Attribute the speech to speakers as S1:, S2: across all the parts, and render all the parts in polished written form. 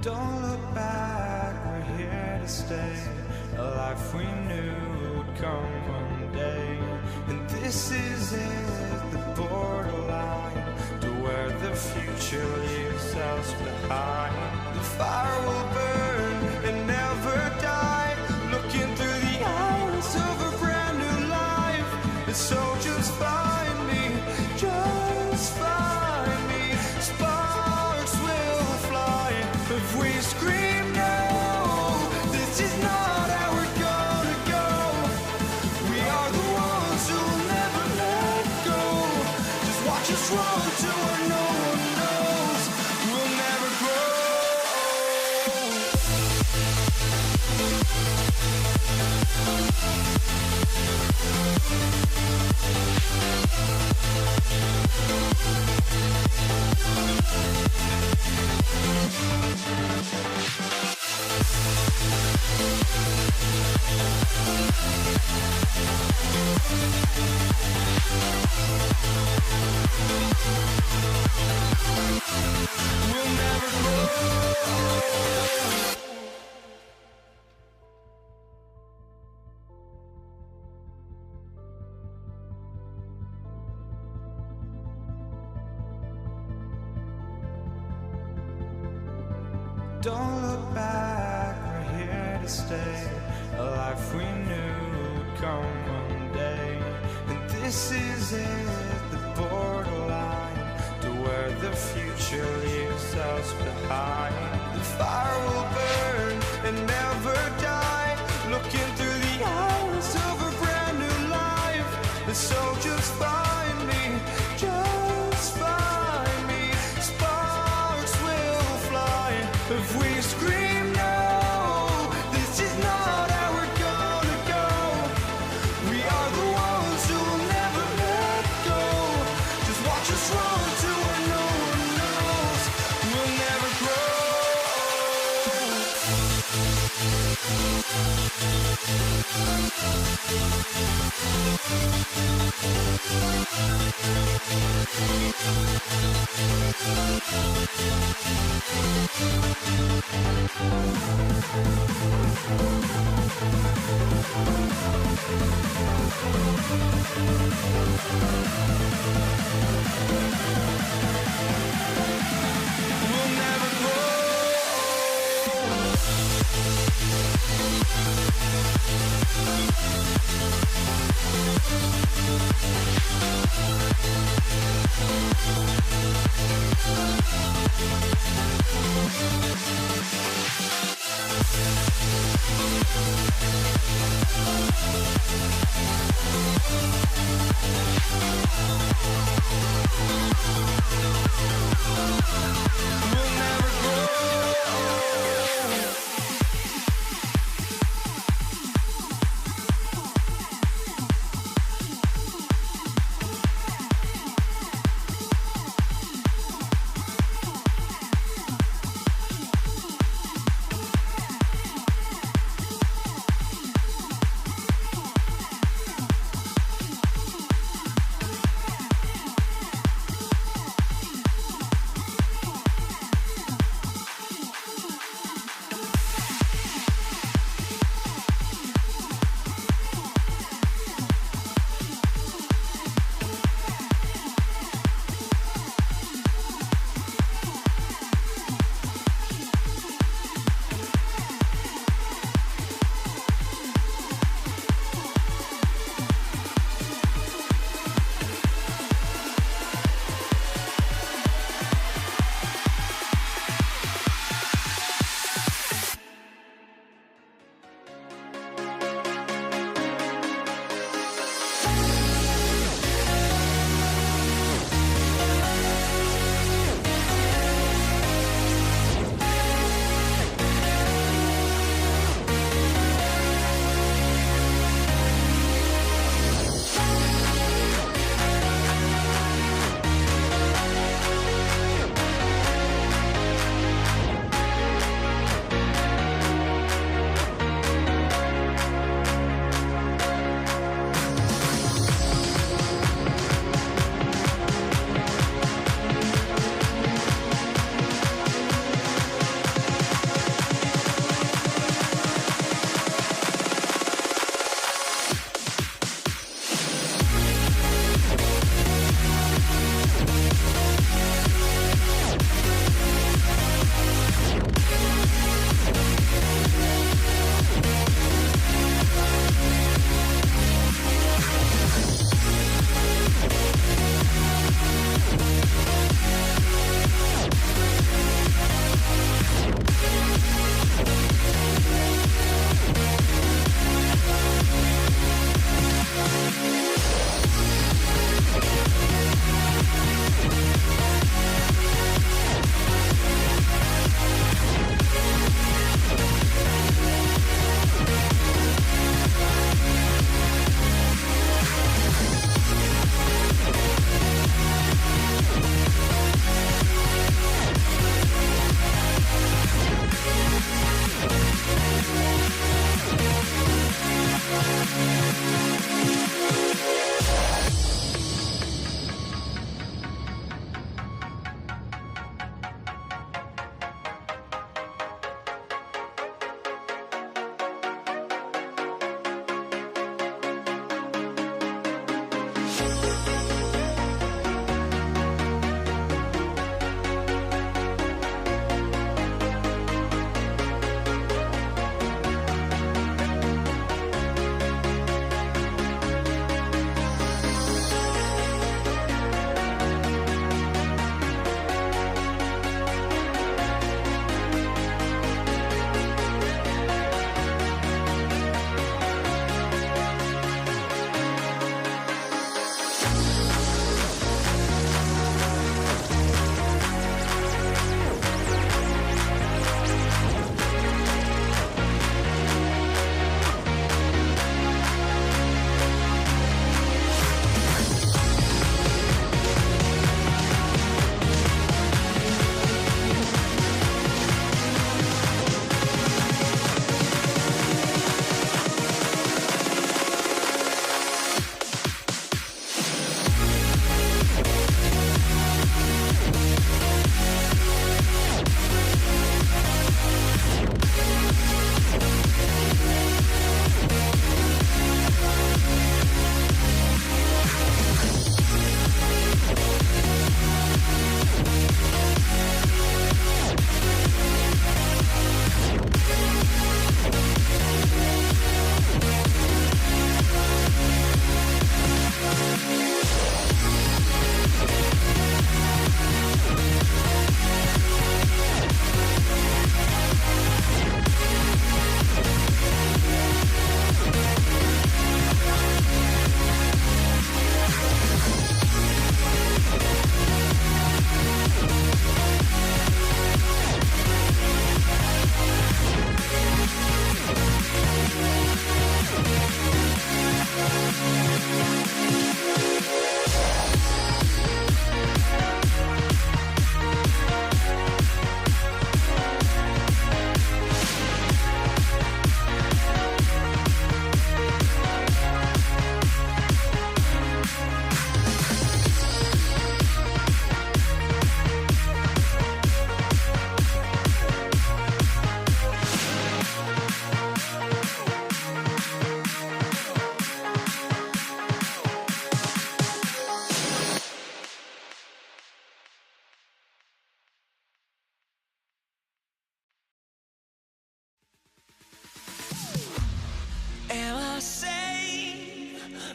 S1: Don't look back, we're here to stay. A life we knew would come one day. And this is it, the borderline to where the future leaves us behind. The fire will burn and never die, looking through the eyes of a brand new life. And so just find me, just find me. Sparks will fly if we scream no. This is not how we're gonna go. We are the ones who will never let go. Just watch us run to where no one knows. We'll never grow. We'll never grow. Don't look back, we're here to stay. A life we knew would come one day. And this is it, the borderline to where the future leaves us behind. The fire will burn and never die, looking through the eyes of a brand new life. And so just find me, just find me. Sparks will fly if we scream no. This is not how we're gonna go. We are the ones who will never let go. Just watch us run to where no one knows. We'll never grow. We'll never grow. We'll never grow.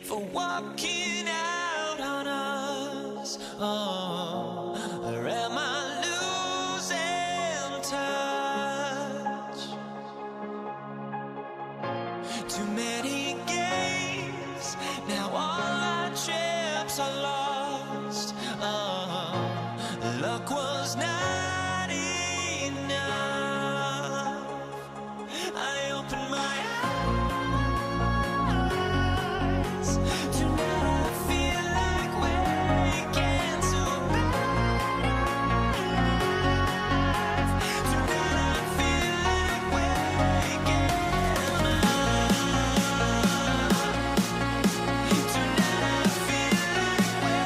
S1: for walking out on us? Oh, or am I losing touch? Too many games, now all our chips are lost. Oh, luck was not enough. I opened my eyes. Tonight I feel like waking to life. Tonight I feel like waking up. Tonight I feel like waking up.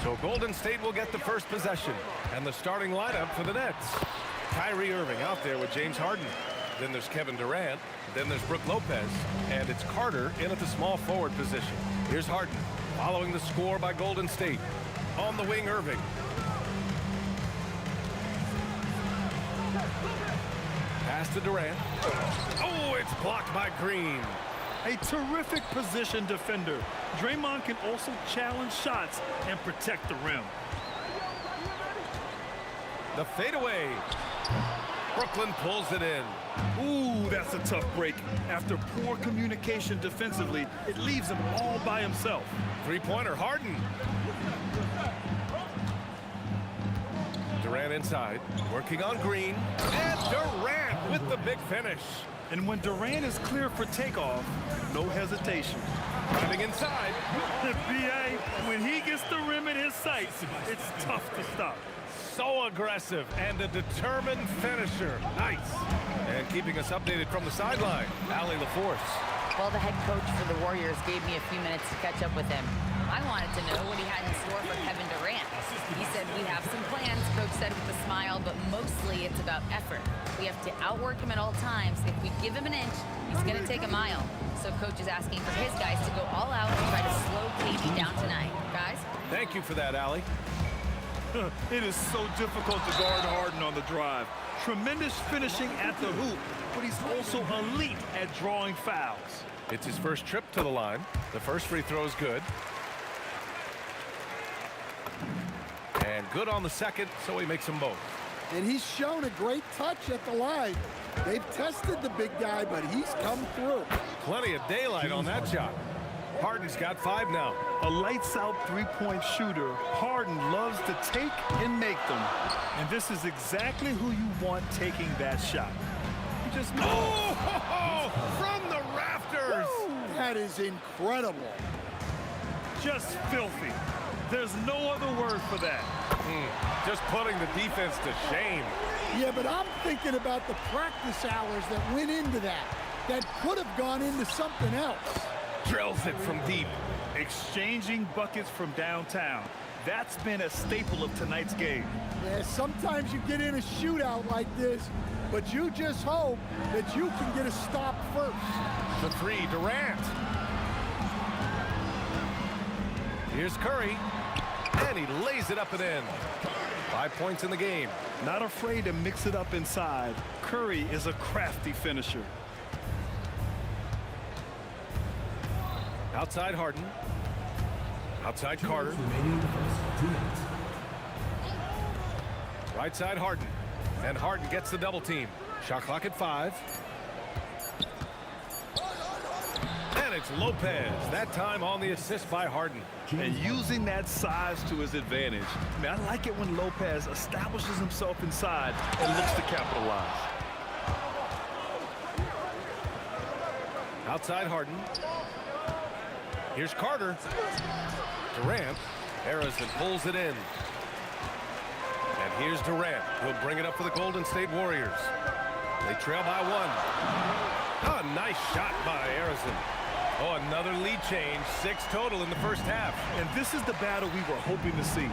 S2: So Golden State will get the first possession. And the starting lineup for the Nets. Kyrie Irving out there with James Harden. Then there's Kevin Durant. Then there's Brook Lopez. And it's Carter in at the small forward position. Here's Harden following the score by Golden State. On the wing, Irving. Pass to Durant. Oh, it's blocked by Green.
S3: A terrific position defender. Draymond can also challenge shots and protect the rim.
S2: The fadeaway. Brooklyn pulls it in.
S3: Ooh, that's a tough break. After poor communication defensively, it leaves him all by himself.
S2: Three-pointer, Harden. Durant inside, working on Green. And Durant with the big finish.
S3: And when Durant is clear for takeoff, no hesitation.
S2: Driving inside.
S3: B.A., when he gets the rim in his sights, it's tough to stop.
S2: So aggressive and a determined finisher. Nice. And keeping us updated from the sideline, Allie LaForce.
S4: Well, the head coach for the Warriors gave me a few minutes to catch up with him. I wanted to know what he had in store for Kevin Durant. He said, we have some plans, Coach said with a smile, but mostly it's about effort. We have to outwork him at all times. If we give him an inch, he's going to take a mile. So Coach is asking for his guys to go all out and try to slow KD down tonight. Guys?
S2: Thank you for that, Allie.
S3: It is so difficult to guard Harden on the drive. Tremendous finishing at the hoop, but he's also elite at drawing fouls.
S2: It's his first trip to the line. The first free throw is good. And good on the second, so he makes them both.
S5: And he's shown a great touch at the line. They've tested the big guy, but he's come through.
S2: Plenty of daylight on that shot. Harden's got 5 now.
S3: A lights-out three-point shooter, Harden loves to take and make them. And this is exactly who you want taking that shot. He just...
S2: Oh! From the rafters!
S5: Woo! That is incredible.
S3: Just filthy. There's no other word for that.
S2: Just putting the defense to shame.
S5: Yeah, but I'm thinking about the practice hours that went into that could have gone into something else.
S2: Drills it from deep.
S3: Exchanging buckets from downtown. That's been a staple of tonight's game.
S5: Yeah, sometimes you get in a shootout like this, but you just hope that you can get a stop first.
S2: The three, Durant. Here's Curry. And he lays it up and in. 5 points in the game.
S3: Not afraid to mix it up inside. Curry is a crafty finisher.
S2: Outside Harden. Outside Carter. Right side Harden. And Harden gets the double team. Shot clock at 5. And it's Lopez. That time on the assist by Harden.
S3: And using that size to his advantage. I mean, I like it when Lopez establishes himself inside and looks to capitalize.
S2: Outside Harden. Here's Carter. Durant. Harrison pulls it in. And here's Durant. He'll bring it up for the Golden State Warriors. They trail by 1. A nice shot by Harrison. Oh, another lead change. 6 total in the first half.
S3: And this is the battle we were hoping to see.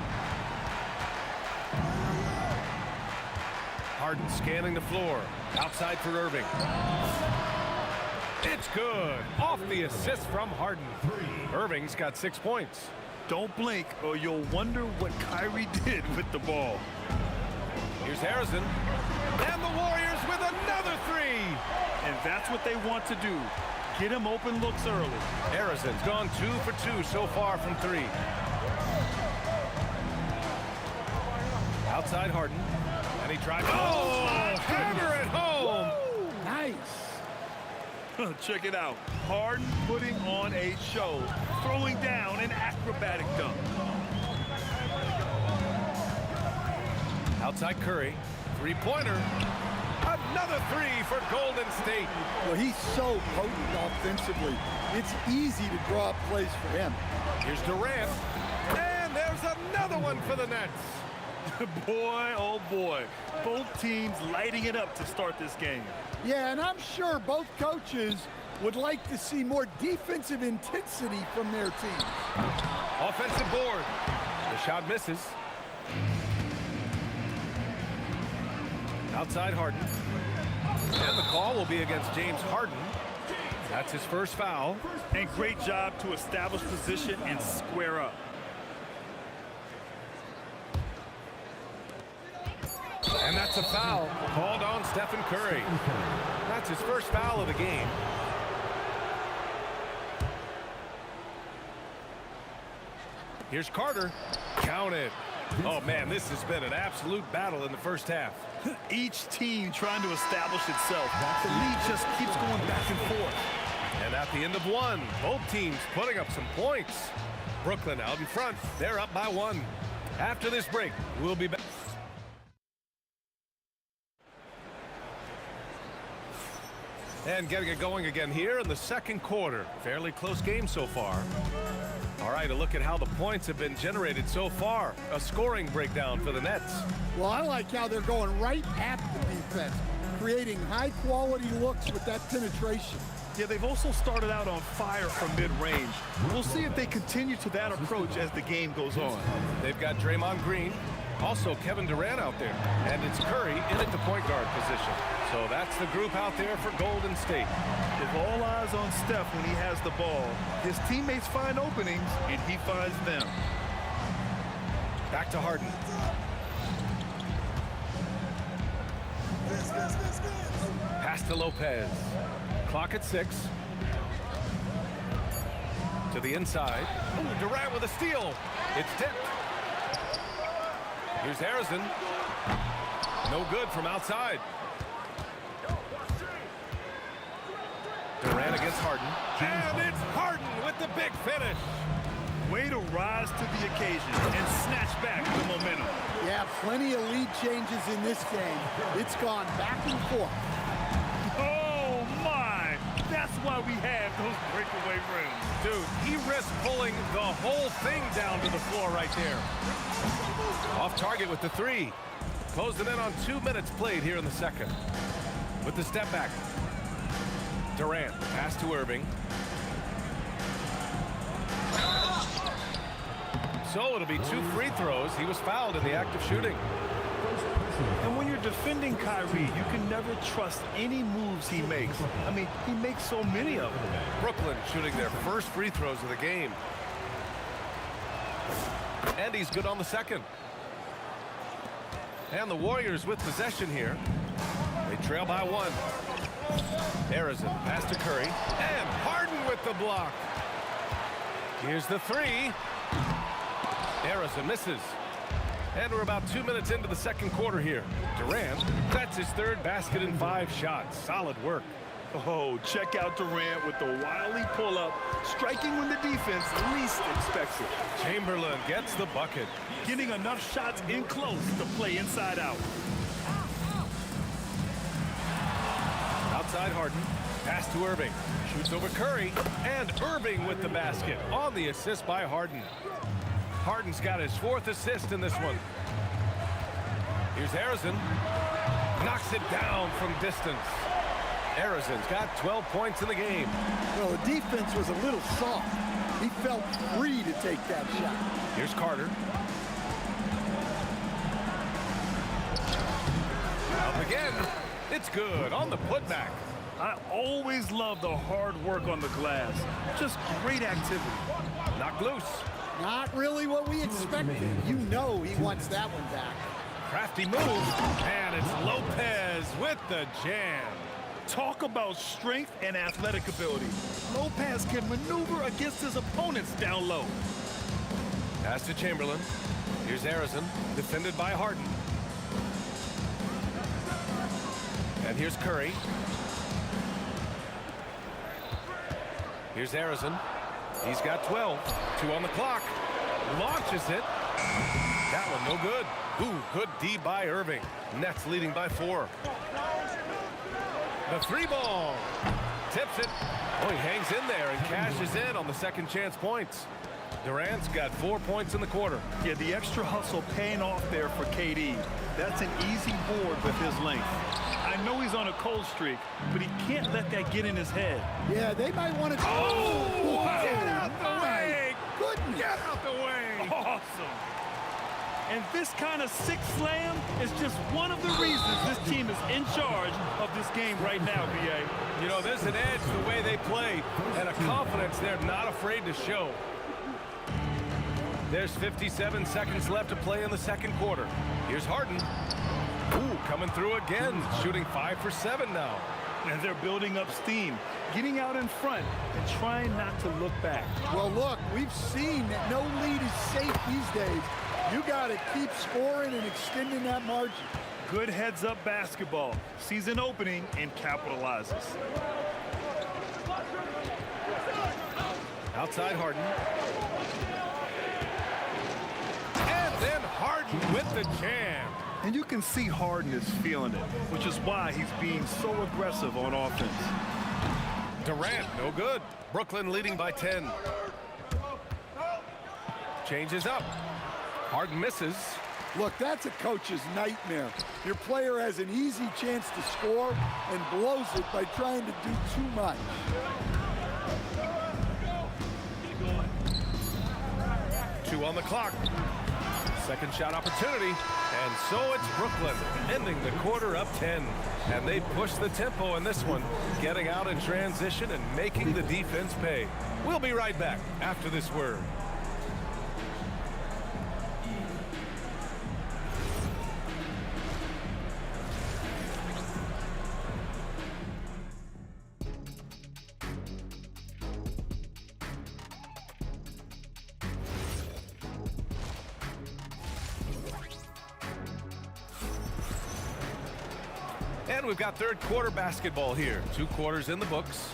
S2: Harden scanning the floor. Outside for Irving. It's good. Off the assist from Harden. Irving's got 6 points.
S3: Don't blink or you'll wonder what Kyrie did with the ball.
S2: Here's Harrison. And the Warriors with another 3.
S3: And that's what they want to do. Get him open looks early.
S2: Harrison's gone 2 for 2 so far from 3. Outside Harden. And he drives. Oh, hammer at home.
S5: Woo! Nice.
S3: Check it out. Harden putting on a show, throwing down an acrobatic dunk.
S2: Outside Curry. 3-pointer. Another 3 for Golden State.
S5: Well, he's so potent offensively. It's easy to draw up plays for him.
S2: Here's Durant. And there's another one for the Nets.
S3: Boy, oh boy. Both teams lighting it up to start this game.
S5: Yeah, and I'm sure both coaches would like to see more defensive intensity from their team.
S2: Offensive board. The shot misses. Outside Harden. And the call will be against James Harden. That's his first foul.
S3: And great job to establish position and square up.
S2: And that's a foul called on Stephen Curry. That's his first foul of the game. Here's Carter. Counted. Oh, man, this has been an absolute battle in the first half.
S3: Each team trying to establish itself. The lead just keeps going back and forth.
S2: And at the end of one, both teams putting up some points. Brooklyn out in front. They're up by 1. After this break, we'll be back. And getting it going again here in the second quarter. Fairly close game so far. All right, a look at how the points have been generated so far. A scoring breakdown for the Nets.
S5: Well, I like how they're going right at the defense, creating high-quality looks with that penetration.
S3: Yeah, they've also started out on fire from mid-range. We'll see if they continue to that approach as the game goes on.
S2: They've got Draymond Green, also Kevin Durant out there, and it's Curry in at the point guard position. So that's the group out there for Golden State.
S3: With all eyes on Steph when he has the ball, his teammates find openings, and he finds them.
S2: Back to Harden. Pass to Lopez. Clock at 6. To the inside. Ooh, Durant with a steal. It's tipped. Here's Harrison. No good from outside. Durant against Harden. And it's Harden with the big finish.
S3: Way to rise to the occasion and snatch back the momentum.
S5: Yeah, plenty of lead changes in this game. It's gone back and forth.
S3: Oh, my. That's why we have those breakaway rims.
S2: Dude, he risked pulling the whole thing down to the floor right there. Off target with the 3. Closing in on 2 minutes played here in the second. With the step back. Durant, pass to Irving. So it'll be 2 free throws. He was fouled in the act of shooting.
S3: And when you're defending Kyrie, you can never trust any moves he makes. I mean, he makes so many of them.
S2: Brooklyn shooting their first free throws of the game. And he's good on the second. And the Warriors with possession here. They trail by 1. Harrison, pass to Curry. And Harden with the block. Here's the 3. Harrison misses. And we're about 2 minutes into the second quarter here. Durant, that's his 3rd basket in 5 shots. Solid work.
S3: Oh, check out Durant with the wily pull-up, striking when the defense least expects it.
S2: Chamberlain gets the bucket.
S3: Getting enough shots in close to play inside out.
S2: Outside Harden, pass to Irving. Shoots over Curry, and Irving with the basket on the assist by Harden. Harden's got his 4th assist in this one. Here's Harrison. Knocks it down from distance. Harrison's got 12 points in the game.
S5: Well, the defense was a little soft. He felt free to take that shot.
S2: Here's Carter. Up again. It's good on the putback.
S3: I always love the hard work on the glass. Just great activity.
S2: Knocked loose.
S5: Not really what we expected. You know he wants that one back.
S2: Crafty move. And it's Lopez with the jam.
S3: Talk about strength and athletic ability. Lopez can maneuver against his opponents down low.
S2: Pass to Chamberlain. Here's Harrison, defended by Harden. And here's Curry. Here's Harrison. He's got 12. 2 on the clock. Launches it. That one no good. Ooh, good D by Irving. Nets leading by 4. The 3 ball. Tips it. Oh, he hangs in there and cashes in on the second chance points. Durant's got 4 points in the quarter.
S3: Yeah, the extra hustle paying off there for KD. That's an easy board with his length. I know he's on a cold streak, but he can't let that get in his head.
S5: Yeah, they might want to...
S2: Oh, get out the way!
S5: Goodness!
S2: Get out the way!
S3: Awesome. And this kind of sick slam is just one of the reasons this team is in charge of this game right now, B.A.
S2: You know, there's an edge the way they play and a confidence they're not afraid to show. There's 57 seconds left to play in the second quarter. Here's Harden. Ooh, coming through again, shooting 5 for 7 now.
S3: And they're building up steam, getting out in front and trying not to look back.
S5: Well, look, we've seen that no lead is safe these days. You got to keep scoring and extending that margin.
S3: Good heads-up basketball. Sees an opening and capitalizes.
S2: Outside Harden. And then Harden with the jam.
S3: And you can see Harden is feeling it, which is why he's being so aggressive on offense.
S2: Durant, no good. Brooklyn leading by 10. Changes up. Harden misses.
S5: Look, that's a coach's nightmare. Your player has an easy chance to score and blows it by trying to do too much.
S2: Two on the clock. Second shot opportunity. And so it's Brooklyn ending the quarter up 10. And they push the tempo in this one, getting out in transition and making the defense pay. We'll be right back after this word. And we've got third quarter basketball here. 2 quarters in the books.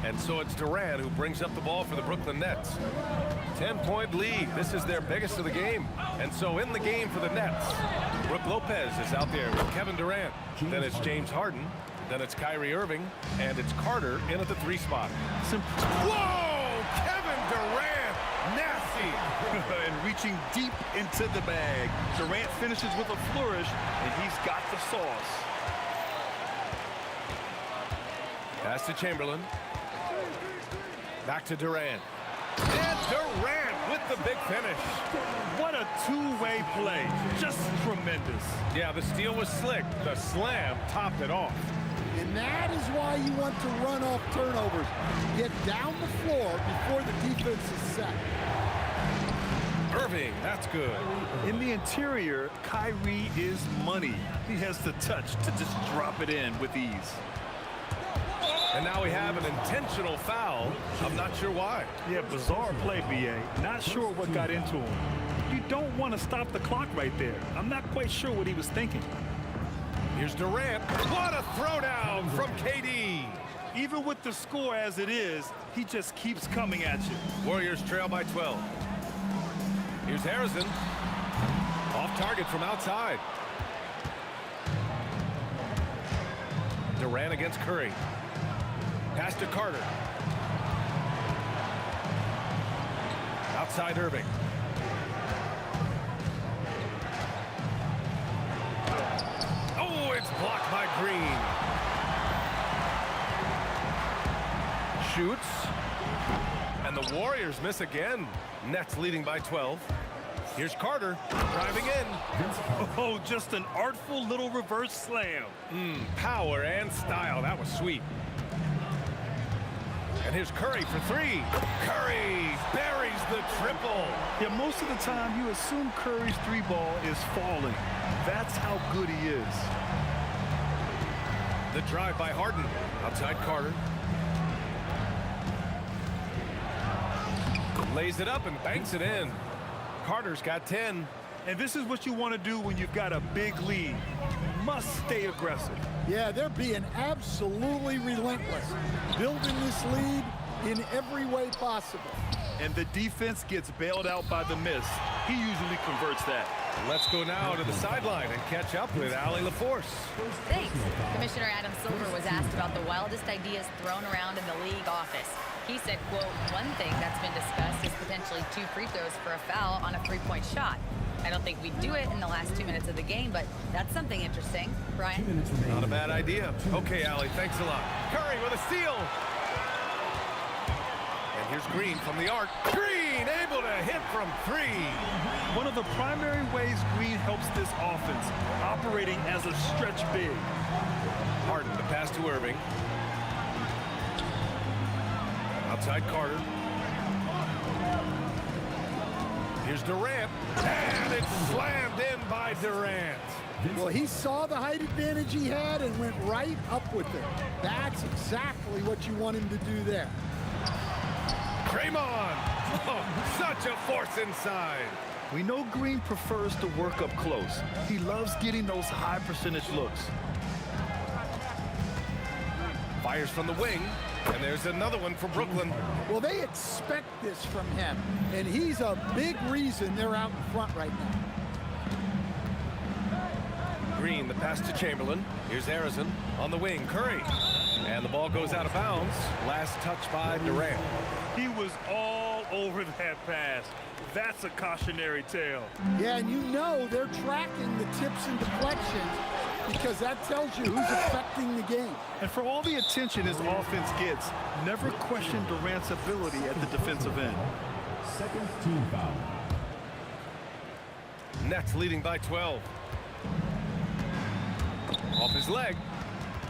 S2: And so it's Durant who brings up the ball for the Brooklyn Nets. 10-point lead. This is their biggest of the game. And so in the game for the Nets, Brook Lopez is out there with Kevin Durant. Then it's James Harden. Then it's Kyrie Irving. And it's Carter in at the 3 spot. Whoa! Kevin Durant! Nasty!
S3: And reaching deep into the bag. Durant finishes with a flourish, and he's got the sauce.
S2: Pass to Chamberlain. Back to Durant. And Durant with the big finish.
S3: What a two-way play. Just tremendous.
S2: Yeah, the steal was slick. The slam topped it off.
S5: And that is why you want to run off turnovers. Get down the floor before the defense is set.
S2: Irving, that's good.
S3: In the interior, Kyrie is money. He has the touch to just drop it in with ease.
S2: And now we have an intentional foul. I'm not sure why.
S3: Yeah, bizarre play, B.A. Not sure what got into him. You don't want to stop the clock right there. I'm not quite sure what he was thinking.
S2: Here's Durant. What a throwdown from KD.
S3: Even with the score as it is, he just keeps coming at you.
S2: Warriors trail by 12. Here's Harrison. Off target from outside. Durant against Curry. Pass to Carter. Outside Irving. Oh, it's blocked by Green. Shoots. And the Warriors miss again. Nets leading by 12. Here's Carter driving in.
S3: Oh, just an artful little reverse slam.
S2: Power and style. That was sweet. And here's Curry for 3. Curry buries the triple.
S3: Yeah, most of the time you assume Curry's 3-ball is falling. That's how good he is.
S2: The drive by Harden. Outside Carter. Lays it up and banks it in. Carter's got 10.
S3: And this is what you want to do when you've got a big lead. You must stay aggressive.
S5: Yeah, they're being absolutely relentless, building this lead in every way possible.
S3: And the defense gets bailed out by the miss. He usually converts that.
S2: Let's go now to the sideline and catch up with Allie LaForce.
S4: Thanks. Commissioner Adam Silver was asked about the wildest ideas thrown around in the league office. He said, quote, one thing that's been discussed is potentially 2 free throws for a foul on a 3-point shot. I don't think we'd do it in the last 2 minutes of the game, but that's something interesting. Brian?
S2: Not a bad idea. Okay, Allie, thanks a lot. Curry with a steal. And here's Green from the arc. Green! Green able to hit from 3.
S3: One of the primary ways Green helps this offense, operating as a stretch big.
S2: Harden, the pass to Irving. Outside Carter. Here's Durant, and it's slammed in by Durant.
S5: Well, he saw the height advantage he had and went right up with it. That's exactly what you want him to do there.
S2: Draymond, oh, such a force inside.
S3: We know Green prefers to work up close. He loves getting those high percentage looks.
S2: Fires from the wing, and there's another one for Brooklyn.
S5: Well, they expect this from him, and he's a big reason they're out in front right now.
S2: Green, the pass to Chamberlain. Here's Arizon on the wing. Curry. And the ball goes out of bounds. Last touch by Durant.
S3: He was all over that pass. That's a cautionary tale.
S5: Yeah, and you know they're tracking the tips and deflections because that tells you who's affecting the game.
S3: And for all the attention his offense gets, never question Durant's ability at the defensive end.
S6: Second team foul.
S2: Nets leading by 12. Off his leg.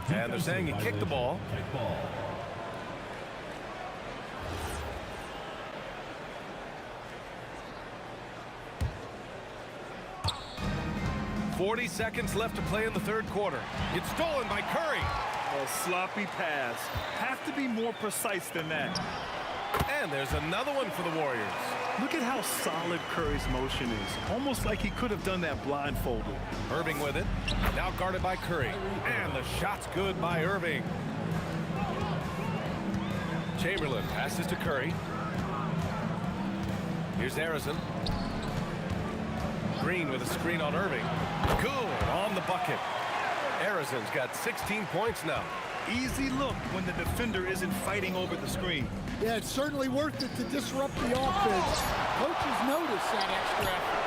S2: And they're saying he kicked the ball. 40 seconds left to play in the third quarter. It's stolen by Curry.
S3: A sloppy pass. Have to be more precise than that.
S2: And there's another one for the Warriors.
S3: Look at how solid Curry's motion is. Almost like he could have done that blindfolded.
S2: Irving with it. Now guarded by Curry. And the shot's good by Irving. Chamberlain passes to Curry. Here's Arizon. Green with a screen on Irving. Good on the bucket. Arizon's got 16 points now.
S3: Easy look when the defender isn't fighting over the screen.
S5: Yeah, it's certainly worth it to disrupt the offense. Coaches notice that extra effort.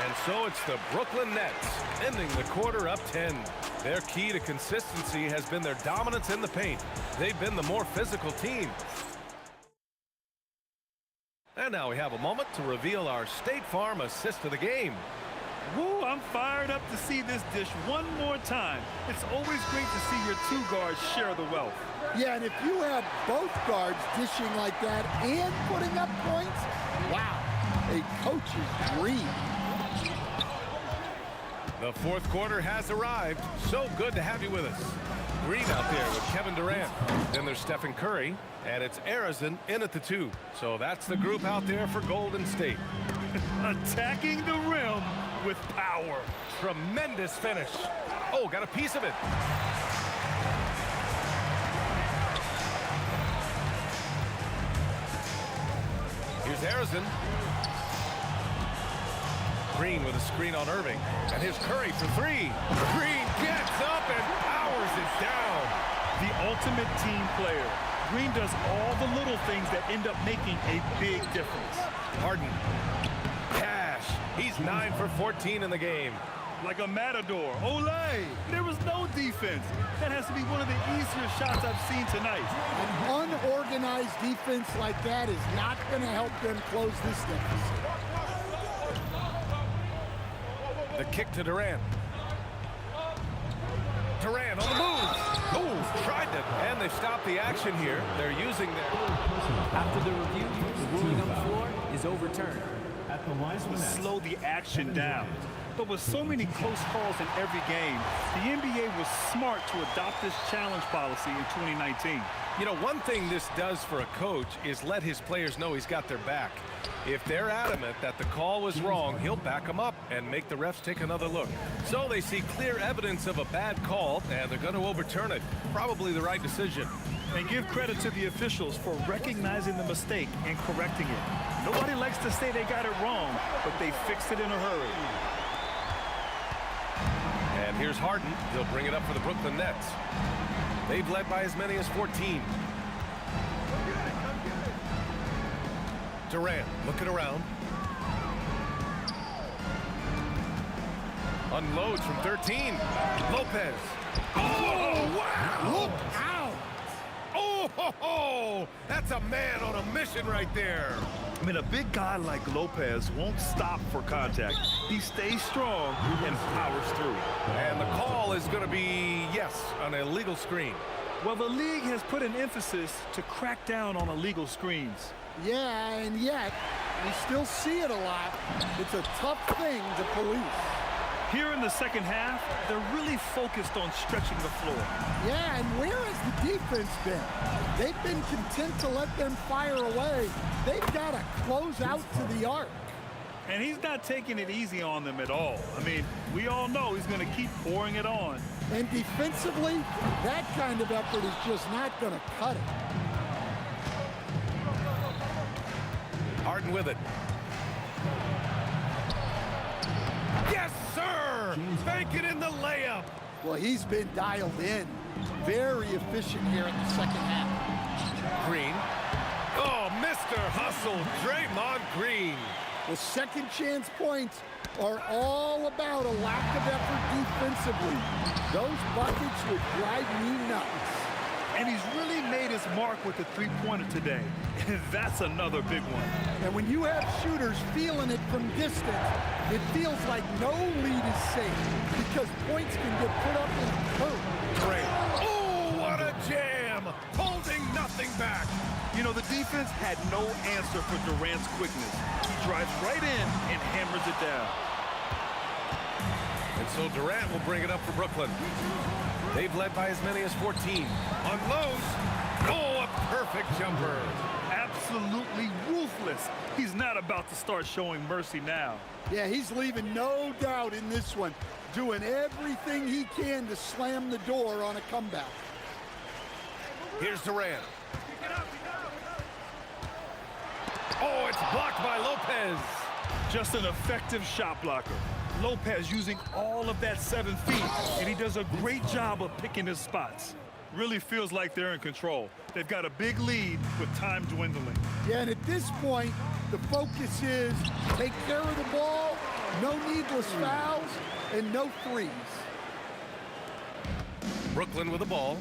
S2: And so it's the Brooklyn Nets ending the quarter up 10. Their key to consistency has been their dominance in the paint. They've been the more physical team. And now we have a moment to reveal our State Farm assist of the game.
S3: Woo, I'm fired up to see this dish one more time. It's always great to see your two guards share the wealth.
S5: Yeah, and if you have both guards dishing like that and putting up points, wow, a coach's dream.
S2: The fourth quarter has arrived. So good to have you with us. Green out there with Kevin Durant. Then there's Stephen Curry, and it's Arizon in at the 2. So that's the group out there for Golden State.
S3: Attacking the rim with power.
S2: Tremendous finish. Oh, got a piece of it. Here's Arizon. Green with a screen on Irving. And here's Curry for 3. Green gets up and powers it down.
S3: The ultimate team player. Green does all the little things that end up making a big difference.
S2: Harden. Cash. He's 9 for 14 in the game.
S3: Like a matador. Olay! There was no defense. That has to be one of the easier shots I've seen tonight.
S5: An unorganized defense like that is not going to help them close this deficit.
S2: The kick to Durant. Durant on the move. Oh, tried to, and they stopped the action here. They're using their...
S6: After the review, the ruling on the floor is overturned. At the line of
S3: Slow the action down. But with so many close calls in every game, the NBA was smart to adopt this challenge policy in 2019.
S2: You know, one thing this does for a coach is let his players know he's got their back. If they're adamant that the call was wrong, he'll back them up and make the refs take another look. So they see clear evidence of a bad call, and they're going to overturn it. Probably the right decision.
S3: And give credit to the officials for recognizing the mistake and correcting it. Nobody likes to say they got it wrong, but they fixed it in a hurry.
S2: And here's Harden. He'll bring it up for the Brooklyn Nets. They've led by as many as 14. Durant looking around. Unloads from 13. Lopez. Oh, wow!
S5: Look out!
S2: Oh, ho, ho. Oh, that's a man on a mission right there.
S3: I mean, a big guy like Lopez won't stop for contact. He stays strong and powers through.
S2: And the call is going to be, yes, an illegal screen.
S3: Well, the league has put an emphasis to crack down on illegal screens.
S5: Yeah, and yet, we still see it a lot. It's a tough thing to police.
S3: Here in the second half, they're really focused on stretching the floor.
S5: Yeah, and where has the defense been? They've been content to let them fire away. They've got to close out to the arc.
S3: And he's not taking it easy on them at all. I mean, we all know he's going to keep pouring it on.
S5: And defensively, that kind of effort is just not going to cut it.
S2: Harden with it. Yes, sir! Bank it in the layup.
S5: Well, he's been dialed in. Very efficient here in the second half.
S2: Green. Oh, Mr. Hustle, Draymond Green.
S5: The second chance points are all about a lack of effort defensively. Those buckets would drive me nuts.
S3: And he's really made his mark with the three-pointer today. And that's another big one.
S5: And when you have shooters feeling it from distance, it feels like no lead is safe because points can get put up in a curve.
S2: Durant. Oh, what a jam! Holding nothing back.
S3: You know, the defense had no answer for Durant's quickness. He drives right in and hammers it down.
S2: And so Durant will bring it up for Brooklyn. They've led by as many as 14. Unloads. Oh, a perfect jumper.
S3: Absolutely ruthless. He's not about to start showing mercy now.
S5: Yeah, he's leaving no doubt in this one, doing everything he can to slam the door on a comeback.
S2: Here's Durant. Oh, it's blocked by Lopez.
S3: Just an effective shot blocker. Lopez using all of that 7 feet, and he does a great job of picking his spots. Really feels like they're in control. They've got a big lead with time dwindling.
S5: Yeah, and at this point, the focus is take care of the ball, no needless fouls, and no threes.
S2: Brooklyn with the ball,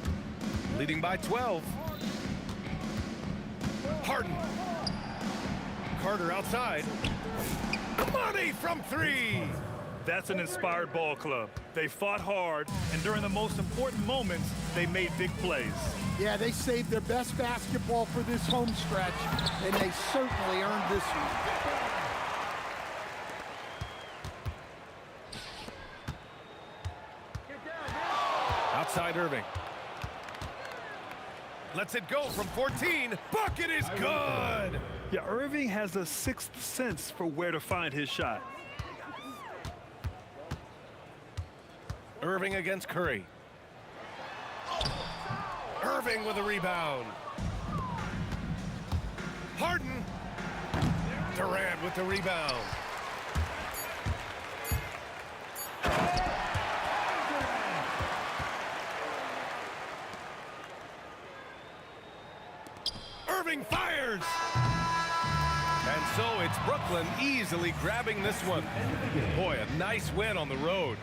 S2: leading by 12. Harden. Carter outside. Money from 3.
S3: That's an inspired ball club. They fought hard, and during the most important moments, they made big plays.
S5: Yeah, they saved their best basketball for this home stretch, and they certainly earned this one.
S2: Outside Irving. Lets it go from 14. Bucket is good.
S3: Yeah, Irving has a sixth sense for where to find his shot.
S2: Irving against Curry. Irving with a rebound. Harden. Durant with the rebound. Irving fires. And so it's Brooklyn easily grabbing this one. Boy, a nice win on the road.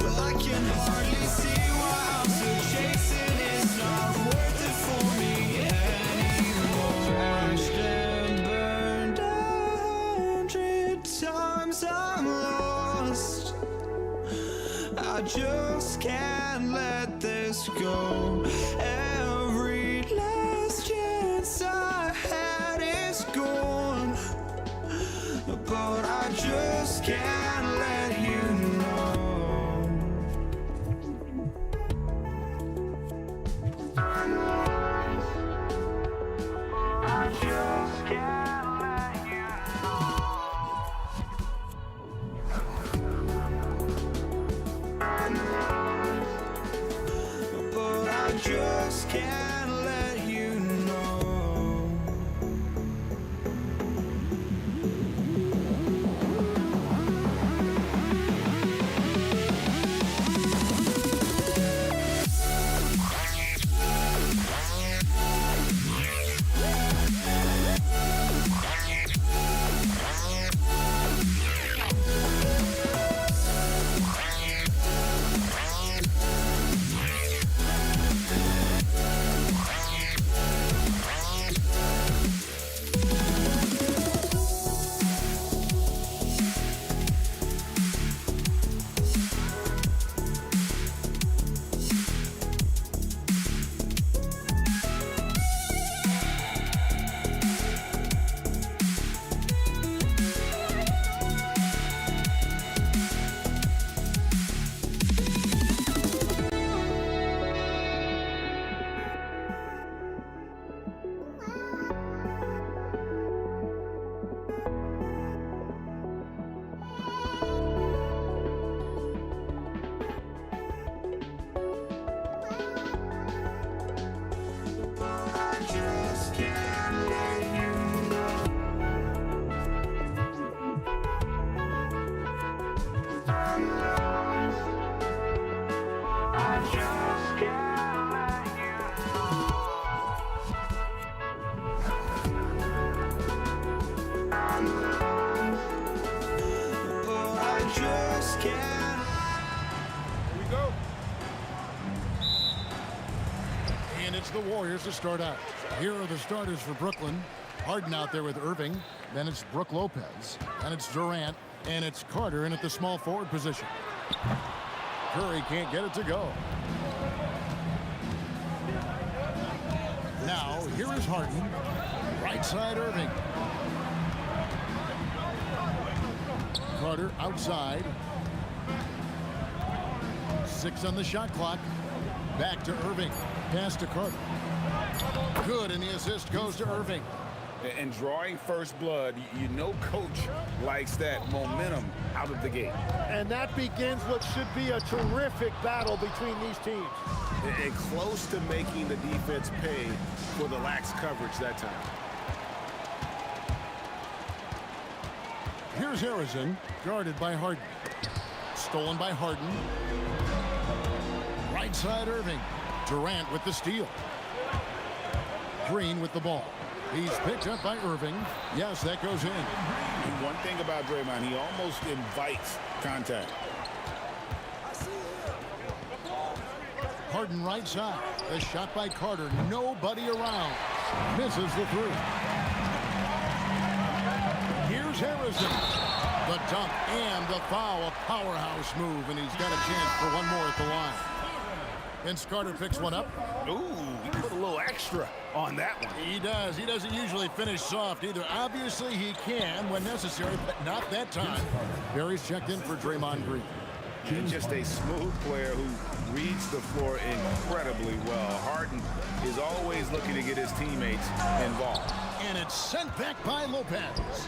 S1: Well, I can hardly see why I'm still chasing. It's not worth it for me anymore. Crashed and burned 100 times, I'm lost. I just can't let this go. Every last chance I had is gone, but I just can't let you know. I just can't let you know. But I just can't let you know.
S5: And it's the Warriors to start out. Here are the starters for Brooklyn. Harden out there with Irving. Then it's Brook Lopez. And it's Durant. And it's Carter in at the small forward position. Curry can't get it to go. Now, here is Harden. Right side Irving. Carter outside. 6 on the shot clock. Back to Irving. Pass to Carter. Good, and the assist goes to Irving.
S7: And drawing first blood, you know coach likes that momentum out of the gate.
S8: And that begins what should be a terrific battle between these teams.
S7: And close to making the defense pay for the lax coverage that time.
S5: Here's Harrison, guarded by Harden. Stolen by Harden. Right side Irving. Durant with the steal. Green with the ball. He's picked up by Irving. Yes, that goes in.
S7: And one thing about Draymond, he almost invites contact.
S5: Harden right side. The shot by Carter. Nobody around. Misses the three. Here's Harrison. The dunk and the foul. A powerhouse move, and he's got a chance for one more at the line. Vince Carter picks one up.
S7: Ooh, he put a little extra on that one.
S5: He does. He doesn't usually finish soft either. Obviously, he can when necessary, but not that time. Barry's checked in for Draymond Green.
S7: And just a smooth player who reads the floor incredibly well. Harden is always looking to get his teammates involved.
S5: And it's sent back by Lopez.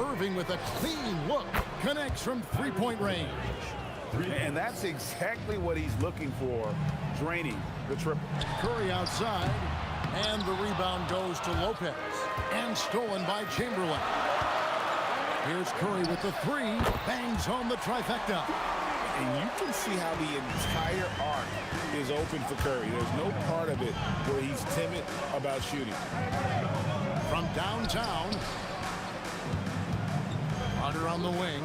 S5: Irving with a clean look. Connects from three-point range.
S7: And that's exactly what he's looking for, draining the triple.
S5: Curry outside, and the rebound goes to Lopez, and stolen by Chamberlain. Here's Curry with the three, bangs home the trifecta.
S7: And you can see how the entire arc is open for Curry. There's no part of it where he's timid about shooting.
S5: From downtown, Carter on the wing.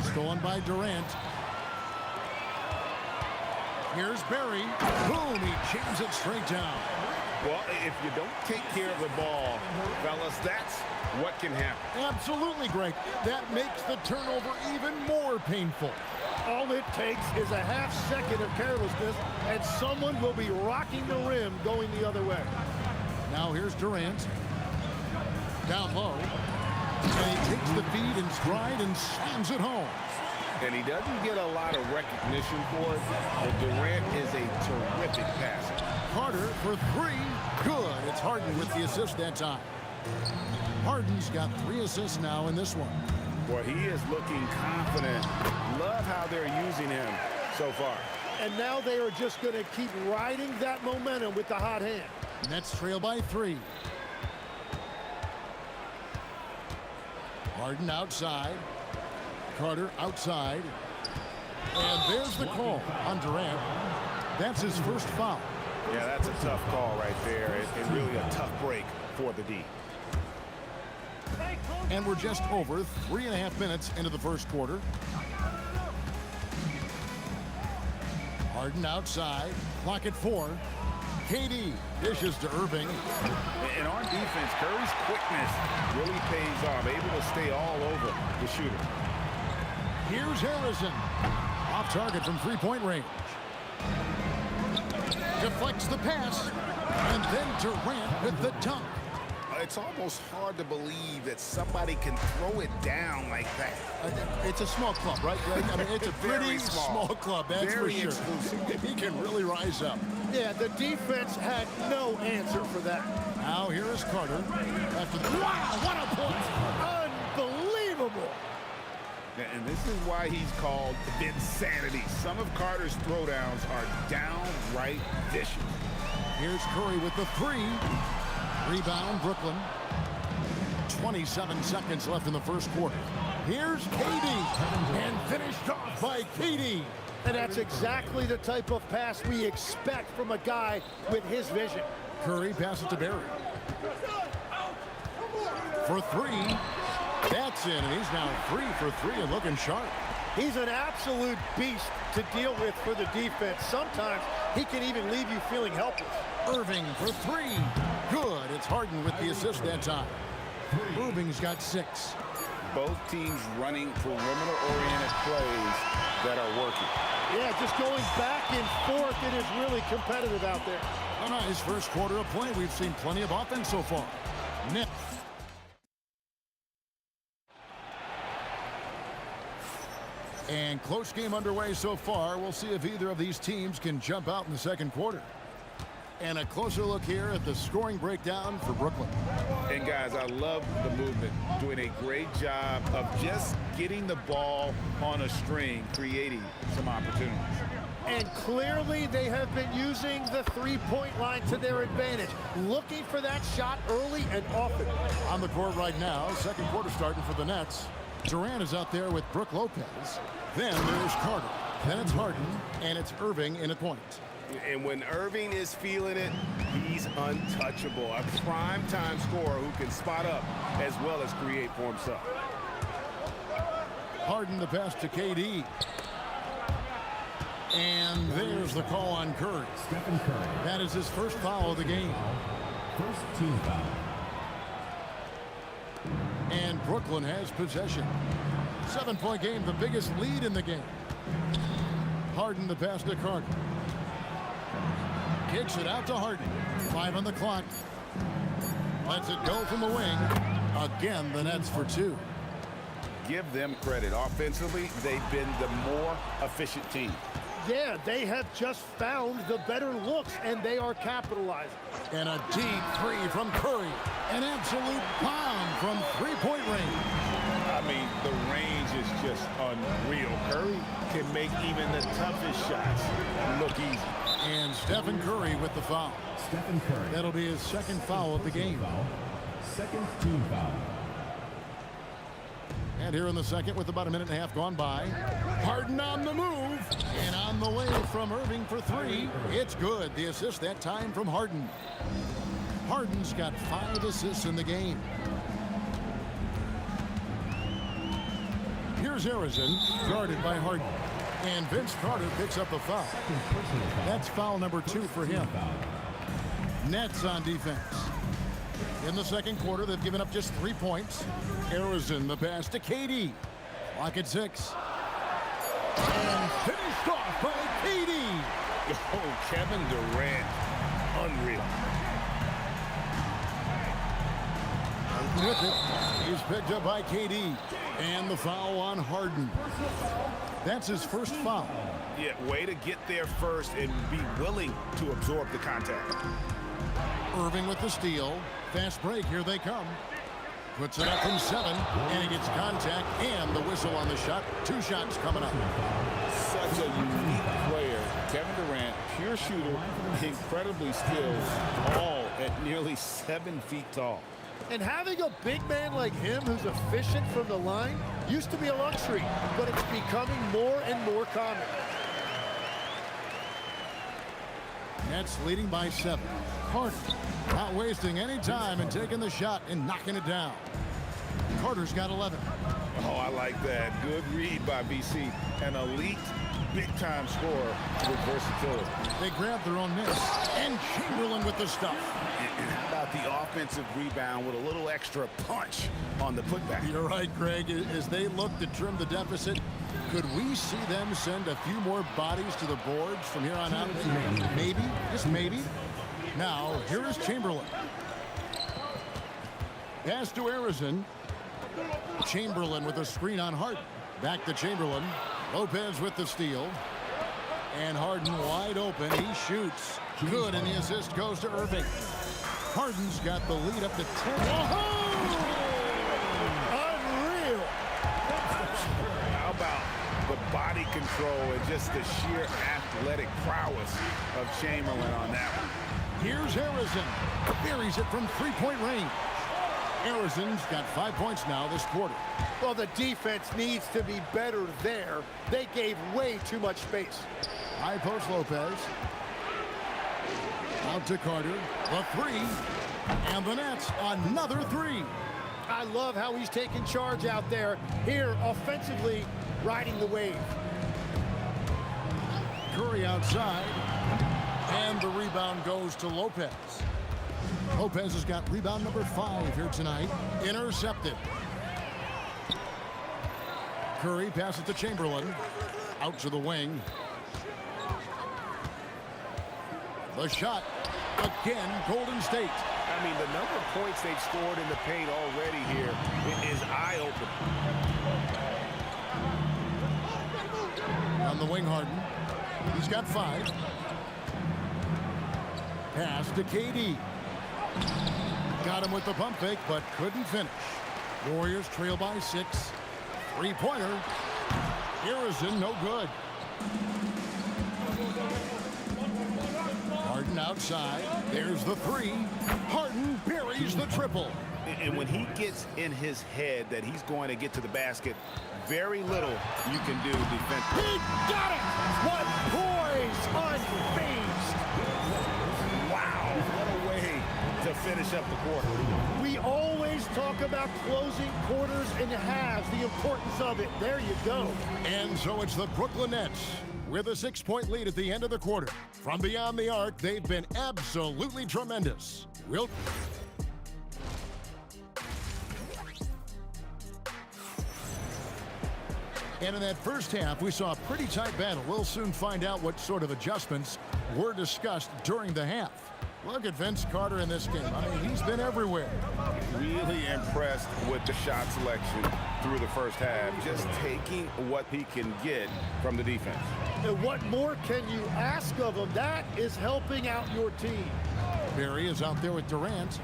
S5: Stolen by Durant. Here's Barry. Boom, he jams it straight down.
S7: Well, if you don't take care of the ball, fellas, that's what can happen.
S5: Absolutely, Greg. That makes the turnover even more painful.
S8: All it takes is a half second of carelessness, and someone will be rocking the rim going the other way.
S5: Now here's Durant. Down low. And he takes the feed in stride and slams it home.
S7: And he doesn't get a lot of recognition for it, but Durant is a terrific passer.
S5: Carter for three. Good. It's Harden with the assist that time. Harden's got 3 assists now in this one.
S7: Boy, he is looking confident. Love how they're using him so far.
S8: And now they are just going to keep riding that momentum with the hot hand.
S5: Nets trail by 3. Harden outside. Carter outside. And there's the call on Durant. That's his first foul.
S7: Yeah, that's a tough call right there, and really a tough break for the D.
S5: And we're just over 3.5 minutes into the first quarter. Harden outside. Clock at 4. KD dishes to Irving.
S7: And on defense, Curry's quickness really pays off, able to stay all over the shooter.
S5: Here's Harrison. Off target from three-point range. Deflects the pass. And then Durant with the dunk.
S7: It's almost hard to believe that somebody can throw it down like that.
S5: It's a small club, right, Greg? I mean, it's a pretty
S7: Very
S5: small club, that's
S7: Very
S5: for sure.
S7: exclusive.
S5: He can really rise up.
S8: Yeah, the defense had no answer for that.
S5: Now here is Carter. After the wow, what a point!
S8: Unbelievable.
S7: And this is why he's called Vinsanity. Some of Carter's throwdowns are downright vicious.
S5: Here's Curry with the 3. Rebound, Brooklyn. 27 seconds left in the first quarter. Here's KD. And finished off by KD.
S8: And that's exactly the type of pass we expect from a guy with his vision.
S5: Curry passes to Barry. For 3. That's in, and he's now 3 for 3 and looking sharp.
S8: He's an absolute beast to deal with for the defense. Sometimes he can even leave you feeling helpless.
S5: Irving for 3. Good. It's Harden with the assist that time. Irving's got 6.
S7: Both teams running perimeter-oriented plays that are working.
S8: Yeah, just going back and forth. It is really competitive out there.
S5: A nice first quarter of play. We've seen plenty of offense so far. Nets. And close game underway so far. We'll see if either of these teams can jump out in the second quarter. And a closer look here at the scoring breakdown for Brooklyn.
S7: And guys, I love the movement. Doing a great job of just getting the ball on a string, creating some opportunities.
S8: And clearly they have been using the three-point line to their advantage. Looking for that shot early and often.
S5: On the court right now, second quarter starting for the Nets. Durant is out there with Brook Lopez. Then there's Carter. Then it's Harden, and it's Irving in a point.
S7: And when Irving is feeling it, he's untouchable. A prime-time scorer who can spot up as well as create for himself.
S5: Harden the pass to KD. And there's the call on Curry.
S9: Stephen Curry.
S5: That is his first foul of the game.
S9: First team foul.
S5: And Brooklyn has possession. 7-point game, the biggest lead in the game. Harden the pass to Carter. Kicks it out to Harden. 5 on the clock. Lets it go from the wing. Again, the Nets for 2.
S7: Give them credit. Offensively, they've been the more efficient team.
S8: Yeah, they have just found the better looks, and they are capitalizing.
S5: And a deep 3 from Curry. An absolute bomb from three-point range.
S7: I mean, the range is just unreal. Curry can make even the toughest shots look easy.
S5: And Stephen Curry with the foul.
S9: Stephen Curry.
S5: That'll be his second foul of the game.
S9: Foul. Second team foul.
S5: And here in the second with about a minute and a half gone by. Harden on the move. And on the way from Irving for 3. It's good. The assist that time from Harden. Harden's got 5 assists in the game. Here's Harrison, guarded by Harden. And Vince Carter picks up a foul. That's foul number 2 for him. Nets on defense. In the second quarter, they've given up just 3 points. Harrison, the pass to KD. Clock at 6. And finished off by KD.
S7: Oh, Kevin Durant. Unreal.
S5: With it, he's picked up by KD. And the foul on Harden. That's his first foul.
S7: Yeah, way to get there first and be willing to absorb the contact.
S5: Irving with the steal. Fast break, here they come. Puts it up from 7, and he gets contact and the whistle on the shot. 2 shots coming up.
S7: Such a unique player. Kevin Durant, pure shooter, incredibly skilled, all at nearly 7 feet tall.
S8: And having a big man like him who's efficient from the line used to be a luxury, but it's becoming more and more common.
S5: Nets leading by 7. Carter not wasting any time and taking the shot and knocking it down. Carter's got 11.
S7: Oh, I like that. Good read by BC. An elite, big-time scorer with versatility.
S5: They grab their own miss. And Chamberlain with the stuff.
S7: How about the offensive rebound with a little extra punch on the putback?
S5: You're right, Greg. As they look to trim the deficit, could we see them send a few more bodies to the boards from here on out? Maybe, just maybe. Now, here is Chamberlain. Pass to Harrison. Chamberlain with a screen on Harden. Back to Chamberlain. Lopez with the steal. And Harden wide open. He shoots. Good, and the assist goes to Irving. Harden's got the lead up to 10.
S8: Oh! Unreal!
S7: How about the body control and just the sheer athletic prowess of Chamberlain on that one?
S5: Here's Harrison. Buries it from 3-point range. Harrison's got 5 points now this quarter.
S8: Well, the defense needs to be better there. They gave way too much space.
S5: High post Lopez. Out to Carter. The 3. And the Nets, another 3.
S8: I love how he's taking charge out there. Here, offensively, riding the wave.
S5: Curry outside. And the rebound goes to Lopez. Lopez has got rebound number 5 here tonight. Intercepted. Curry passes to Chamberlain. Out to the wing. The shot. Again, Golden State.
S7: I mean, the number of points they've scored in the paint already here is eye-opening.
S5: On the wing, Harden. He's got 5. Pass to KD. Got him with the pump fake, but couldn't finish. Warriors trail by 6. 3-pointer. Harrison, no good. Harden outside. There's the 3. Harden buries the triple.
S7: And when he gets in his head that he's going to get to the basket, very little you can do defensively.
S8: He got it! What poise! Unfazed!
S7: Wow, what a way to finish up the quarter.
S8: We always talk about closing quarters and halves, the importance of it. There you go.
S5: And so it's the Brooklyn Nets with a 6-point lead at the end of the quarter. From beyond the arc, they've been absolutely tremendous. And in that first half, we saw a pretty tight battle. We'll soon find out what sort of adjustments were discussed during the half. Look at Vince Carter in this game. I mean, he's been everywhere.
S7: Really impressed with the shot selection through the first half. Just taking what he can get from the defense.
S8: And what more can you ask of him? That is helping out your team.
S5: Barry is out there with Durant.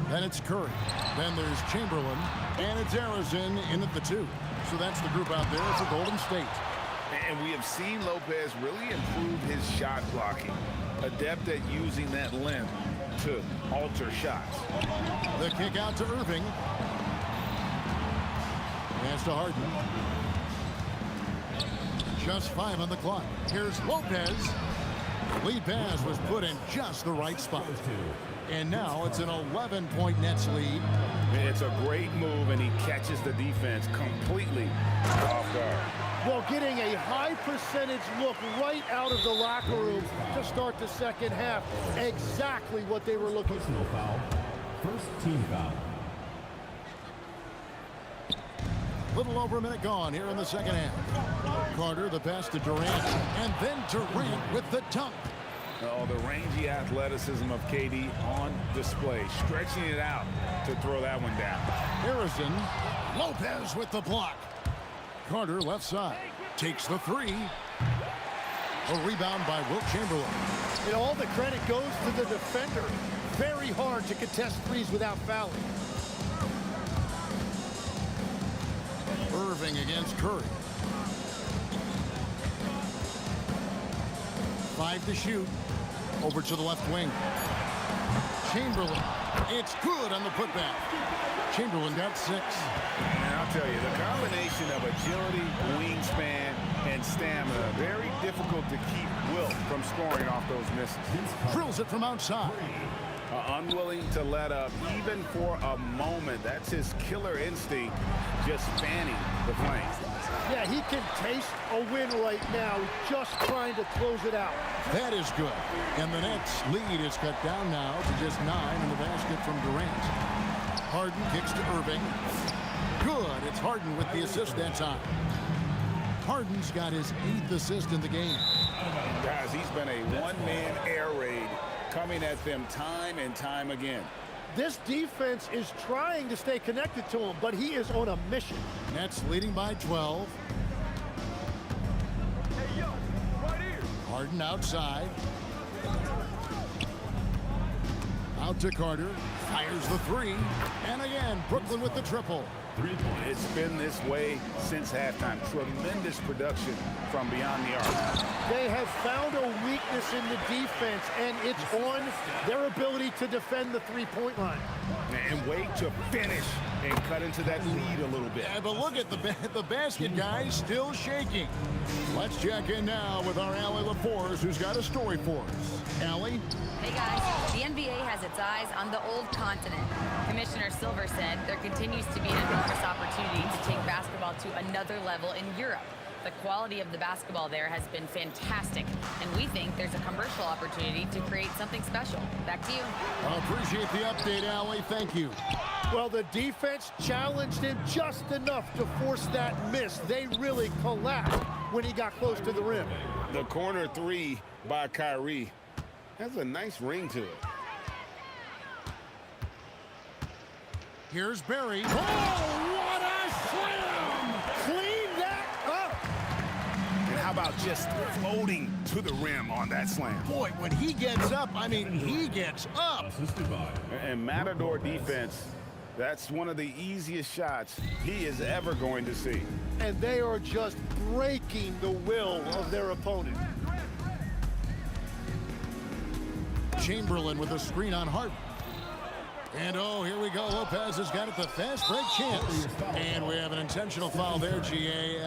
S5: Then it's Curry. Then there's Chamberlain. And it's Harrison in at the 2. So that's the group out there for Golden State.
S7: And we have seen Lopez really improve his shot blocking. Adept at using that length to alter shots.
S5: The kick out to Irving. Pass to Harden. Just 5 on the clock. Here's Lopez. The lead pass was put in just the right spot. And now it's an 11-point Nets lead.
S7: It's a great move, and he catches the defense completely off guard.
S8: Well, getting a high percentage look right out of the locker room to start the second half. Exactly what they were looking
S9: Personal
S8: for.
S9: foul. First team foul.
S5: Little over a minute gone here in the second half. Carter, the pass to Durant, and then Durant with the dunk.
S7: Oh, the rangy athleticism of KD on display, stretching it out to throw that one down.
S5: Harrison, Lopez with the block. Carter left side, takes the three. A rebound by Wilt Chamberlain.
S8: And all the credit goes to the defender. Very hard to contest threes without fouling.
S5: Irving against Curry. 5 to shoot. Over to the left wing. Chamberlain. It's good on the putback. Chamberlain got 6.
S7: And I'll tell you, the combination of agility, wingspan, and stamina, very difficult to keep Wilt from scoring off those misses.
S5: Drills it from outside.
S7: Unwilling to let up even for a moment. That's his killer instinct, just fanning the flames.
S8: Yeah, he can taste a win right now, just trying to close it out.
S5: That is good. And the Nets lead is cut down now to just 9 in the basket from Durant. Harden kicks to Irving. Good. It's Harden with the assist that time. Harden's got his 8th assist in the game.
S7: Guys, he's been a one-man air raid coming at them time and time again.
S8: This defense is trying to stay connected to him, but he is on a mission.
S5: Nets leading by 12.
S3: Hey, yo, right here.
S5: Harden outside. Out to Carter. Fires the three. And again, Brooklyn with the triple.
S7: It's been this way since halftime. Tremendous production from beyond the arc.
S8: They have found a weakness in the defense, and it's on their ability to defend the three-point line.
S7: And wait to finish and cut into that lead a little bit.
S5: Yeah, but look at the basket, guys, still shaking. Let's check in now with our Allie LaForce, who's got a story for us. Allie?
S4: Hey guys, the NBA has its eyes on the old continent. Commissioner Silver said there continues to be an enormous opportunity to take basketball to another level in Europe. The quality of the basketball there has been fantastic, and we think there's a commercial opportunity to create something special. Back to you.
S5: I appreciate the update, Allie. Thank you.
S8: Well, the defense challenged him just enough to force that miss. They really collapsed when he got close to the rim.
S7: The corner three by Kyrie has a nice ring to it.
S5: Here's Barry. Oh, what a slam!
S8: Clean that up!
S7: And how about just floating to the rim on that slam?
S5: Boy, when he gets up, I mean, he gets up.
S9: Assisted by.
S7: And Matador defense, that's one of the easiest shots he is ever going to see.
S8: And they are just breaking the will of their opponent.
S5: Chamberlain with a screen on Harden. And oh, here we go. Lopez has got it, the fast break chance. And we have an intentional foul there, GA.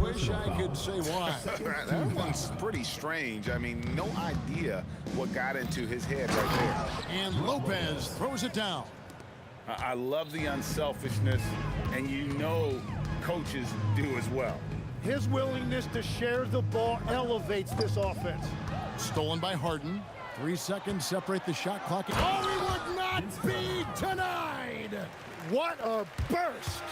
S5: Wish I could say why.
S7: That one's pretty strange. I mean, no idea what got into his head right there.
S5: And Lopez throws it down.
S7: I love the unselfishness, and you know coaches do as well.
S8: His willingness to share the ball elevates this offense.
S5: Stolen by Harden. 3 seconds separate the shot clock. Oh, he would not be denied!
S8: What a burst!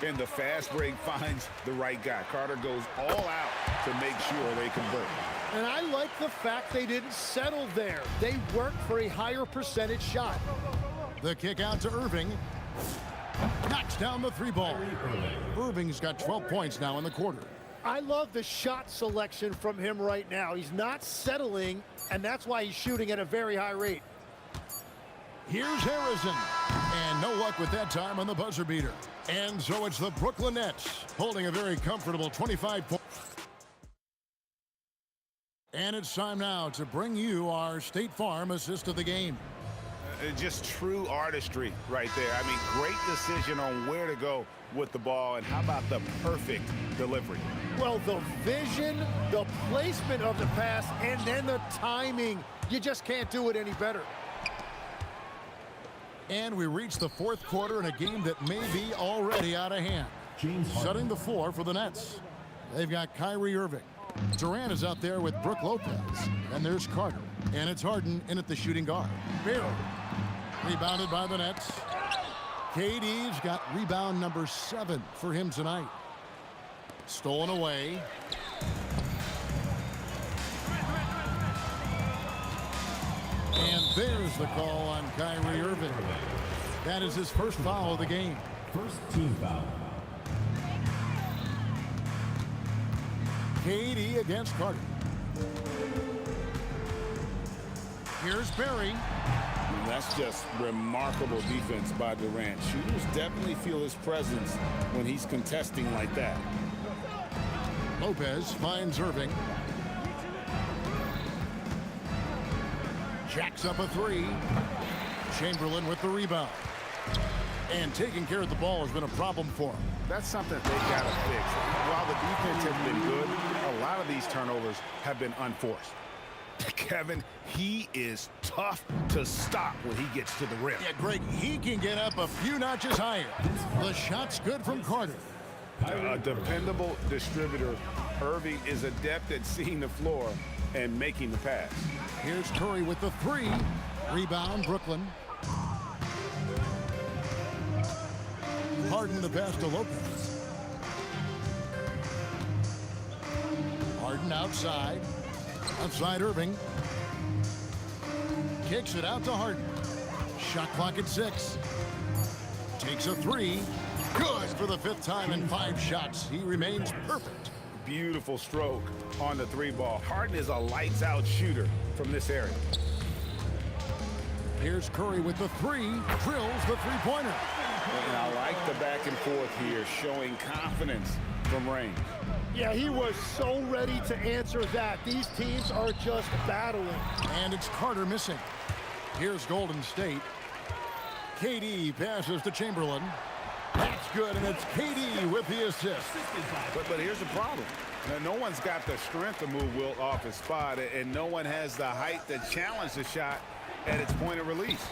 S7: And the fast break finds the right guy. Carter goes all out to make sure they convert.
S8: And I like the fact they didn't settle there. They worked for a higher percentage shot.
S5: The kick out to Irving. Knocks down the three ball. Irving's got 12 points now in the quarter.
S8: I love the shot selection from him right now. He's not settling, and that's why he's shooting at a very high rate.
S5: Here's Harrison. And no luck with that time on the buzzer beater. And so it's the Brooklyn Nets holding a very comfortable 25 points. And it's time now to bring you our State Farm assist of the game.
S7: Just true artistry right there. I mean, great decision on where to go with the ball, and how about the perfect delivery?
S8: Well, the vision, the placement of the pass, and then the timing. You just can't do it any better.
S5: And we reach the fourth quarter in a game that may be already out of hand. Setting the floor for the Nets. They've got Kyrie Irving. Durant is out there with Brook Lopez. And there's Carter. And it's Harden in at the shooting guard. Barry. Rebounded by the Nets. KD's got rebound number 7 for him tonight. Stolen away. And there's the call on Kyrie Irving. That is his first foul of the game.
S9: First team foul.
S5: KD against Carter. Here's Barry.
S7: And that's just remarkable defense by Durant. Shooters definitely feel his presence when he's contesting like that.
S5: Lopez finds Irving. Jacks up a 3. Chamberlain with the rebound. And taking care of the ball has been a problem for him.
S7: That's something they've got to fix. While the defense has been good, a lot of these turnovers have been unforced. Kevin, he is tough to stop when he gets to the rim.
S5: Yeah, Greg, he can get up a few notches higher. The shot's good from Carter.
S7: A dependable distributor, Irving is adept at seeing the floor and making the pass.
S5: Here's Curry with the 3. Rebound, Brooklyn. Harden the pass to Lopez. Harden outside. Outside Irving. Kicks it out to Harden. Shot clock at 6. Takes a 3. Good for the 5th time in 5 shots. He remains perfect.
S7: Beautiful stroke on the 3 ball. Harden is a lights-out shooter from this area.
S5: Here's Curry with the 3. Drills the 3-pointer.
S7: And I like the back and forth here, showing confidence from range.
S8: Yeah, he was so ready to answer that. These teams are just battling.
S5: And it's Carter missing. Here's Golden State. KD passes to Chamberlain. That's good, and it's KD with the assist.
S7: But here's the problem. Now, no one's got the strength to move Wilt off his spot, and no one has the height to challenge the shot at its point of release.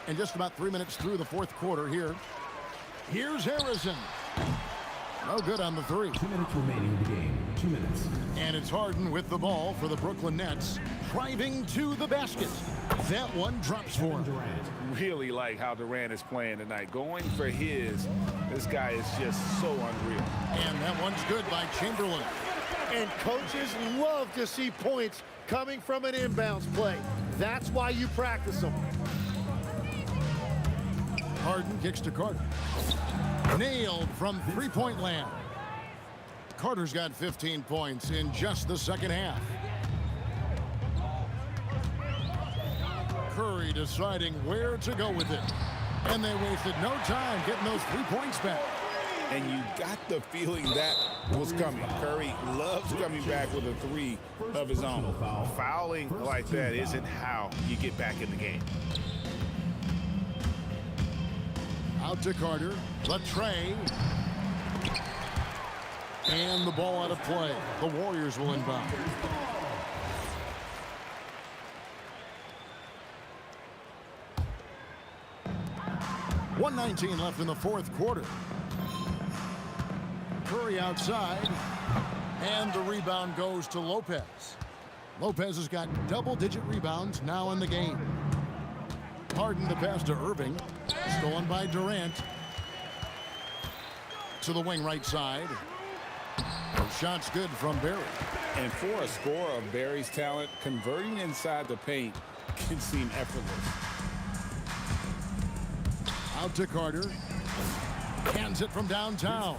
S5: And just about 3 minutes through the 4th quarter here. Here's Harrison. No good on the 3.
S9: 2 minutes remaining in the game. 2 minutes.
S5: And it's Harden with the ball for the Brooklyn Nets. Driving to the basket. That one drops for him.
S7: Really like how Durant is playing tonight. Going for his. This guy is just so unreal.
S5: And that one's good by Chamberlain.
S8: And coaches love to see points coming from an inbounds play. That's why you practice them.
S5: Harden kicks to Carter. Nailed from 3-point land. Carter's got 15 points in just the second half. Curry deciding where to go with it. And they wasted no time getting those 3 points back.
S7: And you got the feeling that was coming. Curry loves coming back with a 3 of his own. Fouling like that isn't how you get back in the game.
S5: Out to Carter. The tray. And the ball out of play. The Warriors will inbound. .119 left in the 4th quarter. Curry outside. And the rebound goes to Lopez. Lopez has got double-digit rebounds now in the game. Harden the pass to Irving. Stolen by Durant. To the wing right side. The shot's good from Barry.
S7: And for a scorer of Barry's talent, converting inside the paint can seem effortless.
S5: Out to Carter. Hands it from downtown.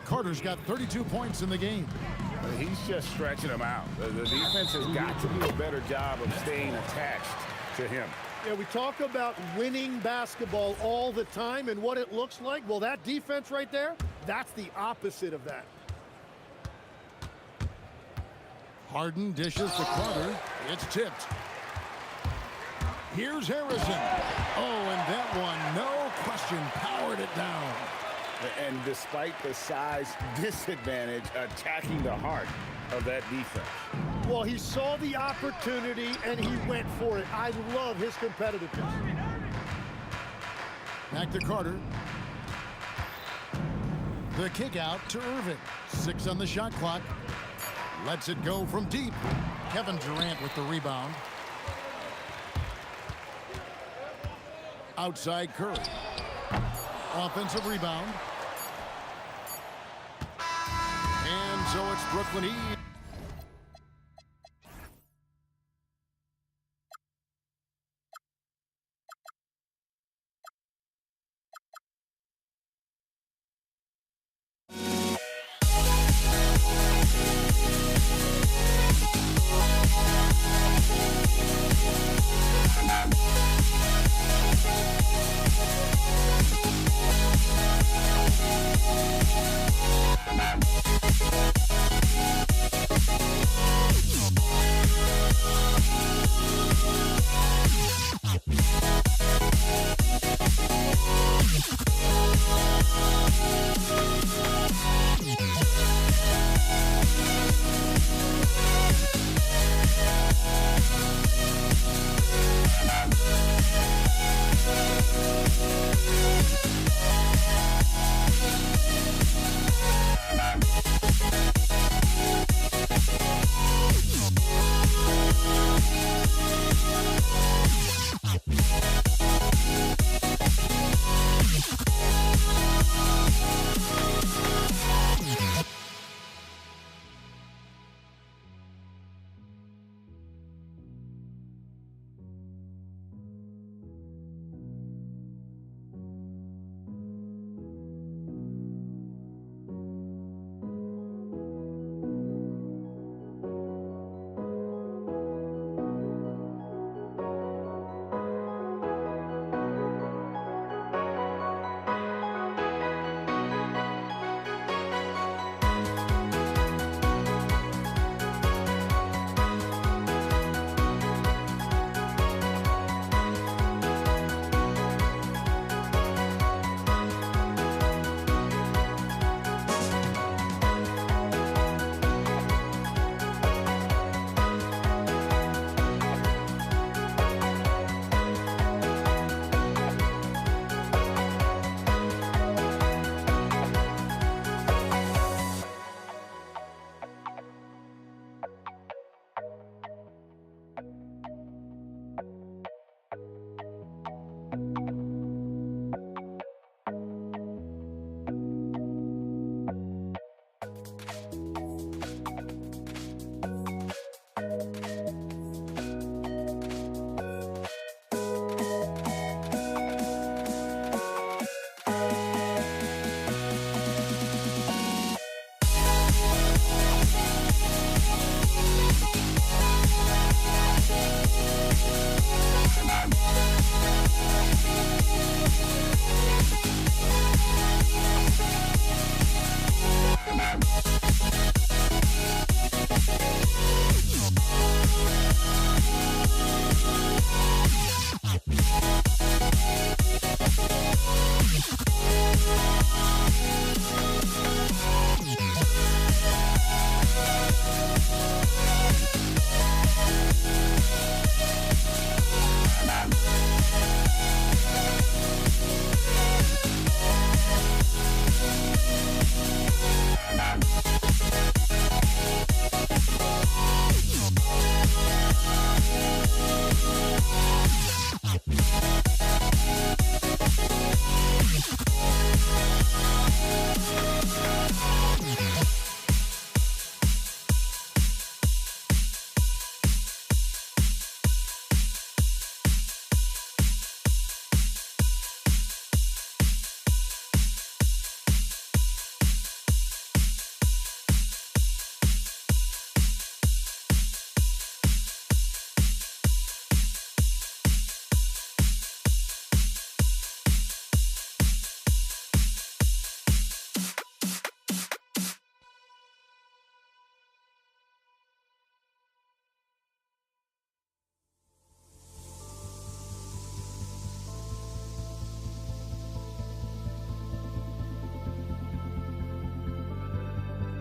S5: Carter's got 32 points in the game.
S7: He's just stretching them out. The defense has got to do a better job of staying attached to him.
S8: Yeah, we talk about winning basketball all the time and what it looks like. Well, that defense right there, that's the opposite of that.
S5: Harden dishes to Carter. It's tipped. Here's Harrison. Oh, and that one, no question, powered it down.
S7: And despite the size disadvantage, attacking the heart of that defense.
S8: Well, he saw the opportunity and he went for it. I love his competitiveness.
S5: Back to Carter. The kick out to Irving. 6 on the shot clock. Lets it go from deep. Kevin Durant with the rebound. Outside Curry. Offensive rebound. And so it's Brooklyn E.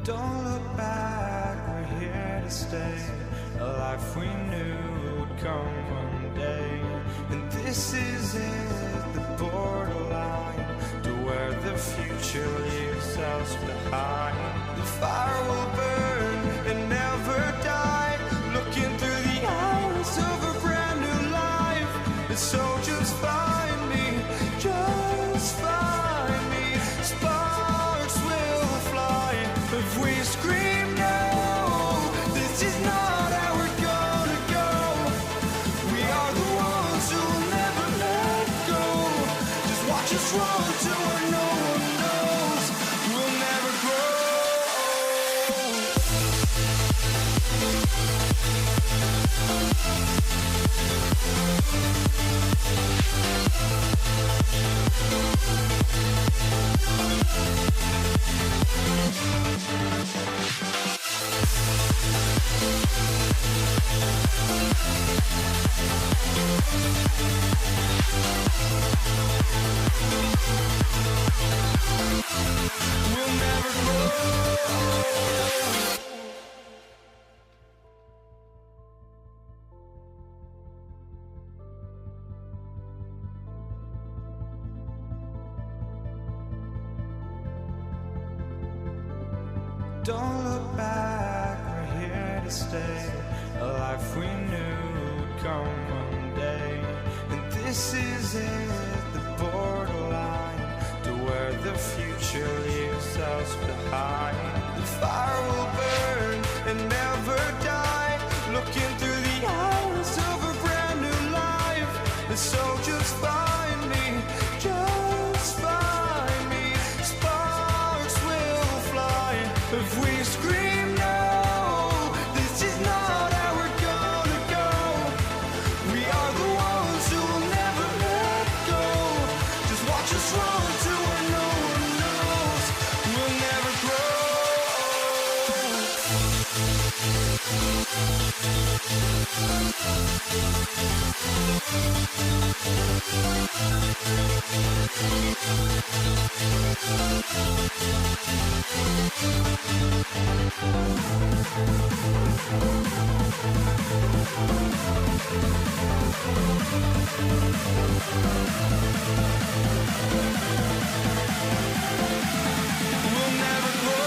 S1: Don't look back, we're here to stay. A life we knew would come one day. And this is it, the borderline to where the future leaves us behind. The fire will burn and never die, looking through the eyes of a brand new life. And so just find me, just find me. Sparks will fly if we scream no. This is not how we're gonna go. We are the ones who will never let go. Just watch us run to where no one knows. We'll never grow. We'll never grow. Don't look back, we're here to stay. A life we knew would come one day. And this is it, the borderline to where the future leaves us behind. The fire will burn and never die, looking through the eyes of a brand new life. And so just find me, just find me. Sparks will fly if we scream no. This is not how we're gonna go. We are the ones who will never let go. Just watch us run to where no one knows. We'll never grow. We'll never grow. We'll never grow.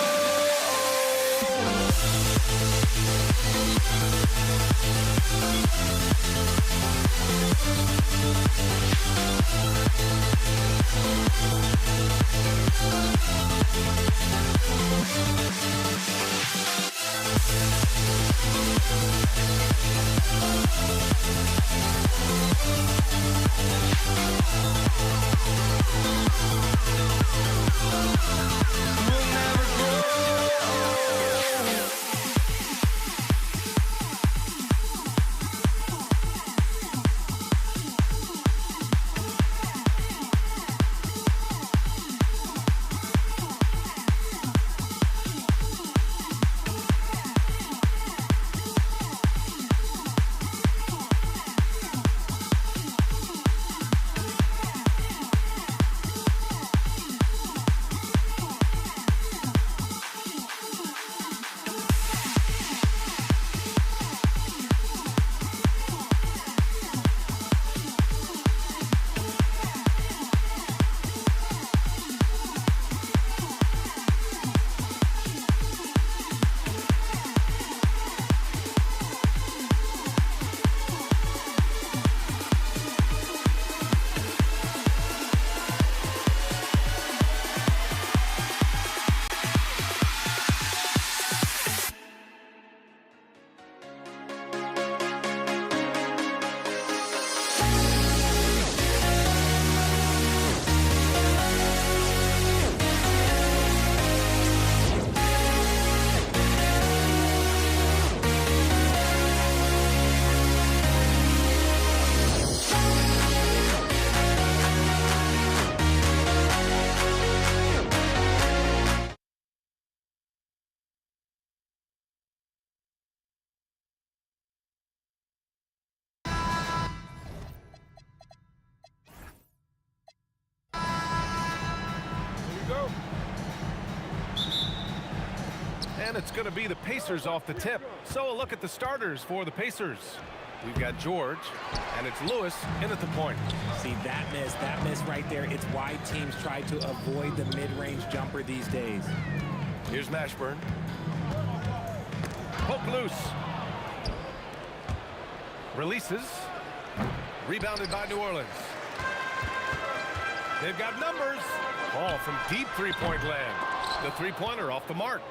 S2: And it's going to be the Pacers off the tip. So a look at the starters for the Pacers. We've got George, and it's Lewis in at the point.
S10: See, that miss right there. It's why teams try to avoid the mid-range jumper these days.
S2: Here's Mashburn. Poke loose. Releases. Rebounded by New Orleans. They've got numbers. Ball from deep three-point land. The three-pointer off the mark.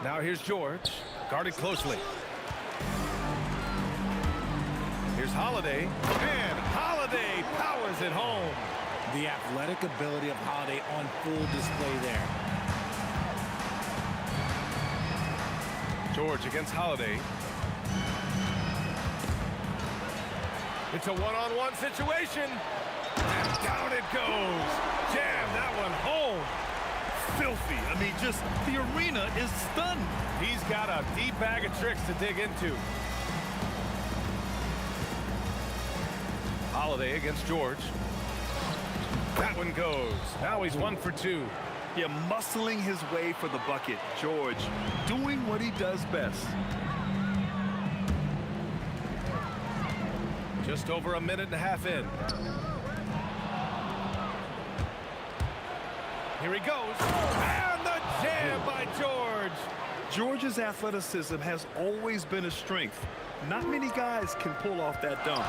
S2: Now here's George. Guarded closely. Here's Holiday. And Holiday powers it home.
S6: The athletic ability of Holiday on full display there.
S2: George against Holiday. It's a one-on-one situation. And down it goes. Jam that one home.
S3: Filthy. I mean, just the arena is stunned.
S2: He's got a deep bag of tricks to dig into. Holiday against George. That one goes. Now he's 1 for 2.
S3: Yeah, muscling his way for the bucket. George doing what he does best.
S2: Just over a minute and a half in. Here he goes. And the jam by George.
S3: George's athleticism has always been a strength. Not many guys can pull off that dunk.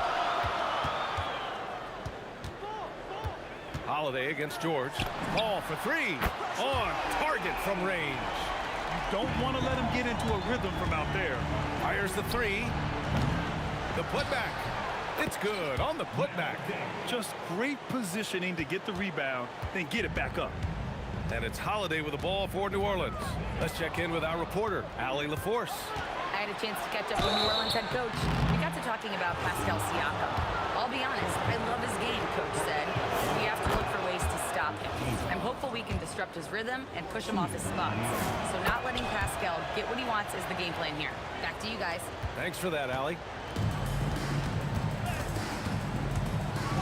S2: Holiday against George. Ball for 3. On target from range.
S3: You don't want to let him get into a rhythm from out there.
S2: Fires the 3. The putback. It's good on the putback.
S3: Just great positioning to get the rebound, then get it back up.
S2: And it's Holiday with the ball for New Orleans. Let's check in with our reporter, Allie LaForce.
S4: I had a chance to catch up with New Orleans head coach. We got to talking about Pascal Siakam. I'll be honest, I love his game, coach said. We have to look for ways to stop him. I'm hopeful we can disrupt his rhythm and push him off his spots. So not letting Pascal get what he wants is the game plan here. Back to you guys.
S2: Thanks for that, Allie.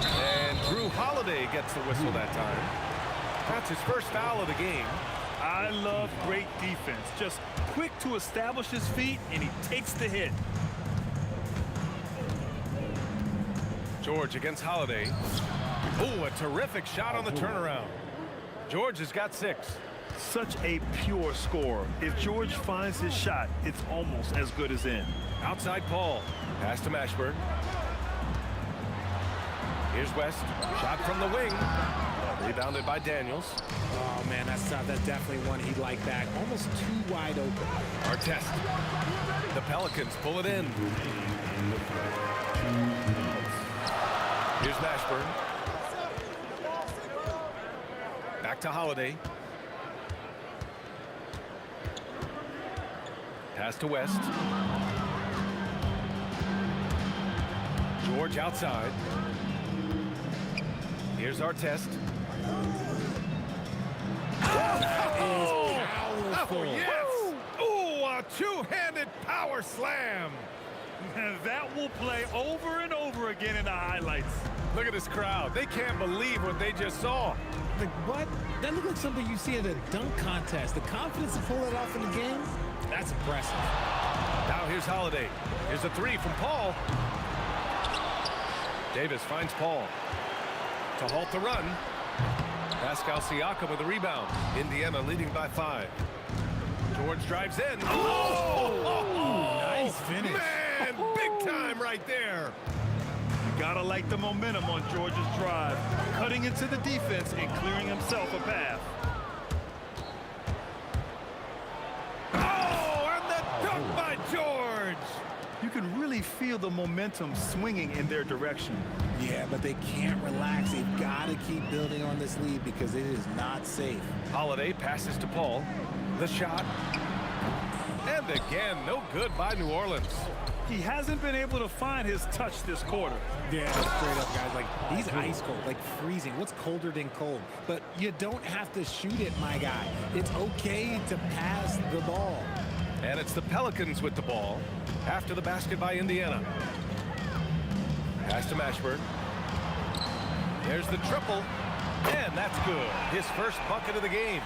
S2: And Drew Holiday gets the whistle that time. That's his first foul of the game.
S3: I love great defense. Just quick to establish his feet, and he takes the hit.
S2: George against Holiday. Oh, a terrific shot on the turnaround. George has got 6.
S3: Such a pure scorer. If George finds his shot, it's almost as good as in.
S2: Outside Paul. Pass to Mashburn. Here's West. Shot from the wing. Rebounded by Daniels.
S6: Oh, man, that's definitely one he'd like back. Almost too wide open.
S2: Artest. The Pelicans pull it in. Here's Mashburn. Back to Holiday. Pass to West. George outside. Here's Artest.
S6: Powerful.
S2: Yes! Ooh, a two-handed power slam.
S3: And that will play over and over again in the highlights.
S2: Look at this crowd. They can't believe what they just saw.
S6: Like, what? That looked like something you see at a dunk contest. The confidence to pull it off in the game, that's impressive.
S2: Now here's Holiday. Here's a 3 from Paul. Davis finds Paul to halt the run. Pascal Siakam with the rebound. Indiana leading by 5. George drives in. Oh!
S6: Nice finish.
S2: Man, big time right there.
S3: You gotta like the momentum on George's drive, cutting into the defense and clearing himself a path.
S2: Oh, and the dunk by George.
S3: You can really feel the momentum swinging in their direction.
S6: Yeah, but they can't relax. They've got to keep building on this lead because it is not safe.
S2: Holiday passes to Paul. The shot. And again, no good by New Orleans.
S3: He hasn't been able to find his touch this quarter.
S6: Yeah, straight up, guys. Like, he's ice cold, like freezing. What's colder than cold? But you don't have to shoot it, my guy. It's okay to pass the ball.
S2: And it's the Pelicans with the ball after the basket by Indiana. Pass to Mashburn. There's the triple. And that's good. His first bucket of the game.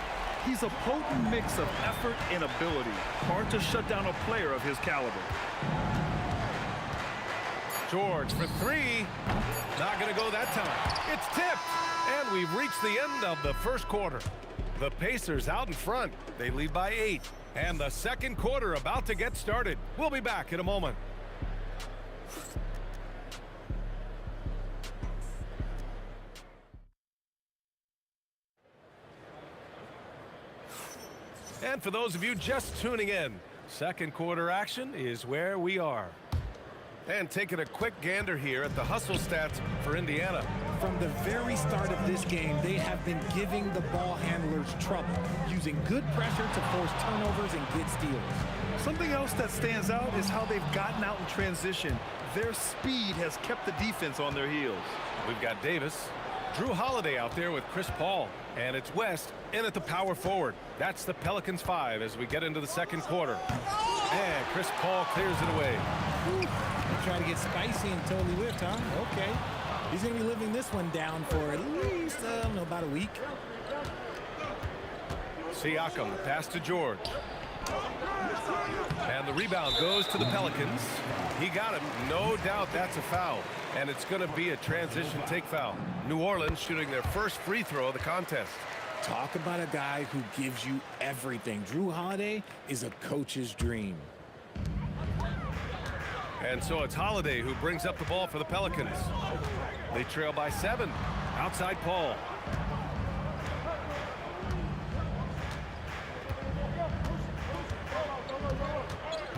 S3: He's a potent mix of effort and ability. Hard to shut down a player of his caliber.
S2: George for three. Not going to go that time. It's tipped. And we've reached the end of the first quarter. The Pacers out in front. They lead by 8. And the second quarter about to get started. We'll be back in a moment. And for those of you just tuning in, second quarter action is where we are. And taking a quick gander here at the hustle stats for Indiana.
S6: From the very start of this game, they have been giving the ball handlers trouble, using good pressure to force turnovers and get steals.
S3: Something else that stands out is how they've gotten out in transition. Their speed has kept the defense on their heels.
S2: We've got Davis, Drew Holiday out there with Chris Paul, and it's West in at the power forward. That's the Pelicans 5 as we get into the second quarter. And Chris Paul clears it away.
S6: Try to get spicy and totally whipped, huh? Okay. He's going to be living this one down for at least, about a week.
S2: Siakam, pass to George. And the rebound goes to the Pelicans. He got him. No doubt that's a foul. And it's going to be a transition take foul. New Orleans shooting their first free throw of the contest.
S6: Talk about a guy who gives you everything. Drew Holiday is a coach's dream.
S2: And so it's Holiday who brings up the ball for the Pelicans. They trail by 7. Outside Paul.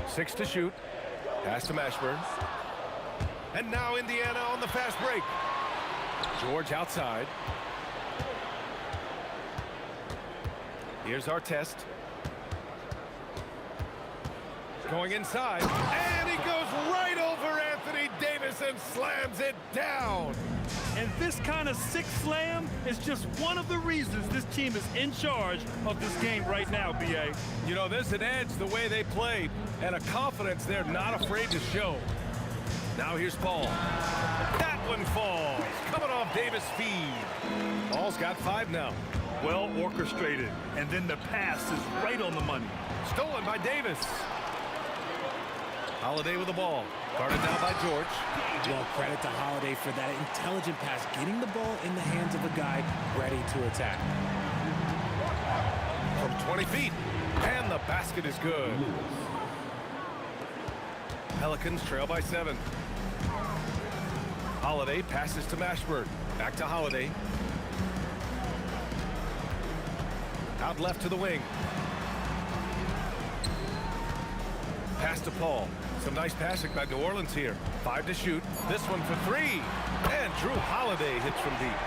S2: Six to shoot. Pass to Mashburn. And now Indiana on the fast break. George outside. Here's our test. Going inside. And he goes right over Anthony Davis and slams it down.
S3: And this kind of sick slam is just one of the reasons this team is in charge of this game right now, B.A.
S2: You know, there's an edge the way they play and a confidence they're not afraid to show. Now here's Paul. That one falls. Coming off Davis' feed. Paul's got 5 now.
S3: Well orchestrated. And then the pass is right on the money.
S2: Stolen by Davis. Holiday with the ball. Guarded down by George.
S6: Well, credit to Holiday for that intelligent pass, getting the ball in the hands of a guy ready to attack.
S2: From 20 feet. And the basket is good. Pelicans trail by 7. Holiday passes to Mashburn. Back to Holiday. Out left to the wing. Pass to Paul. Some nice passing by New Orleans here. 5 to shoot. This one for 3. And Drew Holiday hits from deep.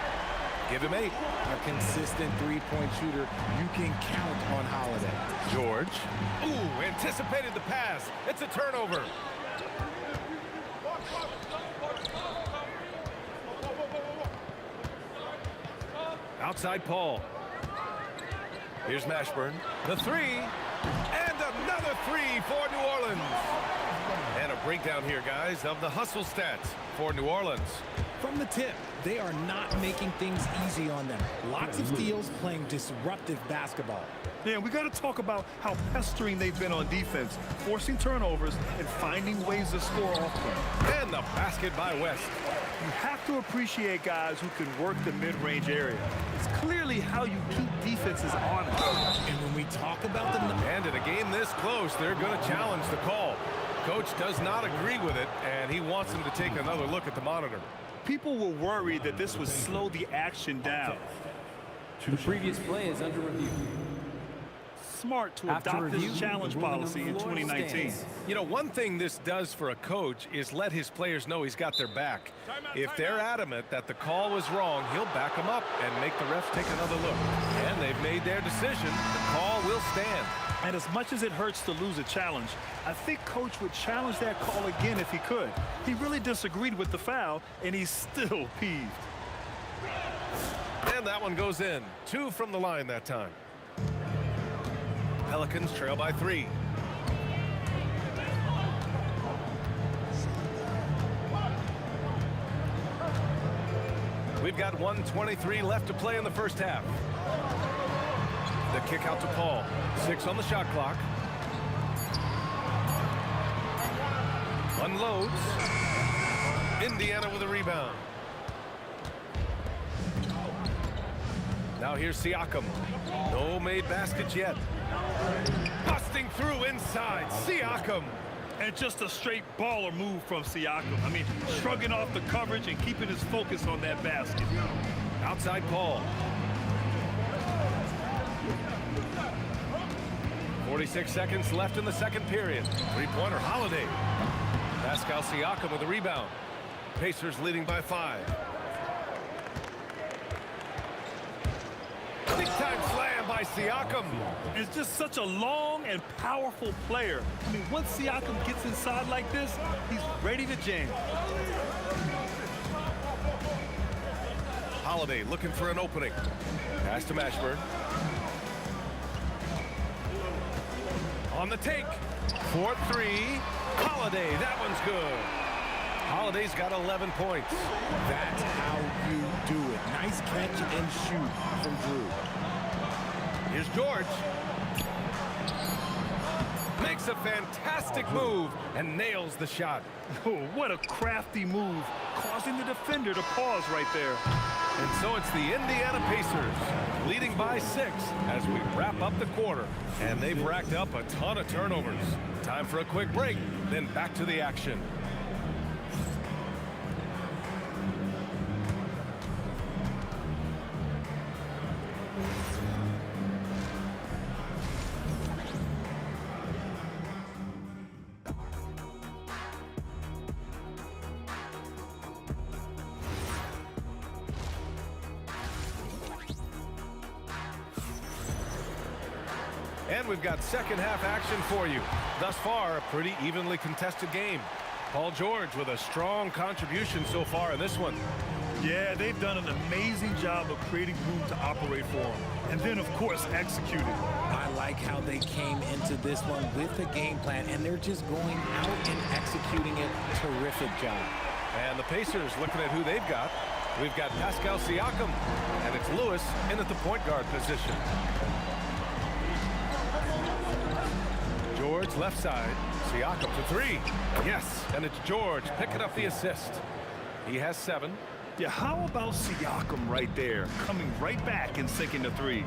S2: Give him 8.
S6: A consistent three-point shooter. You can count on Holiday.
S2: George. Ooh, anticipated the pass. It's a turnover. Outside Paul. Here's Mashburn. The 3. And another 3 for New Orleans. And a breakdown here, guys, of the hustle stats for New Orleans.
S6: From the tip, they are not making things easy on them. Lots of steals, playing disruptive basketball.
S3: Yeah, we got to talk about how pestering they've been on defense, forcing turnovers and finding ways to score off them.
S2: And the basket by West.
S3: You have to appreciate guys who can work the mid-range area. It's clearly how you keep defenses honest.
S6: And when we talk about the...
S2: And in a game this close, they're going to challenge the call. Coach does not agree with it, and he wants them to take another look at the monitor.
S3: People were worried that this would slow the action down.
S10: The previous play is under review.
S3: Smart to adopt this challenge policy in 2019.
S2: You know, one thing this does for a coach is let his players know he's got their back. If they're adamant that the call was wrong, he'll back them up and make the refs take another look. And they've made their decision. The call will stand.
S3: And as much as it hurts to lose a challenge, I think Coach would challenge that call again if he could. He really disagreed with the foul, and he's still peeved.
S2: And that one goes in. 2 from the line that time. Pelicans trail by 3. We've got 1:23 left to play in the first half. The kick out to Paul. 6 on the shot clock. Unloads. Indiana with a rebound. Now here's Siakam. No made baskets yet. Busting through inside. Siakam.
S3: And just a straight baller move from Siakam. I mean, shrugging off the coverage and keeping his focus on that basket.
S2: Outside Paul. 46 seconds left in the second period. Three-pointer Holiday. Pascal Siakam with the rebound. Pacers leading by 5. Big-time slam by Siakam.
S3: It's just such a long and powerful player. I mean, once Siakam gets inside like this, he's ready to jam.
S2: Holiday looking for an opening. Pass to Mashburn. On the take. 4-3. Holiday. That one's good. Holiday's got 11 points.
S6: That's how you do it. Nice catch and shoot from Drew.
S2: Here's George. Makes a fantastic move and nails the shot.
S3: Oh, what a crafty move, causing the defender to pause right there.
S2: And so it's the Indiana Pacers leading by 6 as we wrap up the quarter. And they've racked up a ton of turnovers. Time for a quick break, then back to the action. And we've got second half action for you. Thus far, a pretty evenly contested game. Paul George with a strong contribution so far in this one.
S3: Yeah, they've done an amazing job of creating room to operate for him. And then, of course, executing.
S6: I like how they came into this one with a game plan, and they're just going out and executing it. Terrific job.
S2: And the Pacers looking at who they've got. We've got Pascal Siakam, and it's Lewis in at the point guard position. George left side. Siakam for 3. Yes, and it's George picking up the assist. He has 7.
S3: Yeah, how about Siakam right there, coming right back and sinking the 3?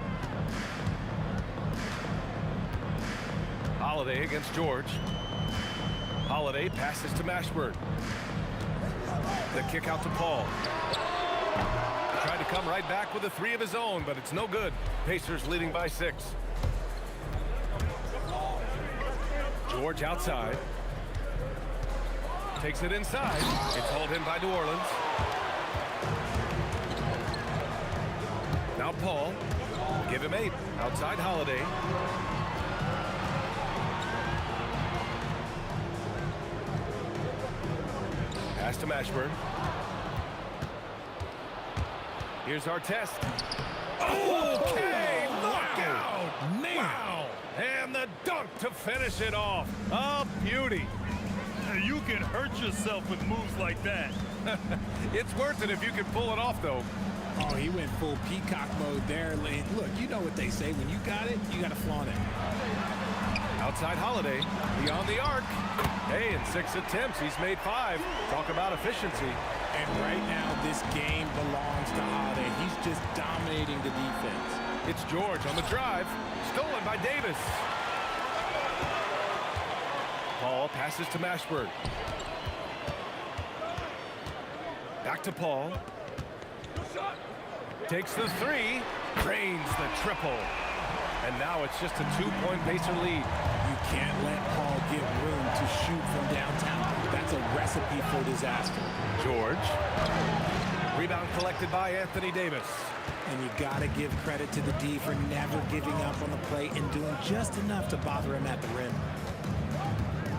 S2: Holiday against George. Holiday passes to Mashburn. The kick out to Paul. Tried to come right back with a 3 of his own, but it's no good. Pacers leading by 6. George outside. Takes it inside. It's hauled in by New Orleans. Now Paul. Give him 8. Outside Holiday. Pass to Mashburn. Here's Artest. Okay, knockout! Wow! And the dunk to finish it off. A beauty.
S3: You can hurt yourself with moves like that.
S2: It's worth it if you can pull it off, though.
S6: Oh, he went full peacock mode there. Look, you know what they say. When you got it, you got to flaunt it.
S2: Outside Holiday, beyond the arc. Hey, in 6 attempts, he's made 5. Talk about efficiency.
S6: And right now, this game belongs to Holiday. He's just dominating the defense.
S2: It's George on the drive. Stolen by Davis. Paul passes to Mashburn. Back to Paul. Takes the 3. Drains the triple. And now it's just a 2-point Pacer lead.
S6: You can't let Paul get room to shoot from downtown. That's a recipe for disaster.
S2: George. Rebound collected by Anthony Davis.
S6: And you got to give credit to the D for never giving up on the play and doing just enough to bother him at the rim.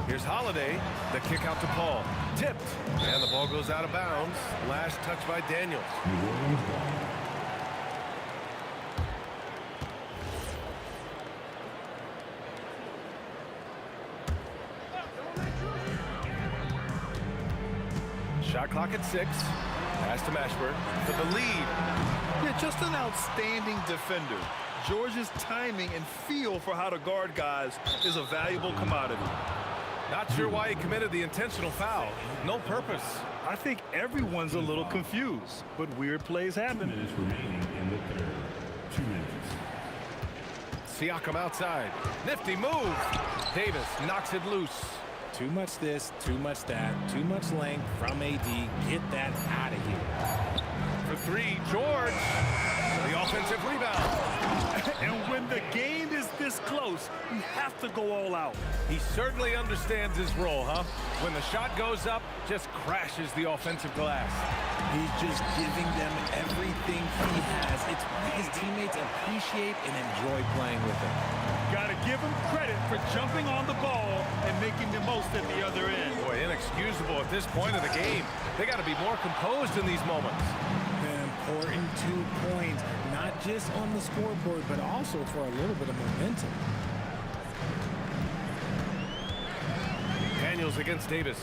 S2: Here's Holiday. The kick out to Paul. Tipped. And the ball goes out of bounds. Last touch by Daniels. Shot clock at 6. Pass to Mashburn for the lead.
S3: Yeah, just an outstanding defender. George's timing and feel for how to guard guys is a valuable commodity.
S2: Not sure why he committed the intentional foul. No purpose.
S3: I think everyone's a little confused, but weird plays
S9: 2
S3: happen.
S9: minutes remaining in the third. 2 minutes.
S2: Siakam outside. Nifty move. Davis knocks it loose.
S6: Too much this, too much that, too much length from AD. Get that out of here.
S2: For three, George. The offensive rebound.
S3: And when the game is this close, you have to go all out.
S2: He certainly understands his role, huh? When the shot goes up, just crashes the offensive glass.
S6: He's just giving them everything he has. It's what his teammates appreciate and enjoy playing with him.
S3: Got to give him credit for jumping on the ball and making the most at the other end.
S2: Boy, inexcusable at this point of the game. They got to be more composed in these moments.
S6: An important 2 points, not just on the scoreboard, but also for a little bit of momentum.
S2: Daniels against Davis.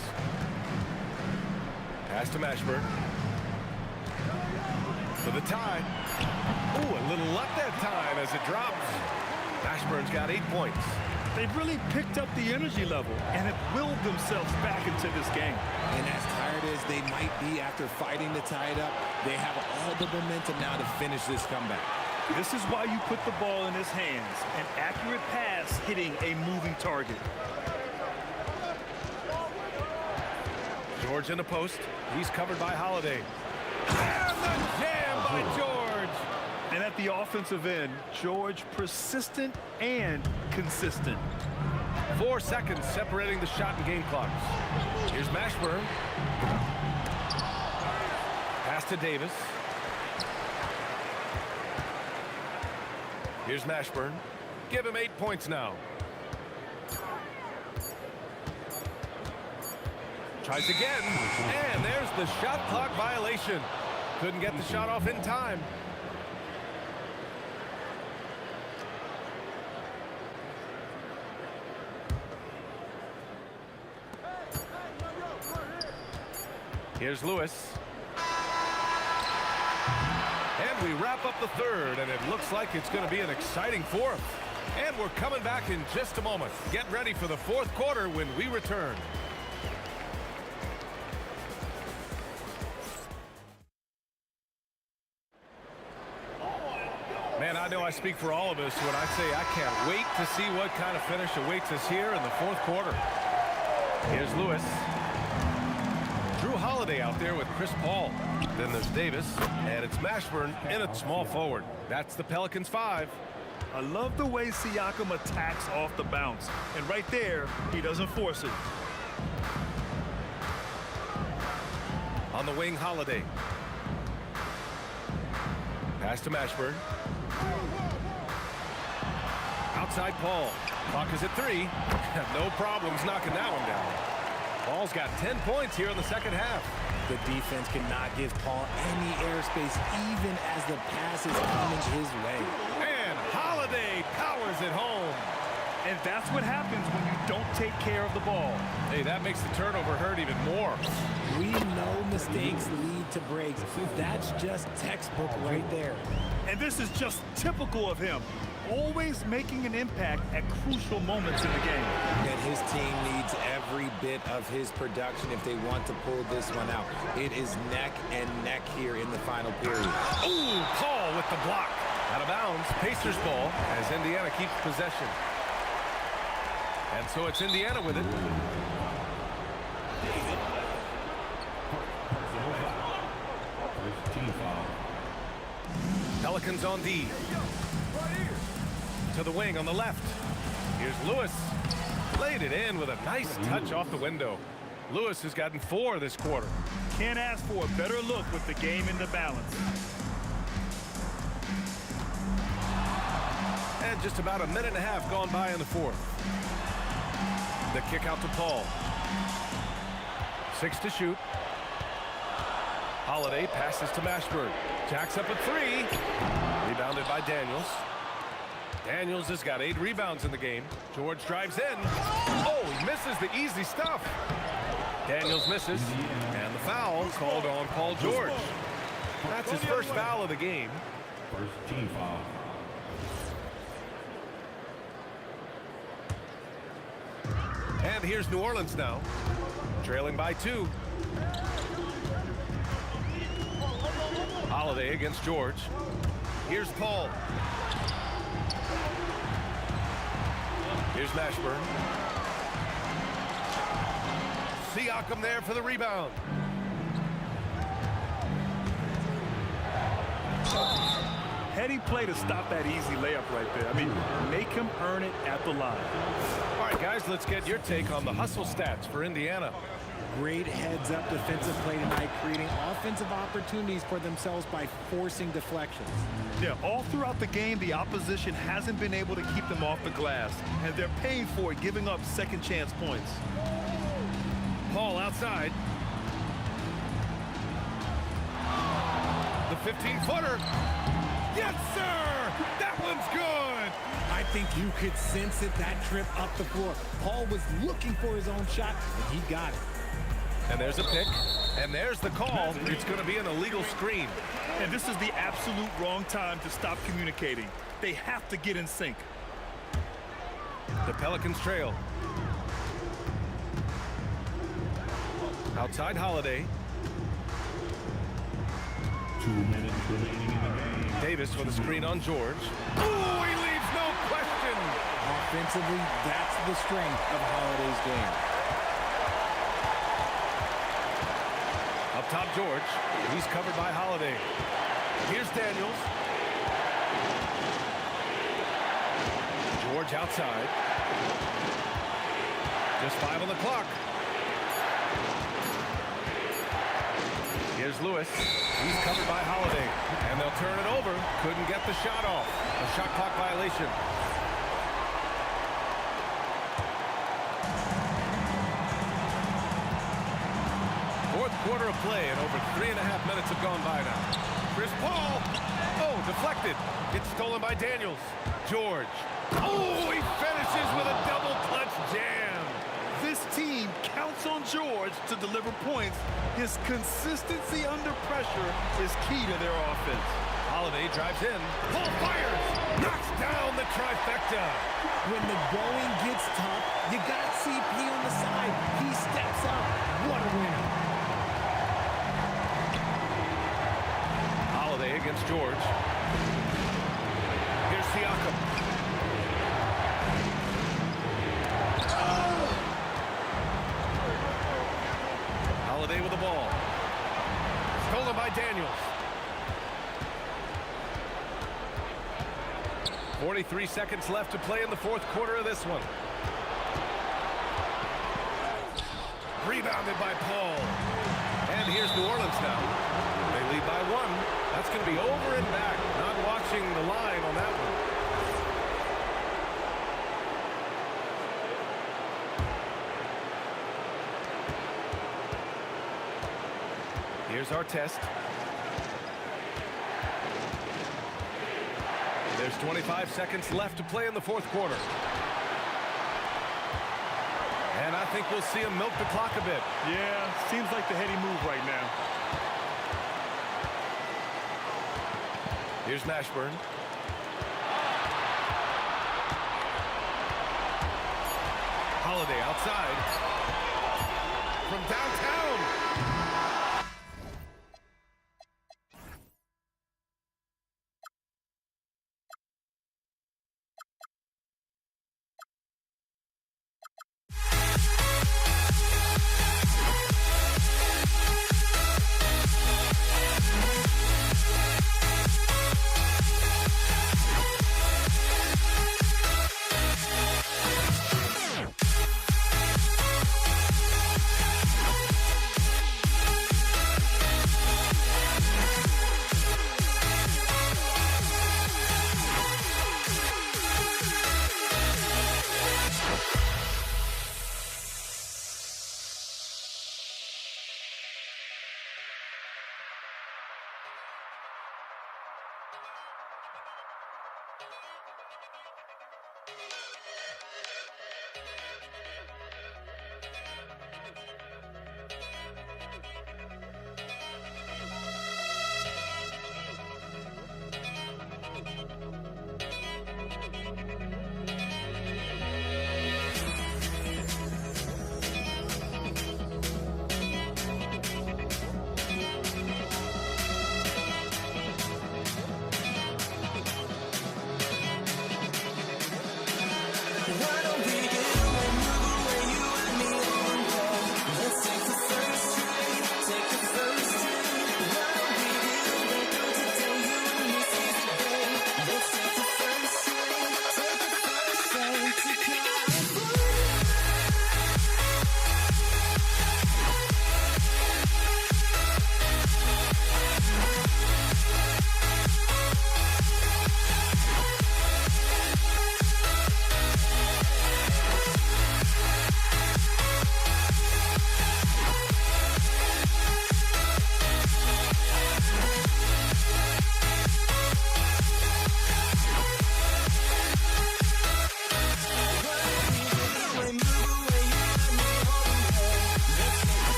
S2: Pass to Mashburn. For the tie. Ooh, a little luck that time as it drops. Mashburn's got 8 points.
S3: They've really picked up the energy level and have willed themselves back into this game.
S6: And as tired as they might be after fighting to tie it up, they have all the momentum now to finish this comeback.
S3: This is why you put the ball in his hands. An accurate pass hitting a moving target.
S2: George in the post. He's covered by Holiday. And the jam by George.
S3: And at the offensive end, George persistent and consistent.
S2: 4 seconds separating the shot and game clocks. Here's Mashburn. Pass to Davis. Here's Mashburn. Give him 8 points now. Tries again. And there's the shot clock violation. Couldn't get the shot off in time. Here's Lewis. And we wrap up the third, and it looks like it's going to be an exciting fourth. And we're coming back in just a moment. Get ready for the fourth quarter when we return. Man, I know I speak for all of us when I say I can't wait to see what kind of finish awaits us here in the fourth quarter. Here's Lewis. Drew Holiday out there with Chris Paul. Then there's Davis, and it's Mashburn in at small forward. That's the Pelicans 5.
S3: I love the way Siakam attacks off the bounce. And right there, he doesn't force it.
S2: On the wing, Holiday. Pass to Mashburn. Outside Paul. Clock is at 3. No problems knocking that one down. Paul's got 10 points here in the second half.
S6: The defense cannot give Paul any airspace, even as the pass is coming his way.
S2: And Holiday powers it home.
S3: And that's what happens when you don't take care of the ball.
S2: Hey, that makes the turnover hurt even more.
S6: We know mistakes lead to breaks. That's just textbook right there.
S3: And this is just typical of him. Always making an impact at crucial moments in the game.
S6: And his team needs every bit of his production if they want to pull this one out. It is neck and neck here in the final period.
S2: Ooh, Paul with the block. Out of bounds, Pacers ball as Indiana keeps possession. And so it's Indiana with it.
S9: First team foul.
S2: Pelicans on D. To the wing on the left. Here's Lewis. Laid it in with a nice touch off the window. Lewis has gotten 4 this quarter.
S3: Can't ask for a better look with the game in the balance.
S2: And just about a minute and a half gone by in the fourth. The kick out to Paul. 6 to shoot. Holiday passes to Mashburn. Jacks up at 3. Rebounded by Daniels. Daniels has got 8 rebounds in the game. George drives in. Oh, he misses the easy stuff. Daniels misses. And the foul called on Paul George. That's his first foul of the game.
S9: First team foul.
S2: And here's New Orleans now, trailing by 2. Holiday against George. Here's Paul. Here's Mashburn. Siakam there for the rebound.
S3: Heady play to stop that easy layup right there. I mean, make him earn it at the line.
S2: All right, guys, let's get your take on the hustle stats for Indiana.
S6: Great heads-up defensive play tonight, creating offensive opportunities for themselves by forcing deflections.
S3: Yeah, all throughout the game, the opposition hasn't been able to keep them off the glass, and they're paying for it, giving up second chance points.
S2: Paul outside. The 15-footer. Yes, sir! That one's good!
S6: I think you could sense it, that trip up the floor. Paul was looking for his own shot, and he got it.
S2: And there's a pick, and there's the call. It's going to be an illegal screen.
S3: And this is the absolute wrong time to stop communicating. They have to get in sync.
S2: The Pelicans trail. Outside Holiday.
S9: 2 minutes remaining in the game.
S2: Davis with a screen on George. Oh, he leaves no question.
S6: Offensively, that's the strength of Holiday's game.
S2: Up top, George. He's covered by Holiday. Here's Daniels. George outside. Just 5 on the clock. Here's Lewis. He's covered by Holiday. And they'll turn it over. Couldn't get the shot off. A shot clock violation. Fourth quarter of play, and over 3.5 minutes have gone by now. Chris Paul. Oh, deflected. It's stolen by Daniels. George. Oh, he finishes with a double clutch jam.
S3: This team counts on George to deliver points. His consistency under pressure is key to their offense.
S2: Holiday drives in. Paul fires. Knocks down the trifecta.
S6: When the going gets tough, you got CP on the side. He steps up. What a winner.
S2: Holiday against George. Here's Siakam. Holiday with the ball. Stolen by Daniels. 43 seconds left to play in the fourth quarter of this one. Rebounded by Paul. And here's New Orleans now. They lead by 1. That's going to be over and back. Not watching the line on that one. Here's our test. There's 25 seconds left to play in the fourth quarter. And I think we'll see him milk the clock a bit.
S3: Yeah, seems like the heady move right now.
S2: Here's Mashburn. Holiday outside. From downtown.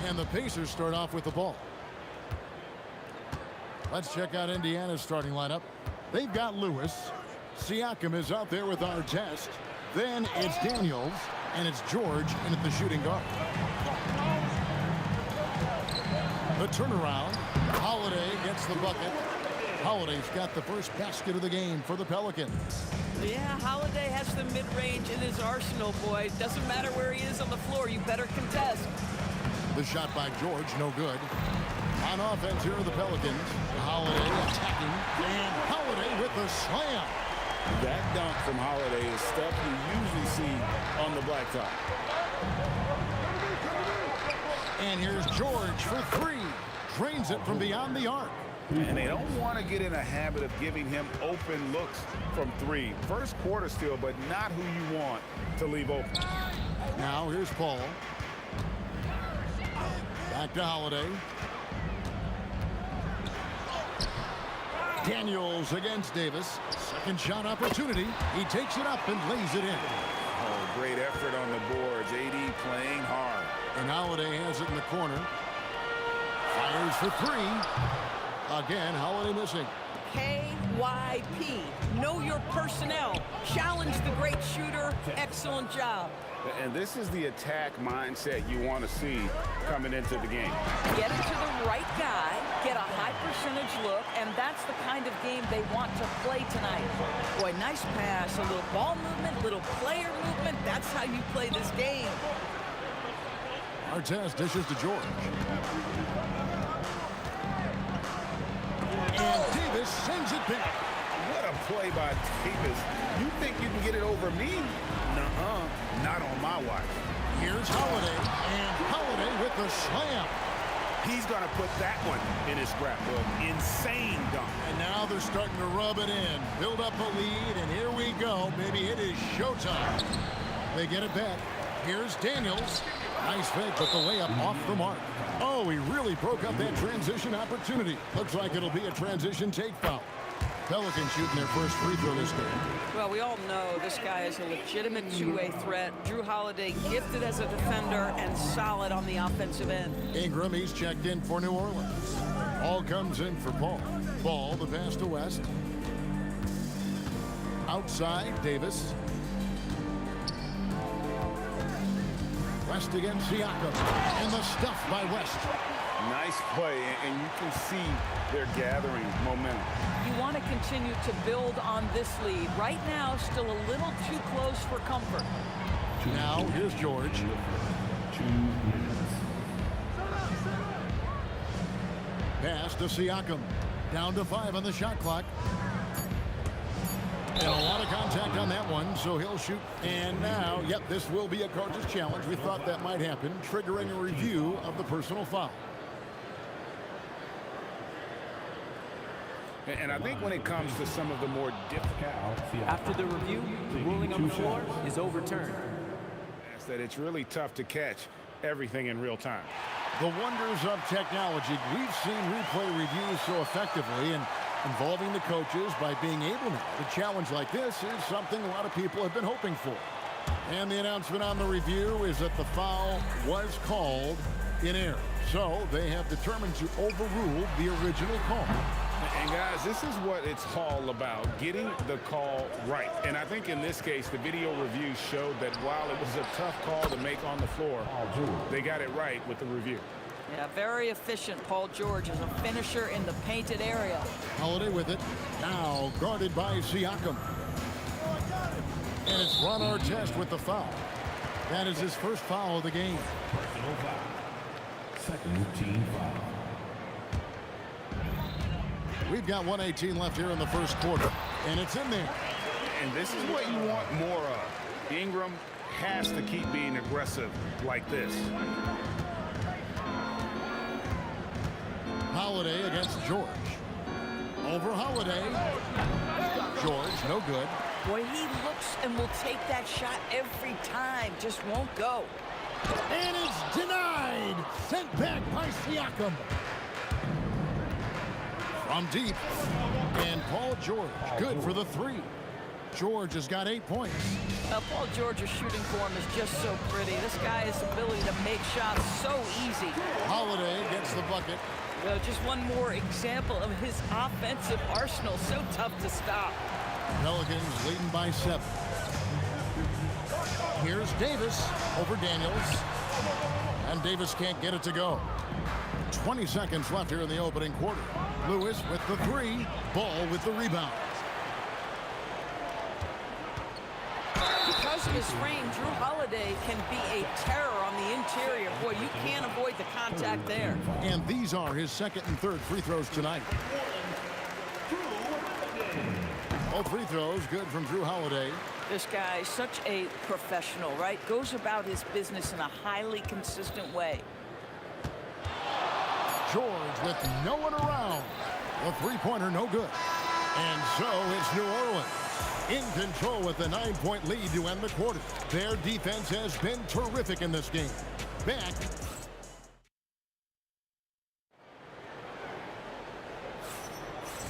S5: And the Pacers start off with the ball. Let's check out Indiana's starting lineup. They've got Lewis. Siakam is out there with Artest. Then it's Daniels, and it's George in at the shooting guard. The turnaround. Holiday gets the bucket. Holiday's got the first basket of the game for the Pelicans.
S11: Yeah, Holiday has the mid-range in his arsenal, boy. Doesn't matter where he is on the floor, you better contest.
S5: The shot by George, no good. On offense here are the Pelicans. Holiday attacking, and Holiday with the slam.
S7: That dunk from Holiday is stuff you usually see on the blacktop.
S5: And here's George for three. Drains it from beyond the arc.
S7: And they don't want to get in a habit of giving him open looks from three. First quarter still, but not who you want to leave open.
S5: Now here's Paul. Back to Holiday. Daniels against Davis. Second shot opportunity. He takes it up and lays it in.
S7: Oh, great effort on the boards. AD playing hard.
S5: And Holiday has it in the corner. Fires for three. Again, Holiday missing.
S11: KYP. Know your personnel. Challenge the great shooter. Excellent job.
S7: And this is the attack mindset you want to see coming into the game.
S11: Get it to the right guy, get a high percentage look, and that's the kind of game they want to play tonight. Boy, nice pass, a little ball movement, little player movement. That's how you play this game.
S5: Artest dishes to George. And Davis sends it back.
S7: What a play by Davis. You think you can get it over me? Nuh-uh. Not on my watch.
S5: Here's Holiday, and Holiday with the slam.
S7: He's going to put that one in his scrapbook. Insane dunk.
S5: And now they're starting to rub it in. Build up a lead, and here we go. Maybe it is showtime. They get it back. Here's Daniels. Nice fake, but the layup off the mark. Oh, he really broke up that transition opportunity. Looks like it'll be a transition take foul. Pelicans shooting their first free throw this game.
S11: Well, we all know this guy is a legitimate two-way threat. Drew Holiday gifted as a defender and solid on the offensive end.
S5: Ingram, he's checked in for New Orleans. All comes in for Paul. Ball, the pass to West. Outside, Davis. West against Siakam. And the stuff by West.
S7: Nice play, and you can see they're gathering momentum.
S11: You want to continue to build on this lead. Right now, still a little too close for comfort.
S5: Now, here's George.
S9: 2 minutes.
S5: Pass to Siakam. Down to 5 on the shot clock. And a lot of contact on that one, so he'll shoot. And now, yep, this will be a coach's challenge. We thought that might happen, triggering a review of the personal foul.
S7: And I think when it comes to some of the more difficult,
S10: After the review, the ruling on the floor is overturned.
S7: that it's really tough to catch everything in real time.
S5: The wonders of technology. We've seen replay reviews so effectively, and involving the coaches by being able to challenge like this is something a lot of people have been hoping for. And the announcement on the review is that the foul was called in error. So they have determined to overrule the original call.
S7: And guys, this is what it's all about, getting the call right. And I think in this case, the video review showed that while it was a tough call to make on the floor, they got it right with the review.
S11: Yeah, very efficient. Paul George is a finisher in the painted area.
S5: Holiday with it. Now guarded by Siakam. And it's Ron Artest with the foul. That is his first foul of the game.
S9: Personal foul. Second team foul.
S5: We've got 1:18 left here in the first quarter. And it's in there.
S7: And this is what you want more of. Ingram has to keep being aggressive like this.
S5: Holiday against George. Over Holiday. George, no good.
S11: Boy, he looks and will take that shot every time. Just won't go.
S8: And it's denied. Sent back by Siakam.
S5: From deep. And Paul George, good for the three. George has got 8 points.
S11: Paul George's shooting form is just so pretty. This guy's ability to make shots so easy.
S5: Holiday gets the bucket.
S11: Just one more example of his offensive arsenal. So tough to stop.
S5: Pelicans leading by 7. Here's Davis over Daniels. And Davis can't get it to go. 20 seconds left here in the opening quarter. Lewis with the three. Ball with the rebound.
S11: Because of his frame, Drew Holiday can be a terror on the interior. Boy, you can't avoid the contact there.
S5: And these are his second and third free throws tonight. All free throws good from Drew Holiday.
S11: This guy is such a professional, right? Goes about his business in a highly consistent way.
S5: George with no one around. The three-pointer no good. And so it's New Orleans in control with a 9-point lead to end the quarter. Their defense has been terrific in this game. Back.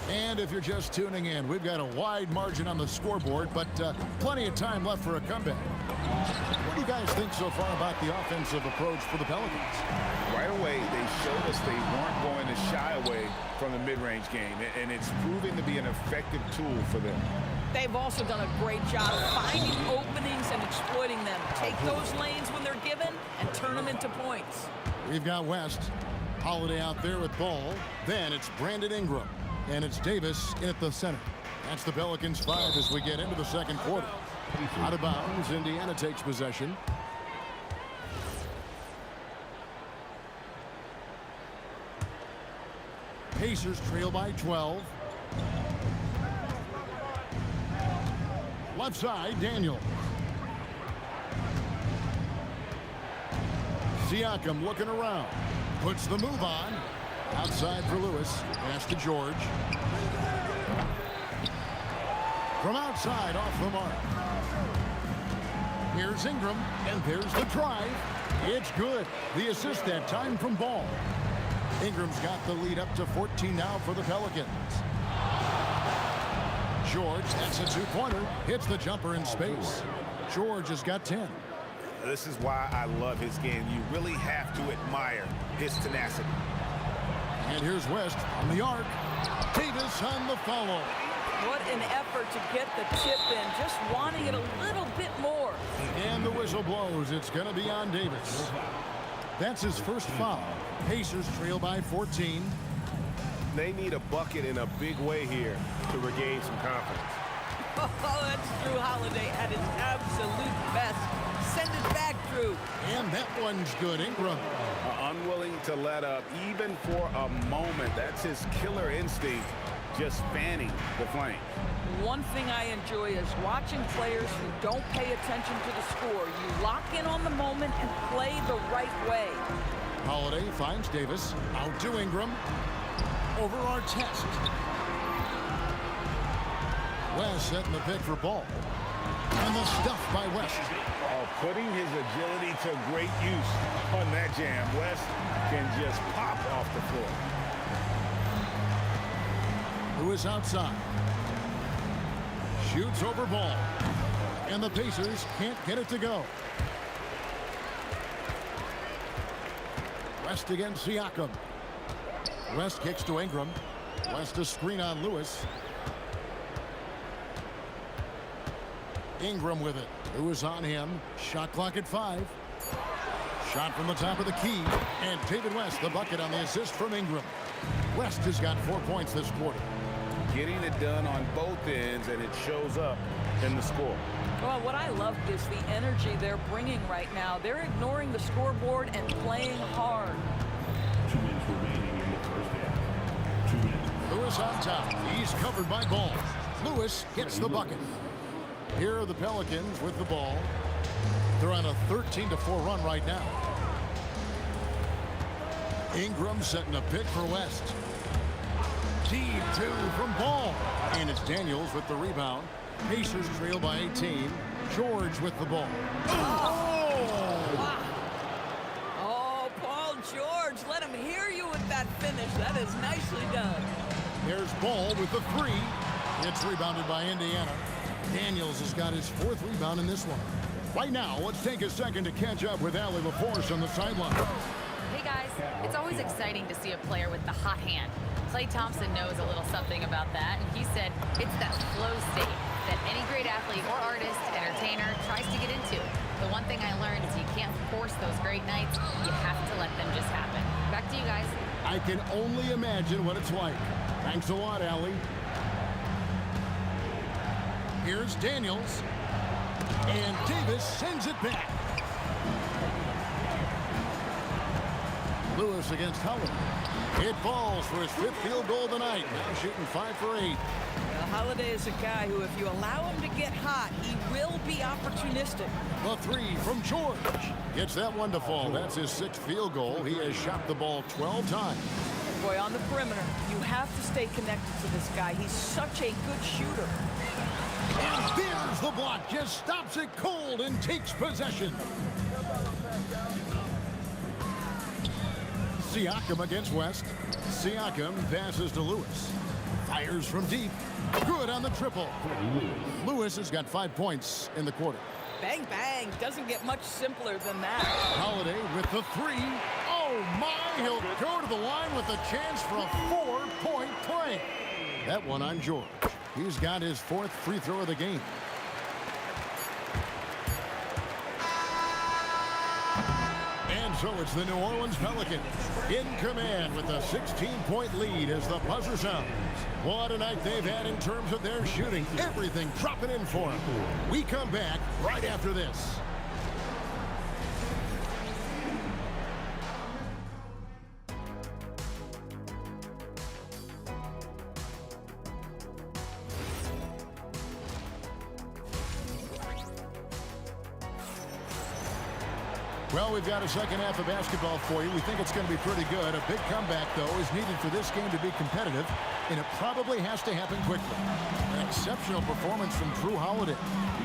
S5: And if you're just tuning in, we've got a wide margin on the scoreboard, but plenty of time left for a comeback. What do you guys think so far about the offensive approach for the Pelicans?
S7: Right away, they showed us they weren't going to shy away from the mid-range game, and it's proving to be an effective tool for them.
S11: They've also done a great job of finding openings and exploiting them. Take those lanes when they're given and turn them into points.
S5: We've got West. Holiday out there with ball. Then it's Brandon Ingram. And it's Davis in at the center. That's the Pelicans 5 as we get into the second quarter. Out of bounds, Indiana takes possession. Pacers trail by 12. Left side, Daniel. Siakam looking around. Puts the move on. Outside for Lewis. Pass to George. From outside, off the mark. Here's Ingram, and there's the drive. It's good. The assist that time from Ball. Ingram's got the lead up to 14 now for the Pelicans. George, that's a two-pointer. Hits the jumper in space. George has got 10.
S7: This is why I love his game. You really have to admire his tenacity.
S5: And here's West on the arc. Davis on the follow.
S11: What an effort to get the chip in, just wanting it a little bit more.
S5: And the whistle blows. It's going to be on Davis. That's his first foul. Pacers trail by 14.
S2: They need a bucket in a big way here to regain some confidence.
S11: Oh, that's Drew Holiday at his absolute best. Send it back, Drew.
S5: And that one's good. Ingram.
S7: Unwilling to let up even for a moment. That's his killer instinct, just fanning the flame.
S11: One thing I enjoy is watching players who don't pay attention to the score. You lock in on the moment and play the right way.
S5: Holiday finds Davis. Out to Ingram. Over Artest. West setting the pick for Ball. And the stuff by West.
S7: Putting his agility to great use on that jam. West can just pop off the floor.
S5: Lewis outside. Shoots over ball. And the Pacers can't get it to go. West against Siakam. West kicks to Ingram. West a screen on Lewis. Ingram with it. Lewis on him. Shot clock at 5. Shot from the top of the key. And David West, the bucket on the assist from Ingram. West has got 4 points this quarter.
S7: Getting it done on both ends, and it shows up in the score.
S11: Well, what I love is the energy they're bringing right now. They're ignoring the scoreboard and playing hard.
S9: 2 minutes remaining in the first half. 2 minutes.
S5: Lewis on top. He's covered by Ball. Lewis gets the bucket. Here are the Pelicans with the ball. They're on a 13-4 run right now. Ingram setting a pick for West. Deep 2 from Ball. And it's Daniels with the rebound. Pacers trail by 18. George with the ball.
S11: Wow. Oh, Paul George, let him hear you with that finish. That is nicely done.
S5: There's Ball with the 3. It's rebounded by Indiana. Daniels has got his 4th rebound in this one. Right now, let's take a second to catch up with Allie LaForce on the sideline.
S4: Hey guys, it's always exciting to see a player with the hot hand. Klay Thompson knows a little something about that, and he said it's that flow state that any great athlete or artist, entertainer tries to get into. The one thing I learned is you can't force those great nights. You have to let them just happen. Back to you guys.
S5: I can only imagine what it's like. Thanks a lot, Allie. Here's Daniels. And Davis sends it back. Lewis against Howard. It falls for his 5th field goal tonight. Now shooting 5 for 8.
S11: Holiday is a guy who, if you allow him to get hot, he will be opportunistic.
S5: The 3 from George. Gets that one to fall. That's his 6th field goal. He has shot the ball 12 times.
S11: Boy, on the perimeter, you have to stay connected to this guy. He's such a good shooter.
S5: And there's the block. Just stops it cold and takes possession. Siakam against West. Siakam passes to Lewis. Fires from deep. Good on the triple. Lewis has got 5 points in the quarter.
S11: Bang, bang. Doesn't get much simpler than that.
S5: Holiday with the 3. Oh, my. He'll go to the line with a chance for a 4-point play. That one on George. He's got his 4th free throw of the game. And so it's the New Orleans Pelicans in command with a 16-point lead as the buzzer sounds. What a night they've had in terms of their shooting. Everything dropping in for them. We come back right after this. Well, we've got a second half of basketball for you. We think it's going to be pretty good. A big comeback, though, is needed for this game to be competitive, and it probably has to happen quickly. An exceptional performance from Drew Holiday.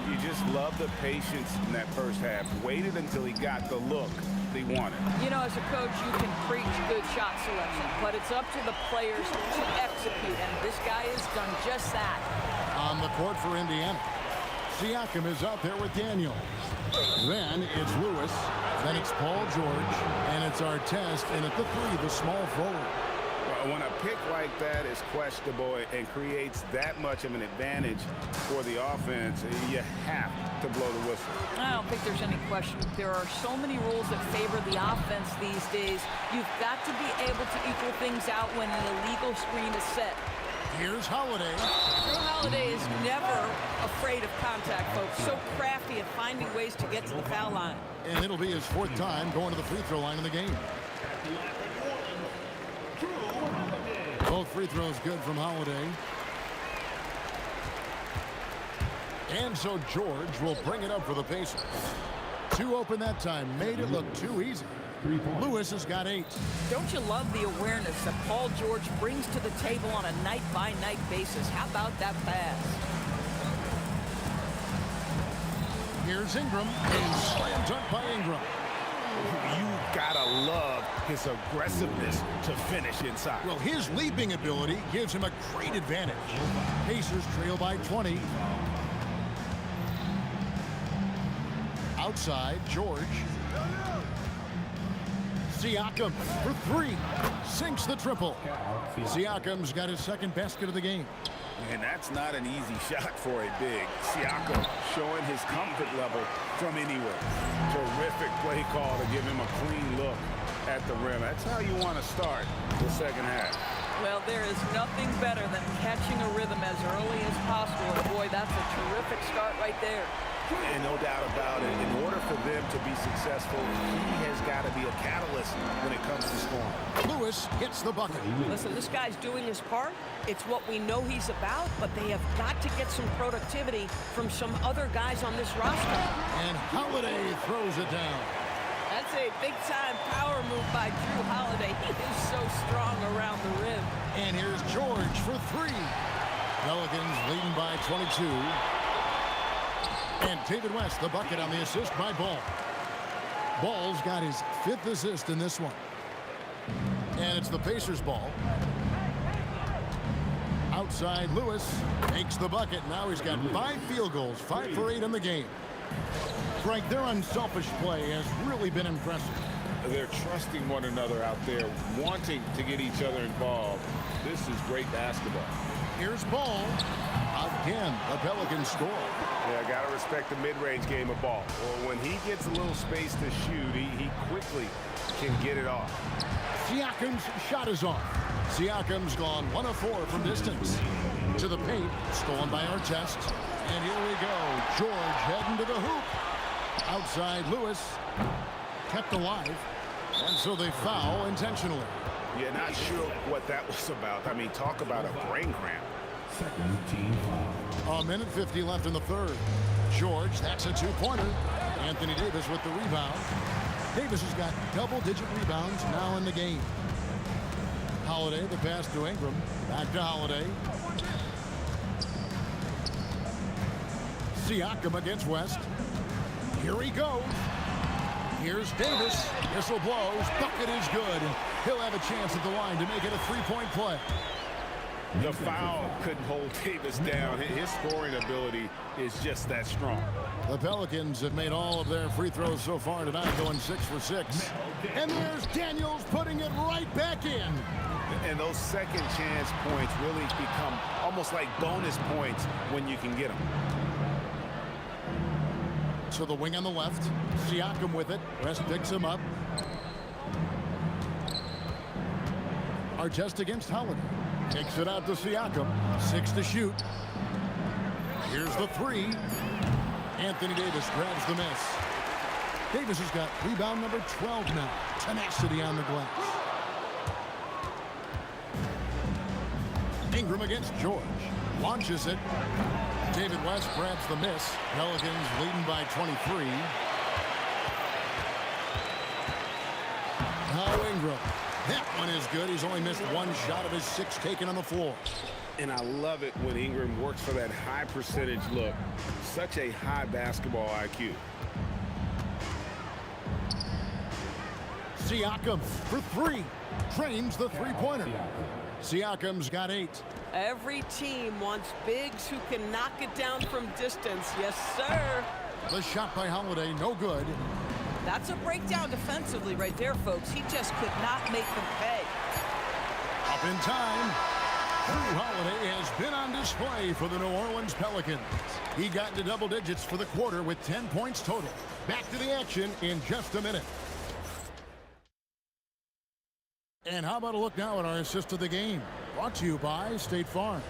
S7: You just love the patience in that first half. Waited until he got the look he wanted.
S11: You know, as a coach, you can preach good shot selection, but it's up to the players to execute, and this guy has done just that.
S5: On the court for Indiana, Siakam is out there with Daniels. Then it's Lewis. Then it's Paul George. And it's Artest. And at the 3, the small forward.
S7: When a pick like that is questionable and creates that much of an advantage for the offense, you have to blow the whistle.
S11: I don't think there's any question. There are so many rules that favor the offense these days. You've got to be able to equal things out when an illegal screen is set.
S5: Here's Holiday.
S11: Drew Holiday is never afraid of contact, folks. So crafty at finding ways to get to the foul line.
S5: And it'll be his 4th time going to the free throw line in the game. Both free throws good from Holiday. And so George will bring it up for the Pacers. 2 open that time. Made it look too easy. Lewis has got 8.
S11: Don't you love the awareness that Paul George brings to the table on a night-by-night basis? How about that pass?
S5: Here's Ingram, and slam dunk by Ingram.
S7: You gotta love his aggressiveness to finish inside.
S5: Well, his leaping ability gives him a great advantage. Pacers trail by 20. Outside, George. Siakam for three. Sinks the triple. Siakam's got his second basket of the game.
S7: And that's not an easy shot for a big. Siakam showing his comfort level from anywhere. Terrific play call to give him a clean look at the rim. That's how you want to start the second half.
S11: Well, there is nothing better than catching a rhythm as early as possible. And boy, that's a terrific start right there.
S7: And no doubt about it, in order for them to be successful, he has got to be a catalyst when it comes to scoring.
S5: Lewis gets the bucket.
S11: Listen, this guy's doing his part. It's what we know he's about, but they have got to get some productivity from some other guys on this roster.
S5: And Holiday throws it down.
S11: That's a big-time power move by Drew Holiday. He is so strong around the rim.
S5: And here's George for three. Pelicans leading by 22. And David West, the bucket on the assist by Ball. Ball's got his fifth assist in this one. And it's the Pacers' ball. Outside, Lewis makes the bucket. Now he's got 5 field goals, 5 for 8 in the game. Frank, their unselfish play has really been impressive.
S7: They're trusting one another out there, wanting to get each other involved. This is great basketball.
S5: Here's Ball. Again, the Pelicans score.
S7: Yeah, got to respect the mid-range game of Ball. Well, when he gets a little space to shoot, he quickly can get it off.
S5: Siakam's shot is off. Siakam's gone 1 of 4 from distance. To the paint, stolen by Artest. And here we go. George heading to the hoop. Outside, Lewis. Kept alive. And so they foul intentionally.
S7: Yeah, not sure what that was about. I mean, talk about a brain cramp.
S9: Second team foul.
S5: A minute 50 left in the third. George, that's a two-pointer. Anthony Davis with the rebound. Davis has got double-digit rebounds now in the game. Holiday, the pass to Ingram. Back to Holiday. Siakam against West. Here he goes. Here's Davis. Whistle blows. Bucket is good. He'll have a chance at the line to make it a three-point play.
S7: The foul couldn't hold Davis down. His scoring ability is just that strong.
S5: The Pelicans have made all of their free throws so far tonight, going 6 for 6. And there's Daniels putting it right back in.
S7: And those second chance points really become almost like bonus points when you can get them.
S5: To the wing on the left. Siakam with it. West picks him up. Artest against Holiday. Takes it out to Siakam. 6 to shoot. Here's the three. Anthony Davis grabs the miss. Davis has got rebound number 12 now. Tenacity on the glass. Ingram against George. Launches it. David West grabs the miss. Pelicans leading by 23. Now Ingram. That one is good. He's only missed 1 shot of his 6 taken on the floor.
S7: And I love it when Ingram works for that high percentage look. Such a high basketball IQ.
S5: Siakam for 3. Trains the three-pointer. Siakam's got 8.
S11: Every team wants bigs who can knock it down from distance. Yes, sir.
S5: The shot by Holiday, no good.
S11: That's a breakdown defensively right there, folks. He just could not make them pay.
S5: Up in time. Drew Holiday has been on display for the New Orleans Pelicans. He got into double digits for the quarter with 10 points total. Back to the action in just a minute. And how about a look now at our assist of the game? Brought to you by State Farm.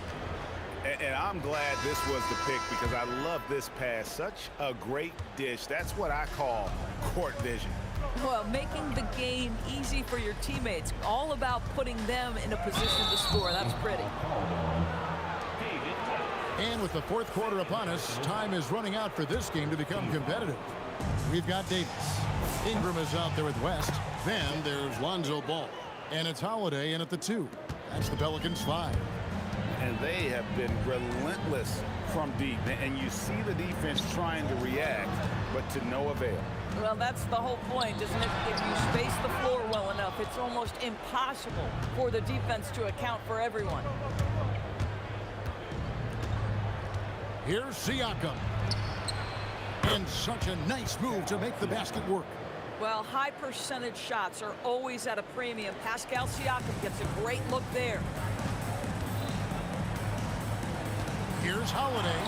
S7: And I'm glad this was the pick because I love this pass. Such a great dish. That's what I call court vision.
S11: Well, making the game easy for your teammates. All about putting them in a position to score. That's pretty.
S5: And with the fourth quarter upon us, time is running out for this game to become competitive. We've got Davis. Ingram is out there with West. Then there's Lonzo Ball. And it's Holiday in at the 2. That's the Pelicans' 5.
S7: And they have been relentless from deep, and you see the defense trying to react, but to no avail.
S11: Well, that's the whole point, isn't it? If you space the floor well enough, it's almost impossible for the defense to account for everyone.
S5: Here's Siakam. And such a nice move to make the basket work.
S11: Well, high percentage shots are always at a premium. Pascal Siakam gets a great look there.
S5: Here's Holiday.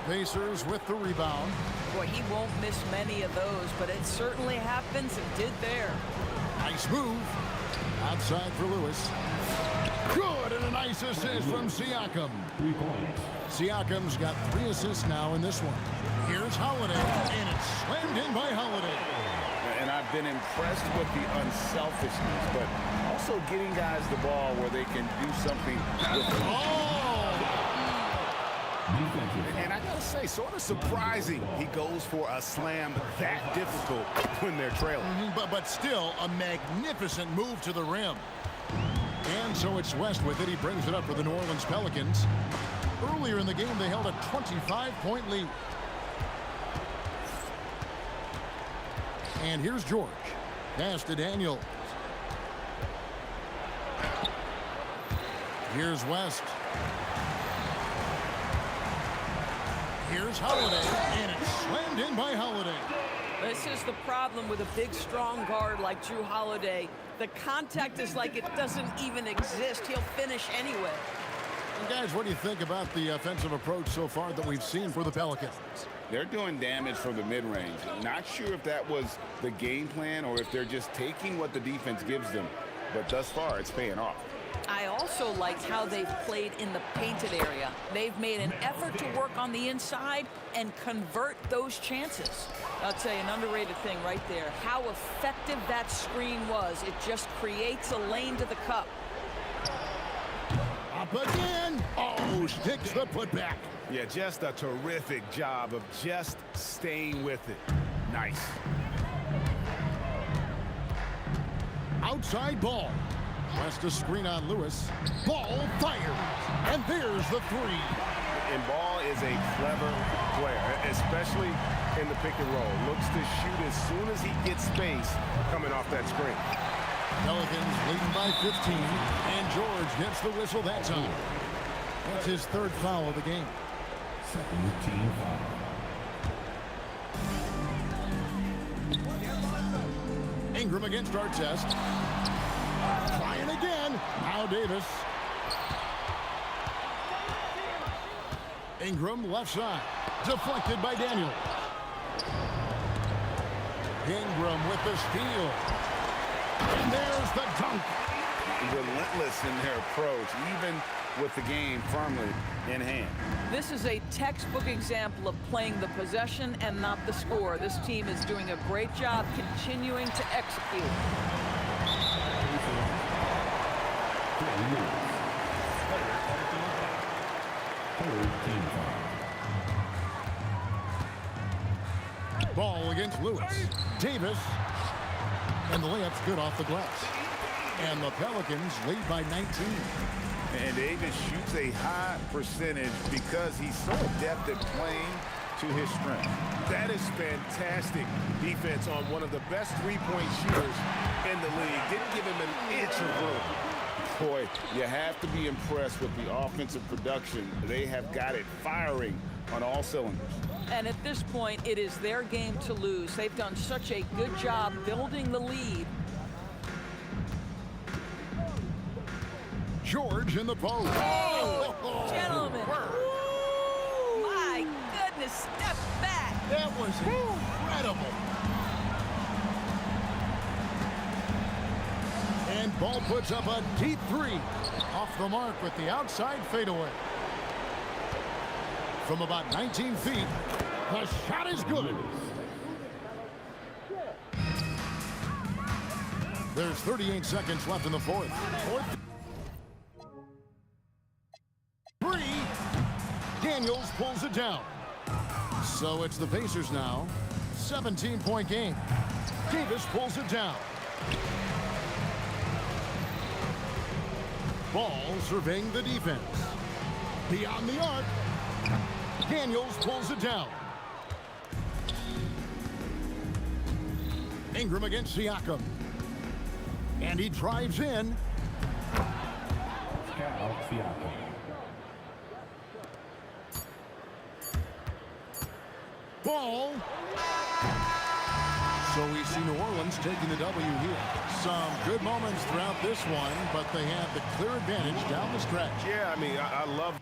S5: Pacers with the rebound.
S11: Boy, he won't miss many of those, but it certainly happens and did there.
S5: Nice move. Outside for Lewis. Good, and a nice assist from Siakam.
S9: 3 points.
S5: Siakam's got 3 assists now in this one. Here's Holiday, and it's slammed in by Holiday.
S7: And I've been impressed with the unselfishness, but also getting guys the ball where they can do something with it.
S2: And I gotta say, sort of surprising he goes for a slam that difficult when they're trailing.
S5: But still, a magnificent move to the rim. And so it's West with it. He brings it up for the New Orleans Pelicans. Earlier in the game, they held a 25-point lead. And here's George. Pass to Daniels. Here's West. Here's Holiday, and it's slammed in by Holiday.
S11: This is the problem with a big, strong guard like Drew Holiday. The contact is like it doesn't even exist. He'll finish anyway.
S5: And guys, what do you think about the offensive approach so far that we've seen for the Pelicans?
S7: They're doing damage from the mid-range. Not sure if that was the game plan or if they're just taking what the defense gives them. But thus far, it's paying off.
S11: I also liked how they've played in the painted area. They've made an effort to work on the inside and convert those chances. I'll tell you, an underrated thing right there, how effective that screen was. It just creates a lane to the cup.
S5: Up again. Oh, sticks the putback.
S2: Yeah, just a terrific job of just staying with it. Nice.
S5: Outside ball. West a screen on Lewis. Ball fired. And there's the 3.
S2: And Ball is a clever player, especially in the pick and roll. Looks to shoot as soon as he gets space coming off that screen.
S5: Pelicans leading by 15. And George gets the whistle that time. That's his 3rd foul of the game.
S9: Second team foul.
S5: Ingram against Artest. Trying again. Now Davis. Ingram left side. Deflected by Daniel. Ingram with the steal. And there's the dunk.
S7: Relentless in their approach, even with the game firmly in hand.
S11: This is a textbook example of playing the possession and not the score. This team is doing a great job continuing to execute.
S5: Ball against Lewis. Davis. And the layup's good off the glass. And the Pelicans lead by 19.
S7: And Davis shoots a high percentage because he's so adept at playing to his strength.
S2: That is fantastic defense on one of the best three-point shooters in the league. Didn't give him an inch of room.
S7: Boy, you have to be impressed with the offensive production. They have got it firing on all cylinders.
S11: And at this point, it is their game to lose. They've done such a good job building the lead.
S5: George in the post.
S11: Oh, gentlemen. Woo, my goodness, step back.
S5: That was incredible. And Ball puts up a deep 3. Off the mark with the outside fadeaway. From about 19 feet, the shot is good. There's 38 seconds left in the fourth. Daniels pulls it down. So it's the Pacers now. 17-point game. Davis pulls it down. Ball surveying the defense. Beyond the arc. Daniels pulls it down. Ingram against Siakam. And he drives in.
S9: Cal Siakam.
S5: Ball. So we see New Orleans taking the W here. Some good moments throughout this one, but they have the clear advantage down the stretch.
S2: Yeah, I mean, I love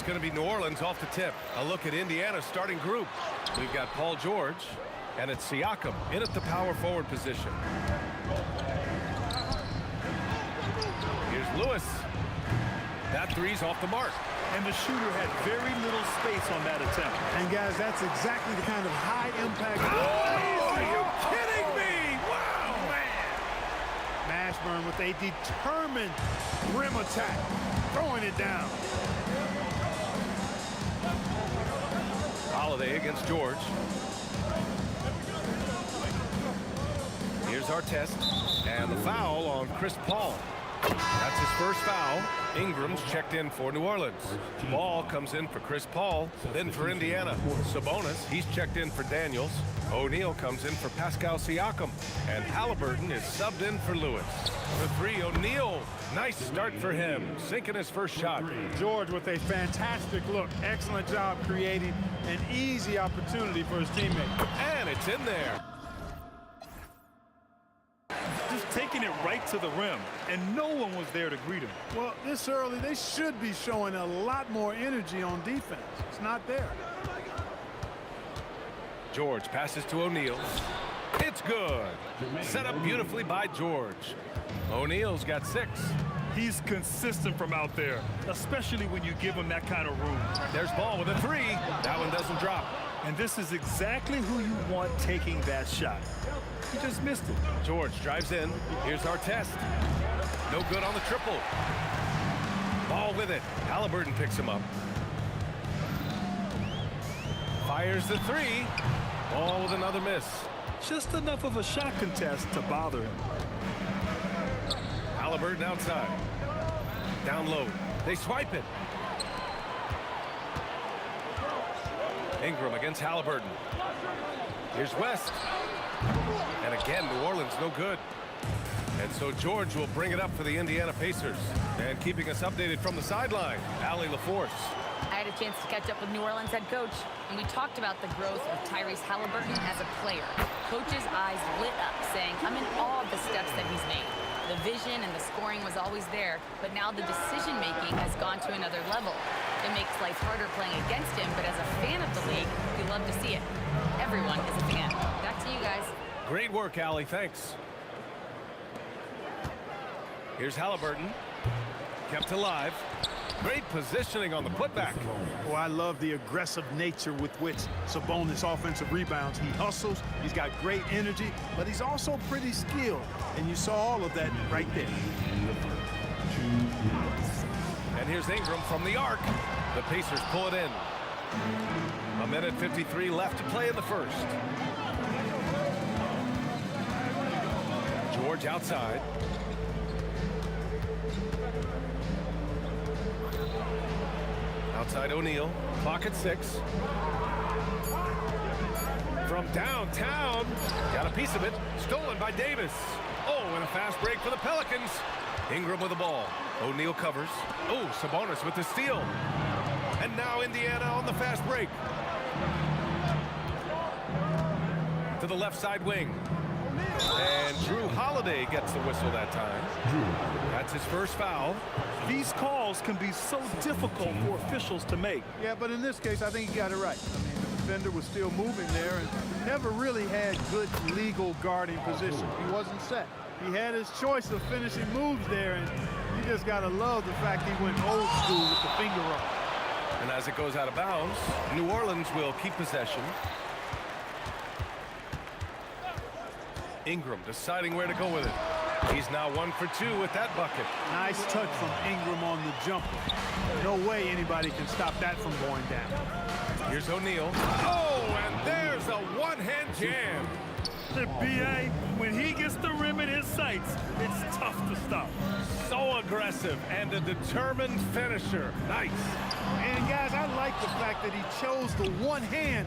S2: going to be New Orleans off the tip. A look at Indiana's starting group. We've got Paul George, and it's Siakam in at the power forward position. Here's Lewis. That three's off the mark.
S3: And the shooter had very little space on that attempt.
S8: And guys, that's exactly the kind of high impact.
S3: Oh, are you kidding me? Wow, man.
S8: Mashburn with a determined rim attack, throwing it down.
S2: Holiday against George. Here's our test. And the foul on Chris Paul. That's his first foul. Ingram's checked in for New Orleans. Ball comes in for Chris Paul, then for Indiana. Sabonis, he's checked in for Daniels. O'Neal comes in for Pascal Siakam. And Halliburton is subbed in for Lewis. The three, O'Neal. Nice start for him, sinking his first shot.
S8: George with a fantastic look. Excellent job creating an easy opportunity for his teammate.
S2: And it's in there.
S3: Just taking it right to the rim, and no one was there to greet him.
S8: Well, this early, they should be showing a lot more energy on defense. It's not there.
S2: George passes to O'Neal. It's good. Set up beautifully by George. O'Neal's got 6.
S3: He's consistent from out there, especially when you give him that kind of room.
S2: There's Ball with a 3. That one doesn't drop.
S3: And this is exactly who you want taking that shot. He just missed it.
S2: George drives in. Here's our test. No good on the triple. Ball with it. Halliburton picks him up. Fires the 3. Ball with another miss.
S3: Just enough of a shot contest to bother him.
S2: Halliburton outside. Down low. They swipe it. Ingram against Halliburton. Here's West. And again, New Orleans no good. And so George will bring it up for the Indiana Pacers. And keeping us updated from the sideline, Allie LaForce.
S4: I had a chance to catch up with New Orleans head coach, and we talked about the growth of Tyrese Halliburton as a player. Coach's eyes lit up, saying, I'm in awe of the steps that he's made. The vision and the scoring was always there, but now the decision-making has gone to another level. It makes life harder playing against him, but as a fan of the league, we love to see it. Everyone is a fan. Back to you guys.
S2: Great work, Allie. Thanks. Here's Halliburton. Kept alive. Great positioning on the putback.
S8: Oh, I love the aggressive nature with which Sabonis offensive rebounds. He hustles, he's got great energy, but he's also pretty skilled. And you saw all of that right there.
S2: And here's Ingram from the arc. The Pacers pull it in. 1:53 left to play in the first. George outside. Outside O'Neal. Clock at 6. From downtown. Got a piece of it. Stolen by Davis. Oh, and a fast break for the Pelicans. Ingram with the ball. O'Neal covers. Oh, Sabonis with the steal. And now Indiana on the fast break. To the left side wing. And Drew Holiday gets the whistle that time. That's his first foul.
S3: These calls can be so difficult for officials to make.
S8: Yeah, but in this case, I think he got it right. I mean, the defender was still moving there and never really had good legal guarding position. He wasn't set. He had his choice of finishing moves there, and you just got to love the fact he went old school with the finger roll.
S2: And as it goes out of bounds, New Orleans will keep possession. Ingram deciding where to go with it. He's now 1 for 2 with that bucket.
S8: Nice touch from Ingram on the jumper. No way anybody can stop that from going down.
S2: Here's O'Neal. Oh, and there's a one-hand jam.
S3: The BA, when he gets the rim in his sights, it's tough to stop.
S2: So aggressive and a determined finisher. Nice.
S8: And guys, I like the fact that he chose the one-hand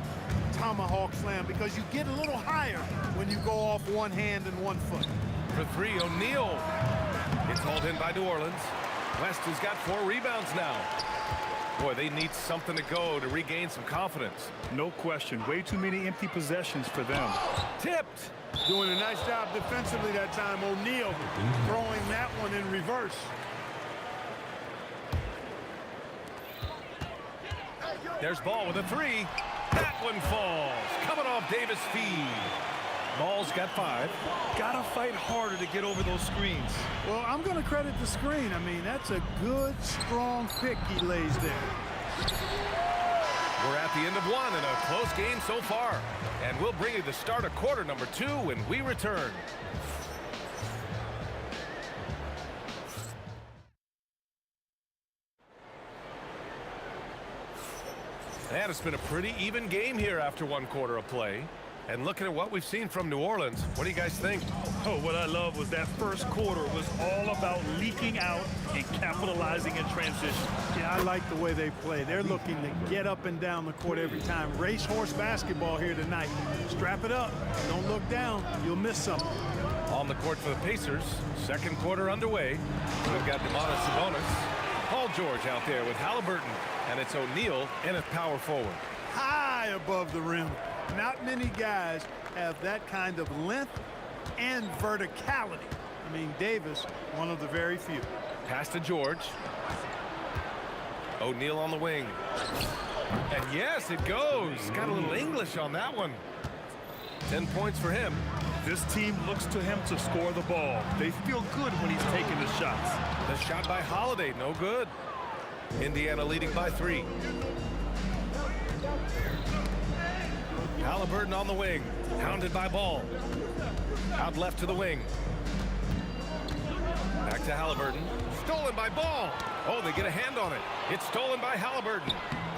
S8: tomahawk slam because you get a little higher when you go off one hand and 1 foot.
S2: For 3, O'Neal. It's hauled in by New Orleans. West has got 4 rebounds now. Boy, they need something to go to regain some confidence.
S3: No question. Way too many empty possessions for them.
S2: Tipped.
S8: Doing a nice job defensively that time. O'Neal throwing that one in reverse.
S2: There's Ball with a three. That one falls. Coming off Davis' feed. Ball's got 5.
S3: Gotta fight harder to get over those screens.
S8: Well, I'm going to credit the screen. I mean, that's a good, strong pick he lays there.
S2: We're at the end of 1 in a close game so far. And we'll bring you the start of quarter number 2 when we return. And it's been a pretty even game here after 1 quarter of play. And looking at what we've seen from New Orleans, what do you guys think?
S3: Oh, what I love was that first quarter was all about leaking out and capitalizing in transition.
S8: Yeah, I like the way they play. They're looking to get up and down the court every time. Racehorse basketball here tonight. Strap it up. Don't look down. You'll miss something.
S2: On the court for the Pacers, second quarter underway. We've got Domantas Sabonis, Paul George out there with Halliburton, and it's O'Neal in at power forward.
S8: High above the rim. Not many guys have that kind of length and verticality. I mean, Davis, one of the very few.
S2: Pass to George. O'Neal on the wing. And yes, it goes. Got a little English on that one. 10 points for him.
S3: This team looks to him to score the ball. They feel good when he's taking the shots.
S2: The shot by Holiday, no good. Indiana leading by 3. Halliburton on the wing, hounded by Ball. Out left to the wing. Back to Halliburton. Stolen by Ball. Oh, they get a hand on it. It's stolen by Halliburton.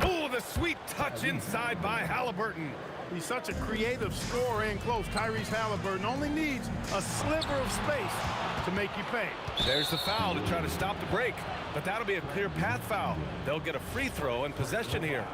S2: Oh, the sweet touch inside by Halliburton.
S8: He's such a creative scorer in close. Tyrese Halliburton only needs a sliver of space to make you pay.
S2: There's the foul to try to stop the break, but that'll be a clear path foul. They'll get a free throw and possession here.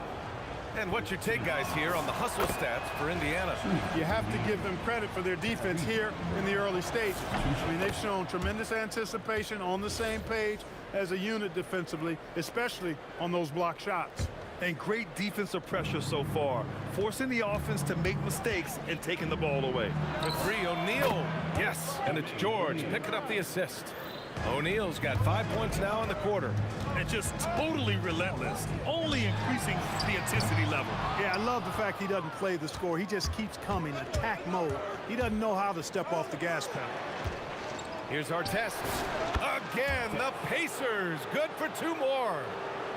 S2: And what's your take, guys, here on the hustle stats for Indiana?
S8: You have to give them credit for their defense here in the early stages. I mean, they've shown tremendous anticipation, on the same page as a unit defensively, especially on those block shots.
S3: And great defensive pressure so far, forcing the offense to make mistakes and taking the ball away.
S2: The 3, O'Neal. Yes, and it's George picking up the assist. O'Neal's got 5 points now in the quarter.
S3: And just totally relentless, only increasing the intensity level.
S8: Yeah, I love the fact he doesn't play the score. He just keeps coming, attack mode. He doesn't know how to step off the gas pedal.
S2: Here's our test. Again, the Pacers. Good for 2 more.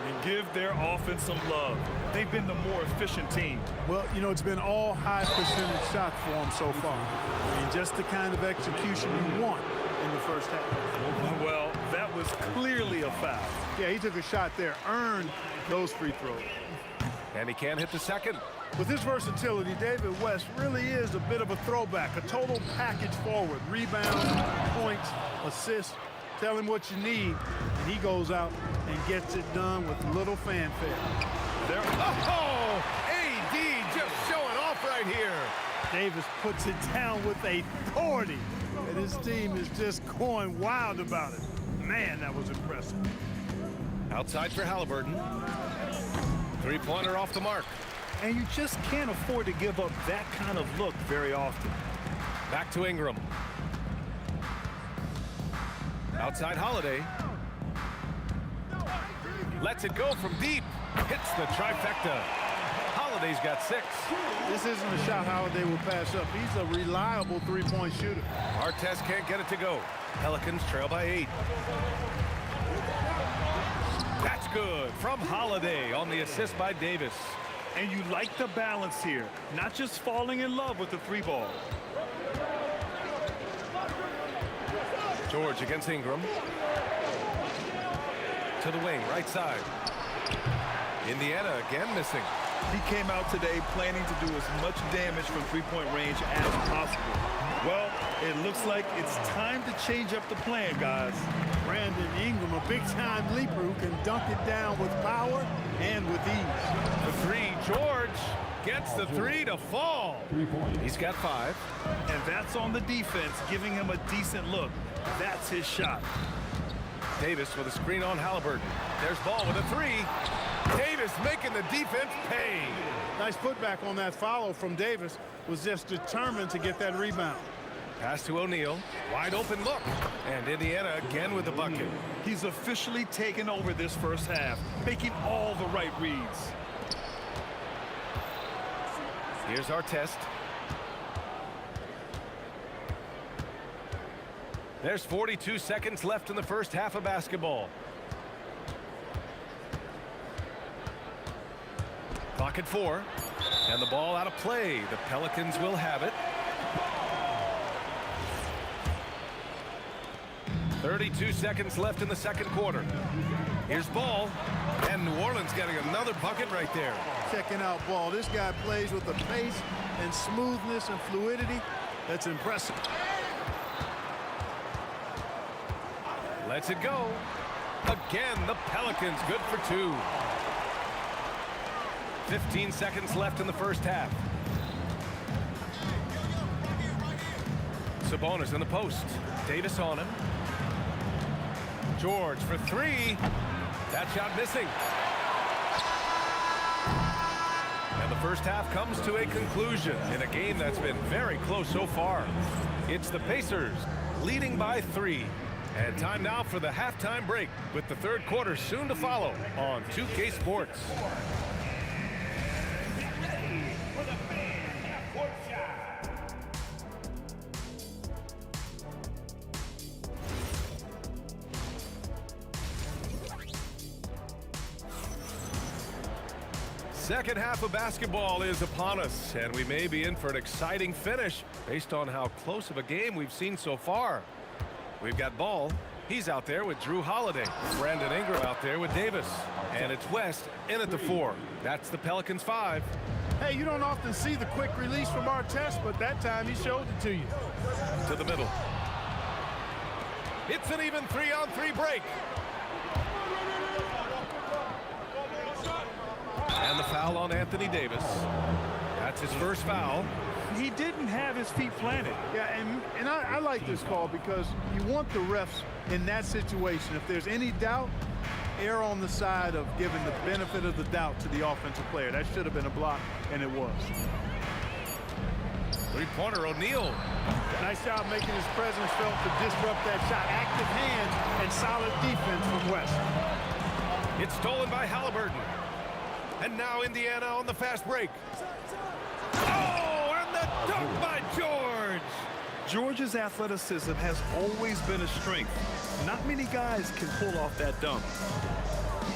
S3: And give their offense some love. They've been the more efficient team.
S8: Well, you know, it's been all high percentage shots for them so far. I mean, just the kind of execution you want in the first half.
S3: Well, that was clearly a foul.
S8: Yeah, he took a shot there, earned those free throws.
S2: And he can't hit the second.
S8: With his versatility, David West really is a bit of a throwback, a total package forward. Rebounds, points, assists. Tell him what you need, and he goes out and gets it done with little fanfare.
S2: Oh, AD just showing off right here.
S8: Davis puts it down with authority, and his team is just going wild about it. Man, that was impressive.
S2: Outside for Halliburton. 3-pointer off the mark.
S3: And you just can't afford to give up that kind of look very often.
S2: Back to Ingram. Outside Holiday. Lets it go from deep. Hits the trifecta. Holiday's got 6.
S8: This isn't a shot Holiday will pass up. He's a reliable three-point shooter.
S2: Artest can't get it to go. Pelicans trail by 8. That's good from Holiday on the assist by Davis.
S3: And you like the balance here, not just falling in love with the 3-ball.
S2: George against Ingram. To the wing, right side. Indiana again missing.
S3: He came out today planning to do as much damage from 3-point range as possible. Well, it looks like it's time to change up the plan, guys.
S8: Brandon Ingram, a big-time leaper who can dunk it down with power and with ease.
S2: The 3, George gets the 3 to fall.
S9: 3 points.
S2: He's got 5.
S3: And that's on the defense, giving him a decent look. That's his shot.
S2: Davis with a screen on Halliburton. There's Ball with a 3. Davis making the defense pay.
S8: Nice putback on that follow from Davis. Was just determined to get that rebound.
S2: Pass to O'Neal. Wide open look. And Indiana again with the bucket.
S3: He's officially taken over this first half, making all the right reads.
S2: Here's our test. There's 42 seconds left in the first half of basketball. Clock at 4. And the ball out of play. The Pelicans will have it. 32 seconds left in the second quarter. Here's Ball. And New Orleans getting another bucket right there.
S8: Checking out Ball. This guy plays with a pace and smoothness and fluidity that's impressive.
S2: Lets it go. Again, the Pelicans good for 2. 15 seconds left in the first half. Sabonis in the post. Davis on him. George for 3. That shot missing. And the first half comes to a conclusion in a game that's been very close so far. It's the Pacers leading by 3. And time now for the halftime break with the third quarter soon to follow on 2K Sports. Second half of basketball is upon us, and we may be in for an exciting finish based on how close of a game we've seen so far. We've got Ball. He's out there with Drew Holiday. Brandon Ingram out there with Davis. And it's West in at the 4. That's the Pelicans 5.
S8: Hey, you don't often see the quick release from Artest, but that time he showed it to you.
S2: To the middle. It's an even 3-on-3 break. And the foul on Anthony Davis. That's his first foul.
S3: He didn't have his feet planted.
S8: Yeah, and I like this call because you want the refs in that situation. If there's any doubt, err on the side of giving the benefit of the doubt to the offensive player. That should have been a block, and it was.
S2: Three-pointer, O'Neal.
S8: Nice job making his presence felt to disrupt that shot. Active hands and solid defense from West.
S2: It's stolen by Halliburton. And now Indiana on the fast break. Oh, and the dunk by George.
S3: George's athleticism has always been a strength. Not many guys can pull off that dunk.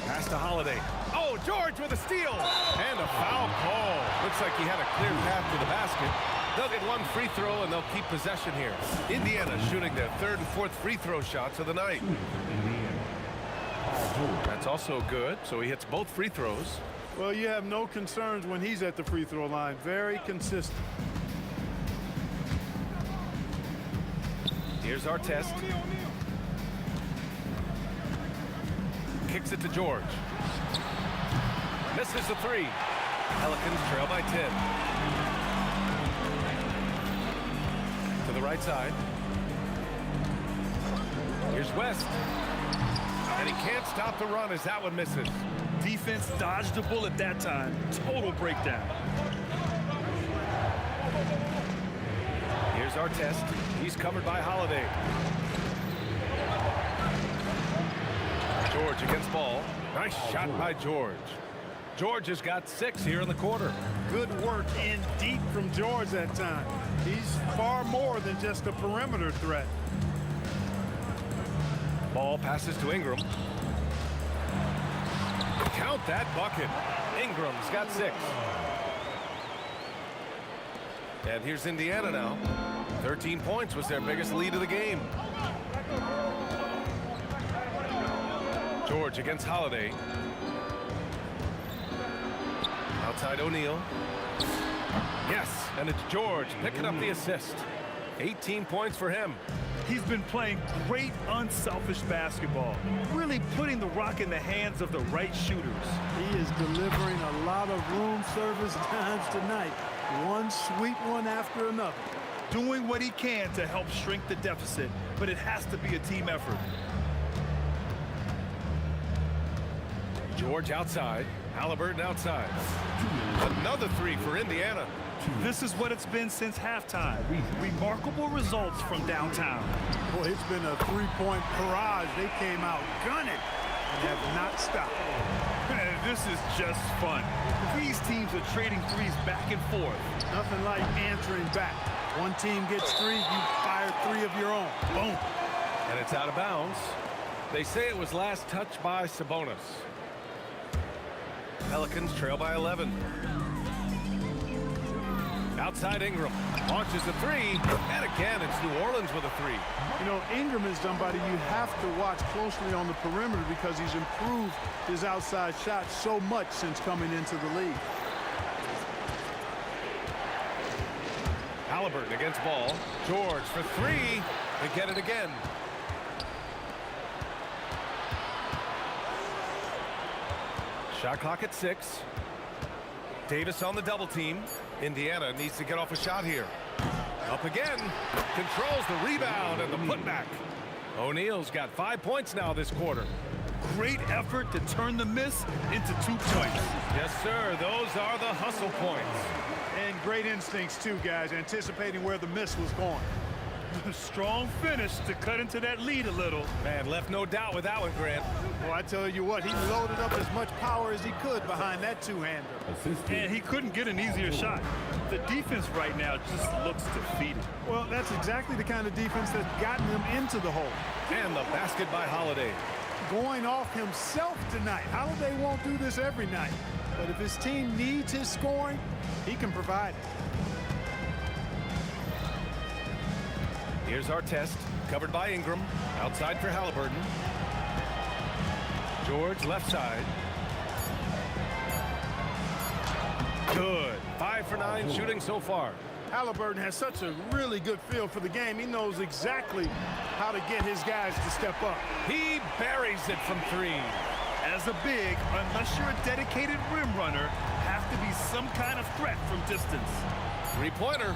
S2: Pass to Holiday. Oh, George with a steal. And a foul call. Looks like he had a clear path to the basket. They'll get one free throw, and they'll keep possession here. Indiana shooting their third and fourth free throw shots of the night. That's also good, so he hits both free throws.
S8: Well, you have no concerns when he's at the free throw line. Very consistent.
S2: Here's our test. Kicks it to George. Misses the 3. Pelicans trail by 10. To the right side. Here's West. And he can't stop the run as that one misses.
S3: Defense dodged a bullet that time. Total breakdown.
S2: Here's our test. He's covered by Holiday. George against Ball. Nice shot by George. George has got 6 here in the quarter.
S8: Good work in deep from George that time. He's far more than just a perimeter threat.
S2: Ball passes to Ingram. Count that bucket. Ingram's got 6. And here's Indiana now. 13 points was their biggest lead of the game. George against Holiday. Outside O'Neal. Yes, and it's George picking up the assist. 18 points for him.
S3: He's been playing great, unselfish basketball, really putting the rock in the hands of the right shooters.
S8: He is delivering a lot of room service times tonight. One sweet one after another.
S3: Doing what he can to help shrink the deficit, but it has to be a team effort.
S2: George outside. Halliburton outside. Another 3 for Indiana.
S3: This is what it's been since halftime. Remarkable results from downtown.
S8: Boy, it's been a three-point barrage. They came out gunning and have not stopped.
S3: This is just fun. These teams are trading threes back and forth.
S8: Nothing like answering back. One team gets three, you fire three of your own. Boom.
S2: And it's out of bounds. They say it was last touched by Sabonis. Pelicans trail by 11. Outside Ingram. Launches a three. And again, it's New Orleans with a three.
S8: You know, Ingram is somebody you have to watch closely on the perimeter because he's improved his outside shot so much since coming into the league.
S2: Halliburton against Ball. George for three. They get it again. Shot clock at 6. Davis on the double team. Indiana needs to get off a shot here. Up again. Controls the rebound and the putback. O'Neal's got 5 points now this quarter.
S3: Great effort to turn the miss into 2 points.
S2: Yes, sir. Those are the hustle points.
S8: And great instincts, too, guys, anticipating where the miss was going.
S3: Strong finish to cut into that lead a little.
S2: Man, left no doubt with that one, Grant.
S8: Well, I tell you what, he loaded up as much power as he could behind that two-hander.
S3: And he couldn't get an easier shot. The defense right now just looks defeated.
S8: Well, that's exactly the kind of defense that's gotten them into the hole.
S2: And the basket by Holiday.
S8: Going off himself tonight. Holiday won't do this every night. But if his team needs his scoring, he can provide it.
S2: Here's our test, covered by Ingram. Outside for Halliburton. George left side. Good. 5 for 9 shooting so far.
S8: Halliburton has such a really good feel for the game. He knows exactly how to get his guys to step up.
S2: He buries it from 3.
S3: As a big, unless you're a dedicated rim runner, have to be some kind of threat from distance.
S2: 3-pointer.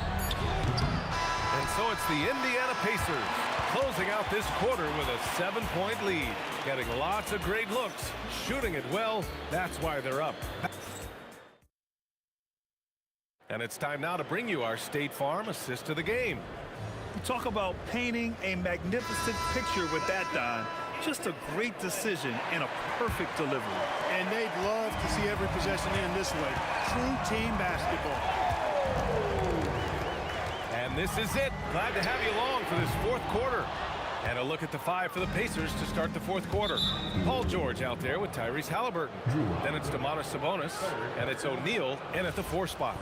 S2: And so it's the Indiana Pacers closing out this quarter with a 7-point lead. Getting lots of great looks, shooting it well. That's why they're up. And it's time now to bring you our State Farm assist of the game.
S3: You talk about painting a magnificent picture with that, Don. Just a great decision and a perfect delivery.
S8: And they'd love to see every possession end this way. True team basketball.
S2: And this is it. Glad to have you along for this 4th quarter. And a look at the 5 for the Pacers to start the 4th quarter. Paul George out there with Tyrese Halliburton. Then it's Domantas Sabonis, and it's O'Neal in at the 4 spot.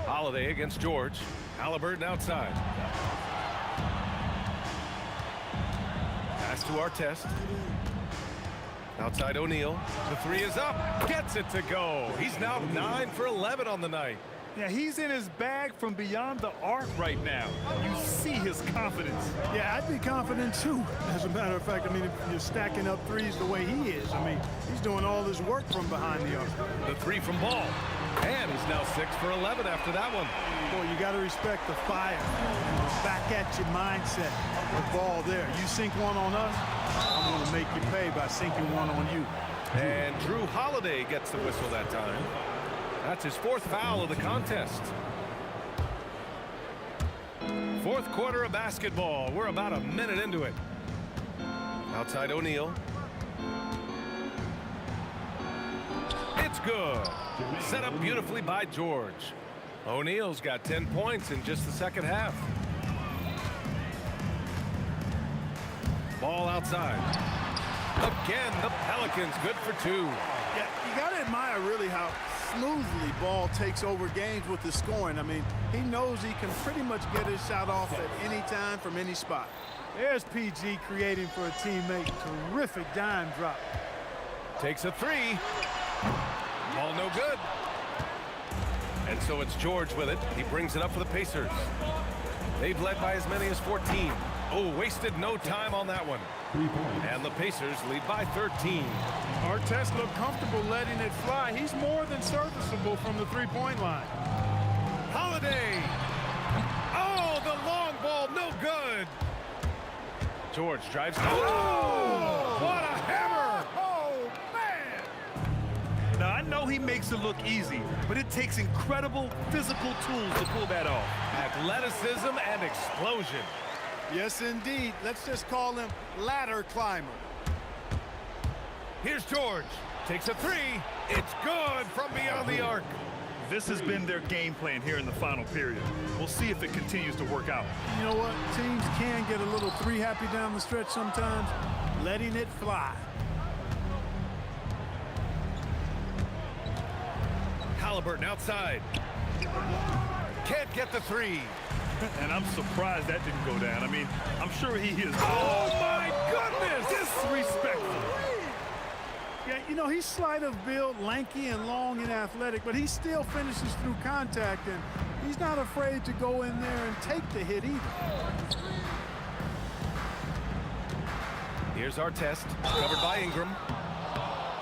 S2: Holiday against George. Halliburton outside. Pass to Artest. Outside O'Neal. The 3 is up. Gets it to go. He's now 9 for 11 on the night.
S3: Yeah, he's in his bag from beyond the arc right now. You see his confidence.
S8: Yeah, I'd be confident too. As a matter of fact, I mean, if you're stacking up threes the way he is, I mean, he's doing all his work from behind the arc.
S2: The 3 from Ball. And he's now 6 for 11 after that one.
S8: Boy, you got to respect the fire. Back at your mindset. The Ball there. You sink one on us, I'm going to make you pay by sinking one on you.
S2: And Drew Holiday gets the whistle that time. That's his 4th foul of the contest. 4th quarter of basketball. We're about a minute into it. Outside O'Neal. It's good. Set up beautifully by George. O'Neal's got 10 points in just the second half. Ball outside. Again, the Pelicans good for 2.
S8: Yeah, you got to admire really how smoothly Ball takes over games with the scoring. I mean, he knows he can pretty much get his shot off at any time from any spot. There's PG creating for a teammate. Terrific dime drop.
S2: Takes a 3. Ball no good. And so it's George with it. He brings it up for the Pacers. They've led by as many as 14. Oh, wasted no time on that one. And the Pacers lead by 13.
S8: Artest looked comfortable letting it fly. He's more than serviceable from the three-point line.
S2: Holiday. Oh, the long ball, no good. George drives. Oh, what a hammer.
S8: Oh, man.
S3: Now, I know he makes it look easy, but it takes incredible physical tools to pull that off.
S2: Athleticism and explosion.
S8: Yes, indeed. Let's just call him ladder climber.
S2: Here's George. Takes a three. It's good from beyond the arc.
S3: This has been their game plan here in the final period. We'll see if it continues to work out.
S8: You know what? Teams can get a little three-happy down the stretch sometimes. Letting it fly.
S2: Halliburton outside. Can't get the three.
S3: And I'm surprised that didn't go down. I mean, I'm sure he is.
S2: Oh, my goodness!
S3: Disrespectful.
S8: Yeah, you know, he's slight of build, lanky and long and athletic, but he still finishes through contact, and he's not afraid to go in there and take the hit either.
S2: Here's our test, covered by Ingram.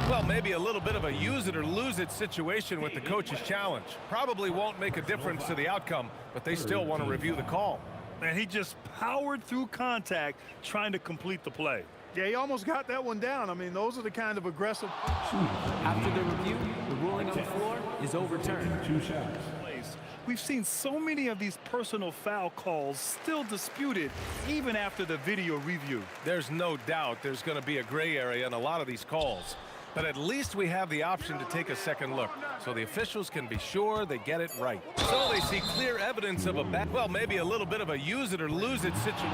S2: Well, maybe a little bit of a use it or lose it situation with the coach's challenge. Probably won't make a difference to the outcome, but they still want to review the call.
S3: And he just powered through contact trying to complete the play.
S8: Yeah, he almost got that one down. I mean, those are the kind of aggressive.
S10: After the review, the ruling on the floor is overturned.
S9: 2 shots.
S3: We've seen so many of these personal foul calls still disputed even after the video review.
S2: There's no doubt there's going to be a gray area in a lot of these calls. But at least we have the option to take a second look, so the officials can be sure they get it right. So they see clear evidence of a bad, well, maybe a little bit of a use it or lose it situation.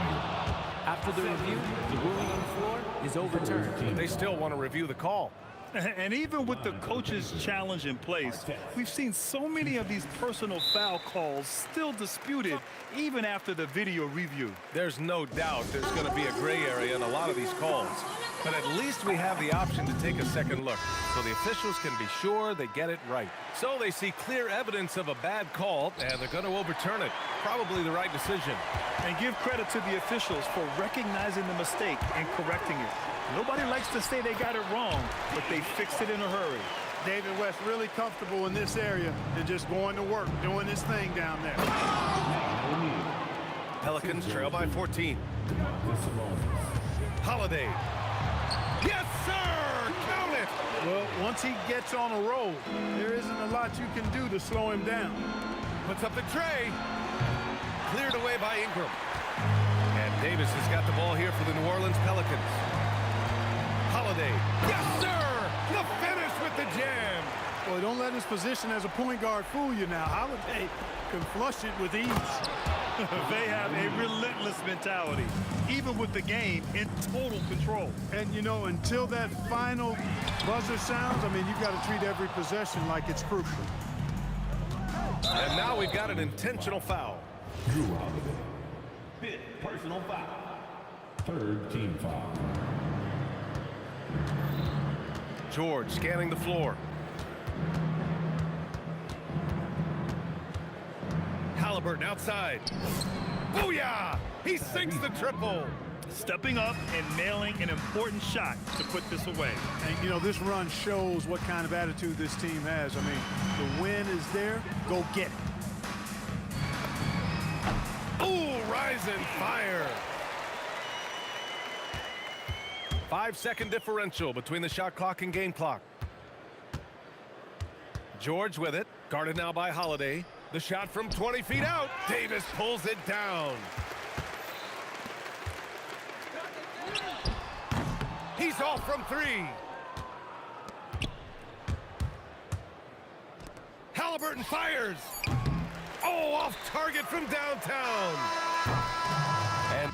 S10: After the review, the ruling on the floor is overturned.
S2: But they still want to review the call.
S3: And even with the coach's challenge in place, we've seen so many of these personal foul calls still disputed even after the video review.
S2: There's no doubt there's going to be a gray area in a lot of these calls. But at least we have the option to take a second look, so the officials can be sure they get it right. So they see clear evidence of a bad call, and they're going to overturn it. Probably the right decision.
S3: And give credit to the officials for recognizing the mistake and correcting it. Nobody likes to say they got it wrong, but they fixed it in a hurry.
S8: David West really comfortable in this area and just going to work, doing his thing down there.
S2: Pelicans trail by 14. Holiday. Yes, sir! Count it!
S8: Well, once he gets on a roll, there isn't a lot you can do to slow him down.
S2: Puts up the tray. Cleared away by Ingram. And Davis has got the ball here for the New Orleans Pelicans. Holiday. Yes, sir! The finish with the jam.
S8: Well, don't let his position as a point guard fool you now. Holiday can flush it with ease.
S3: They have a relentless mentality, even with the game in total control.
S8: And, you know, until that final buzzer sounds, I mean, you've got to treat every possession like it's crucial.
S2: And now we've got an intentional foul.
S9: Drew Holiday. 5th personal foul. 3rd team foul.
S2: George scanning the floor. Halliburton outside. Booyah! He sinks the triple.
S3: Stepping up and nailing an important shot to put this away.
S8: And, you know, this run shows what kind of attitude this team has. I mean, the win is there. Go get it.
S2: Ooh, rise and fire. 5-second differential between the shot clock and game clock. George with it, guarded now by Holiday. The shot from 20 feet out. Davis pulls it down. He's off from 3. Halliburton fires. Oh, off target from downtown. And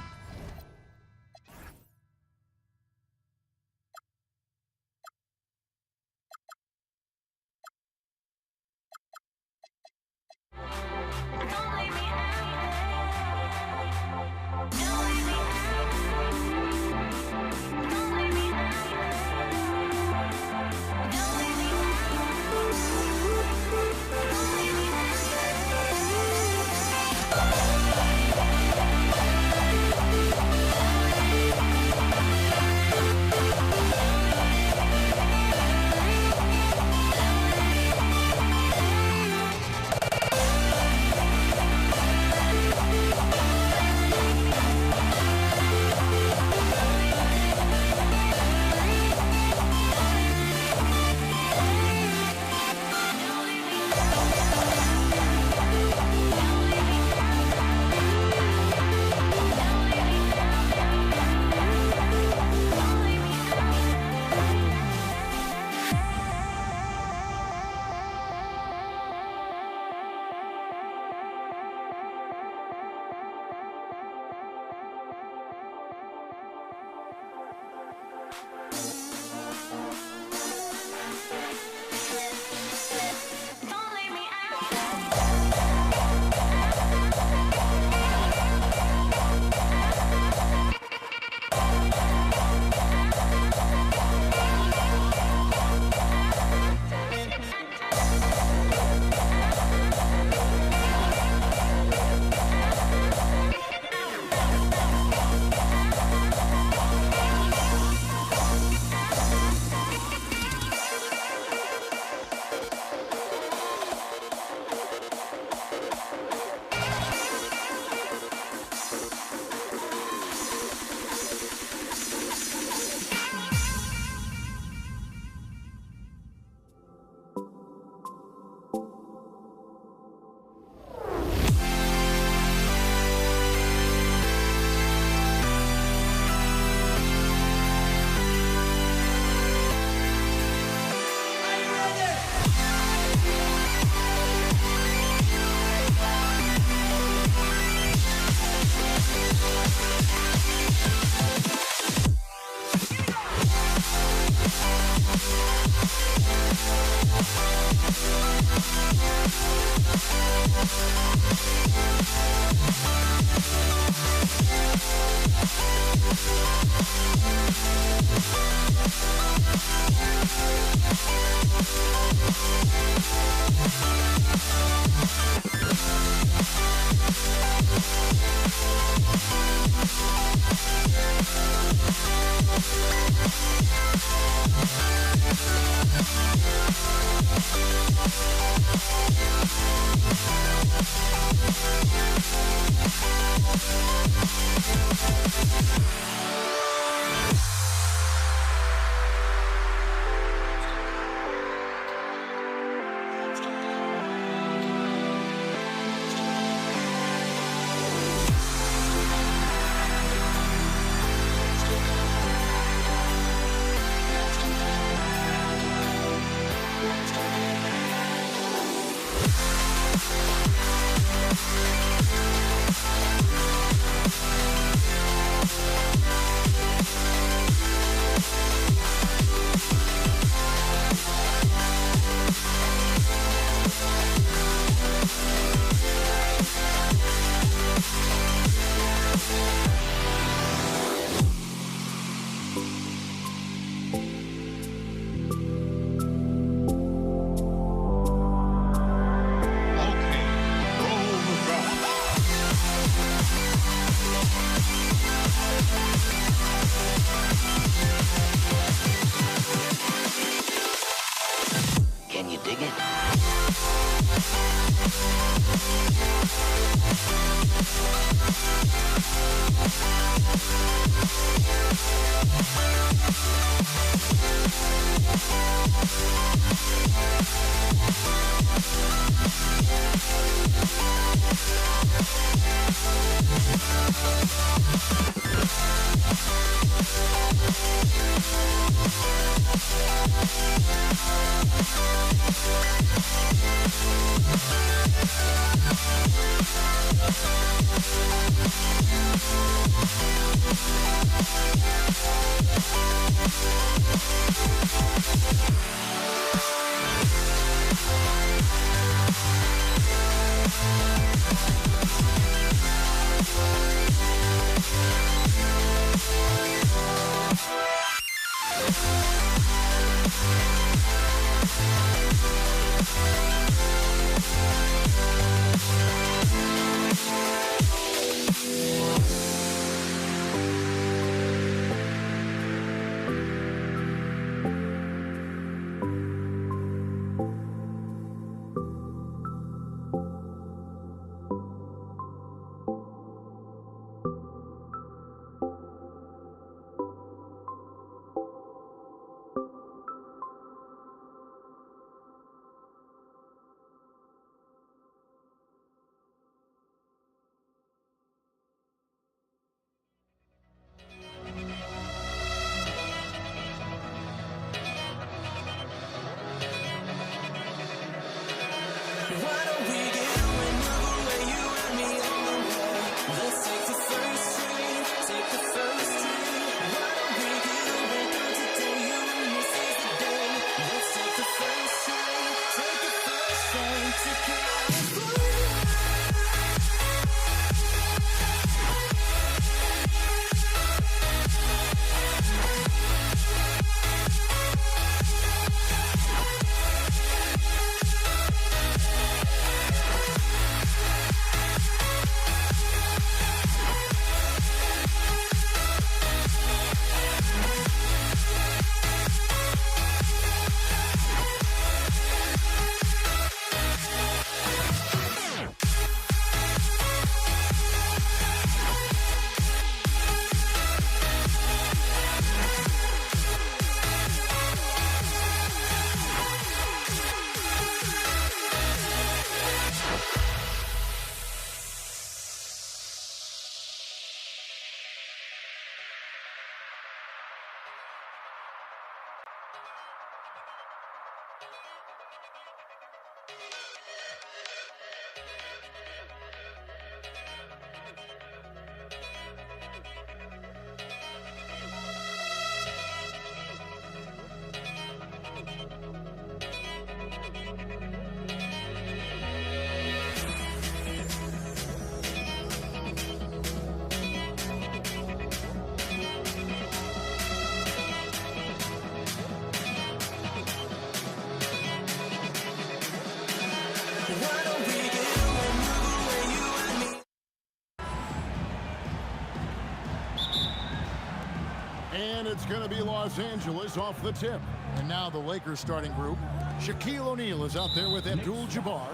S5: And it's going to be Los Angeles off the tip. And now the Lakers starting group. Shaquille O'Neal is out there with Abdul-Jabbar.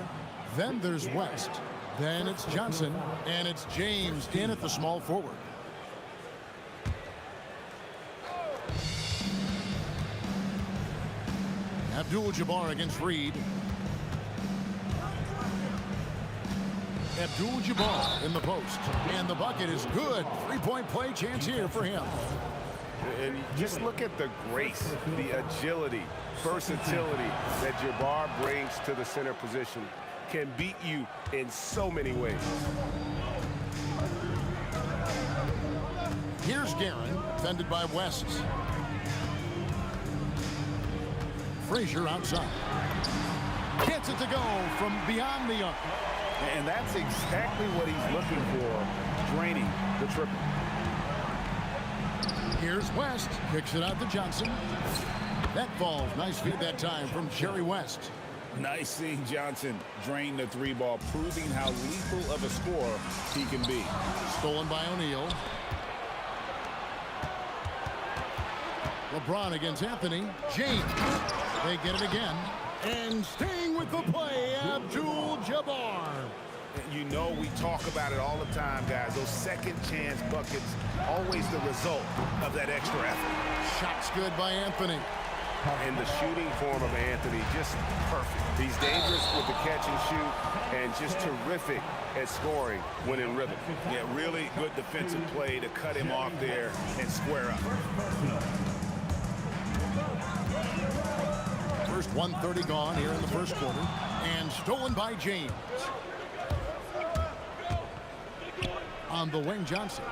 S5: Then there's West. Then it's Johnson. And it's James in at the small forward. Abdul-Jabbar against Reed. Abdul-Jabbar in the post. And the bucket is good. Three-point play chance here for him.
S7: And just look at the grace, the agility, versatility that Jabbar brings to the center position. Can beat you in so many ways.
S5: Here's Guerin, defended by West. Frazier outside. Gets it to go from beyond the arc.
S7: And that's exactly what he's looking for, draining the triple.
S5: Here's West, kicks it out to Johnson. That falls, nice feed that time from Jerry West.
S7: Nice seeing Johnson drain the three ball, proving how lethal of a scorer he can be.
S5: Stolen by O'Neal. LeBron against Anthony. James, they get it again. And staying with the play, Abdul-Jabbar.
S7: You know we talk about it all the time, guys. Those second chance buckets, always the result of that extra effort.
S5: Shot's good by Anthony.
S7: And the shooting form of Anthony, just perfect. He's dangerous with the catch and shoot and just terrific at scoring when in rhythm. Yeah, really good defensive play to cut him off there and square up.
S5: First 1:30 gone here in the first quarter. And stolen by James. On the wing, Johnson.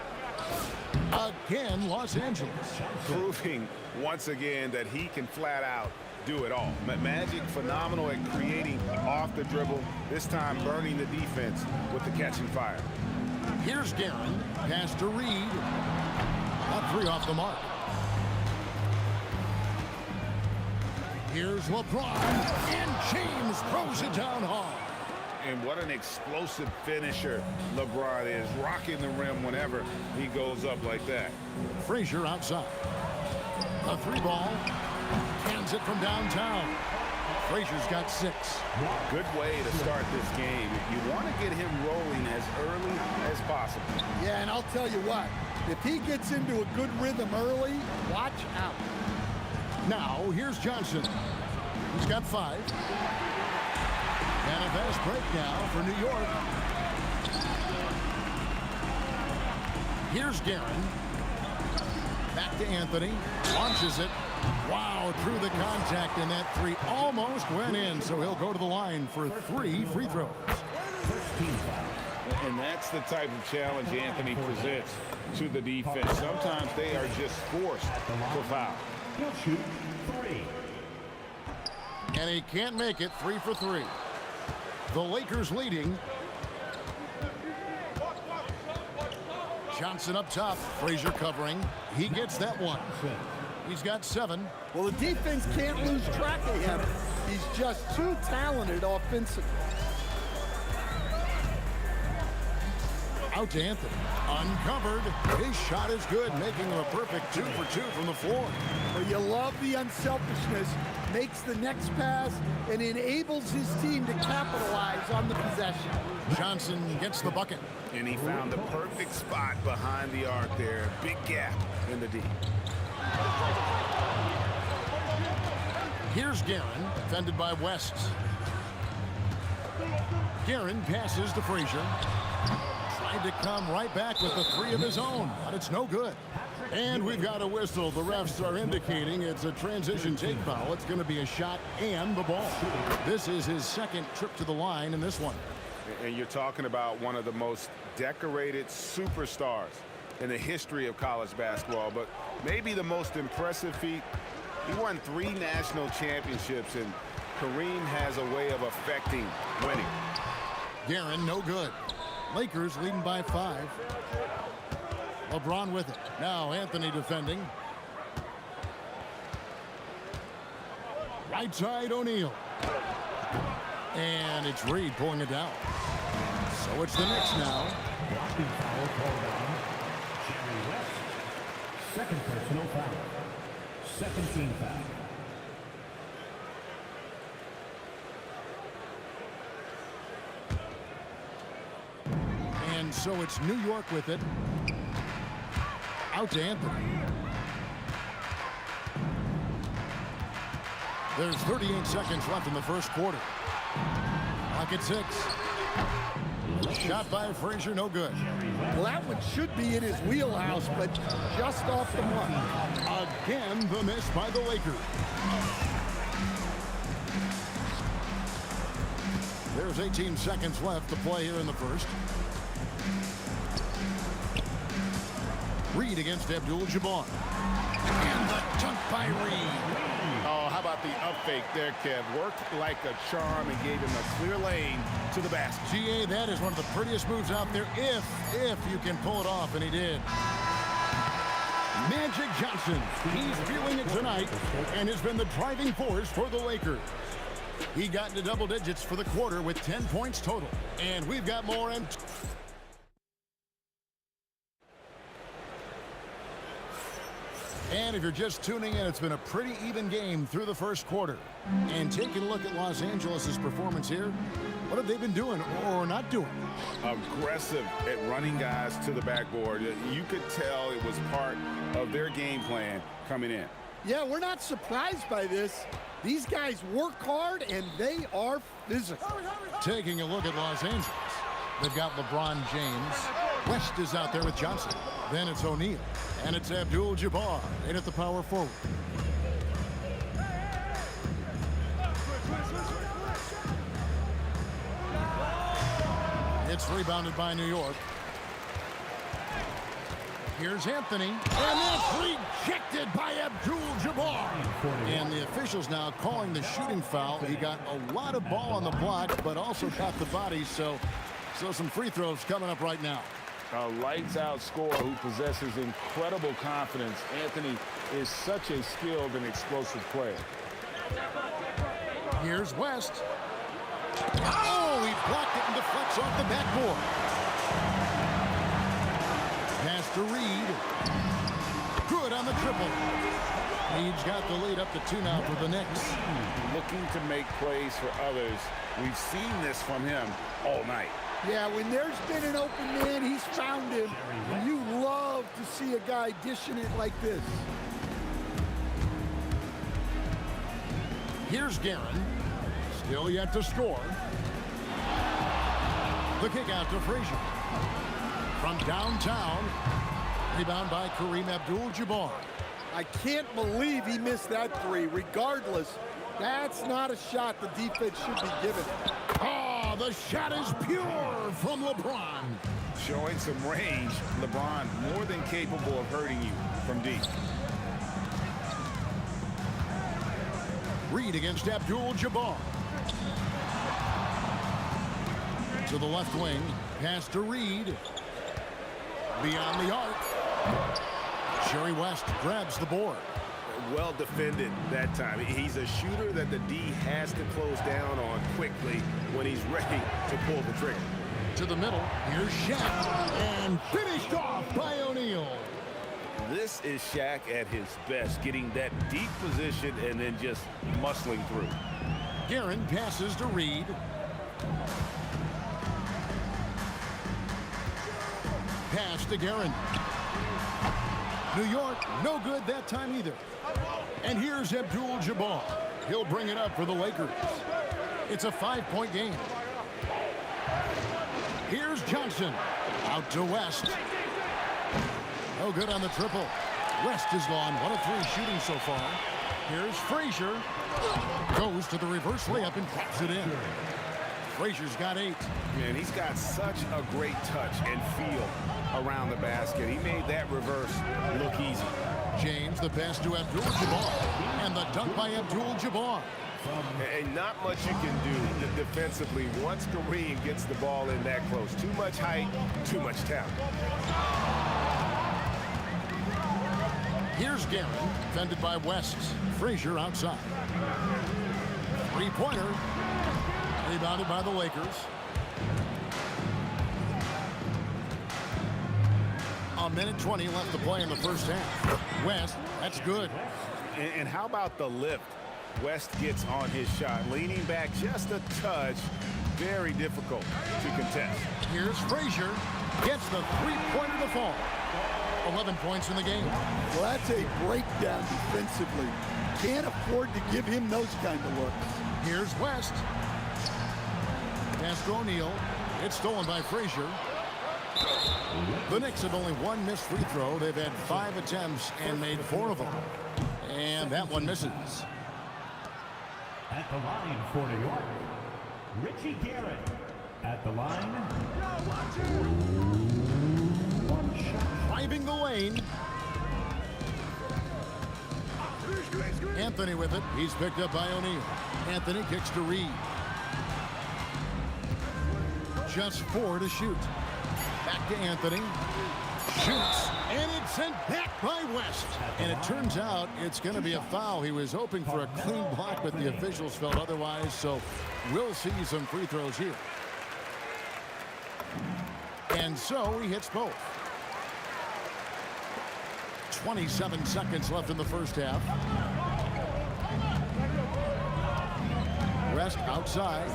S5: Again, Los Angeles.
S7: Proving once again that he can flat out do it all. Magic phenomenal at creating off the dribble, this time burning the defense with the catch and fire.
S5: Here's Guerin, pass to Reed. Not three off the mark. Here's LeBron, and James throws it down hard.
S7: And what an explosive finisher LeBron is, rocking the rim whenever he goes up like that.
S5: Frazier outside. A three ball. Hands it from downtown. Frazier's got 6.
S7: Good way to start this game. You want to get him rolling as early as possible.
S8: Yeah, and I'll tell you what, if he gets into a good rhythm early, watch out.
S5: Now, here's Johnson. He's got 5. And a fast break now for New York. Here's Guerin. Back to Anthony. Launches it. Wow, through the contact, and that 3 almost went in, so he'll go to the line for 3 free throws.
S7: And that's the type of challenge Anthony presents to the defense. Sometimes they are just forced to foul.
S9: He'll shoot 3.
S5: And he can't make it. 3 for 3. The Lakers leading. Johnson up top. Frazier covering. He gets that one. He's got 7.
S12: Well, the defense can't lose track of him. He's just too talented offensively.
S5: Out to Anthony. Uncovered. His shot is good, making him a perfect 2 for 2 from the floor.
S12: Well, you love the unselfishness. Makes the next pass and enables his team to capitalize on the possession.
S5: Johnson gets the bucket.
S7: And he found the perfect spot behind the arc there. Big gap in the D.
S5: Here's Guerin, defended by West. Guerin passes to Frazier. Tried to come right back with the 3 of his own, but it's no good. And we've got a whistle. The refs are indicating it's a transition take foul. It's going to be a shot and the ball. This is his second trip to the line in this one.
S7: And you're talking about one of the most decorated superstars in the history of college basketball, but maybe the most impressive feat. He won 3 national championships, and Kareem has a way of affecting winning.
S5: Guerin, no good. Lakers leading by 5. LeBron with it. Now Anthony defending. Right side O'Neal. And it's Reed pulling it down. So it's the Knicks now.
S9: Blocking foul called on Jerry West. Second personal foul. Second team foul.
S5: And so it's New York with it. Out to Anthony. There's 38 seconds left in the first quarter. Clock at 6. Shot by Frazier, no good.
S12: Well, that one should be in his wheelhouse, but just off the mark.
S5: Again, the miss by the Lakers. There's 18 seconds left to play here in the first. Reed against Abdul-Jabbar. And the dunk by Reed.
S7: Oh, how about the up fake there, Kev? Worked like a charm and gave him a clear lane to the basket.
S5: GA, that is one of the prettiest moves out there if you can pull it off, and he did. Magic Johnson, he's feeling it tonight and has been the driving force for the Lakers. He got into double digits for the quarter with 10 points total. And we've got more. And if you're just tuning in, it's been a pretty even game through the first quarter. And taking a look at Los Angeles' performance here, what have they been doing or not doing?
S7: Aggressive at running guys to the backboard. You could tell it was part of their game plan coming in.
S12: Yeah, we're not surprised by this. These guys work hard, and they are physical.
S5: Taking a look at Los Angeles, they've got LeBron James. West is out there with Johnson. Then it's O'Neal. And it's Abdul-Jabbar in at the power forward. It's rebounded by New York. Here's Anthony. And that's rejected by Abdul-Jabbar. And the officials now calling the shooting foul. He got a lot of ball on the block, but also got the body. So some free throws coming up right now.
S7: A lights-out scorer who possesses incredible confidence. Anthony is such a skilled and explosive player.
S5: Here's West. Oh, he blocked it and deflects off the backboard. Pass to Reed. Good on the triple. Reed's got the lead up to 2 now for the Knicks.
S7: Looking to make plays for others. We've seen this from him all night.
S12: Yeah, when there's been an open man, he's found him. And you love to see a guy dishing it like this.
S5: Here's Guerin. Still yet to score. The kick out to Frazier. From downtown. Rebound by Kareem Abdul-Jabbar.
S12: I can't believe he missed that 3. Regardless, that's not a shot the defense should be given.
S5: Oh, the shot is pure from LeBron.
S7: Showing some range, LeBron more than capable of hurting you from deep.
S5: Reed against Abdul-Jabbar. To the left wing. Pass to Reed. Beyond the arc. Sherry West grabs the board.
S7: Well defended that time. He's a shooter that the D has to close down on quickly when he's ready to pull the trigger.
S5: To the middle. Here's Shaq. And finished off by O'Neal.
S7: This is Shaq at his best, getting that deep position and then just muscling through.
S5: Guerin passes to Reed. Pass to Guerin. New York, no good that time either. And here's Abdul-Jabbar. He'll bring it up for the Lakers. It's a 5-point game. Here's Johnson. Out to West. No good on the triple. West is gone 1 of 3 shooting so far. Here's Frazier. Goes to the reverse layup and drops it in. Frazier's got 8.
S7: Man, he's got such a great touch and feel around the basket. He made that reverse look easy.
S5: James, the pass to Abdul-Jabbar. And the dunk by Abdul-Jabbar.
S7: And not much you can do defensively once Kareem gets the ball in that close. Too much height, too much talent.
S5: Here's Guerin, defended by West. Frazier outside. 3-pointer. Rebounded by the Lakers. A minute 20 left to play in the first half. West, that's good.
S7: And how about the lift West gets on his shot? Leaning back just a touch. Very difficult to contest.
S5: Here's Frazier. Gets the 3-pointer to fall. 11 points in the game.
S12: Well, that's a breakdown defensively. Can't afford to give him those kind of looks.
S5: Here's West. Pass to O'Neal. It's stolen by Frazier. The Knicks have only 1 missed free throw. They've had 5 attempts and made 4 of them. And that one misses.
S9: At the line for New York, Richie Garrett. At the line, one shot.
S5: Driving the lane. Anthony with it. He's picked up by O'Neal. Anthony kicks to Reed. Just 4 to shoot. Back to Anthony. Shoots. And it's sent back by West. And it turns out it's going to be a foul. He was hoping for a clean block, but the officials felt otherwise. So we'll see some free throws here. And so he hits both. 27 seconds left in the first half. West outside.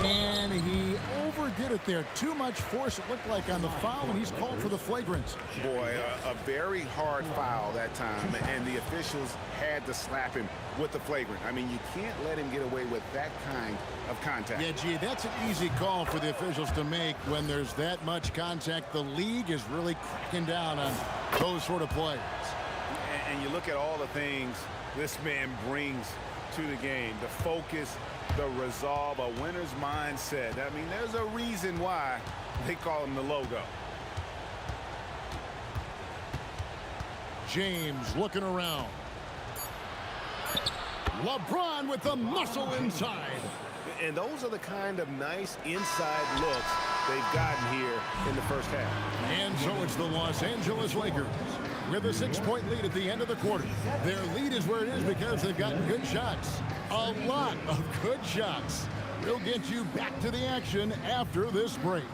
S5: And he overdid it there. Too much force, it looked like, on the foul, and he's called for the flagrant.
S7: Boy, a very hard foul that time, and the officials had to slap him with the flagrant. I mean, you can't let him get away with that kind of contact.
S5: Yeah, gee, that's an easy call for the officials to make when there's that much contact. The league is really cracking down on those sort of plays.
S7: And you look at all the things this man brings to the game, the focus, the resolve, a winner's mindset. I mean, there's a reason why they call him the logo.
S5: James looking around. LeBron with the muscle inside.
S7: And those are the kind of nice inside looks they've gotten here in the first half.
S5: And so it's the Los Angeles Lakers with a 6-point lead at the end of the quarter. Their lead is where it is because they've gotten good shots. A lot of good shots. We'll get you back to the action after this break.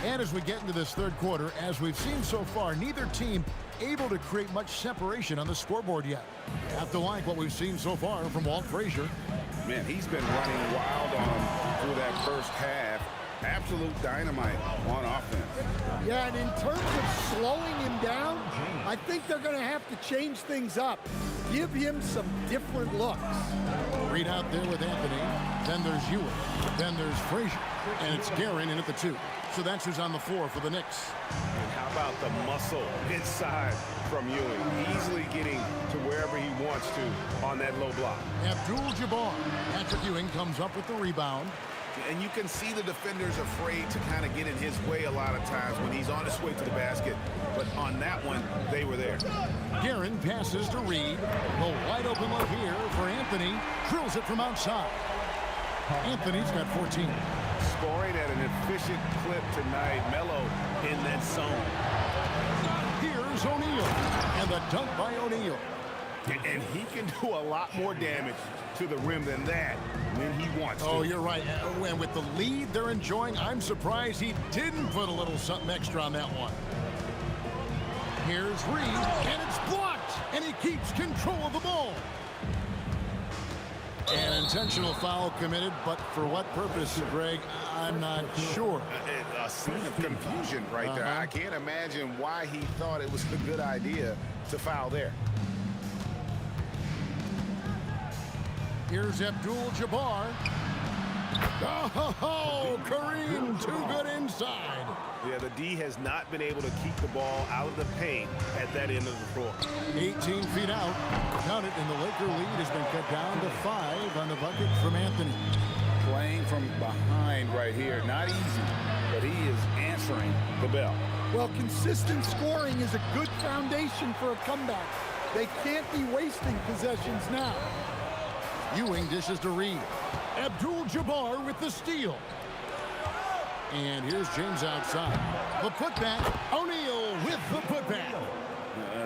S5: And as we get into this third quarter, as we've seen so far, neither team able to create much separation on the scoreboard yet. Have to like what we've seen so far from Walt Frazier.
S7: Man, he's been running wild on them through that first half. Absolute dynamite on offense.
S12: Yeah, and in terms of slowing him down, I think they're going to have to change things up. Give him some different looks.
S5: Reed out there with Anthony. Then there's Ewing. Then there's Frazier. And it's Guerin in at the 2. So that's who's on the floor for the Knicks.
S7: And how about the muscle inside from Ewing? Easily getting to wherever he wants to on that low block.
S5: Abdul-Jabbar. Patrick Ewing comes up with the rebound.
S13: And you can see the defenders afraid to kind of get in his way a lot of times when he's on his way to the basket. But on that one, they were there.
S5: Guerin passes to Reed. The wide open look here for Anthony. Drills it from outside. Anthony's got 14.
S7: Scoring at an efficient clip tonight. Melo in that zone.
S5: Here's O'Neal. And the dunk by O'Neal.
S7: And he can do a lot more damage to the rim than that when he wants to.
S5: Oh, you're right. And with the lead they're enjoying, I'm surprised he didn't put a little something extra on that one. Here's Reed, and it's blocked, and he keeps control of the ball. An intentional foul committed, but for what purpose, Greg, I'm not sure.
S13: A scene of confusion right there. I can't imagine why he thought it was a good idea to foul there.
S5: Here's Abdul-Jabbar. Oh, Kareem, too good inside.
S7: Yeah, the D has not been able to keep the ball out of the paint at that end of the floor.
S5: 18 feet out. Count it, and the Laker lead has been cut down to 5 on the bucket from Anthony.
S7: Playing from behind right here. Not easy, but he is answering the bell.
S12: Well, consistent scoring is a good foundation for a comeback. They can't be wasting possessions now.
S5: Ewing dishes to Reed. Abdul-Jabbar with the steal. And here's James outside. The putback. O'Neal with the putback.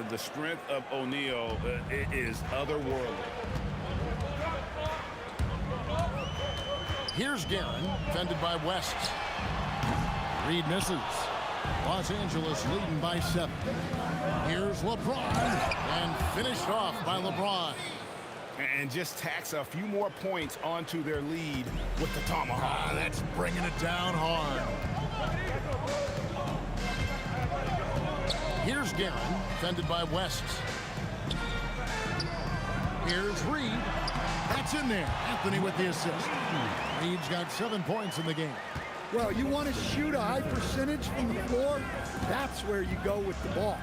S7: The strength of O'Neal is otherworldly.
S5: Here's Guerin, defended by West. Reed misses. Los Angeles leading by 7. Here's LeBron, and finished off by LeBron.
S7: And just tacks a few more points onto their lead with the tomahawk.
S5: That's bringing it down hard. Here's Guerin, defended by West. Here's Reed. That's in there. Anthony with the assist. Reed's got 7 points in the game.
S12: Well, you want to shoot a high percentage from the floor? That's where you go with the ball.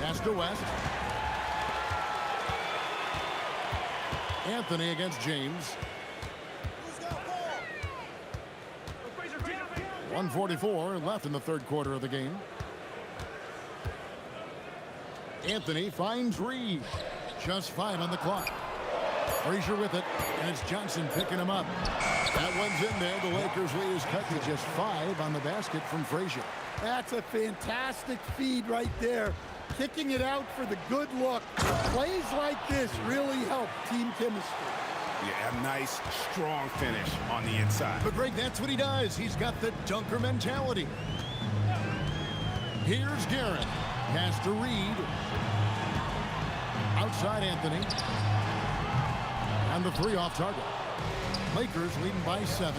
S5: Pass to West. Anthony against James. 1:44 left in the third quarter of the game. Anthony finds Reed. Just 5 on the clock. Frazier with it, and it's Johnson picking him up. That one's in there. The Lakers lead is cut to just 5 on the basket from Frazier.
S12: That's a fantastic feed right there. Kicking it out for the good look. Plays like this really help team chemistry.
S7: Yeah, a nice, strong finish on the inside.
S5: But Greg, that's what he does. He's got the dunker mentality. Here's Guerin. Pass to Reed. Outside Anthony. And the 3 off target. Lakers leading by 7.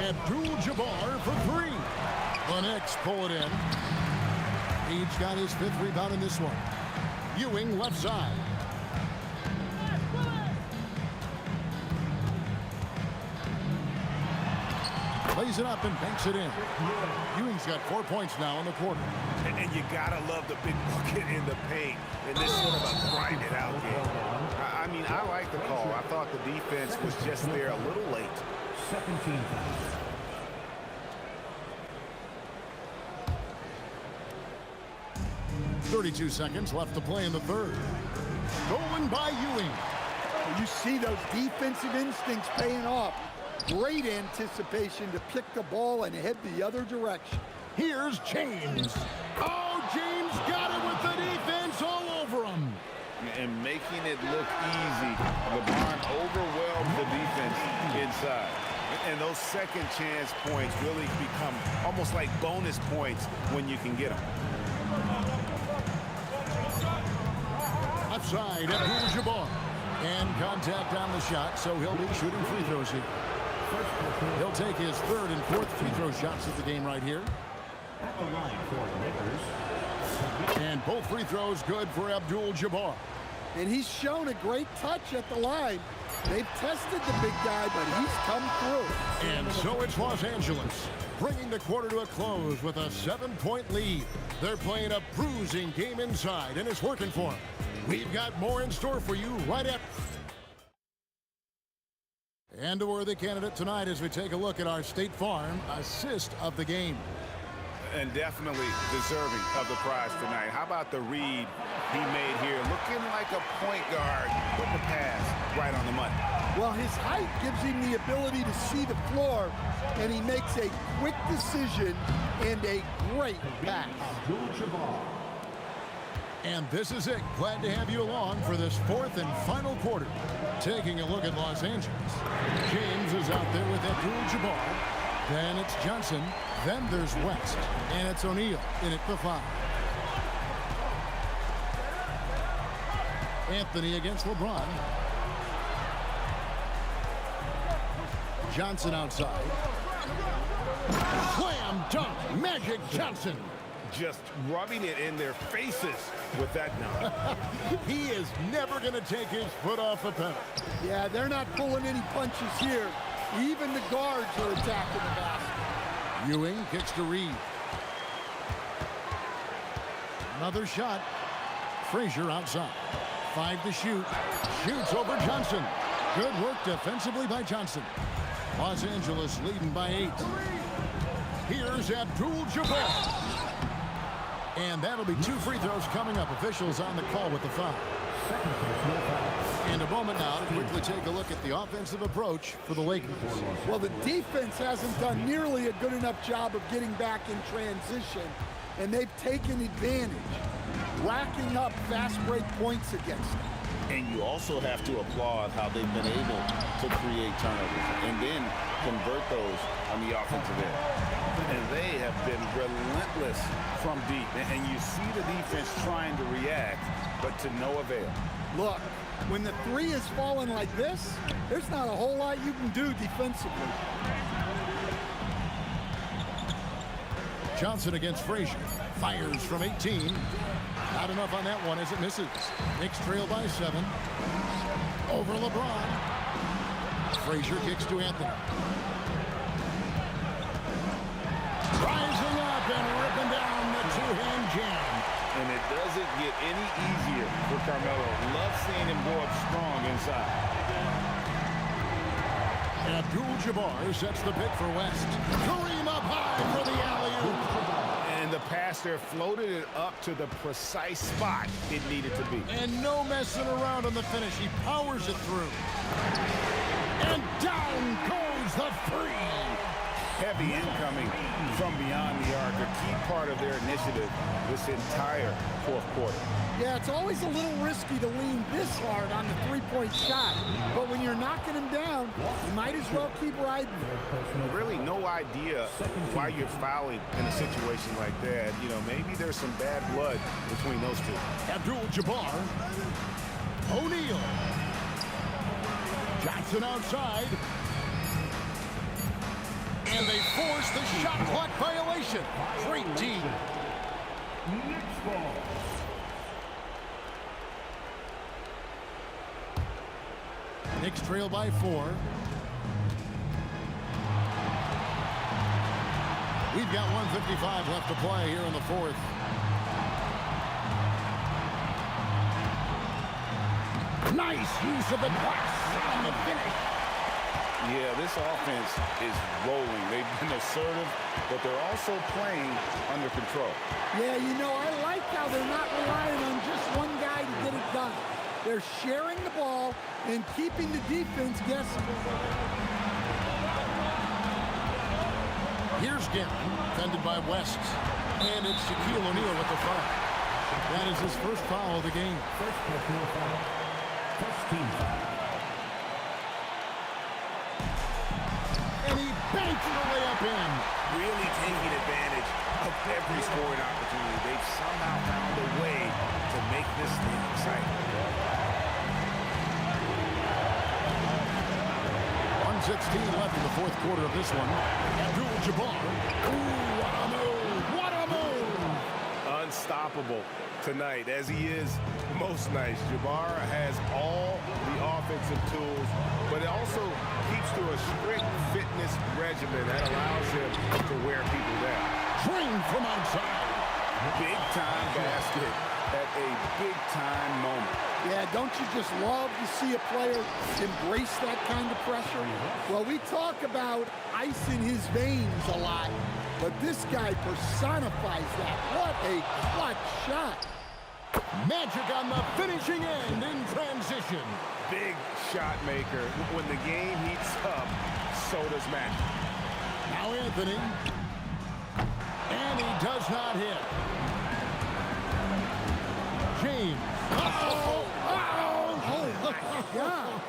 S5: Abdul-Jabbar for 3. The Knicks pull it in. Reed's got his 5th rebound in this one. Ewing left side. Plays it up and banks it in. Ewing's got 4 points now in the quarter.
S7: And you gotta love the big bucket in the paint in this sort of a grind it out game. I mean, I like the call. I thought the defense was just there a little late.
S9: 17 fouls.
S5: 32 seconds left to play in the third. Stolen by Ewing.
S12: You see those defensive instincts paying off. Great anticipation to pick the ball and head the other direction.
S5: Here's James. Oh, James got it with the defense all over him.
S7: And making it look easy. LeBron overwhelmed the defense inside. And those second chance points really become almost like bonus points when you can get them.
S5: Outside, Abdul-Jabbar. And contact on the shot, so he'll be shooting free throws here. He'll take his 3rd and 4th free throw shots of the game right here.
S9: At the line for the Lakers.
S5: And both free throws good for Abdul-Jabbar.
S12: and he's shown a great touch at the line. They've tested the big guy, but he's come through.
S5: And so it's Los Angeles, bringing the quarter to a close with a 7-point lead. They're playing a bruising game inside, and it's working for them. We've got more in store for you right after. And a worthy candidate tonight as we take a look at our State Farm assist of the game.
S7: And definitely deserving of the prize tonight. How about the read he made here? Looking like a point guard, putting the pass right on the money.
S12: Well, his height gives him the ability to see the floor, and he makes a quick decision and a great pass.
S5: And this is it. Glad to have you along for this fourth and final quarter. Taking a look at Los Angeles. James is out there with Abdul-Jabbar. Then it's Johnson. Then there's West. And it's O'Neal in at the 5. Anthony against LeBron. Johnson outside. Slam dunk. Magic Johnson.
S7: Just rubbing it in their faces with that dunk.
S5: He is never going to take his foot off the pedal.
S12: Yeah, they're not pulling any punches here. Even the guards are attacking the basket.
S5: Ewing kicks to Reed. Another shot. Frazier outside. 5 to shoot. Shoots over Johnson. Good work defensively by Johnson. Los Angeles leading by 8. Here's Abdul-Jabbar. And that'll be 2 free throws coming up. Officials on the call with the foul. And a moment now to quickly take a look at the offensive approach for the Lakers.
S12: Well, the defense hasn't done nearly a good enough job of getting back in transition, and they've taken advantage, racking up fast break points against them.
S13: And you also have to applaud how they've been able to create turnovers and then convert those on the offensive end. And they have been relentless from deep. And you see the defense trying to react, but to no avail.
S12: Look, when the 3 is falling like this, there's not a whole lot you can do defensively.
S5: Johnson against Frazier. Fires from 18. Not enough on that one as it misses. Knicks trail by 7. Over LeBron. Frazier kicks to Anthony. Rising up and ripping down the 2-hand jam.
S7: And it doesn't get any easier for Carmelo. Love seeing him go up strong inside.
S5: Abdul-Jabbar sets the pick for West. Kareem up high for the alley-oop.
S7: And the pass there floated it up to the precise spot it needed to be.
S5: And no messing around on the finish. He powers it through. And down goes the 3.
S7: Heavy incoming from beyond the arc, a key part of their initiative this entire fourth quarter.
S12: Yeah, it's always a little risky to lean this hard on the 3-point shot, but when you're knocking him down, you might as well keep riding.
S7: Really no idea why you're fouling in a situation like that. You know, maybe there's some bad blood between those two.
S5: Abdul-Jabbar. O'Neal. Johnson outside. And they force the shot clock violation. Great D.
S9: Next ball.
S5: Knicks trail by 4. We've got 1:55 left to play here in the 4th. Nice use of the glass on the finish.
S7: Yeah, this offense is rolling. They've been assertive, but they're also playing under control.
S12: Yeah, you know, I like how they're not relying on just one guy to get it done. They're sharing the ball and keeping the defense guessing.
S5: Here's Gavin, defended by West. And it's Shaquille O'Neal with the foul. That is his first foul of the game.
S9: First personal foul. First team foul.
S5: And he banks the layup in.
S13: Really taking advantage of every scoring opportunity. They've somehow found a way to make this thing exciting.
S5: 1:16 left in the 4th quarter of this one. Abdul-Jabbar. Ooh, what a move! What a move!
S7: unstoppable tonight, as he is most nights. Jabbar has all the offensive tools, but it also keeps to a strict fitness regimen that allows him to wear people down.
S5: Drain from outside.
S7: Big-time basket at a big-time moment.
S12: Yeah, don't you just love to see a player embrace that kind of pressure? Well, we talk about ice in his veins a lot, but this guy personifies that. What a clutch shot.
S5: Magic on the finishing end in transition.
S7: Big shot maker. When the game heats up, so does Magic.
S5: Now Anthony. And he does not hit. James.
S12: God.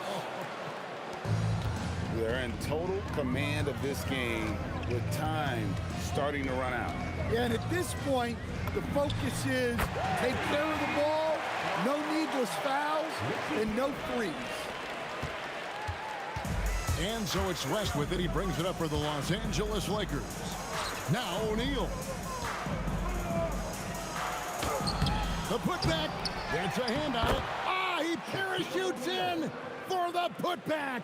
S7: They're in total command of this game with time starting to run out.
S12: Yeah, and at this point, the focus is take care of the ball, no needless fouls, and no threes.
S5: And so it's West with it. He brings it up for the Los Angeles Lakers. Now O'Neal. The putback. Gets a hand on it. He parachutes in for the putback.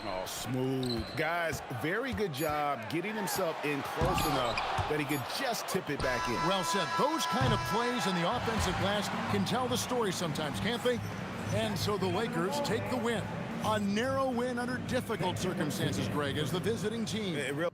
S7: Oh, smooth. Guys, very good job getting himself in close enough that he could just tip it back in.
S5: Well said. Those kind of plays in the offensive glass can tell the story sometimes, can't they? And so the Lakers take the win. A narrow win under difficult circumstances, Greg, as the visiting team.
S14: Would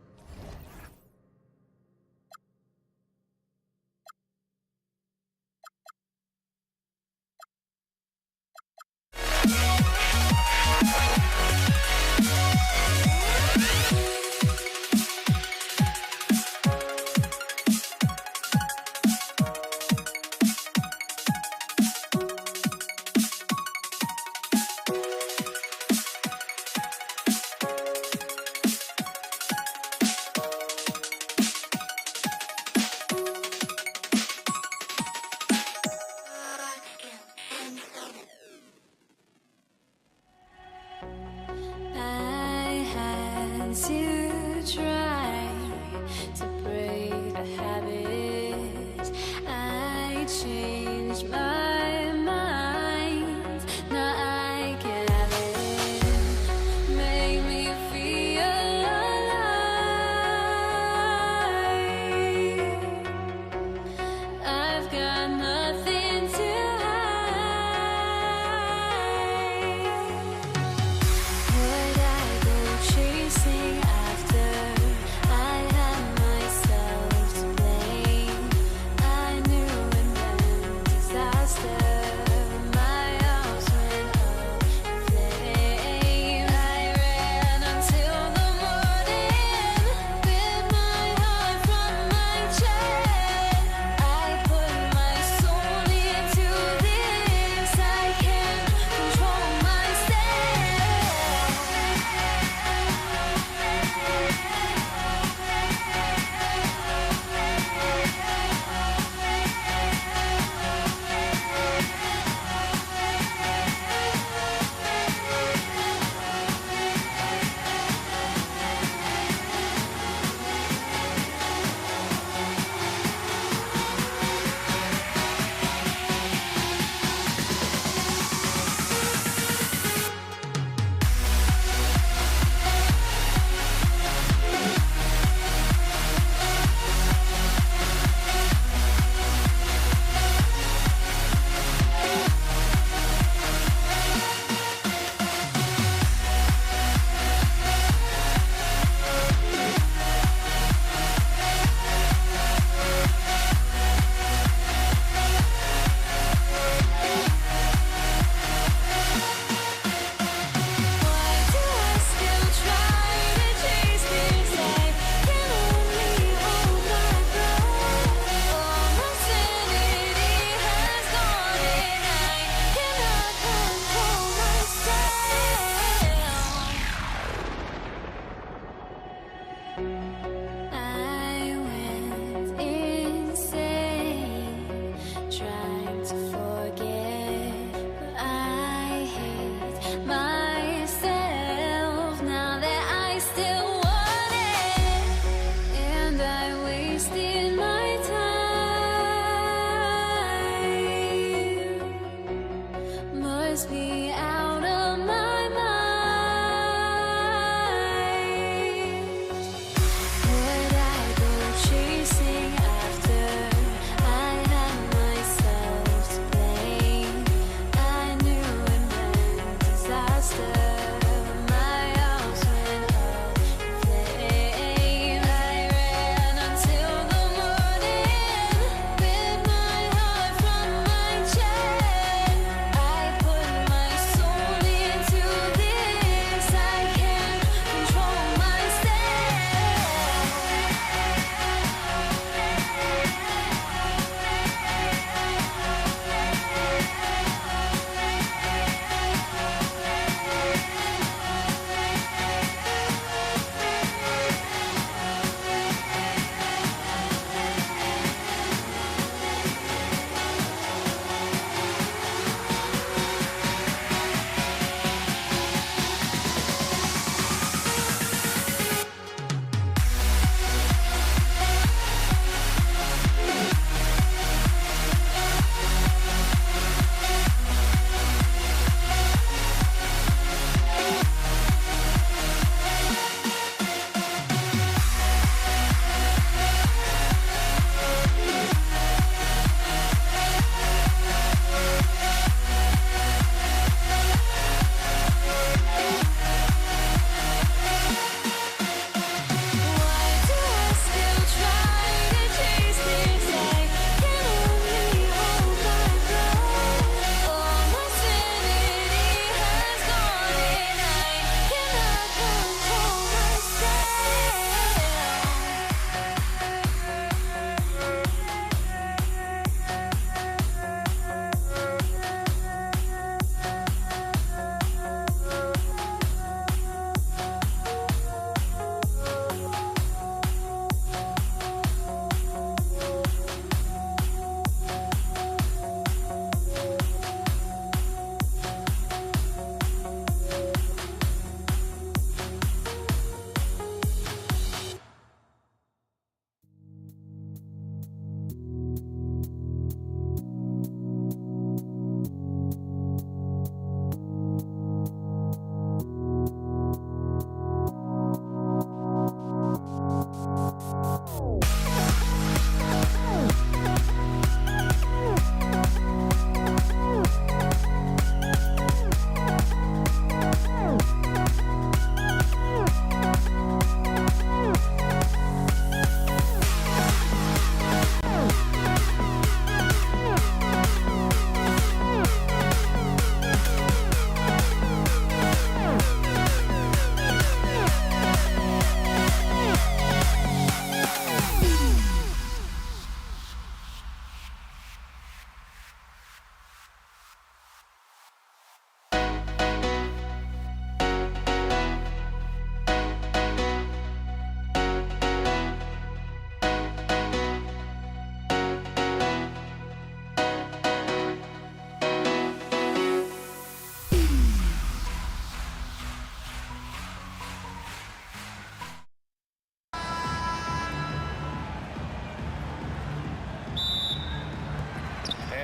S14: I go chasing after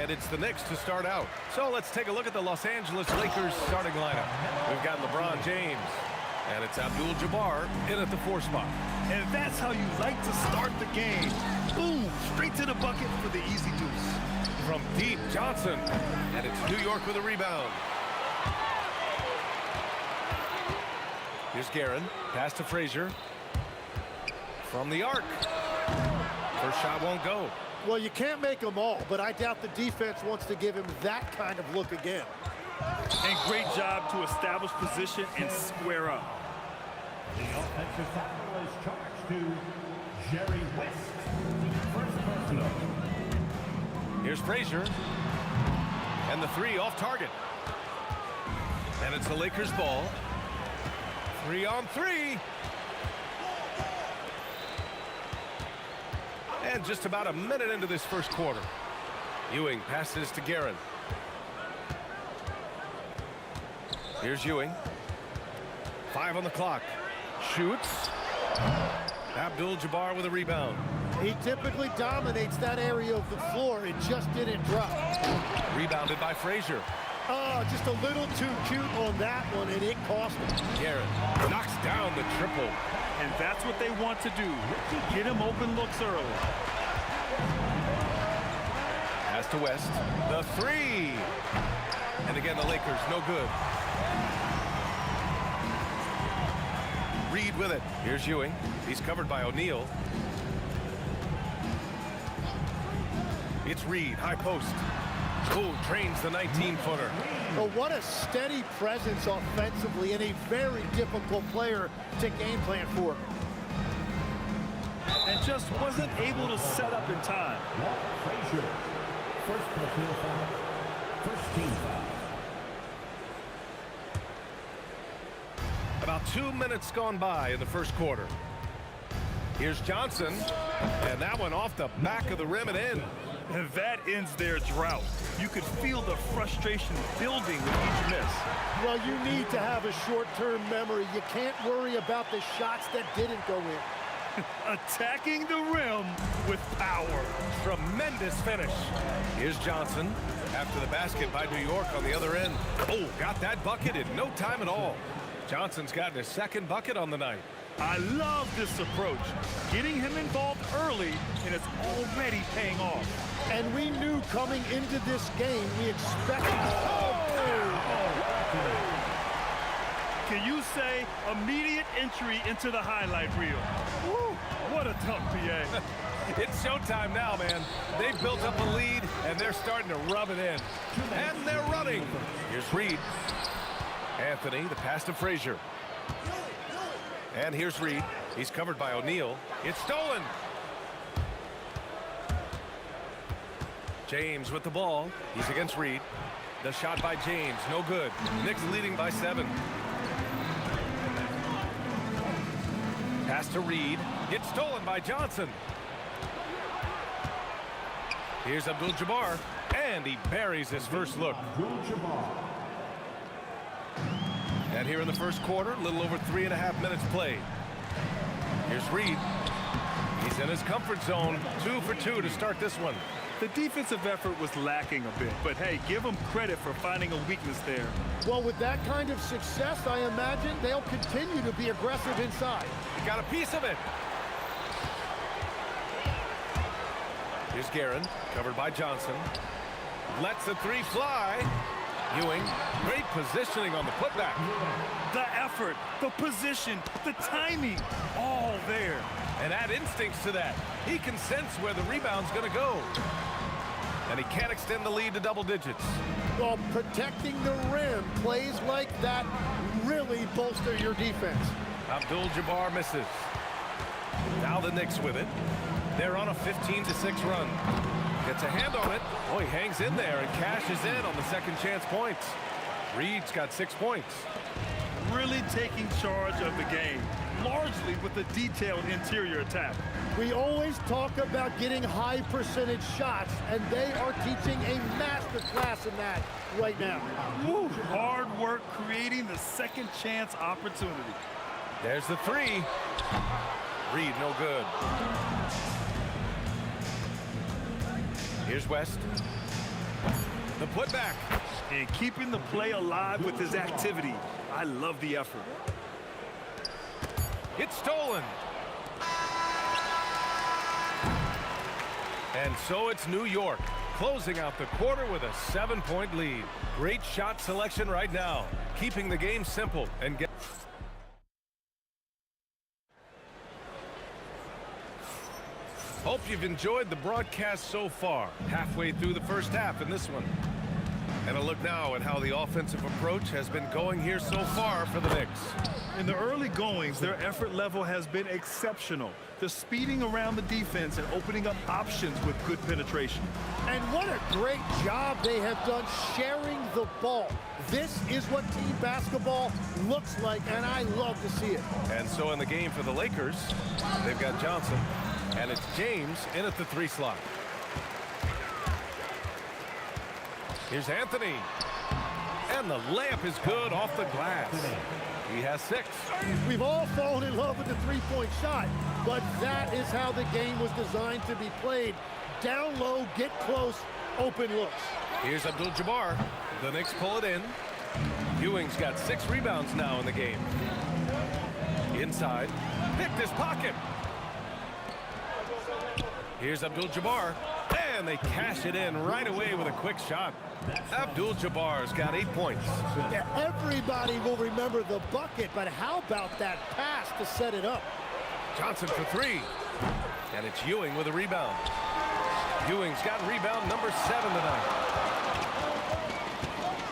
S2: And it's the Knicks to start out. So let's take a look at the Los Angeles Lakers starting lineup. We've got LeBron James. And it's Abdul-Jabbar in at the 4 spot.
S3: And that's how you like to start the game. Boom, straight to the bucket for the easy deuce.
S2: From deep, Johnson. And it's New York with a rebound. Here's Guerin. Pass to Frazier. From the arc. First shot won't go.
S14: Well, you can't make them all, but I doubt the defense wants to give him that kind of look again.
S3: And great job to establish position and square up.
S9: The offensive foul is charged to Jerry West. First personal.
S2: Here's Frazier. And the 3 off target. And it's the Lakers ball. 3 on 3. And just about a minute into this first quarter. Ewing passes to Guerin. Here's Ewing. 5 on the clock. Shoots. Abdul-Jabbar with a rebound.
S14: He typically dominates that area of the floor. It just didn't drop.
S2: Rebounded by Frazier.
S14: Oh, just a little too cute on that one, and it cost him.
S2: Guerin knocks down the triple.
S3: And that's what they want to do. Get him open looks early.
S2: Pass to West. The 3. And again, the Lakers, no good. Reed with it. Here's Ewing. He's covered by O'Neal. It's Reed, high post. Oh, trains the 19-footer.
S14: But what a steady presence offensively and a very difficult player to game plan for.
S3: And just wasn't able to set up in time.
S9: Frazier. First personal foul. First team foul.
S2: About 2 minutes gone by in the first quarter. Here's Johnson. And that one off the back of the rim and in.
S3: And that ends their drought. You could feel the frustration building with each miss.
S14: Well, you need to have a short-term memory. You can't worry about the shots that didn't go in.
S3: Attacking the rim with power.
S2: Tremendous finish. Here's Johnson after the basket by New York on the other end. Oh, got that bucket in no time at all. Johnson's gotten his second bucket on the night.
S3: I love this approach. Getting him involved early, and it's already paying off.
S14: And we knew coming into this game, we expected...
S3: Can you say immediate entry into the highlight reel? Woo, what a tough PA.
S2: It's showtime now, man. They've built up a lead, and they're starting to rub it in. And they're running. Here's Reed. Anthony, the pass to Frazier. And here's Reed. He's covered by O'Neal. It's stolen. James with the ball. He's against Reed. The shot by James, no good. Knicks leading by 7. Pass to Reed. Gets stolen by Johnson. Here's Abdul-Jabbar. And he buries his first look. And here in the first quarter, a little over 3.5 minutes played. Here's Reed. He's in his comfort zone. 2 for 2 to start this one.
S3: The defensive effort was lacking a bit, but hey, give them credit for finding a weakness there.
S14: Well, with that kind of success, I imagine they'll continue to be aggressive inside.
S2: He got a piece of it. Here's Guerin, covered by Johnson. Lets the 3 fly. Ewing, great positioning on the putback.
S3: The effort, the position, the timing, all there.
S2: And add instincts to that. He can sense where the rebound's going to go. And he can't extend the lead to double digits.
S14: Well, protecting the rim, plays like that really bolster your defense.
S2: Abdul-Jabbar misses. Now the Knicks with it. They're on a 15-6 run. Gets a hand on it. Oh, he hangs in there and cashes in on the second chance points. Reed's got 6 points.
S3: Really taking charge of the game, largely with a detailed interior attack.
S14: We always talk about getting high percentage shots, and they are teaching a master class in that right now.
S3: Woo, hard work creating the second chance opportunity.
S2: There's the 3. Reed, no good. Here's West. The putback.
S3: And keeping the play alive with his activity. I love the effort.
S2: It's stolen. And so it's New York, closing out the quarter with a 7-point lead. Great shot selection right now, keeping the game simple and get. Hope you've enjoyed the broadcast so far. Halfway through the first half in this one. And a look now at how the offensive approach has been going here so far for the Knicks.
S3: In the early goings, their effort level has been exceptional. They're speeding around the defense and opening up options with good penetration.
S14: And what a great job they have done sharing the ball. This is what team basketball looks like, and I love to see it.
S2: And so in the game for the Lakers, they've got Johnson, and it's James in at the 3 slot. Here's Anthony. And the layup is good off the glass. He has 6.
S14: We've all fallen in love with the three-point shot, but that is how the game was designed to be played. Down low, get close, open looks.
S2: Here's Abdul-Jabbar. The Knicks pull it in. Ewing's got 6 rebounds now in the game. Inside. Picked his pocket. Here's Abdul-Jabbar. And they cash it in right away with a quick shot. Abdul-Jabbar's got 8 points.
S14: Yeah, everybody will remember the bucket, but how about that pass to set it up?
S2: Johnson for 3. And it's Ewing with a rebound. Ewing's got rebound number 7 tonight.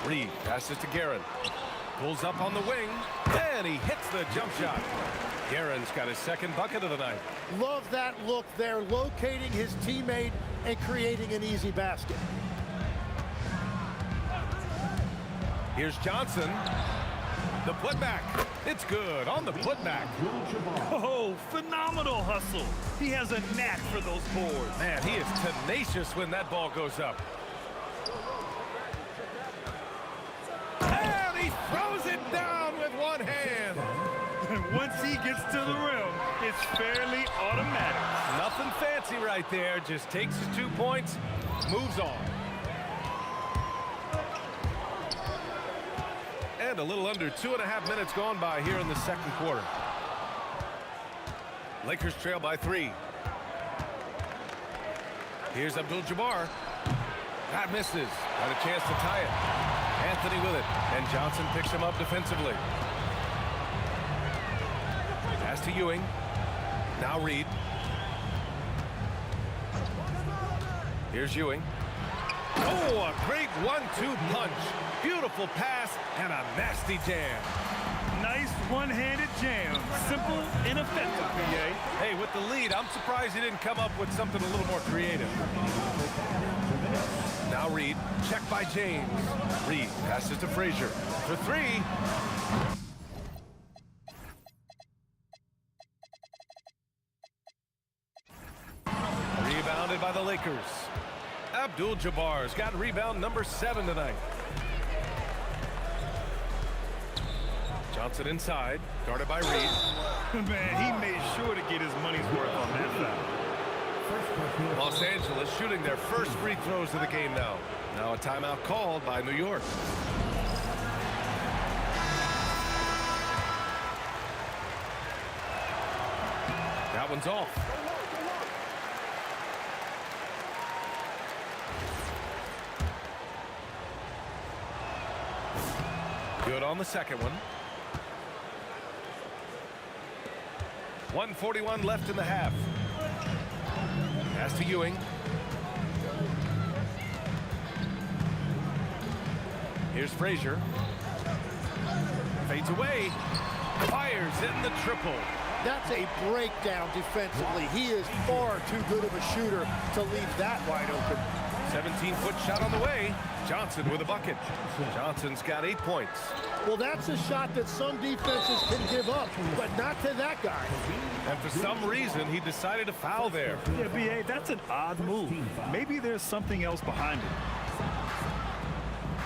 S2: Reed passes to Guerin. Pulls up on the wing. And he hits the jump shot. Guerin's got his 2nd bucket of the night.
S14: Love that look there, locating his teammate and creating an easy basket.
S2: Here's Johnson. The putback. It's good on the putback.
S3: Oh, phenomenal hustle. He has a knack for those boards.
S2: Man, he is tenacious when that ball goes up. And he throws it down with one hand.
S3: And once he gets to the rim, it's fairly automatic.
S2: Nothing fancy right there. Just takes his 2 points, moves on. And a little under 2.5 minutes gone by here in the 2nd quarter. Lakers trail by 3. Here's Abdul-Jabbar. That misses. Got a chance to tie it. Anthony with it. And Johnson picks him up defensively. Pass to Ewing. Now Reed. Here's Ewing. Oh, a great 1-2 punch. Beautiful pass and a nasty jam.
S3: Nice one-handed jam. Simple and effective, PA.
S2: Hey, with the lead, I'm surprised he didn't come up with something a little more creative. Now Reed, checked by James. Reed passes to Frazier for 3. Rebounded by the Lakers. Abdul-Jabbar's got rebound number 7 tonight. Johnson inside, guarded by Reed.
S3: Man, he made sure to get his money's worth on that foul.
S2: Los Angeles shooting their first free throws of the game now. Now a timeout called by New York. That one's off. Good on the second one. 1:41 left in the half. Pass to Ewing. Here's Frazier. Fades away. Fires in the triple.
S14: That's a breakdown defensively. He is far too good of a shooter to leave that wide open.
S2: 17-foot shot on the way. Johnson with a bucket. Johnson's got 8 points.
S14: Well, that's a shot that some defenses can give up, but not to that guy.
S2: And for some reason, he decided to foul there.
S3: Yeah, B.A., that's an odd move. Maybe there's something else behind it.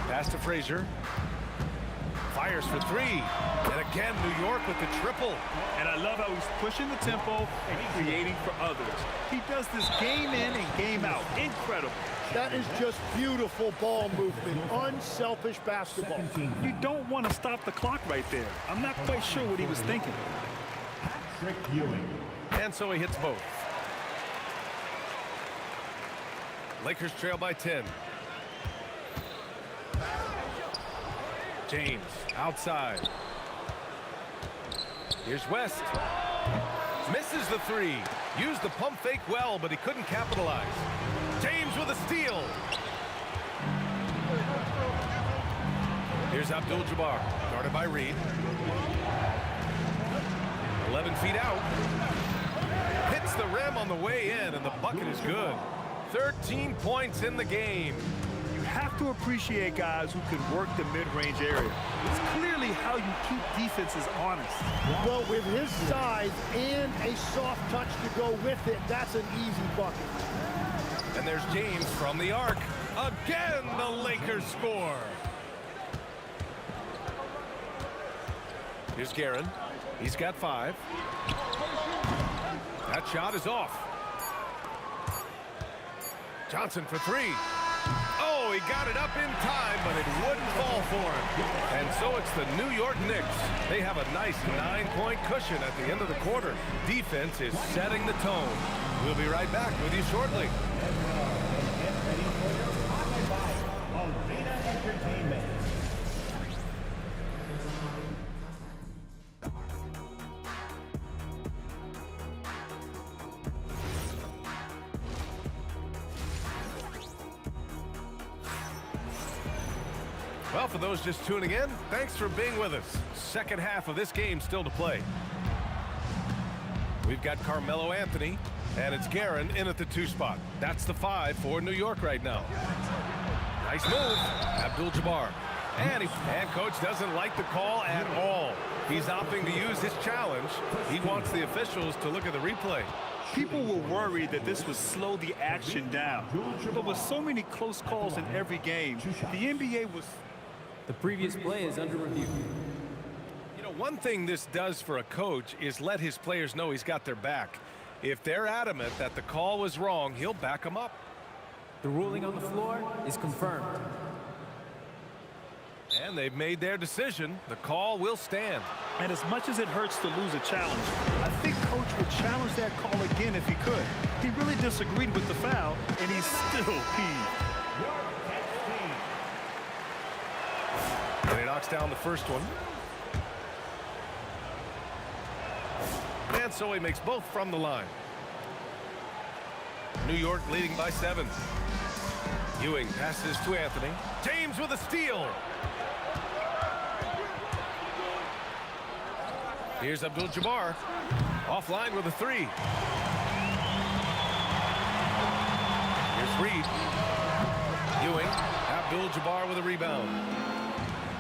S2: Pass to Frazier. Fires for three. And again, New York with the triple.
S3: And I love how he's pushing the tempo and creating for others. He does this game in and game out. Incredible.
S14: That is just beautiful ball movement. Unselfish basketball.
S3: You don't want to stop the clock right there. I'm not quite sure what he was thinking.
S2: And so he hits both. Lakers trail by 10. James outside. Here's West. Misses the three. Used the pump fake well, but he couldn't capitalize. James with a steal. Here's Abdul-Jabbar, guarded by Reed. 11 feet out. Hits the rim on the way in, and the bucket is good. 13 points in the game.
S3: You have to appreciate guys who can work the mid-range area. It's clearly how you keep defenses honest.
S14: Well, with his size and a soft touch to go with it, that's an easy bucket.
S2: And there's James from the arc. Again, the Lakers score. Here's Guerin. He's got 5. That shot is off. Johnson for 3. Oh, he got it up in time, but it wouldn't fall for him. And so it's the New York Knicks. They have a nice 9-point cushion at the end of the quarter. Defense is setting the tone. We'll be right back with you shortly. Well, for those just tuning in, thanks for being with us. Second half of this game still to play. We've got Carmelo Anthony, and it's Guerin in at the 2 spot. That's the 5 for New York right now. Nice move, Abdul-Jabbar. And coach doesn't like the call at all. He's opting to use his challenge. He wants the officials to look at the replay.
S3: People were worried that this would slow the action down. But with so many close calls in every game, the NBA was...
S10: The previous play is under review.
S2: You know, one thing this does for a coach is let his players know he's got their back. If they're adamant that the call was wrong, he'll back them up.
S10: The ruling on the floor is confirmed.
S2: And they've made their decision. The call will stand.
S3: And as much as it hurts to lose a challenge, I think coach would challenge that call again if he could. He really disagreed with the foul, and he's still peeved.
S2: And he knocks down the first one. And so he makes both from the line. New York leading by 7. Ewing passes to Anthony. James with a steal. Here's Abdul-Jabbar. Offline with a 3. Here's Reed. Ewing. Abdul-Jabbar with a rebound.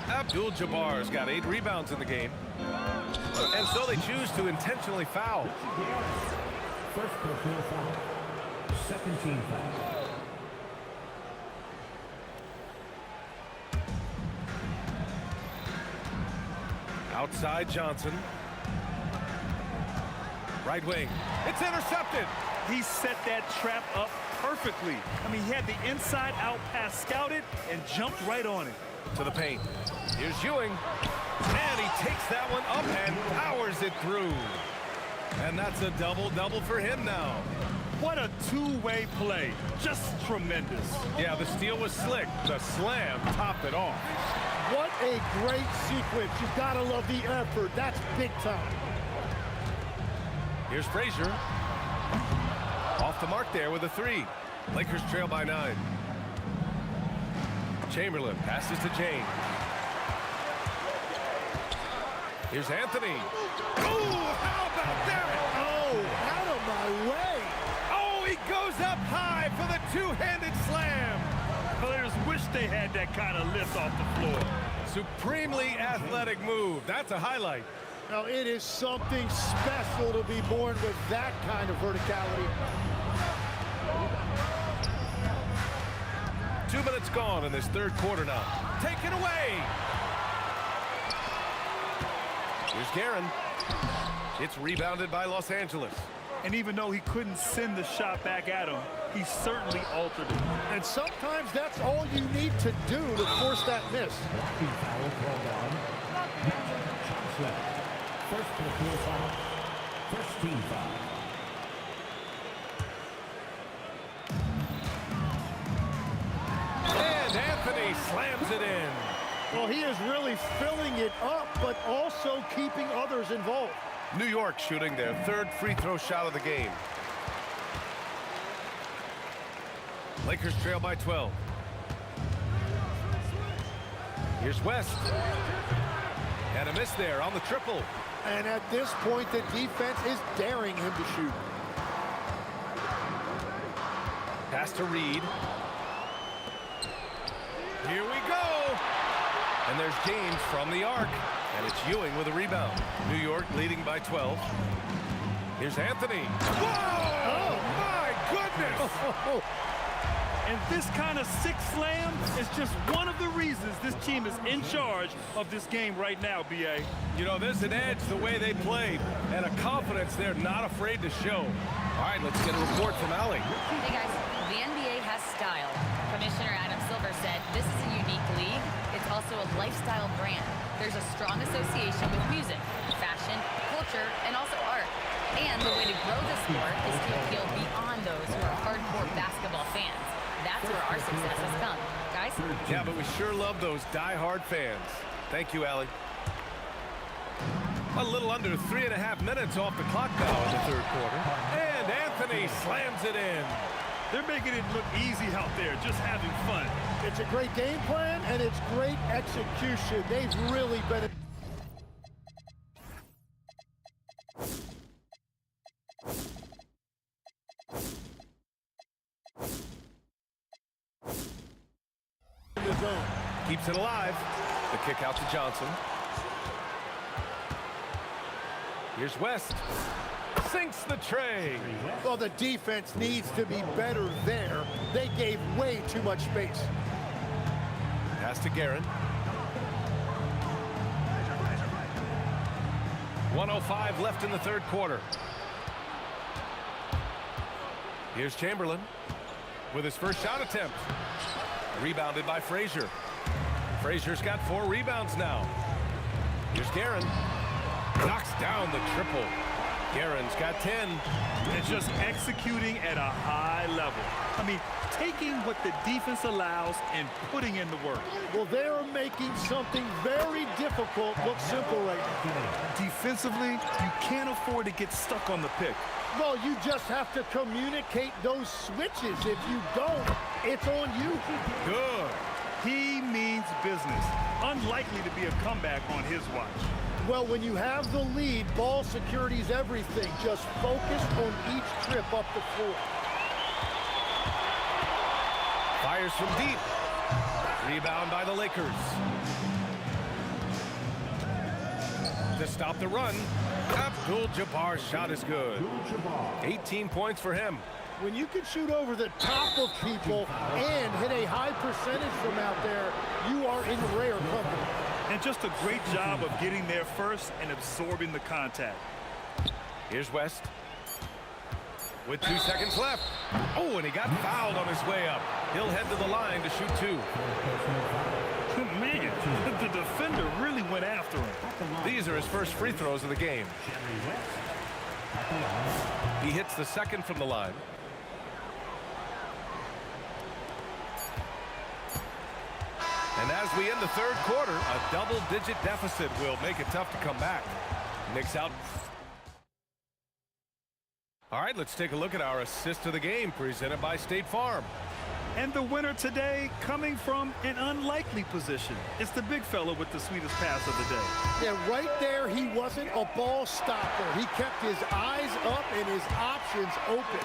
S2: Abdul-Jabbar's got 8 rebounds in the game. And so they choose to intentionally foul.
S9: First personal foul. Second team foul.
S2: Outside Johnson. Right wing. It's intercepted.
S3: He set that trap up perfectly. I mean, he had the inside-out pass scouted and jumped right on it.
S2: To the paint. Here's Ewing. And he takes that one up and powers it through. And that's a double-double for him now.
S3: What a two-way play. Just tremendous.
S2: Yeah, the steal was slick. The slam topped it off.
S14: What a great sequence. You've got to love the effort. That's big time.
S2: Here's Frazier. Off the mark there with a 3. Lakers trail by 9. Chamberlain passes to James. Here's Anthony. Oh, how about that?
S14: Oh, out of my way.
S2: Oh, he goes up high for the two-handed slam.
S3: Players wish they had that kind of lift off the floor.
S2: Supremely athletic move. That's a highlight.
S14: Now, it is something special to be born with that kind of verticality.
S2: 2 minutes gone in this third quarter now. Taken away. Here's Guerin. It's rebounded by Los Angeles.
S3: And even though he couldn't send the shot back at him, he certainly altered it.
S14: And sometimes that's all you need to do to force that miss.
S9: First personal foul. First team foul.
S2: And Anthony slams it in.
S14: Well, he is really filling it up, but also keeping others involved.
S2: New York shooting their third free throw shot of the game. Lakers trail by 12. Here's West. And a miss there on the triple.
S14: And at this point, the defense is daring him to shoot.
S2: Pass to Reed. Here we go. And there's James from the arc. And it's Ewing with a rebound. New York leading by 12. Here's Anthony. Whoa! Oh, my goodness!
S3: And this kind of six slam is just one of the reasons this team is in charge of this game right now, B.A.
S2: You know, there's an edge the way they played and a confidence they're not afraid to show. All right, let's get a report from Allie.
S4: Hey, guys, the NBA has style. Commissioner Adam Silver said this is a unique league. It's also a lifestyle brand. There's a strong association with music, fashion, culture, and also art. And the way to grow the sport is to appeal beyond those who are hardcore basketball fans. That's where our success has come. Guys?
S2: Yeah, but we sure love those die-hard fans. Thank you, Allie. A little under 3.5 minutes off the clock now in the third quarter. And Anthony slams it in.
S3: They're making it look easy out there, just having fun.
S14: It's a great game plan, and it's great execution. They've really been... in the zone.
S2: Keeps it alive. The kick out to Johnson. Here's West. Sinks the tray.
S14: Well, the defense needs to be better there. They gave way too much space.
S2: Pass to Guerin. 1:05 left in the third quarter. Here's Chamberlain with his first shot attempt. Rebounded by Frazier. Frazier's got 4 rebounds now. Here's Guerin. Knocks down the triple. Guerin's got 10.
S3: And just executing at a high level. I mean, taking what the defense allows and putting in the work.
S14: Well, they're making something very difficult look simple right now.
S3: Defensively, you can't afford to get stuck on the pick.
S14: Well, you just have to communicate those switches. If you don't, it's on you.
S3: Good. He means business. Unlikely to be a comeback on his watch.
S14: Well, when you have the lead, ball security is everything. Just focus on each trip up the floor.
S2: Fires from deep. Rebound by the Lakers. To stop the run, Abdul-Jabbar's shot is good. 18 points for him.
S14: When you can shoot over the top of people and hit a high percentage from out there, you are in rare company.
S3: And just a great job of getting there first and absorbing the contact.
S2: Here's West. With 2 seconds left. Oh, and he got fouled on his way up. He'll head to the line to shoot 2.
S3: Man, the defender really went after him.
S2: These are his first free throws of the game. He hits the second from the line. And as we end the third quarter, a double-digit deficit will make it tough to come back. Knicks out. All right, let's take a look at our assist of the game presented by State Farm.
S3: And the winner today coming from an unlikely position. It's the big fella with the sweetest pass of the day.
S14: Yeah, right there, he wasn't a ball stopper. He kept his eyes up and his options open.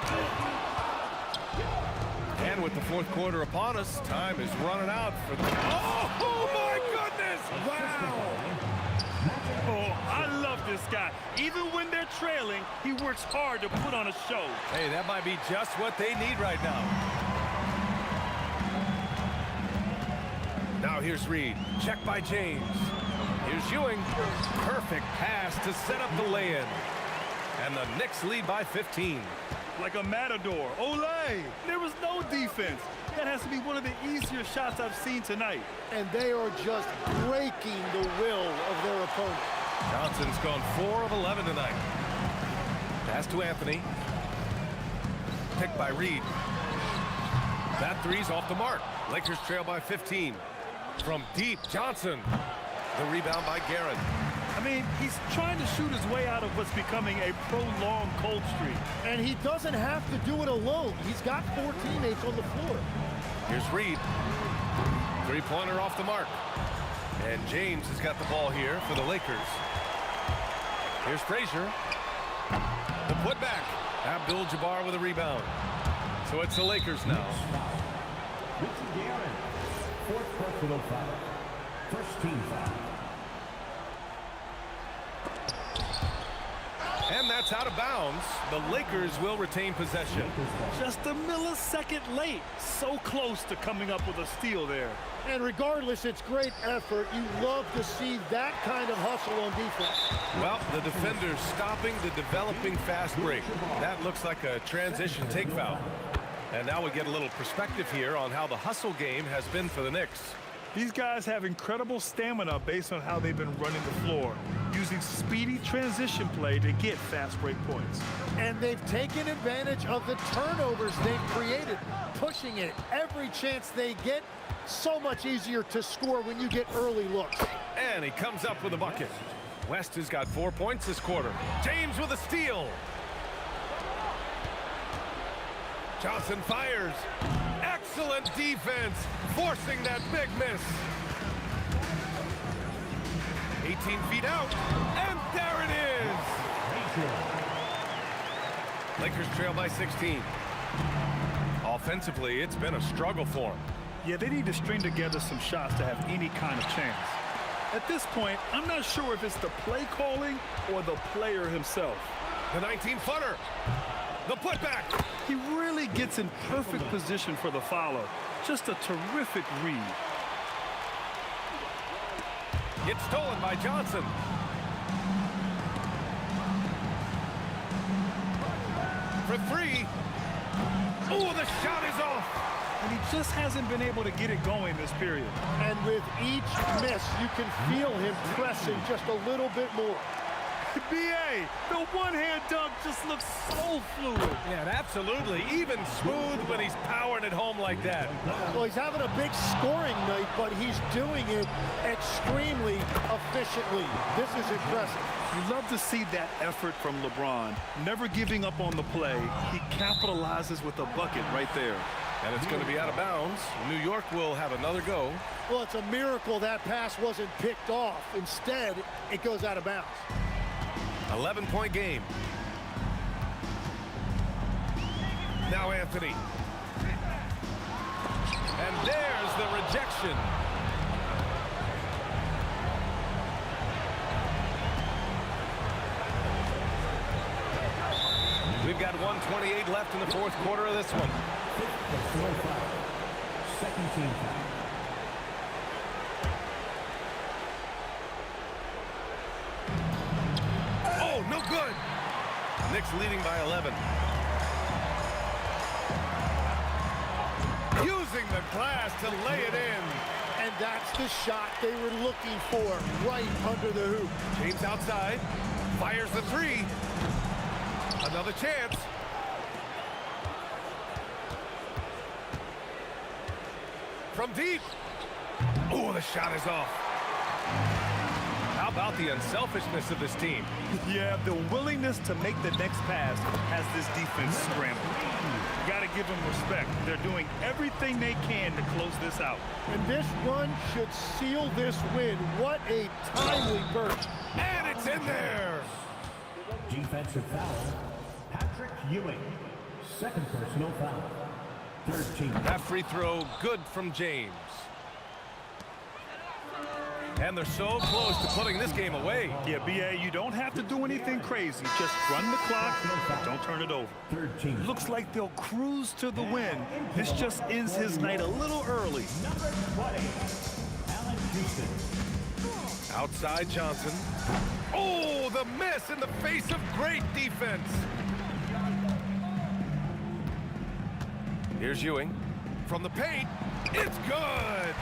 S2: And with the fourth quarter upon us, time is running out for the... Oh my goodness!
S3: Wow! Oh, I love this guy. Even when they're trailing, he works hard to put on a show.
S2: Hey, that might be just what they need right now. Now here's Reed. Check by James. Here's Ewing. Perfect pass to set up the lay-in. And the Knicks lead by 15.
S3: Like a matador. Olay! There was no defense. That has to be one of the easier shots I've seen tonight.
S14: And they are just breaking the will of their opponent.
S2: Johnson's gone 4 of 11 tonight. Pass to Anthony. Picked by Reed. That three's off the mark. Lakers trail by 15. From deep, Johnson. The rebound by Guerin.
S3: I mean, he's trying to shoot his way out of what's becoming a prolonged cold streak.
S14: And he doesn't have to do it alone. He's got 4 teammates on the floor.
S2: Here's Reed. Three-pointer off the mark. And James has got the ball here for the Lakers. Here's Frazier. The putback. Abdul-Jabbar with a rebound. So it's the Lakers now.
S9: Fourth personal foul. First team foul.
S2: And that's out of bounds. The Lakers will retain possession.
S3: Just a millisecond late. So close to coming up with a steal there.
S14: And regardless, it's great effort. You love to see that kind of hustle on defense.
S2: Well, the defender's stopping the developing fast break. That looks like a transition take foul. And now we get a little perspective here on how the hustle game has been for the Knicks.
S3: These guys have incredible stamina based on how they've been running the floor, using speedy transition play to get fast break points.
S14: And they've taken advantage of the turnovers they've created, pushing it every chance they get. So much easier to score when you get early looks.
S2: And he comes up with a bucket. West has got 4 points this quarter. James with a steal. Johnson fires. Excellent defense, forcing that big miss. 18 feet out, and there it is. Lakers trail by 16. Offensively, it's been a struggle for them.
S3: Yeah, they need to string together some shots to have any kind of chance. At this point, I'm not sure if it's the play calling or the player himself.
S2: The 19-footer. The putback.
S3: He really gets in perfect position for the follow. Just a terrific read.
S2: Gets stolen by Johnson. For three. Oh, the shot is off.
S3: And he just hasn't been able to get it going this period.
S14: And with each miss, you can feel him pressing just a little bit more.
S3: B.A., the one-hand dunk just looks so fluid.
S2: Yeah, absolutely. Even smooth when he's powering it home like that.
S14: Well, he's having a big scoring night, but he's doing it extremely efficiently. This is impressive.
S3: You love to see that effort from LeBron. Never giving up on the play. He capitalizes with a bucket right there.
S2: And it's going to be out of bounds. New York will have another go.
S14: Well, it's a miracle that pass wasn't picked off. Instead, it goes out of bounds.
S2: 11-point game. Now Anthony. And there's the rejection. We've got 1:28 left in the fourth quarter of this one.
S9: Second team foul.
S2: Oh, no good. Knicks leading by 11. Using the glass to lay it in.
S14: And that's the shot they were looking for, right under the hoop.
S2: James outside, fires the three. Another chance. From deep. Oh, the shot is off. How about the unselfishness of this team?
S3: Yeah, the willingness to make the next pass has this defense scrambled. Got to give them respect. They're doing everything they can to close this out.
S14: And this run should seal this win. What a timely burst.
S2: And it's in there.
S9: Defensive foul. Patrick Ewing. Second personal foul. Third team.
S2: That free throw good from James. And they're so close to putting this game away.
S3: Yeah, B.A., you don't have to do anything crazy. Just run the clock. Don't turn it over.
S9: Third team.
S3: Looks like they'll cruise to the win. This just ends his night a little early.
S9: Number 20, Allen Houston.
S2: Outside Johnson. Oh, the miss in the face of great defense. Here's Ewing. From the paint, it's good.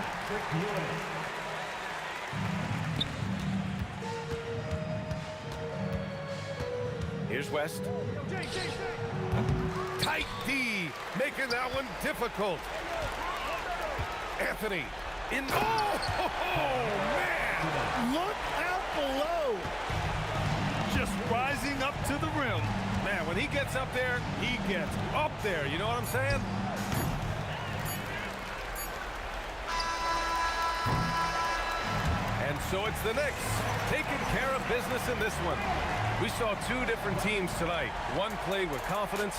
S2: Here's West. Tight D, making that one difficult. Anthony in. Oh, man!
S3: Look out below. Just rising up to the rim.
S2: Man, when he gets up there, he gets up there. You know what I'm saying? And so it's the Knicks taking care of business in this one. We saw two different teams tonight. One played with confidence.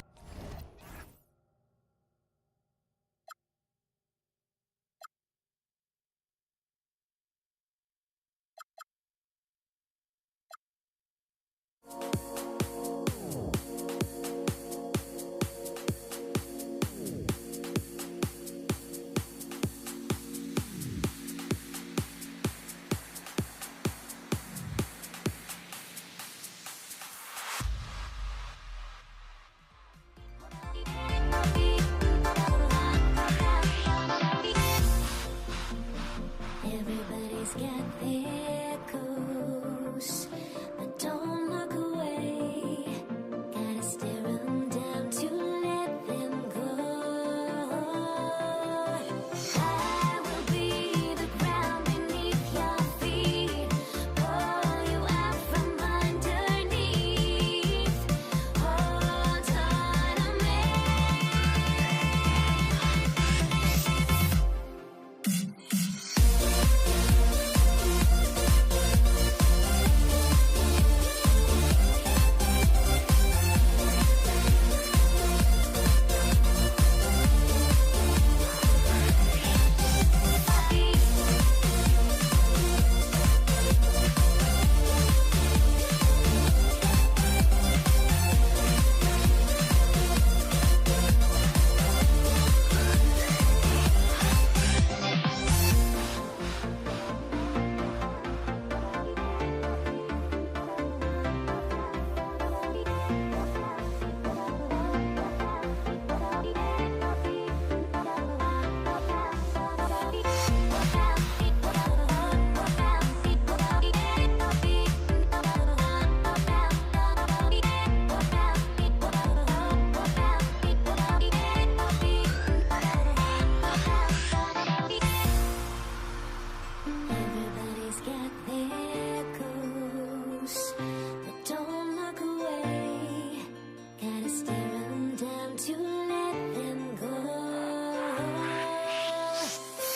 S15: Everybody's got their ghosts, but don't look away. Gotta stare 'em down to let them go. I will be the ground beneath your feet, pull you out from underneath. Hold on to me. Everybody's got their ghosts, but don't look away. Gotta stare 'em down to let them go.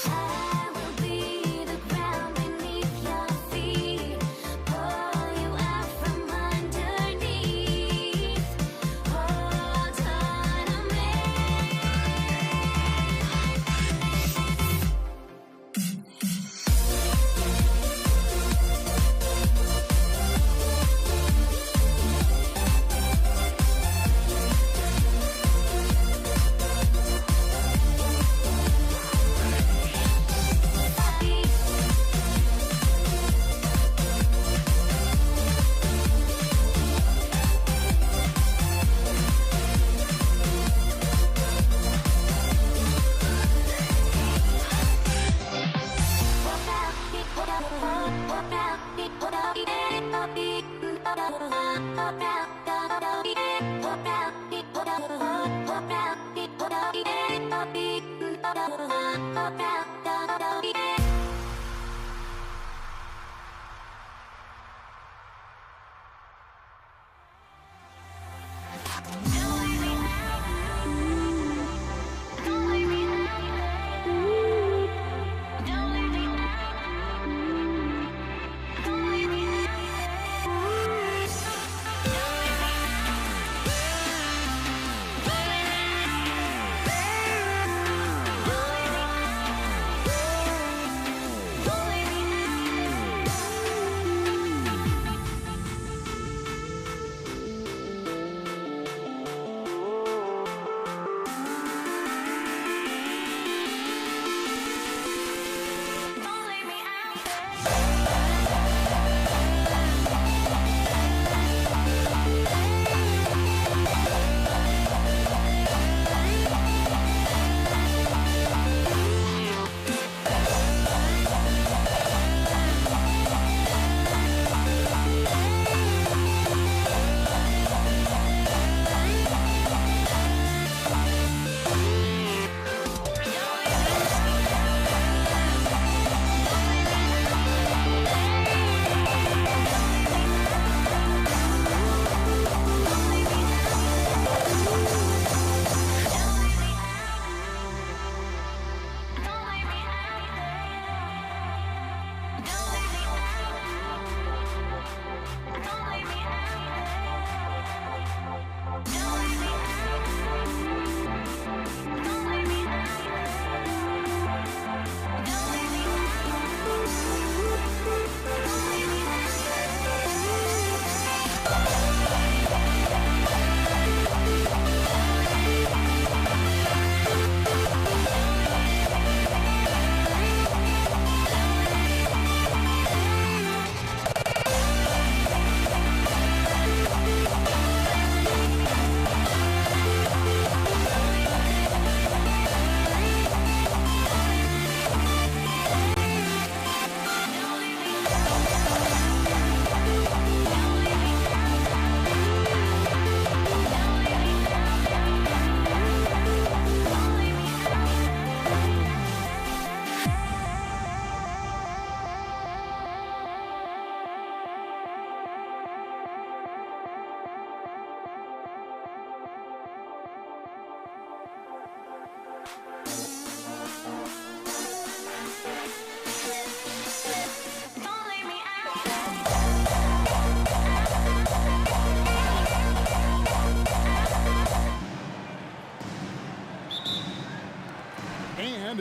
S15: I will be the ground beneath your feet, pull you out from underneath. Hold on to me.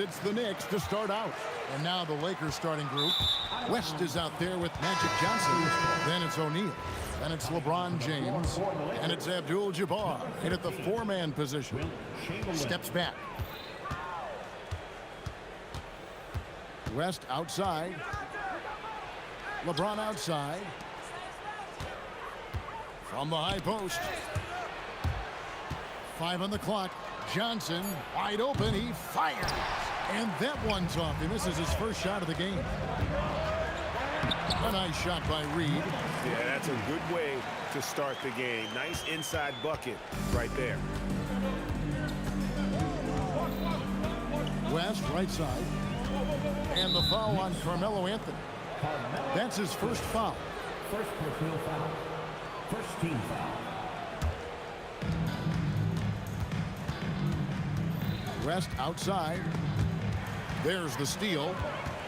S5: it's the Knicks to start out. And now the Lakers starting group. West is out there with Magic Johnson. Then it's O'Neal. Then it's LeBron James. And it's Abdul-Jabbar in at the four-man position. Steps back. West outside. LeBron outside. From the high post. 5 on the clock. Johnson wide open. He fires. And that one's off. He misses his first shot of the game. A nice shot by Reed.
S7: Yeah, that's a good way to start the game. Nice inside bucket right there.
S5: West right side. And the foul on Carmelo Anthony. That's his first foul.
S9: First personal foul. First team foul.
S5: West outside. There's the steal.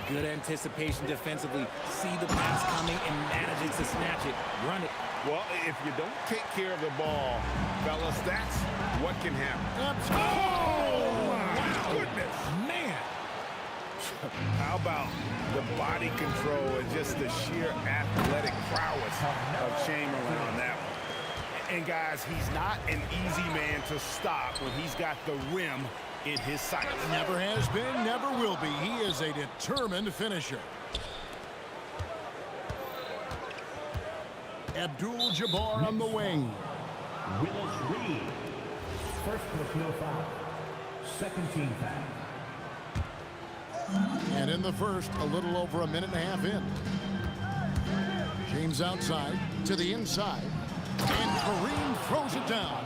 S6: Good anticipation defensively. See the pass coming and manages to snatch it. Run it.
S7: Well, if you don't take care of the ball, fellas, that's what can happen.
S5: Oh,
S7: my goodness. Man. How about the body control and just the sheer athletic prowess of Chamberlain on that one. And, guys, he's not an easy man to stop when he's got the rim in his sights.
S5: Never has been, never will be. He is a determined finisher. Abdul-Jabbar on the wing.
S9: Willis Reed. First personal foul. Second team foul.
S5: And in the first, a little over a minute and a half in. James outside to the inside. And Kareem throws it down.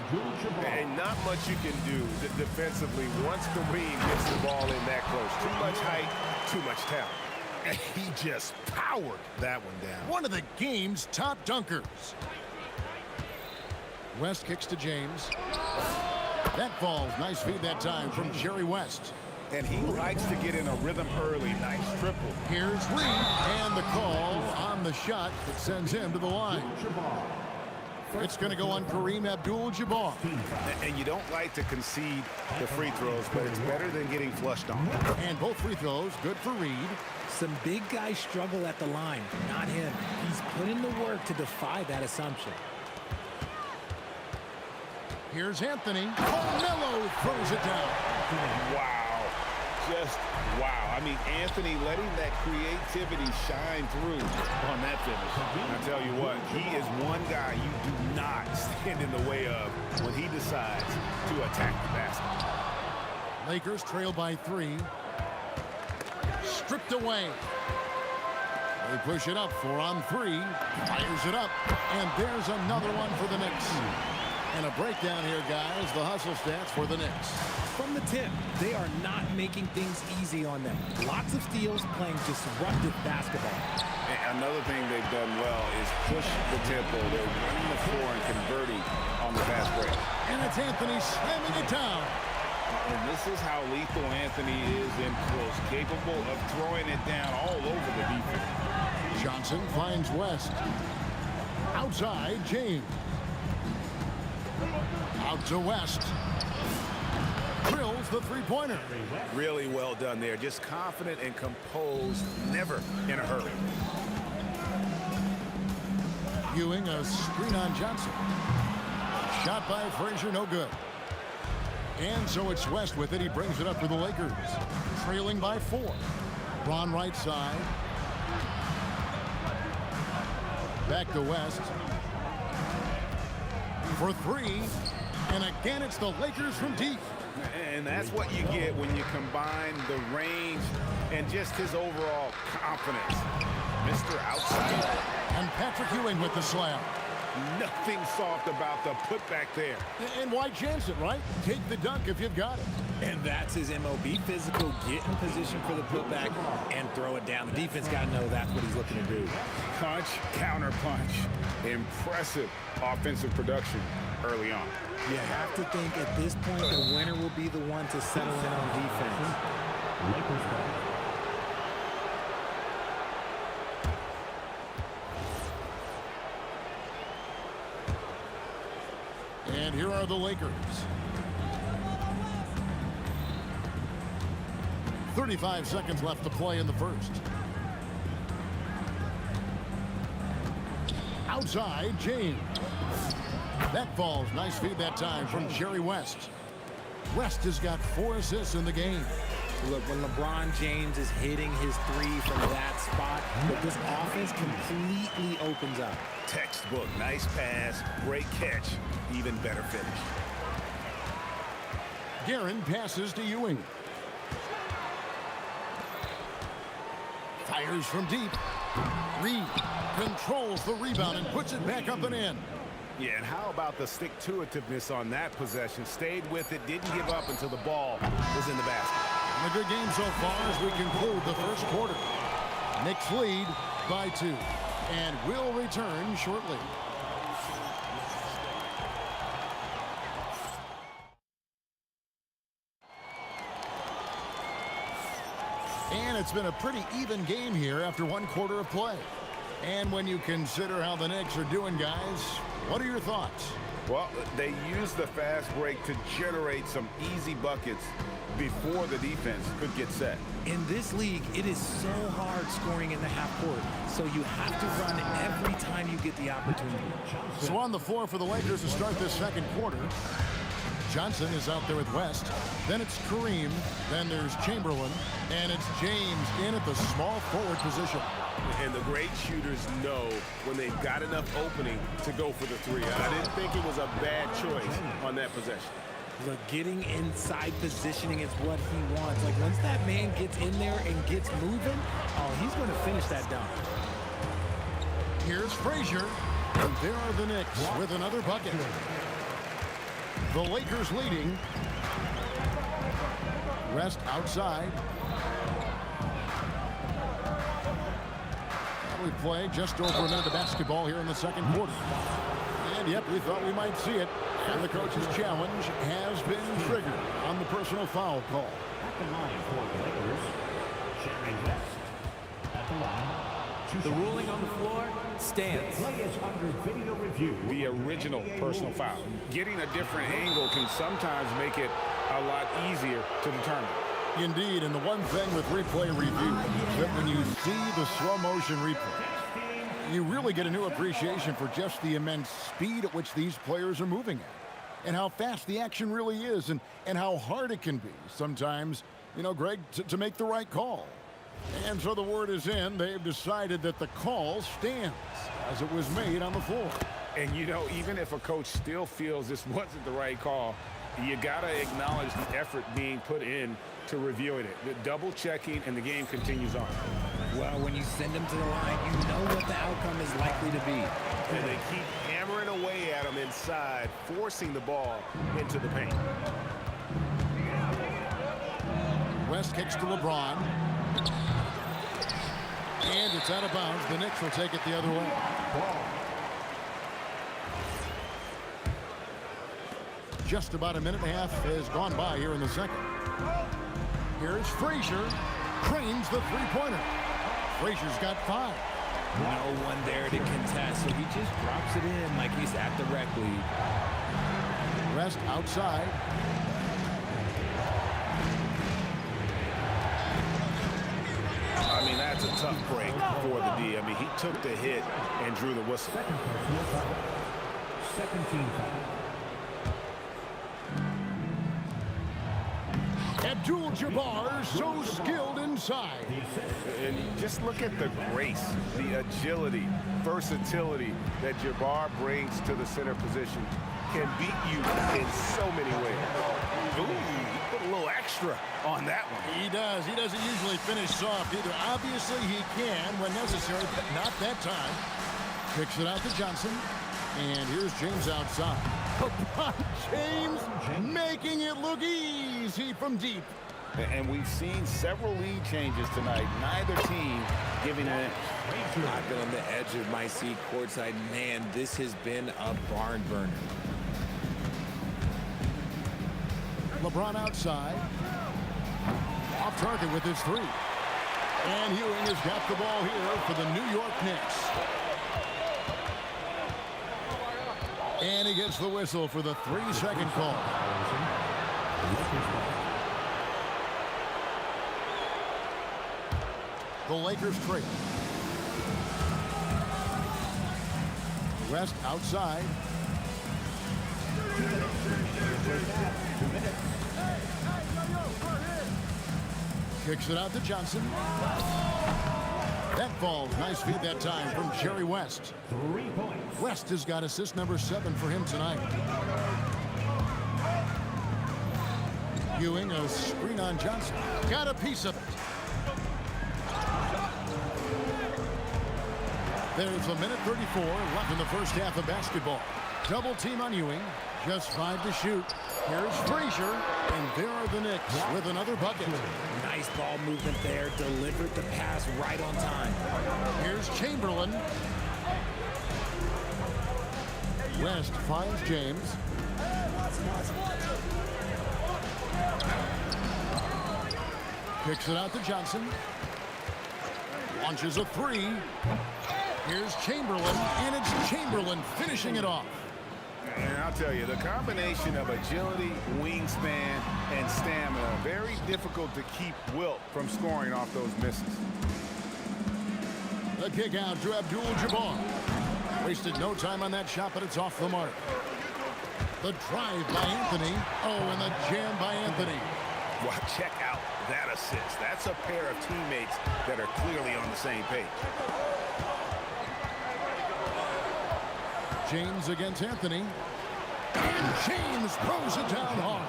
S2: And not much you can do defensively once Kareem gets the ball in that close. Too much height, too much talent.
S5: And he just powered that one down. One of the game's top dunkers. West kicks to James. That falls. Nice feed that time from Jerry West.
S7: And he likes to get in a rhythm early. Nice triple.
S5: Here's Reed. And the call on the shot that sends him to the line. It's going to go on Kareem Abdul-Jabbar.
S7: And you don't like to concede the free throws, but it's better than getting flushed on.
S5: And both free throws good for Reed.
S6: Some big guys struggle at the line, not him. He's put in the work to defy that assumption.
S5: Here's Anthony. Carmelo throws it down.
S7: Wow. Just wow. I mean, Anthony letting that creativity shine through on that finish. And I tell you what, he is one guy you do not stand in the way of when he decides to attack the basket.
S5: Lakers trail by 3. Stripped away. They push it up 4 on 3. Fires it up. And there's another one for the Knicks. And a breakdown here, guys. The hustle stats for the Knicks.
S6: From the tip, they are not making things easy on them. Lots of steals, playing disruptive basketball.
S7: And another thing they've done well is push the tempo. They're running the floor and converting on the fast break.
S5: And it's Anthony slamming it down.
S7: And this is how lethal Anthony is in close, capable of throwing it down all over the defense.
S5: Johnson finds West. Outside, James. Out to West. Drills the three-pointer.
S7: Really well done there. Just confident and composed, never in a hurry.
S5: Ewing a screen on Johnson. Shot by Frazier, no good. And so it's West with it. He brings it up for the Lakers. Trailing by 4. Ron right side. Back to West. For 3. And again, it's the Lakers from deep.
S7: And that's what you get when you combine the range and just his overall confidence. Mr. Outside.
S5: And Patrick Ewing with the slam.
S7: Nothing soft about the putback there.
S5: And why chance it, right? Take the dunk if you've got it.
S6: And that's his MOB, physical, get in position for the putback and throw it down. The defense got to know that's what he's looking to do.
S7: Punch, counter punch. Impressive offensive production early on.
S6: You have to think at this point the winner will be the one to settle in on defense.
S9: Lakers ball.
S5: And here are the Lakers. 35 seconds left to play in the first. Outside, James. That falls. Nice feed that time from Jerry West. West has got 4 assists in the game.
S6: Look, when LeBron James is hitting his three from that spot, look, this offense completely opens up.
S2: Textbook. Nice pass. Great catch. Even better finish.
S5: Guerin passes to Ewing. Fires from deep. Reed controls the rebound and puts it back up and in.
S2: Yeah, and how about the stick-to-itiveness on that possession? Stayed with it, didn't give up until the ball was in the basket.
S5: And a good game so far as we conclude the first quarter. Knicks lead by 2 and will return shortly. And it's been a pretty even game here after 1 quarter of play. And when you consider how the Knicks are doing, guys, what are your thoughts?
S13: Well, they used the fast break to generate some easy buckets before the defense could get set.
S6: In this league, it is so hard scoring in the half court, so you have to run every time you get the opportunity.
S5: So on the floor for the Lakers to start this second quarter, Johnson is out there with West. Then it's Kareem. Then there's Chamberlain. And it's James in at the small forward position.
S2: And the great shooters know when they've got enough opening to go for the three. I didn't think it was a bad choice on that possession.
S6: Look, getting inside positioning is what he wants. Like, once that man gets in there and gets moving, oh, he's going to finish that dunk.
S5: Here's Frazier. And there are the Knicks with another bucket. The Lakers leading. West outside. We play just over a minute of basketball here in the second quarter. And yep, we thought we might see it. And the coach's challenge has been triggered on the personal foul call.
S9: At the line for the Lakers, Jerry West. At the line.
S10: The ruling on the floor stands.
S9: The play is under video review.
S7: The original personal foul. Getting a different angle can sometimes make it a lot easier to determine.
S5: Indeed, and the one thing with replay review is that when you see the slow motion replay, you really get a new appreciation for just the immense speed at which these players are moving at, and how fast the action really is, and how hard it can be sometimes, you know, Greg, to make the right call. And so the word is in. They've decided that the call stands as it was made on the floor.
S7: And, you know, even if a coach still feels this wasn't the right call, you got to acknowledge the effort being put in to reviewing it. The double checking, and the game continues on.
S6: Well, when you send them to the line, you know what the outcome is likely to be.
S2: And they keep hammering away at him inside, forcing the ball into the paint.
S5: West kicks to LeBron. And it's out of bounds. The Knicks will take it the other way. Just about a minute and a half has gone by here in the second. Here's Frazier. Trains the three-pointer. Frazier's got 5.
S6: No one there to contest, so he just drops it in like he's at the rec league.
S5: West outside.
S2: I mean, that's a tough break for the D. I mean, he took the hit and drew the whistle.
S9: Second team foul.
S5: Abdul-Jabbar, so skilled inside.
S2: And just look at the grace, the agility, versatility that Jabbar brings to the center position. Can beat you in so many ways. Ooh, he put a little extra on that one.
S5: He does. He doesn't usually finish soft either. Obviously, he can when necessary, but not that time. Kicks it out to Johnson. And here's James outside. LeBron James making it look easy from deep.
S13: And we've seen several lead changes tonight. Neither team giving in.
S6: I've been on the edge of my seat courtside. Man, this has been a barn burner.
S5: LeBron outside. Off target with his 3. And Ewing has got the ball here for the New York Knicks. And he gets the whistle for the 3-second call. The Lakers trail. West outside. Kicks it out to Johnson. That falls. Nice feed that time from Jerry West.
S9: 3 points.
S5: West has got assist number 7 for him tonight. Ewing, a screen on Johnson. Got a piece of it. There's a minute 34 left in the first half of basketball. Double team on Ewing. Just 5 to shoot. Here's Frazier, and there are the Knicks with another bucket.
S6: Nice ball movement there. Delivered the pass right on time.
S5: Here's Chamberlain. West finds James. Kicks it out to Johnson. Launches a 3. Here's Chamberlain, and it's Chamberlain finishing it off.
S7: And I'll tell you, the combination of agility, wingspan, and stamina, very difficult to keep Wilt from scoring off those misses.
S5: The kick out to Abdul-Jabbar. Wasted no time on that shot, but it's off the mark. The drive by Anthony. Oh, and the jam by Anthony.
S7: Well, check out that assist. That's a pair of teammates that are clearly on the same page.
S5: James against Anthony. And James throws it down hard.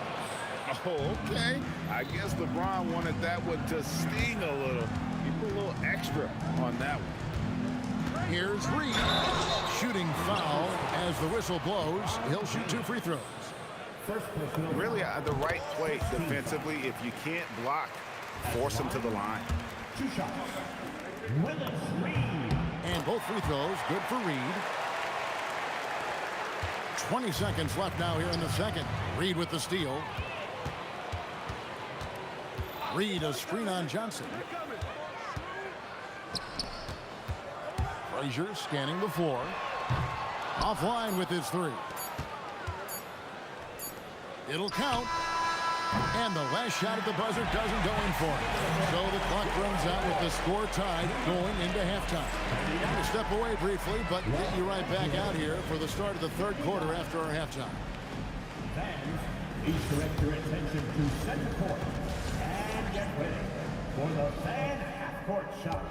S7: Oh, okay. I guess LeBron wanted that one to sting a little. He put a little extra on that one.
S5: Here's Reed. Shooting foul as the whistle blows. He'll shoot 2 free throws.
S7: Really the right play defensively. If you can't block, force him to the line.
S9: 2 shots. Willis Reed.
S5: And both free throws good for Reed. 20 seconds left now here in the second. Reed with the steal. Reed, a screen on Johnson. Frazier scanning the floor. Offline with his 3. It'll count. And the last shot at the buzzer doesn't go in for it. So the clock runs out with the score tied going into halftime. We're going to step away briefly, but get you right back out here for the start of the third quarter after our halftime.
S9: Fans, please direct your attention to center court and get ready for the fan half-court shot.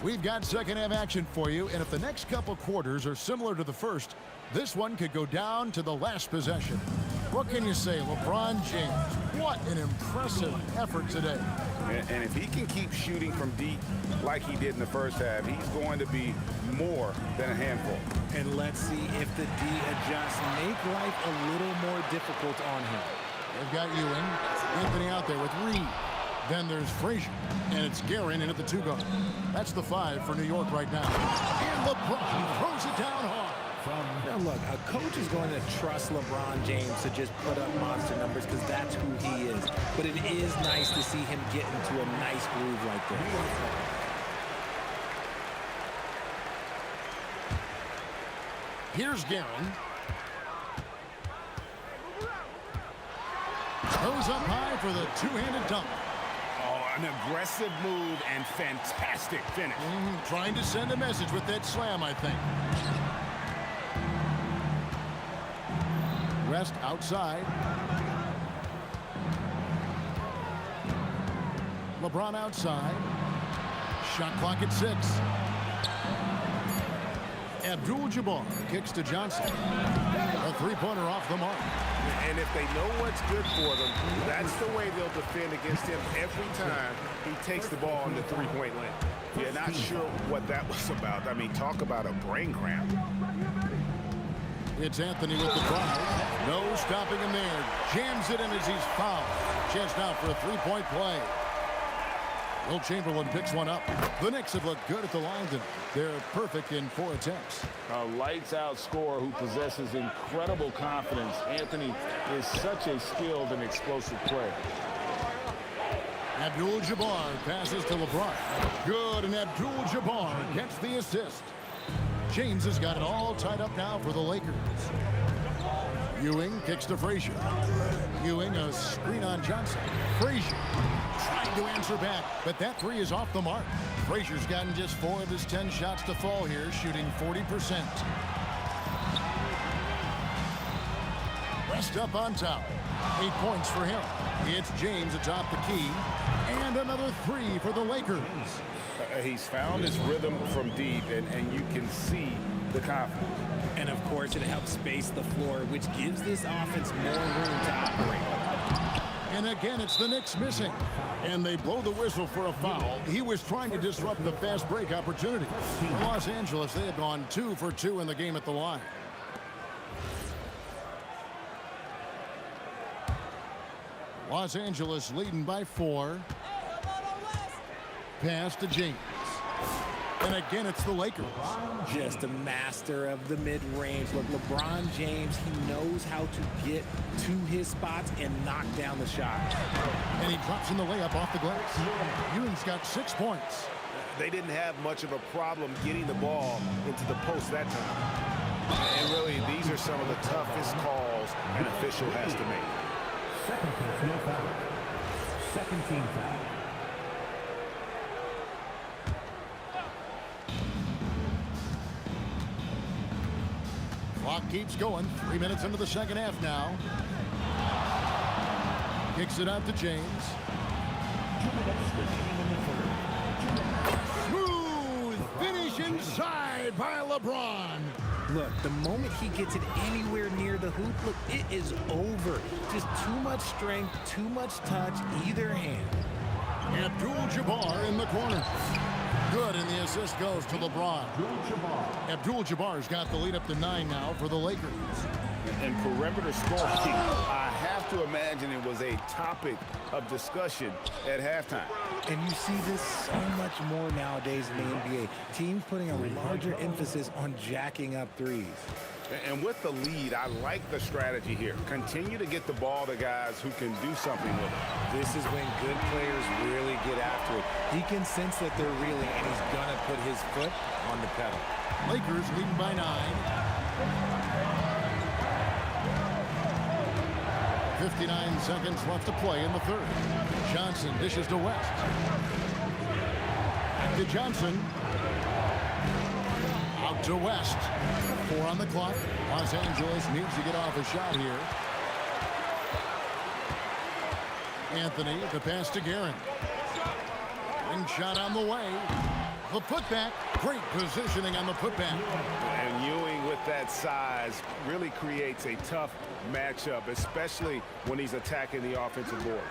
S5: We've got second half action for you, and if the next couple quarters are similar to the first, this one could go down to the last possession. What can you say, LeBron James? What an impressive effort today.
S7: And if he can keep shooting from deep like he did in the first half, he's going to be more than a handful.
S6: And let's see if the D adjusts, make life a little more difficult on him.
S5: They've got Ewing, Anthony out there with Reed. Then there's Frazier, and it's Guerin in at the 2 guard. That's the 5 for New York right now. And LeBron throws it down hard.
S6: Now look, a coach is going to trust LeBron James to just put up monster numbers because that's who he is. But it is nice to see him get into a nice groove like this.
S5: Here's Guerin. Throws up high for the 2-handed dunk.
S7: An aggressive move and fantastic finish.
S5: Trying to send a message with that slam, I think. West outside. LeBron outside. Shot clock at 6. Abdul-Jabbar kicks to Johnson. A 3-pointer off the mark.
S7: And if they know what's good for them, that's the way they'll defend against him every time he takes the ball in the 3-point lane. You're not sure what that was about. I mean, talk about a brain cramp.
S5: It's Anthony with the drive. No stopping him there. Jams it in as he's fouled. Chance now for a 3-point play. Will Chamberlain picks one up. The Knicks have looked good at the line tonight. They're perfect in 4 attempts.
S7: A lights-out scorer who possesses incredible confidence. Anthony is such a skilled and explosive player.
S5: Abdul-Jabbar passes to LeBron. Good, and Abdul-Jabbar gets the assist. James has got it all tied up now for the Lakers. Ewing kicks to Frazier. Ewing, a screen on Johnson. Frazier trying to answer back, but that three is off the mark. Frazier's gotten just 4 of his 10 shots to fall here, shooting 40%. West up on top. 8 points for him. It's James atop the key. And another 3 for the Lakers.
S7: He's found his rhythm from deep, and you can see the confidence.
S6: And, of course, it helps space the floor, which gives this offense more room to operate.
S5: And again, it's the Knicks missing. And they blow the whistle for a foul. He was trying to disrupt the fast break opportunity. For Los Angeles, they have gone 2 for 2 in the game at the line. Los Angeles leading by 4. Pass to James. And again, it's the Lakers.
S6: Just a master of the mid-range. Look, LeBron James, he knows how to get to his spots and knock down the shot.
S5: And he drops in the layup off the glass. Ewing's got 6 points.
S2: They didn't have much of a problem getting the ball into the post that time. And really, these are some of the toughest calls an official has to make.
S9: Second personal foul. Second team foul.
S5: Clock keeps going. 3 minutes into the second half now. Kicks it out to James. Smooth finish inside by LeBron.
S6: Look, the moment he gets it anywhere near the hoop, look, it is over. Just too much strength, too much touch, either hand.
S5: Abdul-Jabbar in the corner. Good, and the assist goes to LeBron. Abdul-Jabbar's got the lead up to 9 now for the Lakers.
S7: And perimeter scoring, I have to imagine it was a topic of discussion at halftime.
S6: And you see this so much more nowadays in the NBA. Teams putting a larger emphasis on jacking up threes.
S7: And with the lead, I like the strategy here. Continue to get the ball to guys who can do something with it.
S6: This is when good players really get after it. He can sense that they're reeling, and he's going to put his foot on the pedal.
S5: Lakers leading by 9. 59 seconds left to play in the third. Johnson dishes to West. Back to Johnson. Out to West. 4 on the clock. Los Angeles needs to get off a shot here. Anthony, the pass to Guerin. Ring shot on the way. The putback. Great positioning on the putback.
S7: And Ewing with that size really creates a tough matchup, especially when he's attacking the offensive board.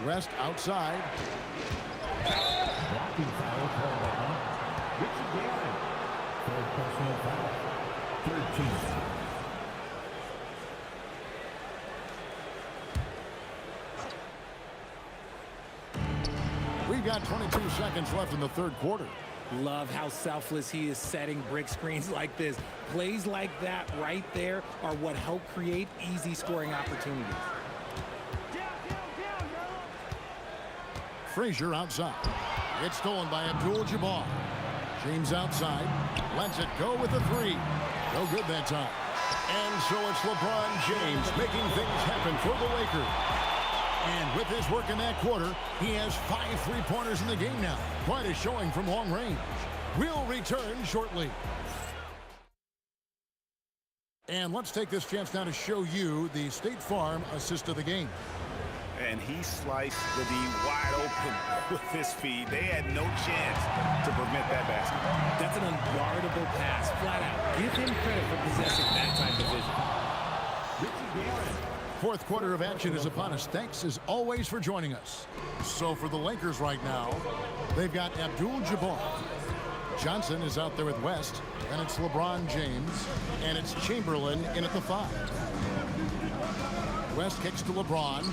S5: West outside.
S9: Blocking foul called on Richie Guerin. Third personal foul. Third team foul.
S5: We've got 22 seconds left in the third quarter.
S6: Love how selfless he is setting brick screens like this. Plays like that right there are what help create easy scoring opportunities.
S5: Frazier outside. It's stolen by Abdul-Jabbar. James outside. Lets it go with the 3. No good that time. And so it's LeBron James making things happen for the Lakers. And with his work in that quarter, he has 5 3-pointers in the game now. Quite a showing from long range. We'll return shortly. And let's take this chance now to show you the State Farm assist of the game.
S7: And he sliced the D wide open with his feet. They had no chance to prevent that basket.
S6: That's an unguardable pass, flat out. Give him credit for possessing that type of vision.
S5: Fourth quarter of action is upon us. Thanks as always for joining us. So for the Lakers right now, they've got Abdul-Jabbar. Johnson is out there with West, and it's LeBron James, and it's Chamberlain in at the 5. West kicks to LeBron.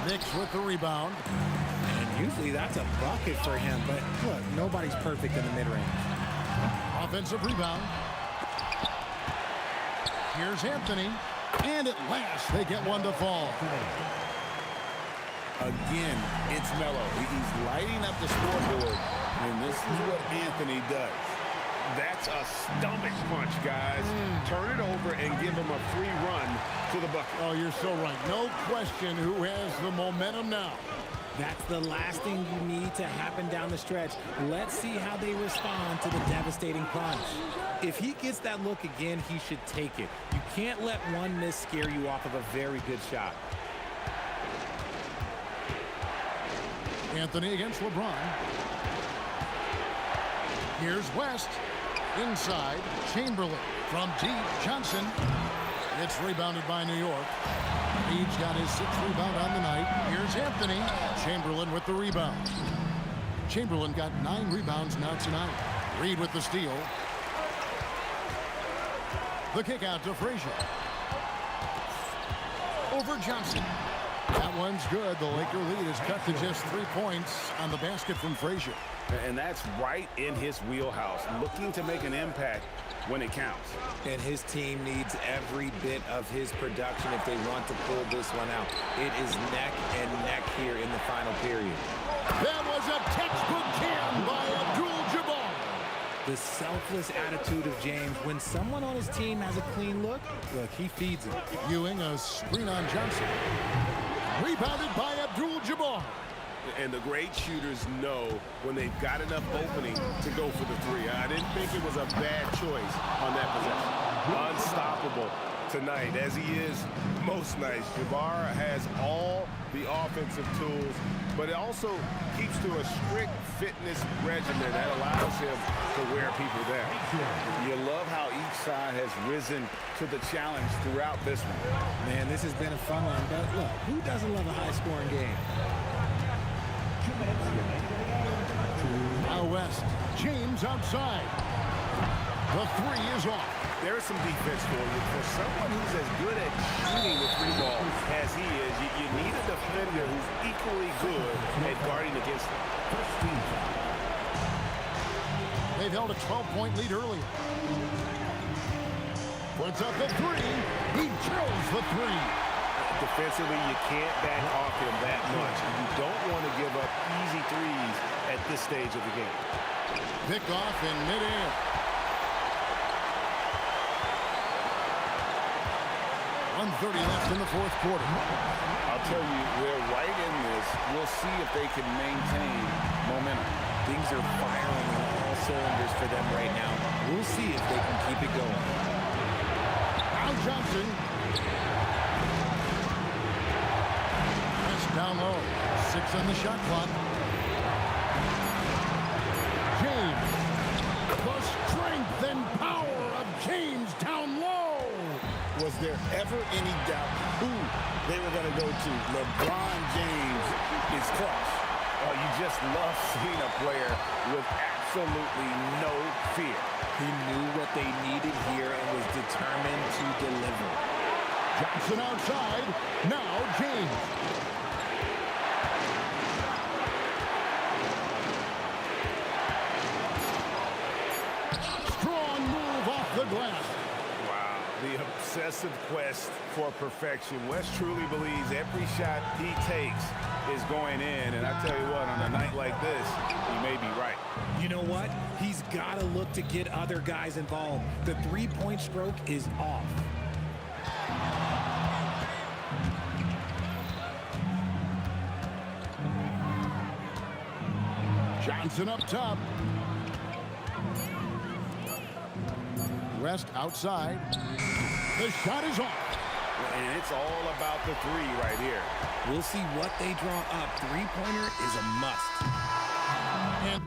S5: Knicks with the rebound.
S6: And usually that's a bucket for him, but look, nobody's perfect in the mid-range.
S5: Offensive rebound. Here's Anthony. And at last, they get one to fall.
S13: Again, it's Melo. He's lighting up the scoreboard, and this is what Anthony does.
S7: That's a stomach punch, guys. Turn it over and give him a free run to the bucket.
S5: Oh, you're so right. No question who has the momentum now.
S6: That's the last thing you need to happen down the stretch. Let's see how they respond to the devastating punch. If he gets that look again, he should take it. You can't let one miss scare you off of a very good shot.
S5: Anthony against LeBron. Here's West. Inside, Chamberlain. From deep, Johnson. It's rebounded by New York. Reed's got his 6th rebound on the night. Here's Anthony. Chamberlain with the rebound. Chamberlain got 9 rebounds now tonight. Reed with the steal. The kick out to Frazier. Over Johnson. That one's good. The Laker lead is cut to just 3 points on the basket from Frazier.
S7: And that's right in his wheelhouse, looking to make an impact when it counts.
S6: And his team needs every bit of his production if they want to pull this one out. It is neck and neck here in the final period.
S5: That was a textbook jam by Abdul-Jabbar.
S6: The selfless attitude of James. When someone on his team has a clean look, he feeds it.
S5: Ewing a screen on Johnson. Rebounded by Abdul-Jabbar.
S7: And the great shooters know when they've got enough opening to go for the three. I didn't think it was a bad choice on that possession. Unstoppable tonight, as he is most nights. Jabbar has all the offensive tools, but it also keeps to a strict fitness regimen that allows him to wear people down.
S13: You love how each side has risen to the challenge throughout this one.
S6: Man, this has been a fun one, but look, who doesn't love a high-scoring game?
S5: Now West. James outside. The 3 is off.
S7: There's some defense for you. For someone who's as good at shooting the 3 ball as he is, you need a defender who's equally good at guarding against him.
S5: They've held a 12-point lead earlier. Puts up the 3. He drills the 3.
S7: Defensively, you can't back off him that much. You don't want to give up easy threes at this stage of the game.
S5: Picked off in midair. .130 left in the 4th quarter.
S13: I'll tell you, they're right in this. We'll see if they can maintain momentum.
S6: Things are firing on all cylinders for them right now. We'll see if they can keep it going.
S5: Now Johnson. Down low. 6 on the shot clock. James. The strength and power of James down low.
S13: Was there ever any doubt who they were going to go to? LeBron James is clutch. Oh, you just love seeing a player with absolutely no fear.
S6: He knew what they needed here and was determined to deliver.
S5: Johnson outside. Now James. The glass.
S7: Wow, the obsessive quest for perfection. West truly believes every shot he takes is going in, and I tell you what, on a night like this, he may be right.
S6: You know what? He's got to look to get other guys involved. The 3-point stroke is off.
S5: Johnson up top. West outside. The shot is off.
S7: And it's all about the 3 right here.
S6: We'll see what they draw up. 3-pointer is a must.
S5: And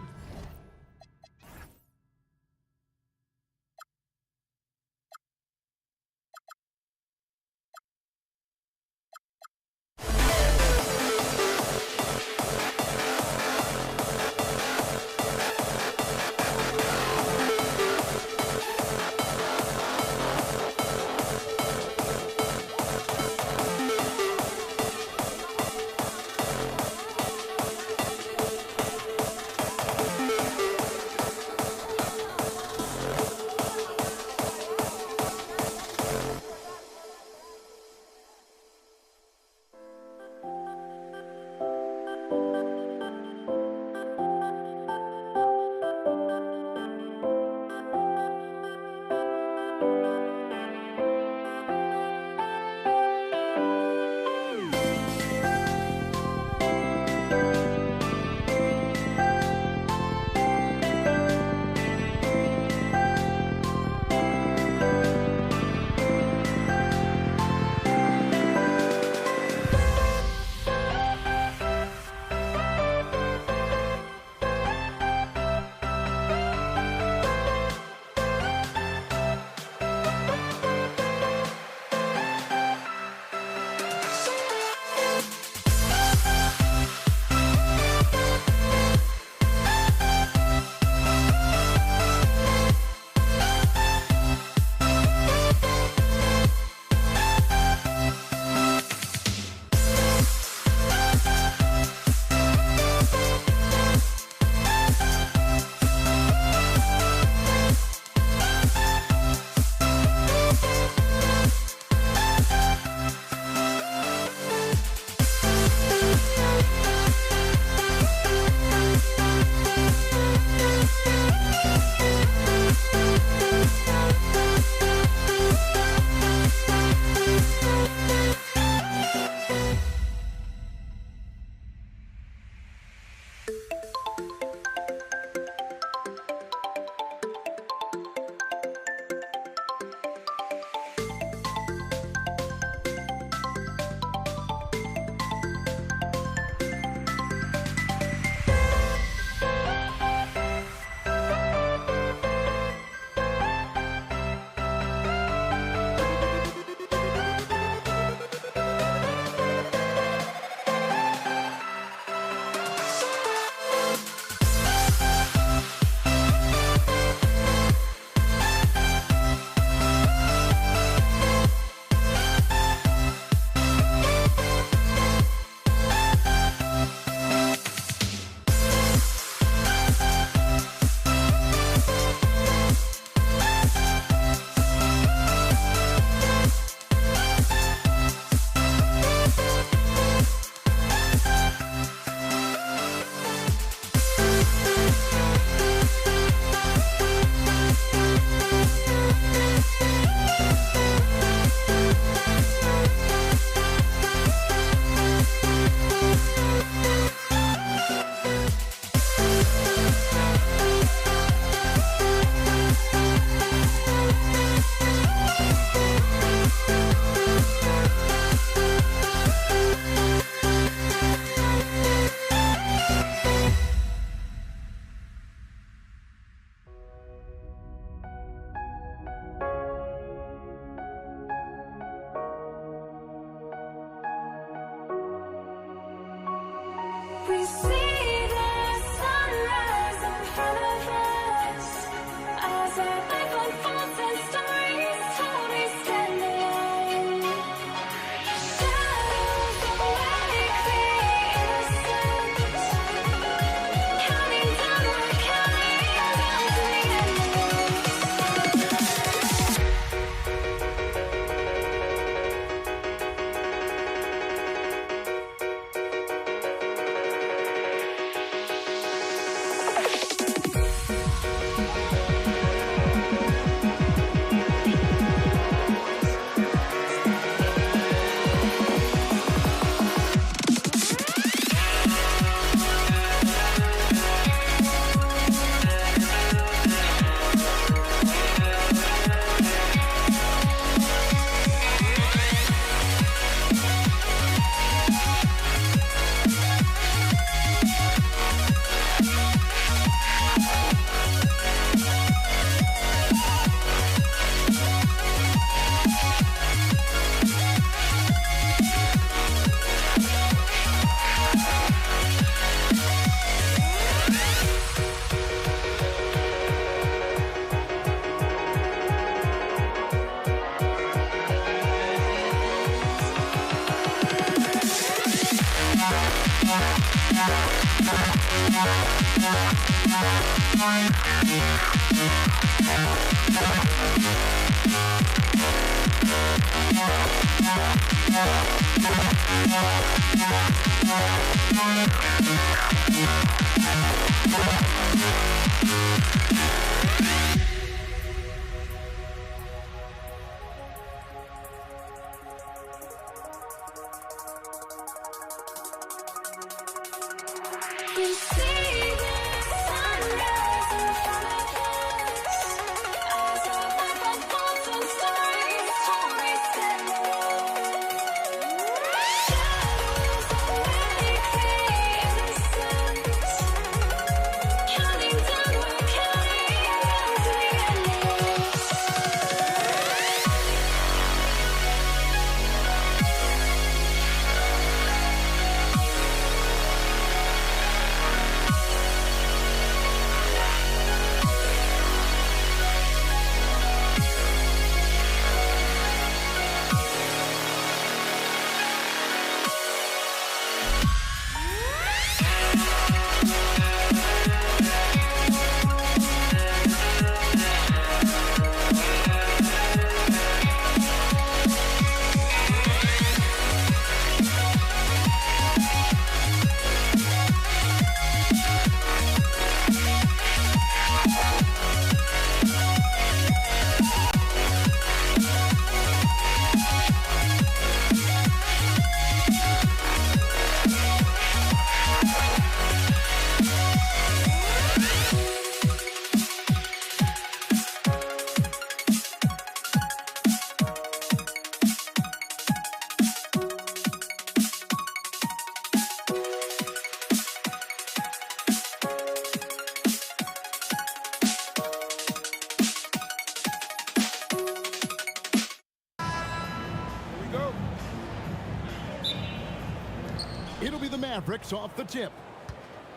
S5: It'll be the Mavericks off the tip.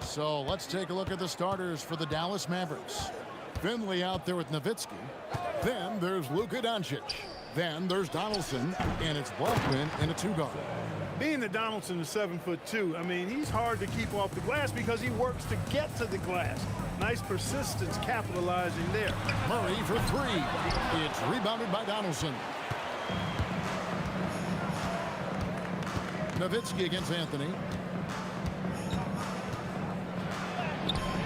S5: So let's take a look at the starters for the Dallas Mavericks. Finley out there with Nowitzki. Then there's Luka Doncic. Then there's Donaldson, and it's Blackman in a two-guard.
S8: Being that Donaldson is 7'2", I mean, he's hard to keep off the glass because he works to get to the glass. Nice persistence capitalizing there.
S5: Murray for three. It's rebounded by Donaldson. Nowitzki against Anthony.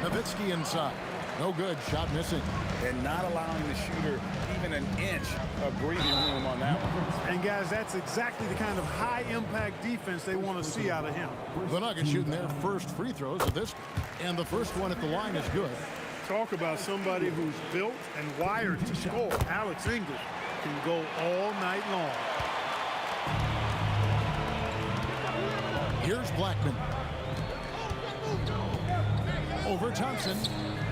S5: Nowitzki inside. No good. Shot missing.
S7: And not allowing the shooter even an inch of breathing room on that one.
S8: And, guys, that's exactly the kind of high-impact defense they want to see out of him.
S5: The Nuggets shooting their first free throws of this. And the first one at the line is good.
S8: Talk about somebody who's built and wired to score. Alex English can go all night long.
S5: Here's Blackman. Over Thompson.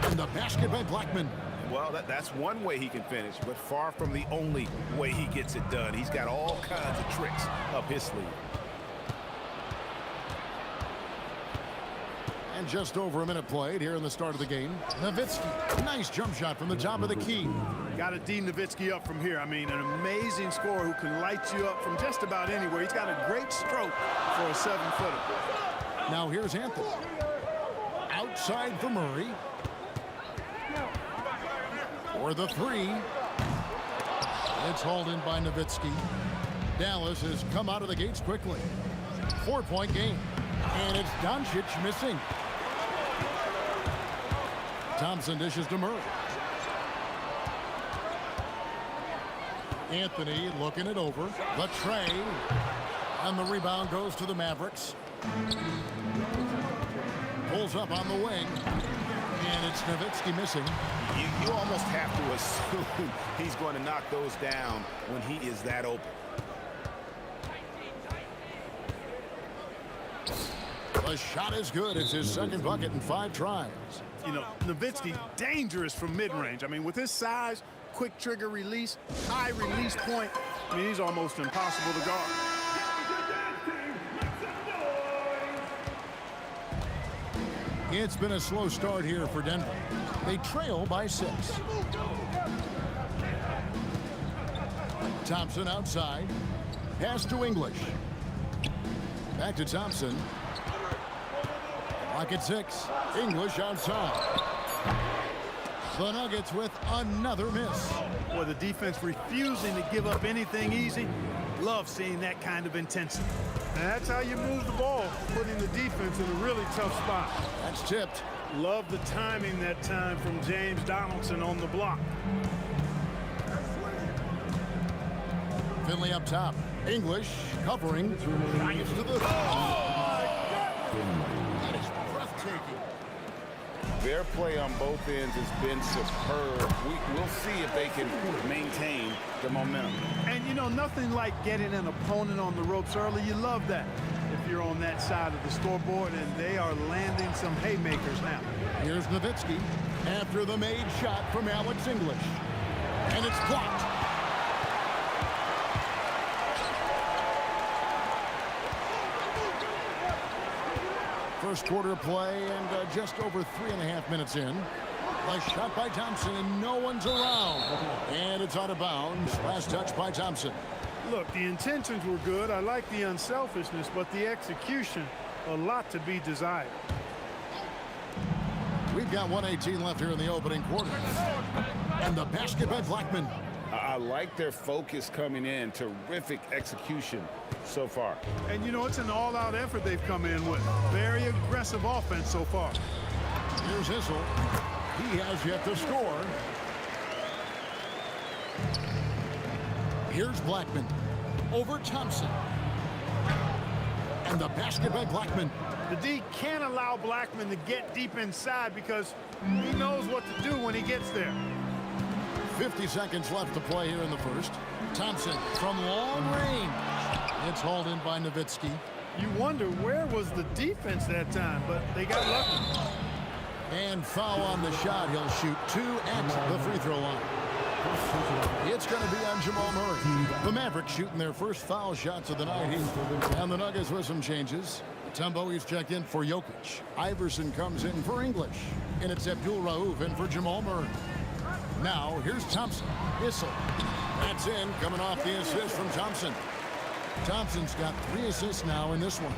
S5: And the basket by Blackman.
S2: Well, that's one way he can finish, but far from the only way he gets it done. He's got all kinds of tricks up his sleeve.
S5: And just over a minute played here in the start of the game. Nowitzki, nice jump shot from the top of the key.
S8: Got to D Nowitzki up from here. I mean, an amazing scorer who can light you up from just about anywhere. He's got a great stroke for a 7-footer.
S5: Now here's Anthony. Outside for Murray. For the three. It's hauled in by Nowitzki. Dallas has come out of the gates quickly. 4-point game. And it's Doncic missing. Thompson dishes to Murray. Anthony looking it over. The tray. And the rebound goes to the Mavericks. Pulls up on the wing. And it's Nowitzki missing.
S2: You almost have to assume he's going to knock those down when he is that open.
S5: The shot is good. It's his second bucket in 5 tries.
S8: You know, Nowitzki, dangerous from mid-range. I mean, with his size, quick trigger release, high release point, I mean, he's almost impossible to guard.
S5: It's been a slow start here for Denver. They trail by 6. Thompson outside. Pass to English. Back to Thompson. Clock at 6. English outside. The Nuggets with another miss.
S8: Well, the defense refusing to give up anything easy. Love seeing that kind of intensity. And that's how you move the ball, putting the defense in a really tough spot.
S5: That's tipped.
S8: Love the timing that time from James Donaldson on the block.
S5: Finley up top. English covering. Drives to the... That is breathtaking.
S13: Their play on both ends has been superb. We'll see if they can maintain the momentum.
S8: And, you know, nothing like getting an opponent on the ropes early. You love that if you're on that side of the scoreboard, and they are landing some haymakers now.
S5: Here's Nowitzki after the made shot from Alex English. And it's blocked. First quarter play and just over 3.5 minutes in. A shot by Thompson and no one's around. And it's out of bounds. Last touch by Thompson.
S8: Look, the intentions were good. I like the unselfishness, but the execution, a lot to be desired.
S5: We've got 1:18 left here in the opening quarter. And the basket by Blackman.
S13: I like their focus coming in. Terrific execution so far.
S8: And, you know, it's an all-out effort they've come in with. Very aggressive offense so far.
S5: Here's Issel. He has yet to score. Here's Blackman. Over Thompson. And the basket by Blackman.
S8: The D can't allow Blackman to get deep inside because he knows what to do when he gets there.
S5: 50 seconds left to play here in the first. Thompson from long range. It's hauled in by Nowitzki.
S8: You wonder where was the defense that time, but they got lucky.
S5: And foul on the shot. He'll shoot 2 at the free throw line. It's going to be on Jamal Murray. The Mavericks shooting their first foul shots of the night. And the Nuggets with some changes. Tumbo, he's checked in for Jokic. Iverson comes in for English. And it's Abdul Rauf in for Jamal Murray. Now, here's Thompson. Issel. That's in, coming off the assist from Thompson. Thompson's got 3 assists now in this one.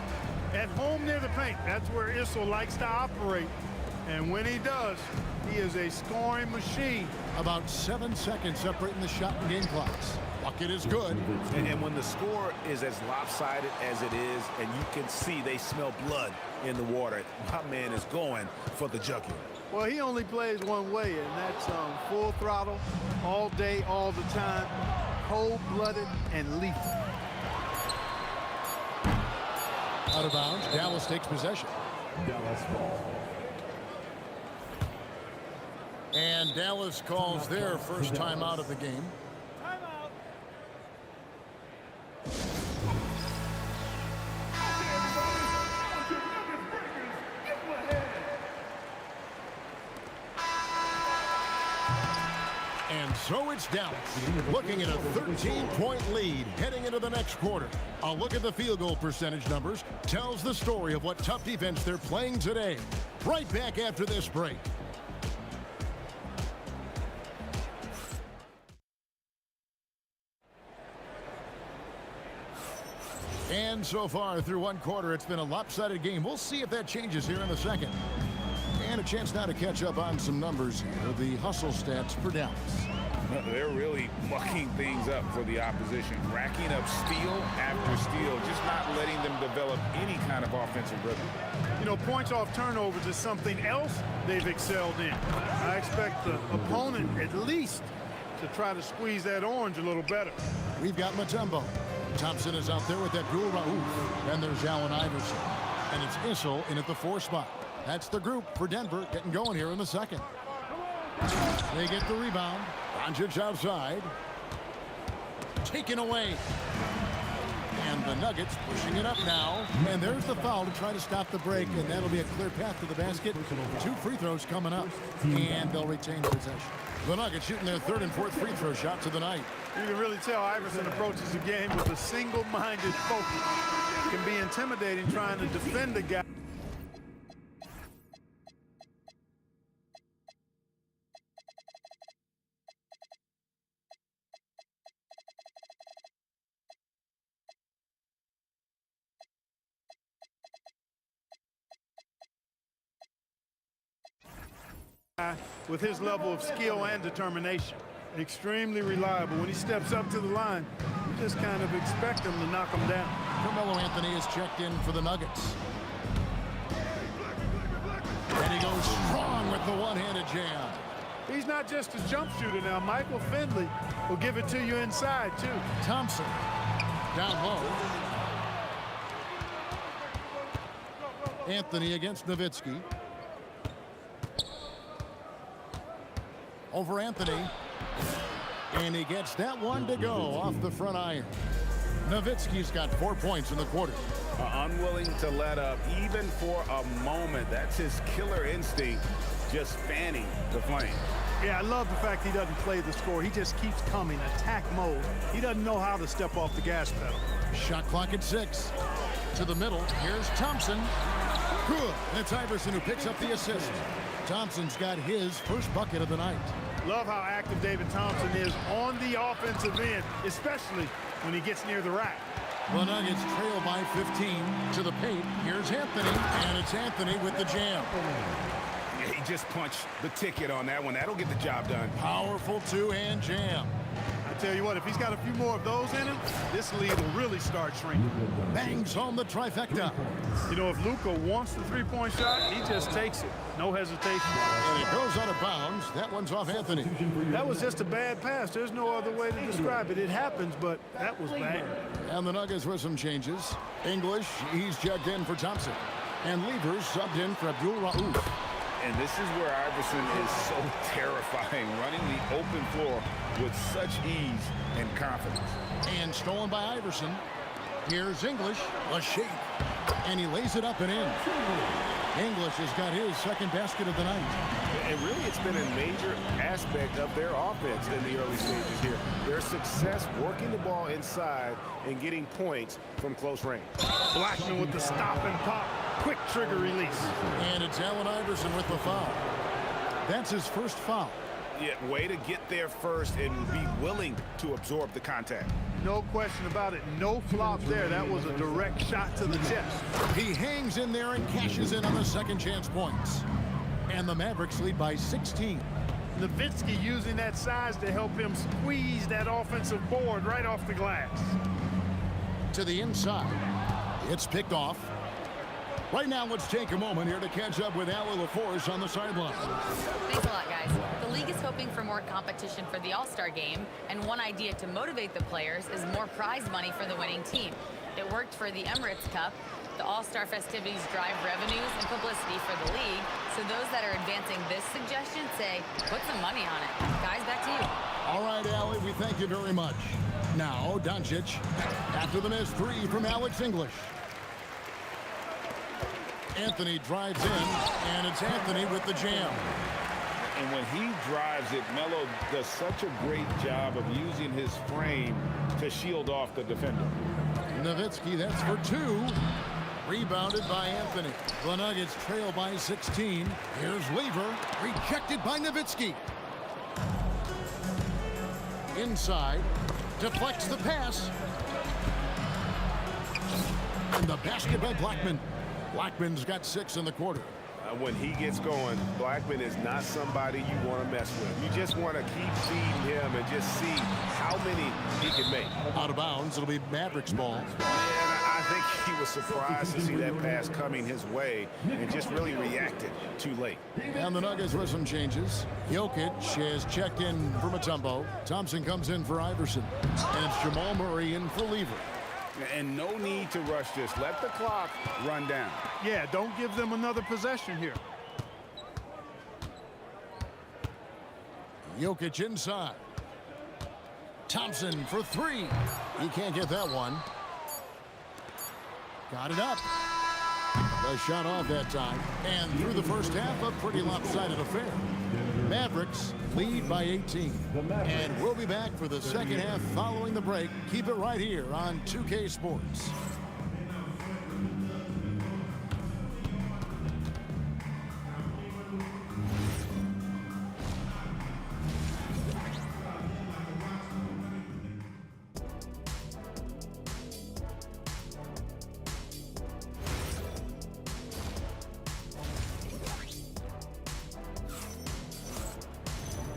S8: At home near the paint, that's where Issel likes to operate. And when he does, he is a scoring machine.
S5: About 7 seconds separating the shot and game clocks. Bucket is good.
S2: And when the score is as lopsided as it is, and you can see they smell blood in the water, my man is going for the jugular.
S8: Well, he only plays one way, and that's full throttle, all day, all the time, cold-blooded and lethal.
S5: Out of bounds, Dallas takes possession.
S9: Dallas ball.
S5: And Dallas calls their first time out of the game.
S8: Timeout.
S5: And so it's Dallas, looking at a 13-point lead heading into the next quarter. A look at the field goal percentage numbers tells the story of what tough defense they're playing today. Right back after this break. And so far through one quarter, it's been a lopsided game. We'll see if that changes here in the second. And a chance now to catch up on some numbers here. The hustle stats for Dallas.
S7: They're really mucking things up for the opposition, racking up steal after steal, just not letting them develop any kind of offensive rhythm.
S8: You know, points off turnovers is something else they've excelled in. I expect the opponent at least to try to squeeze that orange a little better.
S5: We've got Mutombo. Thompson is out there with that Abdul Rauf. And there's Allen Iverson. And it's Issel in at the 4 spot. That's the group for Denver getting going here in the second. They get the rebound. Doncic outside. Taken away. And the Nuggets pushing it up now. And there's the foul to try to stop the break. And that'll be a clear path to the basket. 2 free throws coming up. And they'll retain possession. The Nuggets shooting their 3rd and 4th free throw shots of the night.
S8: You can really tell Iverson approaches the game with a single-minded focus. It can be intimidating trying to defend a guy. with his level of skill and determination. Extremely reliable. When he steps up to the line, you just kind of expect him to knock him down.
S5: Carmelo Anthony is checked in for the Nuggets. And he goes strong with the one-handed jam.
S8: He's not just a jump shooter now. Michael Finley will give it to you inside, too.
S5: Thompson down low. Anthony against Nowitzki. Over Anthony. And he gets that one to go off the front iron. Nowitzki's got 4 points in the quarter.
S7: Unwilling to let up even for a moment. That's his killer instinct, just fanning the flame.
S8: Yeah, I love the fact he doesn't play the score. He just keeps coming, attack mode. He doesn't know how to step off the gas pedal.
S5: Shot clock at 6. To the middle, here's Thompson. Good, and it's Iverson who picks up the assist. Thompson's got his first bucket of the night.
S8: Love how active David Thompson is on the offensive end, especially when he gets near the rack.
S5: The Nuggets trail by 15 to the paint. Here's Anthony, and it's Anthony with the jam.
S7: Yeah, he just punched the ticket on that one. That'll get the job done.
S5: Powerful two-hand jam.
S8: I tell you what, if he's got a few more of those in him, this lead will really start shrinking.
S5: Bangs home the trifecta.
S8: You know, if Luka wants the three-point shot, he just takes it. No hesitation.
S5: And it goes out of bounds. That one's off Anthony.
S8: That was just a bad pass. There's no other way to describe it. It happens, but that was bad.
S5: And the Nuggets with some changes. English, he's checked in for Thompson. And Levers subbed in for Abdul Rauf.
S7: And this is where Iverson is so terrifying, running the open floor with such ease and confidence.
S5: And stolen by Iverson. Here's English, a shake. And he lays it up and in. English has got his second basket of the night.
S7: And really, it's been a major aspect of their offense in the early stages here. Their success working the ball inside and getting points from close range.
S8: Blackman with the stop and pop. Quick trigger release.
S5: And it's Allen Iverson with the foul. That's his first foul.
S7: Yeah, way to get there first and be willing to absorb the contact.
S8: No question about it. No flop there. That was a direct shot to the chest.
S5: He hangs in there and cashes in on the second chance points. And the Mavericks lead by 16.
S8: Nowitzki using that size to help him squeeze that offensive board right off the glass.
S5: To the inside. It's picked off. Right now, let's take a moment here to catch up with Allie LaForce on the sideline.
S4: Thanks a lot, guys. The league is hoping for more competition for the All-Star game, and one idea to motivate the players is more prize money for the winning team. It worked for the Emirates Cup. The All-Star festivities drive revenues and publicity for the league, so those that are advancing this suggestion say, put some money on it. Guys, back to you.
S5: All right, Allie, we thank you very much. Now, Doncic, after the missed three from Alex English. Anthony drives in, and it's Anthony with the jam.
S7: And when he drives it, Melo does such a great job of using his frame to shield off the defender.
S5: Nowitzki, that's for two. Rebounded by Anthony. The Nuggets trail by 16. Here's Lever, rejected by Nowitzki. Inside, deflects the pass. And the basket by Blackman. Blackman's got 6 in the quarter.
S7: When he gets going, Blackman is not somebody you want to mess with. You just want to keep feeding him and just see how many he can make.
S5: Out of bounds, it'll be Mavericks ball.
S7: And I think he was surprised to see that pass coming his way and just really reacted too late.
S5: And the Nuggets with some changes. Jokic has checked in for Mutombo. Thompson comes in for Iverson. And it's Jamal Murray in for Lever.
S7: And no need to rush this. Let the clock run down.
S8: Yeah, don't give them another possession here.
S5: Jokic inside. Thompson for 3. He can't get that one. Got it up. The shot off that time. And through the first half, a pretty lopsided affair. Mavericks lead by 18. And we'll be back for the second half following the break. Keep it right here on 2K Sports.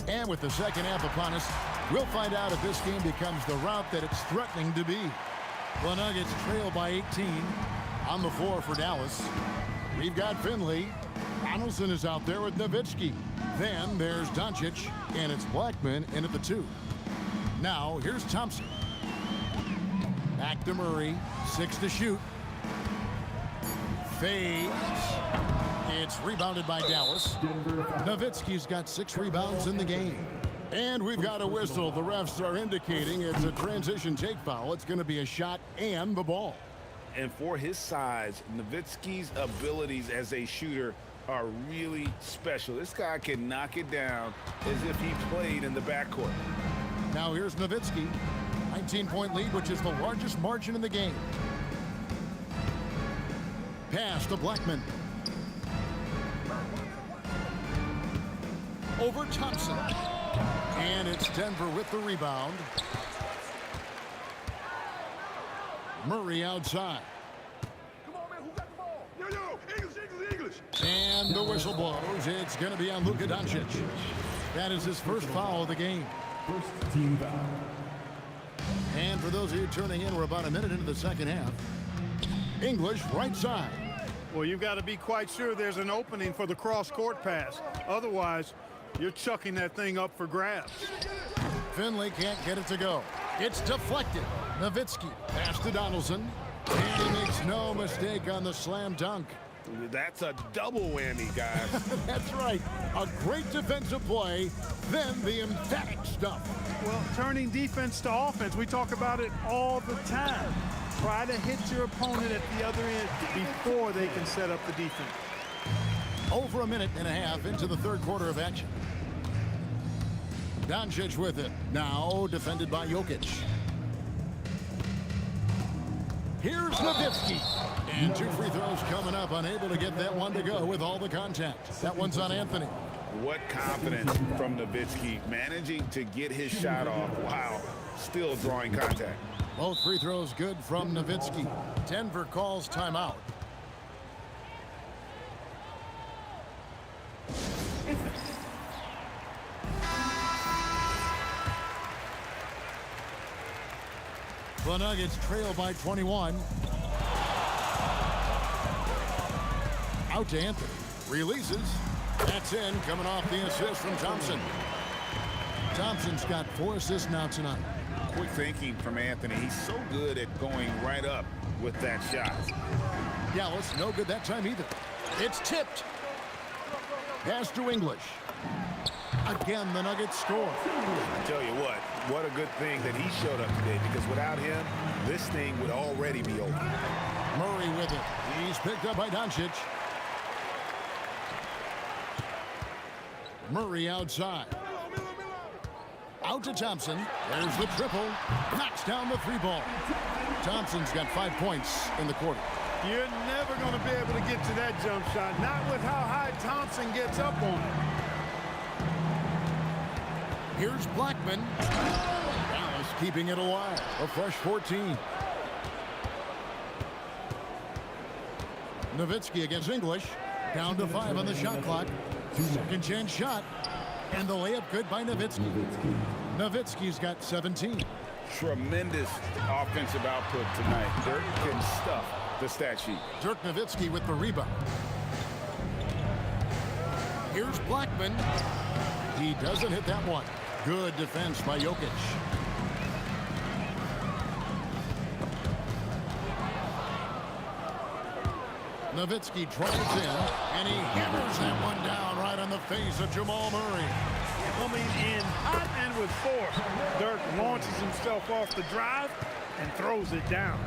S5: And with the second half upon us, we'll find out if this game becomes the route that it's threatening to be. The Nuggets trail by 18 on the floor for Dallas. We've got Finley. Donaldson is out there with Nowitzki. Then there's Doncic, and it's Blackman in at the 2. Now here's Thompson. Back to Murray. 6 to shoot. Fades. It's rebounded by Dallas. Nowitzki's got 6 rebounds in the game. And we've got a whistle. The refs are indicating it's a transition take foul. It's going to be a shot and the ball.
S7: And for his size, Nowitzki's abilities as a shooter are really special. This guy can knock it down as if he played in the backcourt.
S5: Now here's Nowitzki. 19-point lead, which is the largest margin in the game. Pass to Blackman. Over Thompson. And it's Denver with the rebound. Murray outside.
S16: Come on, man. Who got the ball? Yo, English.
S5: And the whistle blows. It's going to be on Luka Doncic. That is his first foul of the game.
S9: First team foul.
S5: And for those of you turning in, we're about a minute into the second half. English right side.
S8: Well, you've got to be quite sure there's an opening for the cross-court pass. Otherwise, you're chucking that thing up for grabs.
S5: Finley can't get it to go. It's deflected. Nowitzki pass to Donaldson. And he makes no mistake on the slam dunk.
S7: That's a double whammy, guys.
S5: That's right. A great defensive play, then the emphatic stuff.
S8: Well, turning defense to offense, we talk about it all the time. Try to hit your opponent at the other end before they can set up the defense.
S5: Over a minute and a half into the third quarter of action. Doncic with it. Now defended by Jokic. Here's Nowitzki. And 2 free throws coming up. Unable to get that one to go with all the contact. That one's on Anthony.
S7: What confidence from Nowitzki, managing to get his shot off while still drawing contact.
S5: Both free throws good from Nowitzki. Denver calls timeout. The Nuggets trail by 21. Out to Anthony. Releases. That's in, coming off the assist from Thompson. Thompson's got 4 assists now tonight.
S7: Quick thinking from Anthony. He's so good at going right up with that shot.
S5: Dallas, no good that time either. It's tipped. Pass to English. Again, the Nuggets score.
S7: I tell you what a good thing that he showed up today, because without him, this thing would already be over.
S5: Murray with it. He's picked up by Doncic. Murray outside. Out to Thompson. There's the triple. Knocks down the 3-ball. Thompson's got 5 points in the quarter.
S8: You're never going to be able to get to that jump shot, not with how high Thompson gets up on it.
S5: Here's Blackman. Dallas keeping it alive. A fresh 14. Nowitzki against English. Down to 5 on the shot clock. Second chance shot. And the layup good by Nowitzki. Nowitzki's got 17.
S7: Tremendous offensive output tonight. Dirk can stuff the stat sheet.
S5: Dirk Nowitzki with the rebound. Here's Blackman. He doesn't hit that one. Good defense by Jokic. Nowitzki drives in, and he hammers that one down right on the face of Jamal Murray.
S8: Coming in hot and with force. Dirk launches himself off the drive and throws it down.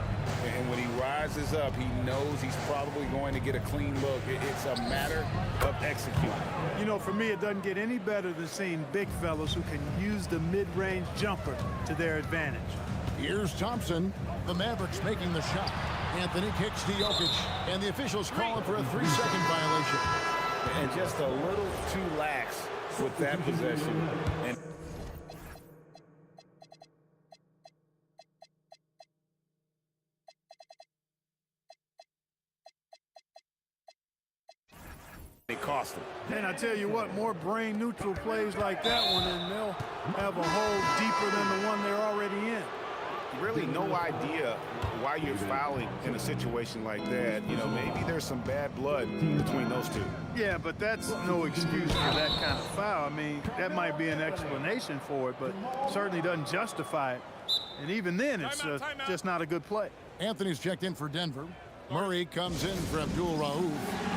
S7: And when he rises up, he knows he's probably going to get a clean look. It's a matter of executing.
S8: You know, for me, it doesn't get any better than seeing big fellas who can use the mid-range jumper to their advantage.
S5: Here's Thompson. The Mavericks making the shot. Anthony kicks to Jokic, and the officials calling for a 3-second violation.
S7: And just a little too lax with that possession. And they caught lost them.
S8: And I tell you what, more brain-neutral plays like that one, and they'll have a hole deeper than the one they're already in.
S7: Really no idea why you're fouling in a situation like that. You know, maybe there's some bad blood between those two.
S8: Yeah, but that's no excuse for that kind of foul. I mean, that might be an explanation for it, but certainly doesn't justify it. And even then, it's just not a good play.
S5: Anthony's checked in for Denver. Murray comes in for Abdul Rauf.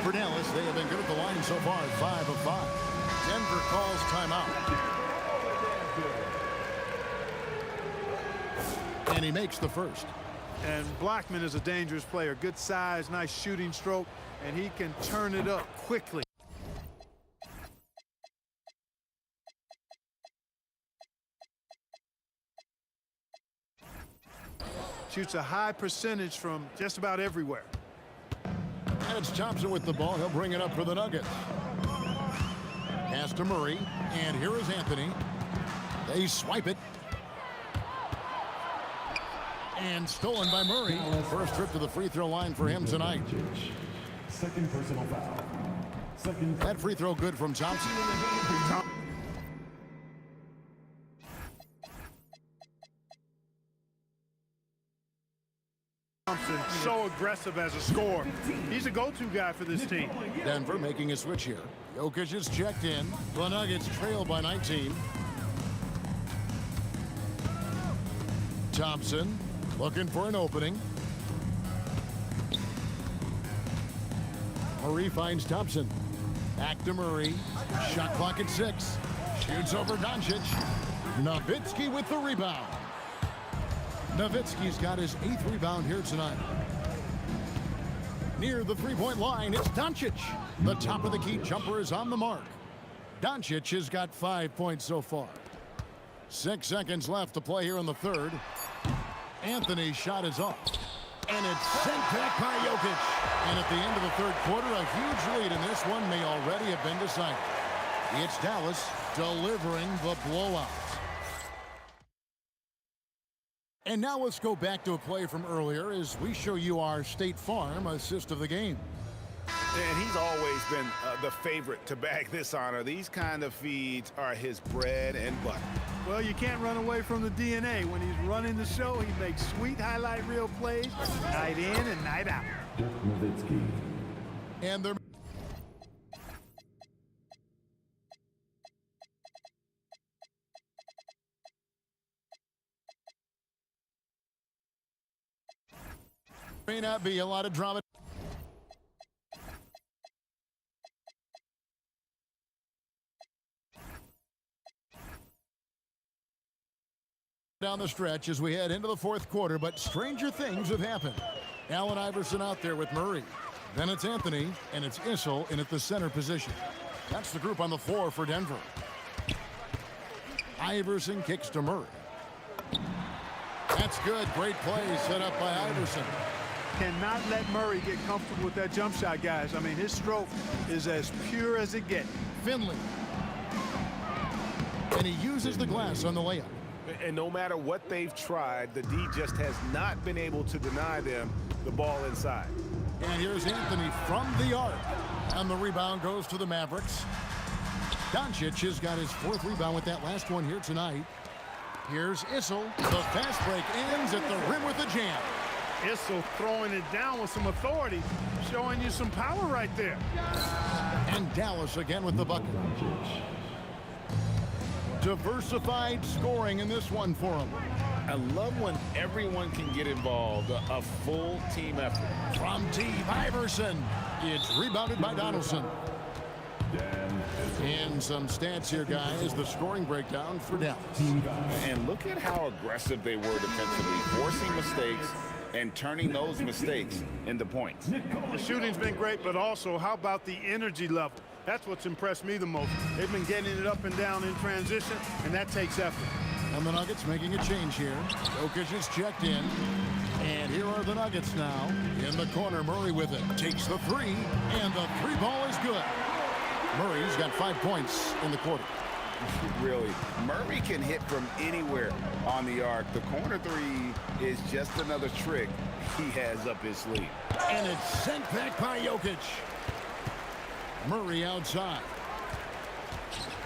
S5: For Dallas, they have been good at the line so far, 5 of 5. Denver calls timeout. And he makes the first.
S8: And Blackman is a dangerous player. Good size, nice shooting stroke, and he can turn it up quickly. Shoots a high percentage from just about everywhere.
S5: And it's Thompson with the ball. He'll bring it up for the Nuggets. Pass to Murray, and here is Anthony. They swipe it. And stolen by Murray. First trip to the free throw line for him tonight.
S9: Second personal foul.
S5: That free throw good from Thompson.
S8: Thompson, so aggressive as a scorer. He's a go-to guy for this team.
S5: Denver making a switch here. Jokic is checked in. The Nuggets trail by 19. Thompson looking for an opening. Murray finds Thompson. Back to Murray. Shot clock at 6. Shoots over Doncic. Nowitzki with the rebound. Nowitzki's got his 8th rebound here tonight. Near the three-point line, it's Doncic. The top of the key jumper is on the mark. Doncic has got 5 points so far. 6 seconds left to play here in the third. Anthony's shot is off. And it's sent back by Jokic. And at the end of the third quarter, a huge lead in this one may already have been decided. It's Dallas delivering the blowout. And now let's go back to a play from earlier as we show you our State Farm assist of the game.
S7: And he's always been the favorite to bag this honor. These kind of feeds are his bread and butter.
S8: Well, you can't run away from the DNA. When he's running the show, he makes sweet highlight reel plays night in and night out.
S5: And they're may not be a lot of drama. Down the stretch as we head into the fourth quarter, but stranger things have happened. Allen Iverson out there with Murray. Then it's Anthony, and it's Issel in at the center position. That's the group on the floor for Denver. Iverson kicks to Murray. That's good. Great play set up by Iverson.
S8: Cannot let Murray get comfortable with that jump shot, guys. I mean, his stroke is as pure as it gets.
S5: Finley. And he uses the glass on the layup.
S7: And no matter what they've tried, the D just has not been able to deny them the ball inside.
S5: And here's Anthony from the arc. And the rebound goes to the Mavericks. Doncic has got his 4th rebound with that last one here tonight. Here's Issel. The fast break ends at the rim with a jam.
S8: Issel throwing it down with some authority, showing you some power right there.
S5: And Dallas again with the bucket. Diversified scoring in this one for him.
S7: I love when everyone can get involved, a full team effort.
S5: From Iverson, it's rebounded by Donaldson. And some stats here, guys, the scoring breakdown for Dallas.
S7: And look at how aggressive they were defensively, forcing mistakes and turning those mistakes into points.
S8: The shooting's been great, but also how about the energy level? That's what's impressed me the most. They've been getting it up and down in transition, and that takes effort.
S5: And the Nuggets making a change here. Jokic is checked in. And here are the Nuggets now. In the corner, Murray with it. Takes the 3, and the 3 ball is good. Murray's got 5 points in the quarter.
S7: Really, Murray can hit from anywhere on the arc. The corner 3 is just another trick he has up his sleeve.
S5: And it's sent back by Jokic. Murray outside.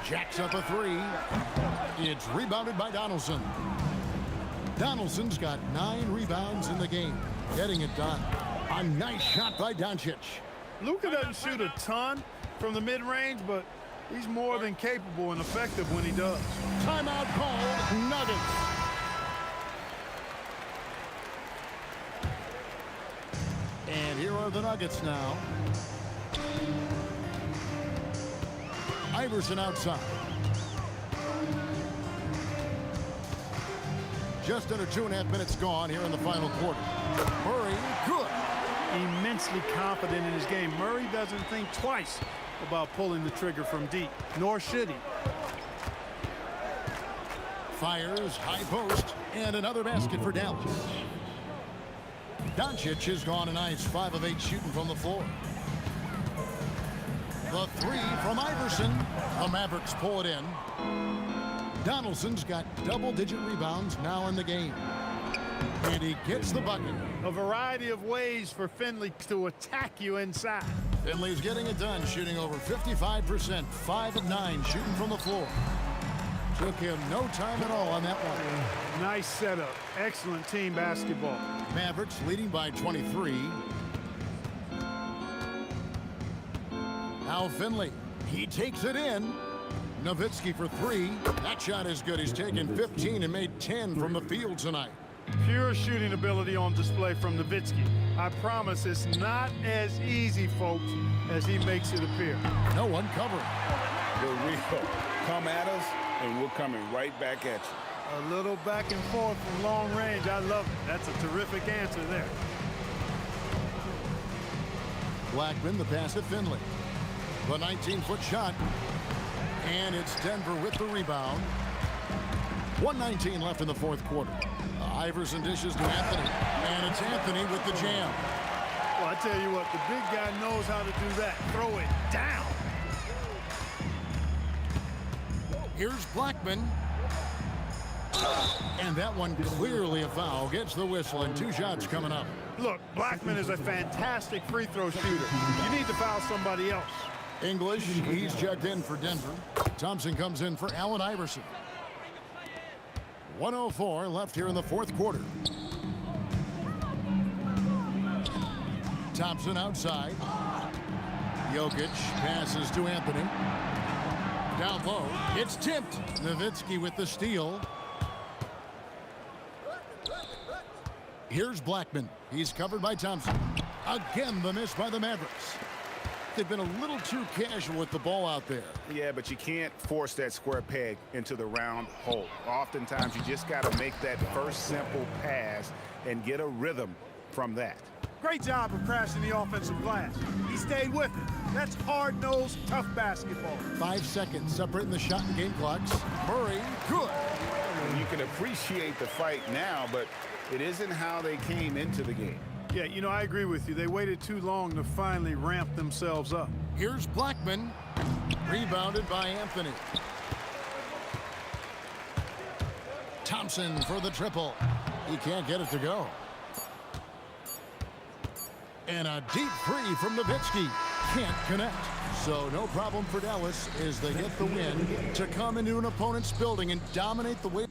S5: Jacks up a three. It's rebounded by Donaldson. Donaldson's got 9 rebounds in the game. Getting it done. A nice shot by Doncic.
S8: Luka doesn't shoot a ton from the mid-range, but he's more than capable and effective when he does.
S5: Timeout called. Nuggets. And here are the Nuggets now. Iverson outside. Just under 2.5 minutes gone here in the final quarter. Murray, good.
S8: Immensely confident in his game. Murray doesn't think twice about pulling the trigger from deep, nor should he.
S5: Fires, high post, and another basket for Dallas. Doncic has gone a nice 5 of 8 shooting from the floor. The three from Iverson. The Mavericks pull it in. Donaldson's got double-digit rebounds now in the game. And he gets the bucket.
S8: A variety of ways for Finley to attack you inside.
S5: Finley's getting it done, shooting over 55%, 5 of 9 shooting from the floor. Took him no time at all on that one.
S8: Nice setup. Excellent team basketball.
S5: Mavericks leading by 23. Now Finley. He takes it in. Nowitzki for 3. That shot is good. He's taken 15 and made 10 from the field tonight.
S8: Pure shooting ability on display from Nowitzki. I promise it's not as easy, folks, as he makes it appear.
S5: No one covering.
S13: The real. Come at us, and we're coming right back at you.
S8: A little back and forth from long range. I love it. That's a terrific answer there.
S5: Blackman, the pass at Finley. The 19-foot shot. And it's Denver with the rebound. 1:19 left in the fourth quarter. Iverson dishes to Anthony. And it's Anthony with the jam.
S8: Well, I tell you what, the big guy knows how to do that. Throw it down.
S5: Here's Blackman. And that one clearly a foul. Gets the whistle and 2 shots coming up.
S8: Look, Blackman is a fantastic free throw shooter. You need to foul somebody else.
S5: English, he's checked in for Denver. Thompson comes in for Allen Iverson. 1:04 left here in the fourth quarter. Thompson outside. Jokic passes to Anthony. Down low, it's tipped. Nowitzki with the steal. Here's Blackman. He's covered by Thompson. Again, the miss by the Mavericks. They've been a little too casual with the ball out there.
S13: Yeah, but you can't force that square peg into the round hole. Oftentimes, you just got to make that first simple pass and get a rhythm from that.
S8: Great job of crashing the offensive glass. He stayed with it. That's hard-nosed, tough basketball.
S5: 5 seconds separating the shot and game clocks. Murray, good.
S13: You can appreciate the fight now, but it isn't how they came into the game.
S8: Yeah, you know, I agree with you. They waited too long to finally ramp themselves up.
S5: Here's Blackman. Rebounded by Anthony. Thompson for the triple. He can't get it to go. And a deep three from Nowitzki. Can't connect. So no problem for Dallas as they get the win to come into an opponent's building and dominate the way.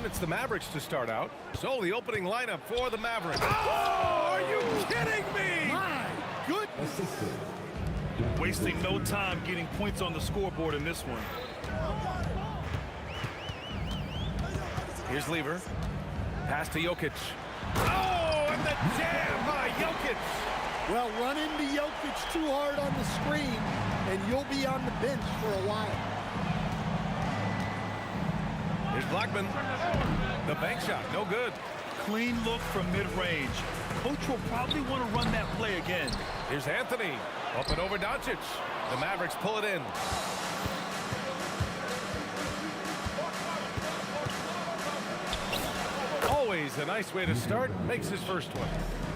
S2: And it's the Mavericks to start out. So the opening lineup for the Mavericks. Oh, are you kidding me?
S12: My goodness.
S3: Wasting no time getting points on the scoreboard in this one.
S2: Here's Lever. Pass to Jokic. Oh, and the jam by Jokic.
S12: Well, run into Jokic too hard on the screen, and you'll be on the bench for a while.
S2: Here's Blackman. The bank shot, no good.
S3: Clean look from mid-range. Coach will probably want to run that play again.
S2: Here's Anthony. Up and over Doncic. The Mavericks pull it in. Always a nice way to start. Makes his first one.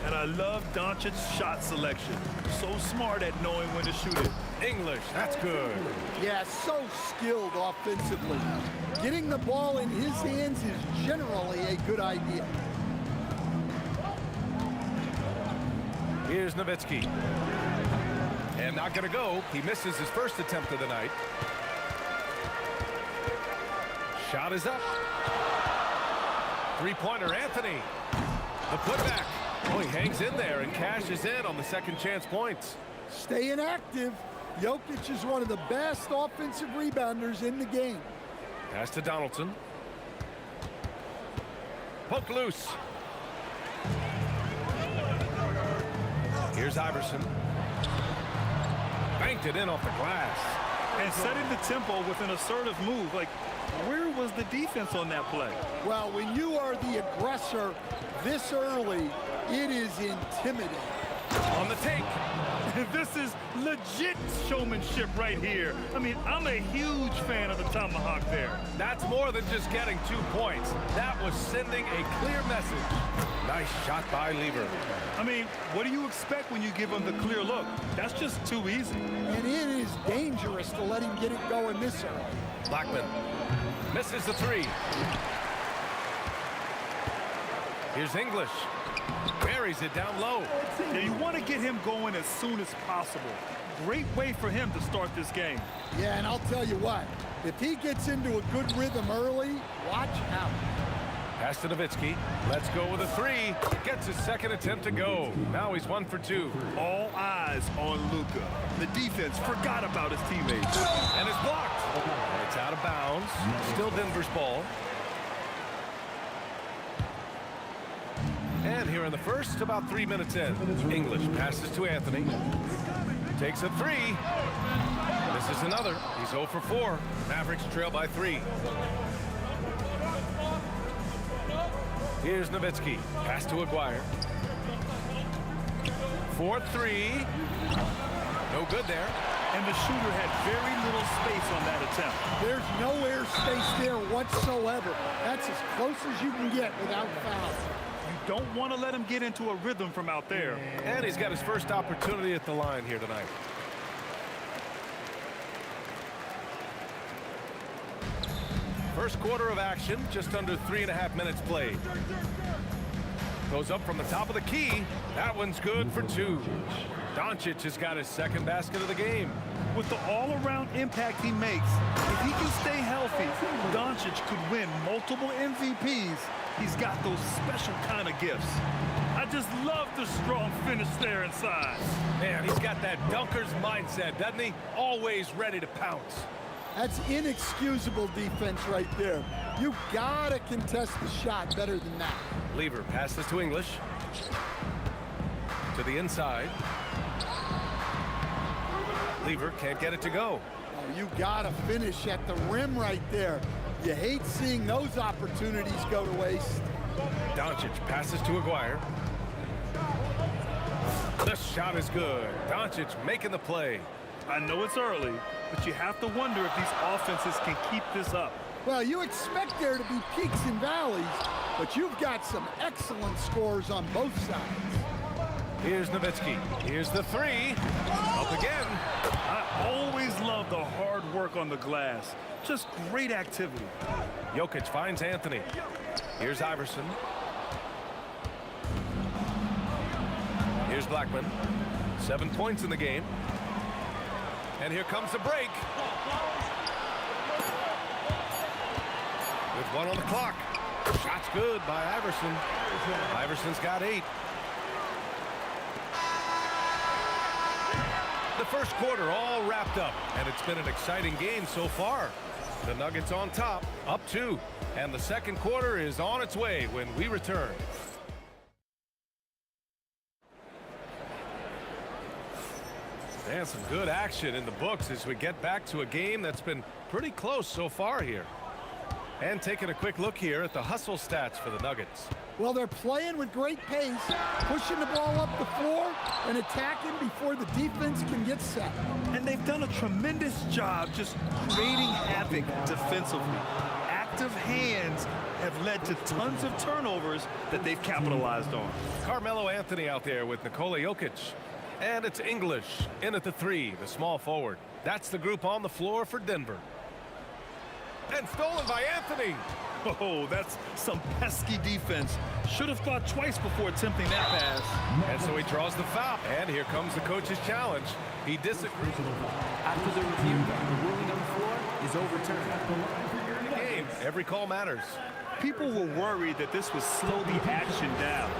S3: And I love Doncic's shot selection. So smart at knowing when to shoot it.
S2: English, that's good.
S12: Yeah, so skilled offensively. Getting the ball in his hands is generally a good idea.
S2: Here's Nowitzki. And not going to go. He misses his first attempt of the night. Shot is up. Three-pointer, Anthony. The putback. Oh, he hangs in there and cashes in on the second chance points.
S12: Staying active. Jokic is one of the best offensive rebounders in the game.
S2: Pass to Donaldson. Poke loose. Here's Iverson. Banked it in off the glass.
S3: And setting the tempo with an assertive move. Like, where was the defense on that play?
S12: Well, when you are the aggressor this early, it is intimidating.
S2: On the take.
S3: This is legit showmanship right here. I mean, I'm a huge fan of the tomahawk there.
S2: That's more than just getting 2 points. That was sending a clear message. Nice shot by Lever.
S3: I mean, what do you expect when you give him the clear look? That's just too easy.
S12: And it is dangerous to let him get it going this early.
S2: Blackman misses the three. Here's English. Buries it down low.
S3: Yeah, you want to get him going as soon as possible. Great way for him to start this game.
S12: Yeah, and I'll tell you what, if he gets into a good rhythm early, watch out.
S2: Pass to Nowitzki. Let's go with a three. Gets his second attempt to go. Now he's 1 for 2.
S3: All eyes on Luka. The defense forgot about his teammates.
S2: And it's blocked. It's out of bounds. Still Denver's ball. And here in the first, about 3 minutes in. English passes to Anthony. Takes a three. This is another. He's 0 for 4. Mavericks trail by 3. Here's Nowitzki. Pass to Aguirre. 4-3. No good there.
S3: And the shooter had very little space on that attempt.
S12: There's no air space there whatsoever. That's as close as you can get without foul.
S3: You don't want to let him get into a rhythm from out there.
S2: And he's got his first opportunity at the line here tonight. First quarter of action, just under 3.5 minutes played. Goes up from the top of the key. That one's good for 2. Doncic has got his second basket of the game.
S3: With the all-around impact he makes, if he can stay healthy, Doncic could win multiple MVPs. He's got those special kind of gifts. I just love the strong finish there inside.
S2: Man, he's got that dunker's mindset, doesn't he? Always ready to pounce.
S12: That's inexcusable defense right there. You gotta contest the shot better than that.
S2: Lever passes to English. To the inside. Lever can't get it to go.
S12: Oh, you gotta finish at the rim right there. You hate seeing those opportunities go to waste.
S2: Doncic passes to Aguirre. The shot is good. Doncic making the play.
S3: I know it's early, but you have to wonder if these offenses can keep this up.
S12: Well, you expect there to be peaks and valleys, but you've got some excellent scores on both sides.
S2: Here's Nowitzki. Here's the three. Up again.
S3: I always love the hard work on the glass. Just great activity.
S2: Jokic finds Anthony. Here's Iverson. Here's Blackman. 7 points in the game. And here comes the break. With 1 on the clock. Shot's good by Iverson. Iverson's got 8. The first quarter all wrapped up, and it's been an exciting game so far. The Nuggets on top, up 2, and the second quarter is on its way when we return. And some good action in the books as we get back to a game that's been pretty close so far here. And taking a quick look here at the hustle stats for the Nuggets.
S12: Well, they're playing with great pace, pushing the ball up the floor and attacking before the defense can get set.
S3: And they've done a tremendous job just creating havoc defensively. Active hands have led to tons of turnovers that they've capitalized on.
S2: Carmelo Anthony out there with Nikola Jokic. And it's English in at the 3, the small forward. That's the group on the floor for Denver. And stolen by Anthony.
S3: Oh, that's some pesky defense. Should have thought twice before attempting that pass.
S2: And so he draws the foul. And here comes the coach's challenge. He disagrees.
S10: After the review, the ruling on the floor is overturned.
S2: Game. Every call matters.
S3: People were worried that this would slow the action down.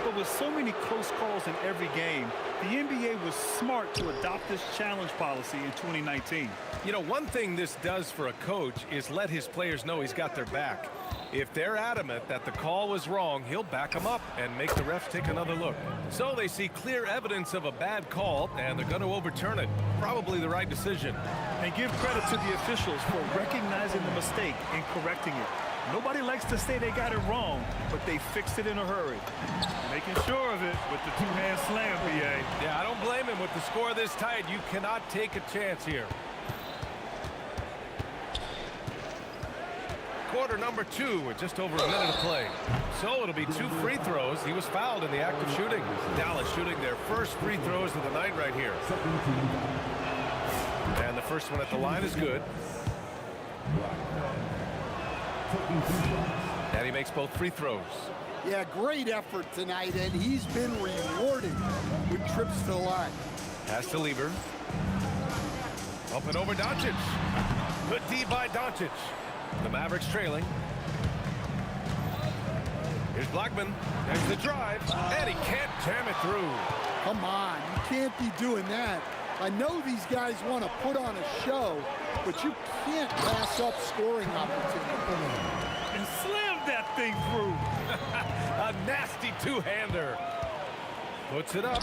S3: But with so many close calls in every game, the NBA was smart to adopt this challenge policy in 2019.
S2: You know, one thing this does for a coach is let his players know he's got their back. If they're adamant that the call was wrong, he'll back them up and make the refs take another look. So they see clear evidence of a bad call, and they're going to overturn it. Probably the right decision.
S3: And give credit to the officials for recognizing the mistake and correcting it. Nobody likes to say they got it wrong, but they fixed it in a hurry. Making sure of it with the two-hand slam, BA.
S2: Yeah, I don't blame him. With the score this tight, you cannot take a chance here. Quarter number 2 with just over a minute to play. So it'll be 2 free throws. He was fouled in the act of shooting. Dallas shooting their first free throws of the night right here. And the first one at the line is good. And he makes both free throws.
S12: Yeah, great effort tonight, and he's been rewarded with trips to the line.
S2: Pass to Lieber. Up and over Doncic. Good D by Doncic. The Mavericks trailing. Here's Blackman. There's the drive. And he can't jam it through.
S12: Come on, you can't be doing that. I know these guys want to put on a show, but you can't pass up scoring opportunity.
S3: And slam that thing through.
S2: A nasty two-hander. Puts it up.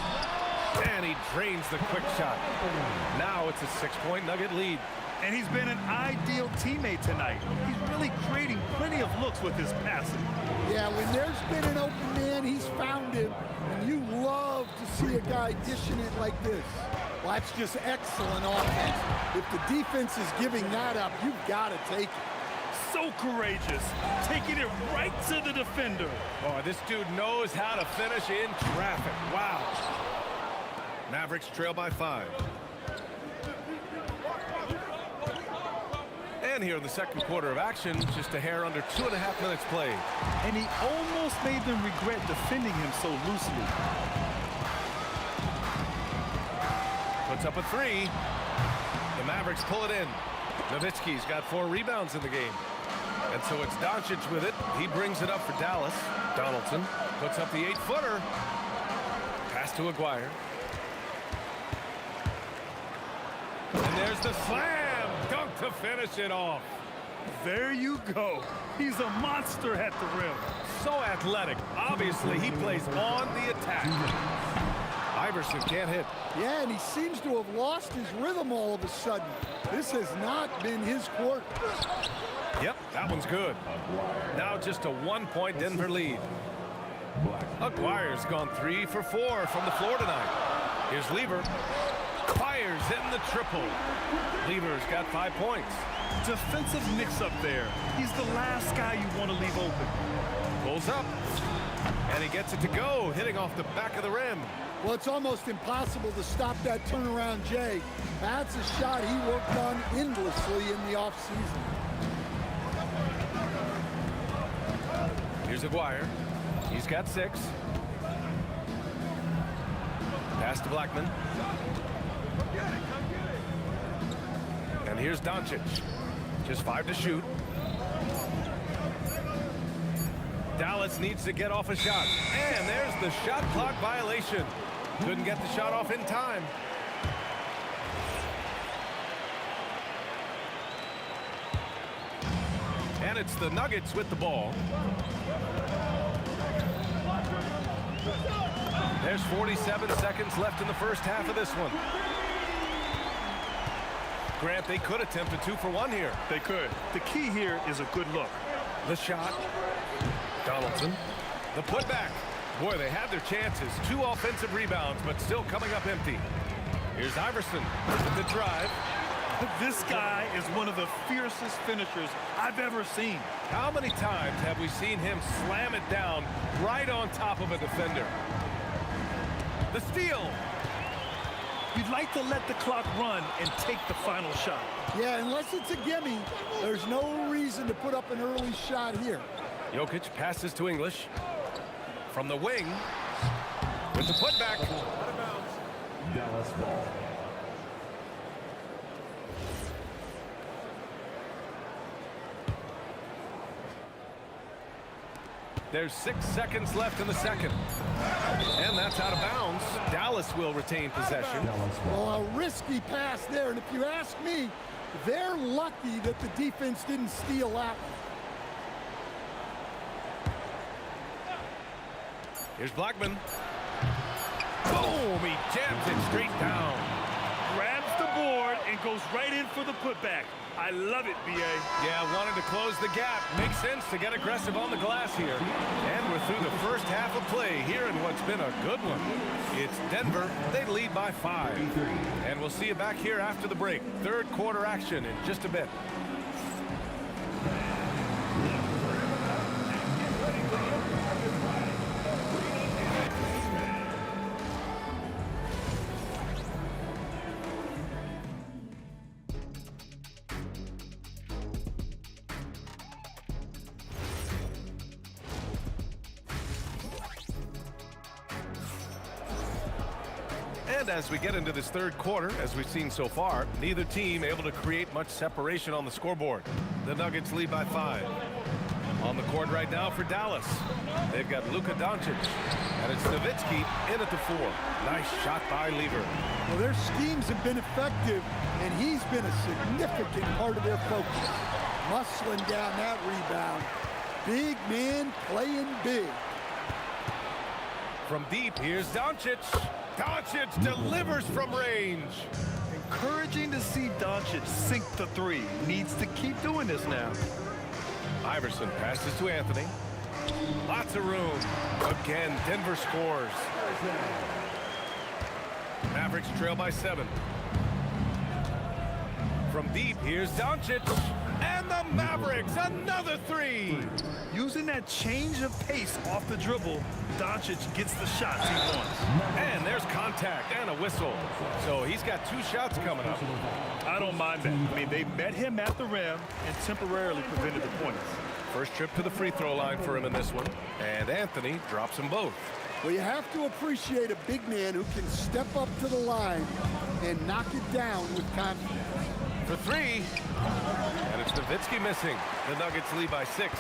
S2: And he drains the quick shot. Now it's a 6-point Nugget lead.
S3: And he's been an ideal teammate tonight. He's really creating plenty of looks with his passing.
S12: Yeah, when there's been an open man, he's found him. And you love to see a guy dishing it like this. Well, that's just excellent offense. If the defense is giving that up, you've got to take it.
S3: So courageous, taking it right to the defender.
S2: Oh, this dude knows how to finish in traffic. Wow. Mavericks trail by 5. And here in the second quarter of action, just a hair under 2.5 minutes played.
S3: And he almost made them regret defending him so loosely.
S2: Puts up a 3. The Mavericks pull it in. Nowitzki's got 4 rebounds in the game. And so it's Doncic with it. He brings it up for Dallas. Donaldson puts up the 8-footer. Pass to Aguirre. And there's the slam. Dunk to finish it off.
S3: There you go. He's a monster at the rim.
S2: So athletic. Obviously, he plays on the attack. Iverson can't hit.
S12: Yeah, and he seems to have lost his rhythm all of a sudden. This has not been his quarter.
S2: Yep, that one's good. Now just a 1-point Denver lead. Aguirre's gone 3 for 4 from the floor tonight. Here's Lieber. Fires in the triple. Lieber's got 5 points.
S3: Defensive mix-up there. He's the last guy you want to leave open.
S2: Pulls up. And he gets it to go, hitting off the back of the rim.
S12: Well, it's almost impossible to stop that turnaround, Jay. That's a shot he worked on endlessly in the offseason.
S2: Here's Aguirre. He's got 6. Pass to Blackman. And here's Doncic. Just 5 to shoot. Dallas needs to get off a shot. And there's the shot clock violation. Couldn't get the shot off in time. And it's the Nuggets with the ball. There's 47 seconds left in the first half of this one. Grant, they could attempt a 2 for 1 here.
S3: They could. The key here is a good look.
S2: The shot. Donaldson. The putback. Boy, they had their chances. 2 offensive rebounds, but still coming up empty. Here's Iverson with the drive.
S3: This guy is one of the fiercest finishers I've ever seen.
S2: How many times have we seen him slam it down right on top of a defender? The steal.
S3: You'd like to let the clock run and take the final shot.
S12: Yeah, unless it's a gimme, there's no reason to put up an early shot here.
S2: Jokic passes to English. From the wing. With the putback.
S9: Dallas ball.
S2: There's 6 seconds left in the second. And that's out of bounds. Dallas will retain possession.
S12: Well, a risky pass there, and if you ask me, they're lucky that the defense didn't steal that one.
S2: Here's Blackman. Boom! He jams it straight down.
S3: Grabs the board and goes right in for the putback. I love it, B.A.
S2: Yeah, wanted to close the gap. Makes sense to get aggressive on the glass here. And we're through the first half of play here in what's been a good one. It's Denver. They lead by 5. And we'll see you back here after the break. Third quarter action in just a bit. And as we get into this third quarter, as we've seen so far, neither team able to create much separation on the scoreboard. The Nuggets lead by 5. On the court right now for Dallas, they've got Luka Doncic, and it's Nowitzki in at the 4. Nice shot by Lever.
S12: Well, their schemes have been effective, and he's been a significant part of their focus. Muscling down that rebound. Big man playing big.
S2: From deep, here's Doncic. Doncic delivers from range.
S3: Encouraging to see Doncic sink the 3. Needs to keep doing this now.
S2: Iverson passes to Anthony. Lots of room. Again, Denver scores. Mavericks trail by 7. From deep, here's Doncic. And the Mavericks, another 3.
S3: Using that change of pace off the dribble, Doncic gets the shots he wants.
S2: And there's contact and a whistle. So he's got 2 shots coming up.
S3: I don't mind that. I mean, they met him at the rim and temporarily prevented the points.
S2: First trip to the free throw line for him in this one. And Anthony drops them both.
S12: Well, you have to appreciate a big man who can step up to the line and knock it down with confidence.
S2: For 3. And it's Nowitzki missing. The Nuggets lead by 6.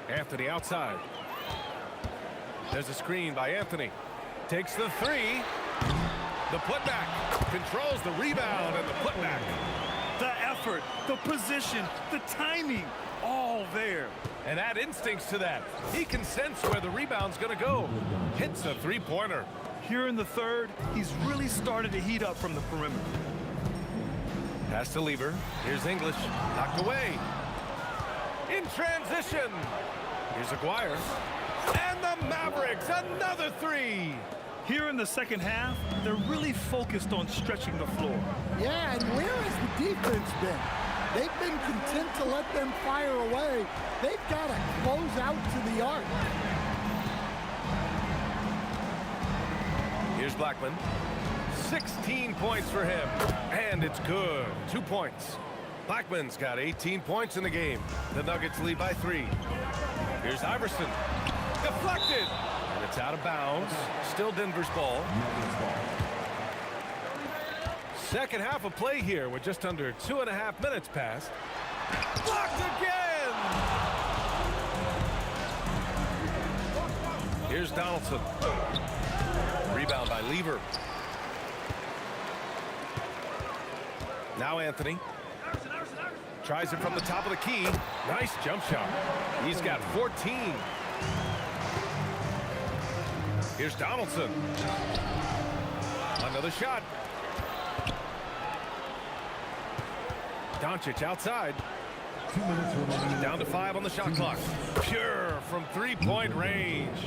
S2: Anthony outside. There's a screen by Anthony. Takes the 3. The putback. Controls the rebound and the putback.
S3: The effort, the position, the timing, all there.
S2: And add instincts to that. He can sense where the rebound's going to go. Hits a 3-pointer.
S3: Here in the third, he's really started to heat up from the perimeter.
S2: Pass to Lever. Here's English. Knocked away. In transition. Here's Aguirre. And the Mavericks, another 3.
S3: Here in the second half, they're really focused on stretching the floor.
S12: Yeah, and where has the defense been? They've been content to let them fire away. They've got to close out to the arc.
S2: Here's Blackman. 16 points for him. And it's good. 2 points. Blackman's got 18 points in the game. The Nuggets lead by 3. Here's Iverson. Deflected. And it's out of bounds. Still Denver's ball. Second half of play here with just under 2.5 minutes passed. Blocked again! Here's Donaldson. Rebound by Lever. Now Anthony. Tries it from the top of the key. Nice jump shot. He's got 14. Here's Donaldson. Another shot. Doncic outside.
S9: 2 minutes remaining.
S2: Down to 5 on the shot clock. Pure from three-point range.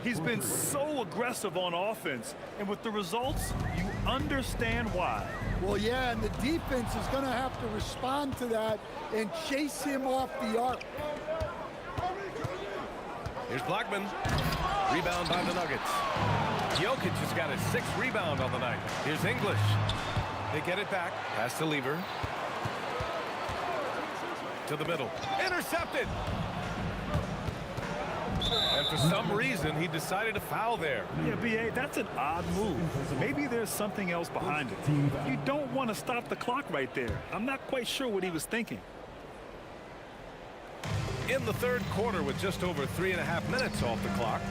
S3: He's been so aggressive on offense, and with the results, you understand why.
S12: Well, yeah, and the defense is going to have to respond to that and chase him off the arc.
S2: Here's Blackman. Rebound by the Nuggets. Jokic has got his 6th rebound on the night. Here's English. They get it back. Pass to Lever. To the middle. Intercepted. And for some reason, he decided to foul there.
S3: Yeah, B.A., that's an odd move. Maybe there's something else behind it. You don't want to stop the clock right there. I'm not quite sure what he was thinking.
S2: In the third quarter with just over 3.5 minutes off the clock.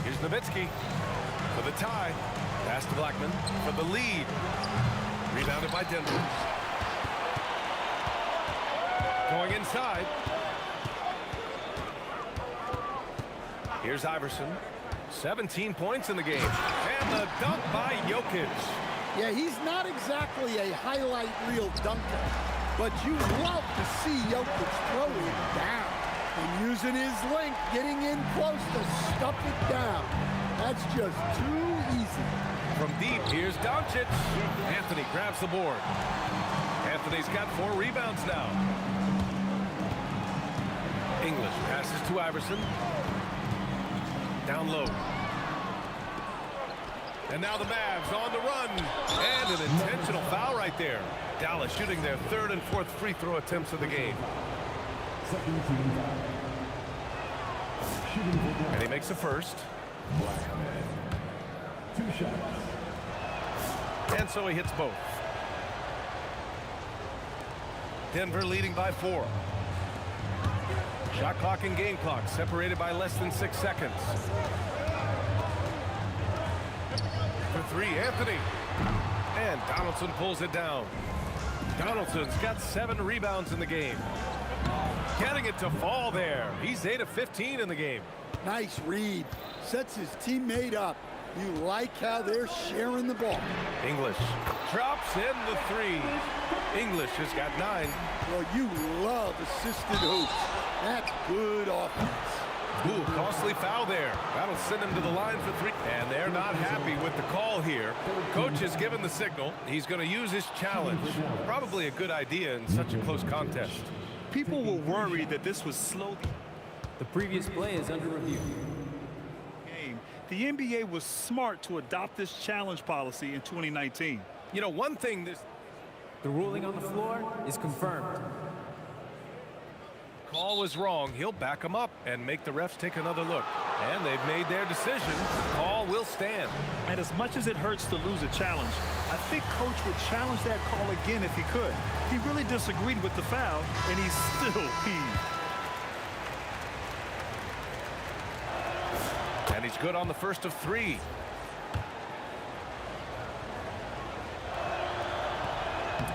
S2: Here's Nowitzki for the tie. Pass to Blackman for the lead. Rebounded by Denver. Going inside. Here's Iverson. 17 points in the game. And the dunk by Jokic.
S12: Yeah, he's not exactly a highlight reel dunker, but you love to see Jokic throw it down. And using his length, getting in close to stuff it down. That's just too easy.
S2: From deep, here's Doncic. Anthony grabs the board. Anthony's got 4 rebounds now. English passes to Iverson. Down low. And now the Mavs on the run. And an intentional foul right there. Dallas shooting their 3rd and 4th free throw attempts of the game. And he makes the first.
S9: 2 shots.
S2: And so he hits both. Denver leading by 4. Shot clock and game clock separated by less than 6 seconds. For 3, Anthony. And Donaldson pulls it down. Donaldson's got 7 rebounds in the game. Getting it to fall there. He's 8 of 15 in the game.
S12: Nice read. Sets his teammate up. You like how they're sharing the ball.
S2: English drops in the 3. English has got 9.
S12: Well, you love assisted hoops. That's good offense.
S2: Ooh, costly foul there. That'll send him to the line for 3. And they're not happy with the call here. Coach has given the signal. He's going to use his challenge. Probably a good idea in such a close contest.
S3: People were worried that this was slow.
S10: The previous play is under review.
S3: The NBA was smart to adopt this challenge policy in 2019.
S2: You know, one thing
S10: The ruling on the floor is confirmed.
S2: Call was wrong. He'll back him up and make the refs take another look. And they've made their decision. Call will stand.
S3: And as much as it hurts to lose a challenge, I think Coach would challenge that call again if he could. He really disagreed with the foul, and he's still peeved.
S2: And he's good on the first of 3.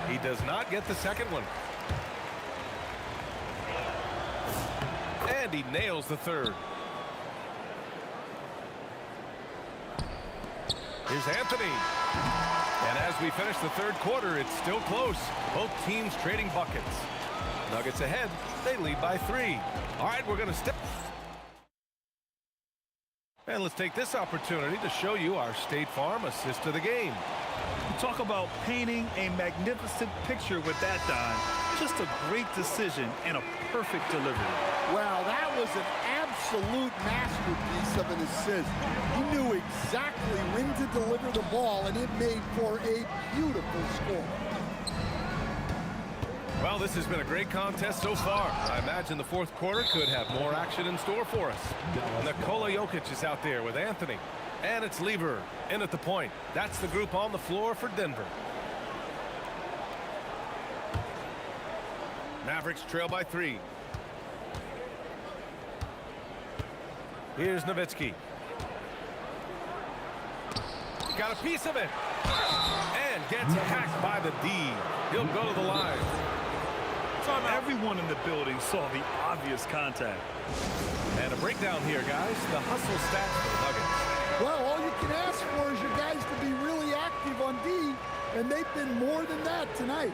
S2: He does not get the second one. And he nails the 3rd. Here's Anthony. And as we finish the 3rd quarter, it's still close. Both teams trading buckets. Nuggets ahead. They lead by 3. All right, we're going to step. And let's take this opportunity to show you our State Farm assist to the game.
S3: Talk about painting a magnificent picture with that dime. Just a great decision and a perfect delivery.
S12: Wow, that was an absolute masterpiece of an assist. He knew exactly when to deliver the ball, and it made for a beautiful score.
S2: Well, this has been a great contest so far. I imagine the 4th quarter could have more action in store for us. Nikola Jokic is out there with Anthony. And it's Lever in at the point. That's the group on the floor for Denver. Mavericks trail by 3. Here's Nowitzki. Got a piece of it. And gets hacked by the D. He'll go to the line.
S3: Everyone in the building saw the obvious contact.
S2: And a breakdown here, guys. The hustle stats for the Nuggets.
S12: Well, all you can ask for is your guys to be really active on D, and they've been more than that tonight.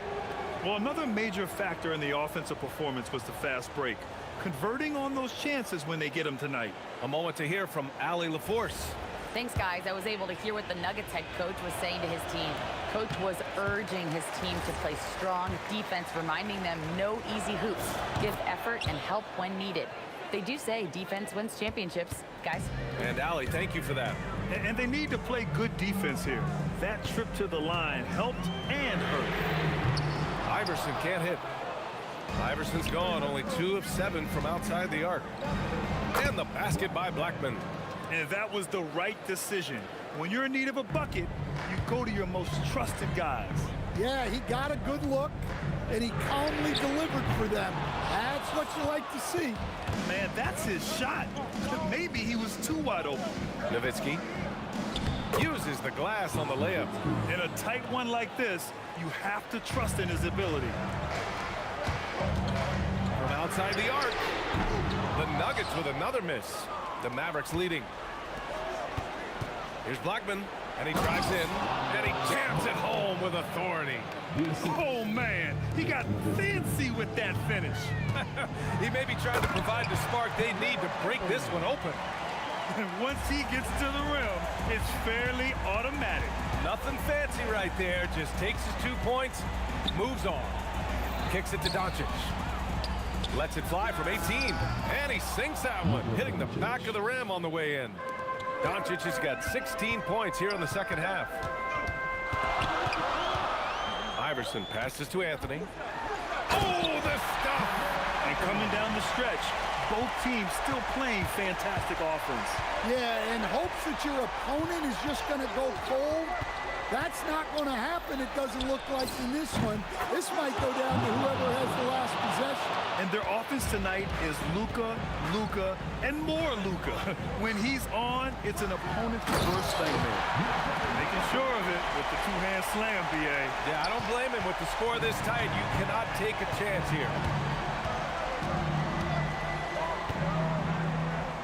S3: Well, another major factor in the offensive performance was the fast break. Converting on those chances when they get them tonight.
S2: A moment to hear from Allie LaForce.
S4: Thanks, guys. I was able to hear what the Nuggets head coach was saying to his team. Coach was urging his team to play strong defense, reminding them no easy hoops. Give effort and help when needed. They do say defense wins championships, guys.
S2: And Allie, thank you for that.
S3: And they need to play good defense here. That trip to the line helped and hurt.
S2: Iverson can't hit. Iverson's gone, only 2 of 7 from outside the arc. And the basket by Blackman.
S3: And that was the right decision. When you're in need of a bucket, you go to your most trusted guys.
S12: Yeah, he got a good look, and he calmly delivered for them. That's what you like to see.
S3: Man, that's his shot. Maybe he was too wide open.
S2: Nowitzki uses the glass on the layup.
S3: In a tight one like this, you have to trust in his ability.
S2: From outside the arc, the Nuggets with another miss. The Mavericks leading. Here's Blackman, and he drives in, and he jams it home with authority.
S3: Oh, man, he got fancy with that finish.
S2: He may be trying to provide the spark they need to break this one open.
S3: Once he gets to the rim, it's fairly automatic.
S2: Nothing fancy right there, just takes his 2 points, moves on. Kicks it to Doncic. Lets it fly from 18, and he sinks that one, hitting the back of the rim on the way in. Doncic has got 16 points here in the second half. Iverson passes to Anthony. Oh, the stuff!
S3: And coming down the stretch, both teams still playing fantastic offense.
S12: Yeah, and hopes that your opponent is just going to go cold. That's not going to happen, it doesn't look like in this one. This might go down to whoever has the last possession.
S3: And their offense tonight is Luka, Luka, and more Luka. When he's on, it's an opponent's worst nightmare. Making sure of it with the two-hand slam, BA.
S2: Yeah, I don't blame him with the score this tight. You cannot take a chance here.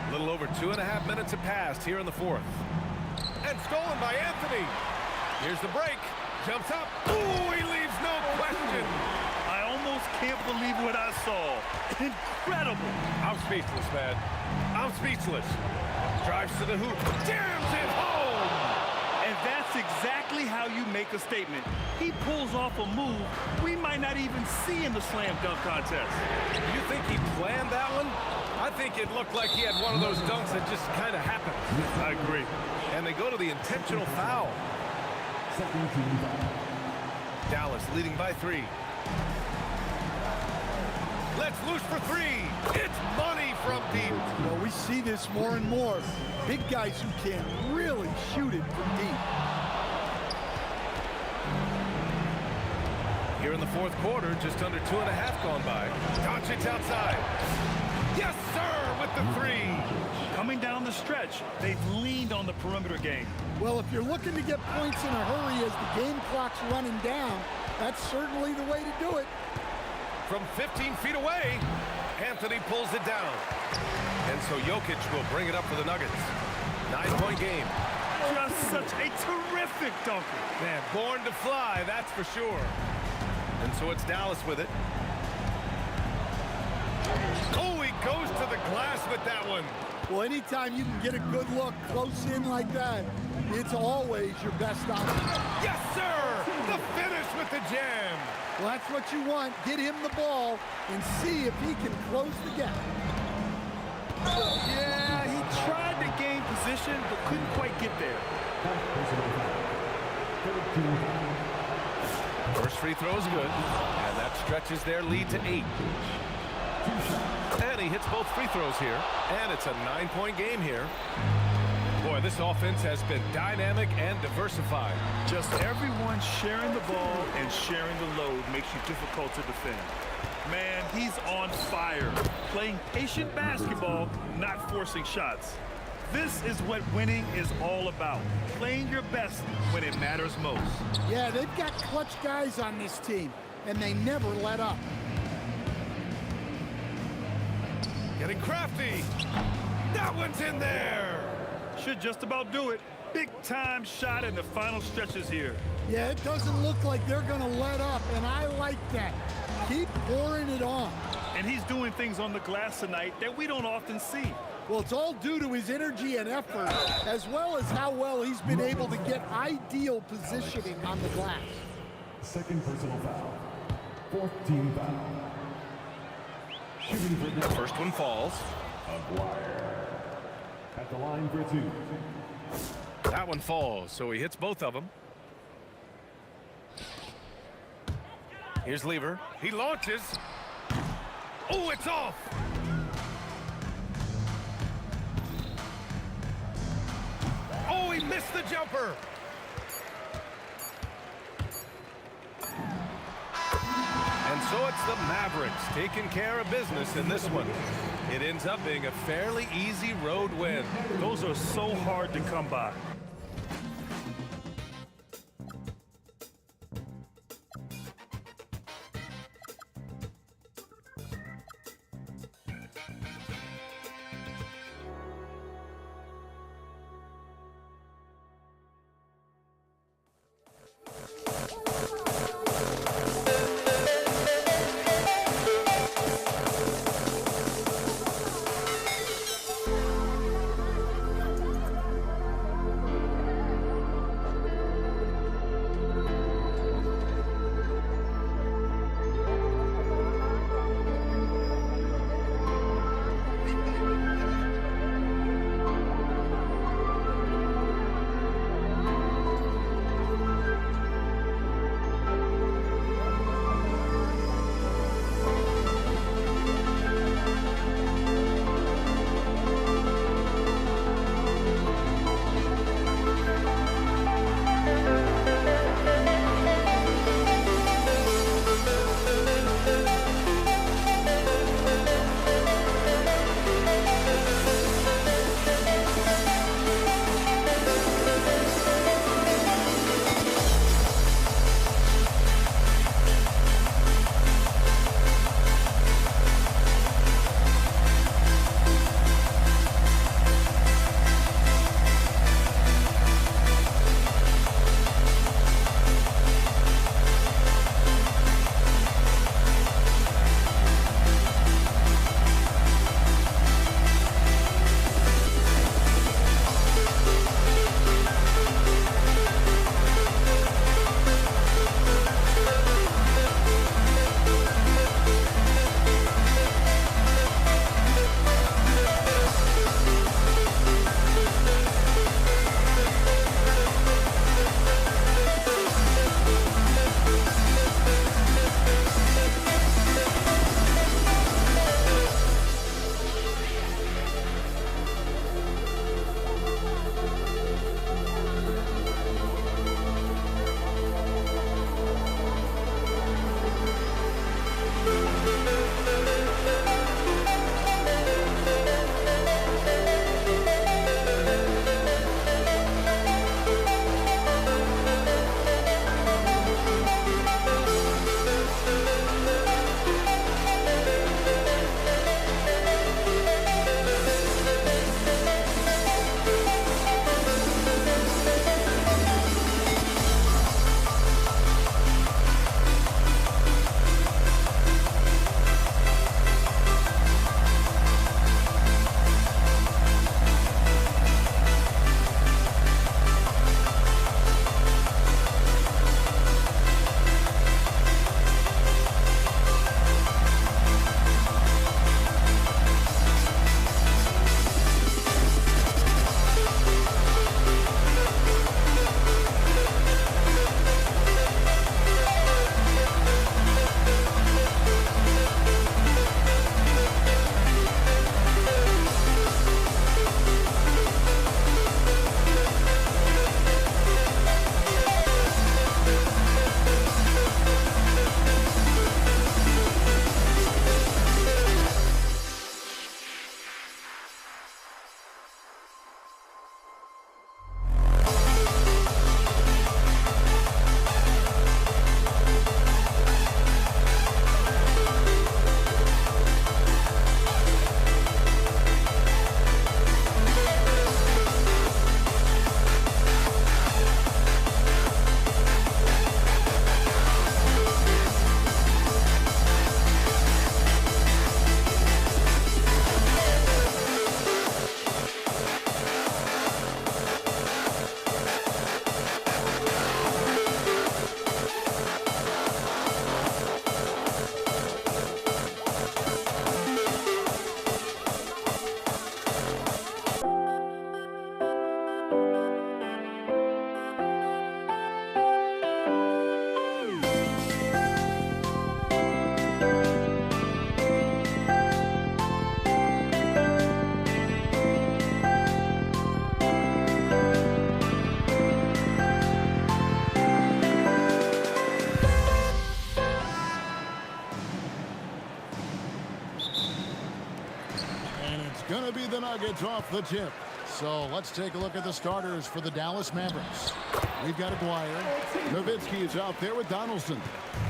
S2: A little over 2.5 minutes have passed here in the fourth. And stolen by Anthony. Here's the break. Jumps up. Ooh, he leaves no question.
S3: I almost can't believe what I saw. Incredible.
S2: I'm speechless, man. I'm speechless. Drives to the hoop. Jams it home.
S3: And that's exactly how you make a statement. He pulls off a move we might not even see in the slam dunk contest.
S2: You think he planned that one? I think it looked like he had one of those dunks that just kind of happened.
S3: I agree.
S2: And they go to the intentional foul. Dallas leading by 3. Let's loose for 3. It's money from deep.
S12: Well, we see this more and more. Big guys who can really shoot it from deep.
S2: Here in the fourth quarter, just under 2.5 gone by. Doncic outside. Yes, sir, with the 3.
S3: Coming down the stretch, they've leaned on the perimeter game.
S12: Well, if you're looking to get points in a hurry as the game clock's running down, that's certainly the way to do it.
S2: From 15 feet away, Anthony pulls it down. And so Jokic will bring it up for the Nuggets. 9-point game.
S3: Just such a terrific dunker.
S2: Man, born to fly, that's for sure. And so it's Dallas with it. Oh, he goes to the glass with that one.
S12: Well, anytime you can get a good look close in like that, it's always your best option.
S2: Yes, sir! The finish with the jam.
S12: Well, that's what you want. Get him the ball and see if he can close the gap.
S3: Yeah, he tried to gain position, but couldn't quite get there.
S2: First free throw is good, and that stretches their lead to 8. And he hits both free throws here, and it's a 9-point game here. Boy, this offense has been dynamic and diversified.
S3: Just everyone sharing the ball and sharing the load makes you difficult to defend. Man, he's on fire. Playing patient basketball, not forcing shots. This is what winning is all about. Playing your best when it matters most.
S12: Yeah, they've got clutch guys on this team, and they never let up.
S2: Getting crafty. That one's in there.
S3: Should just about do it. Big time shot in the final stretches here.
S12: Yeah, it doesn't look like they're going to let up, and I like that. Keep pouring it on.
S3: And he's doing things on the glass tonight that we don't often see.
S12: Well, it's all due to his energy and effort, as well as how well he's been able to get ideal positioning on the glass.
S9: Second personal foul. Fourth team foul. Shooting for the
S2: First one falls.
S9: Aguirre. At the line for two.
S2: That one falls, so he hits both of them. Here's Lever. He launches. Oh, it's off. Oh, he missed the jumper. And so it's the Mavericks taking care of business in this one. It ends up being a fairly easy road win.
S3: Those are so hard to come by.
S5: going to be the Nuggets off the tip. So let's take a look at the starters for the Dallas Mavericks. We've got Aguirre. Nowitzki is out there with Donaldson.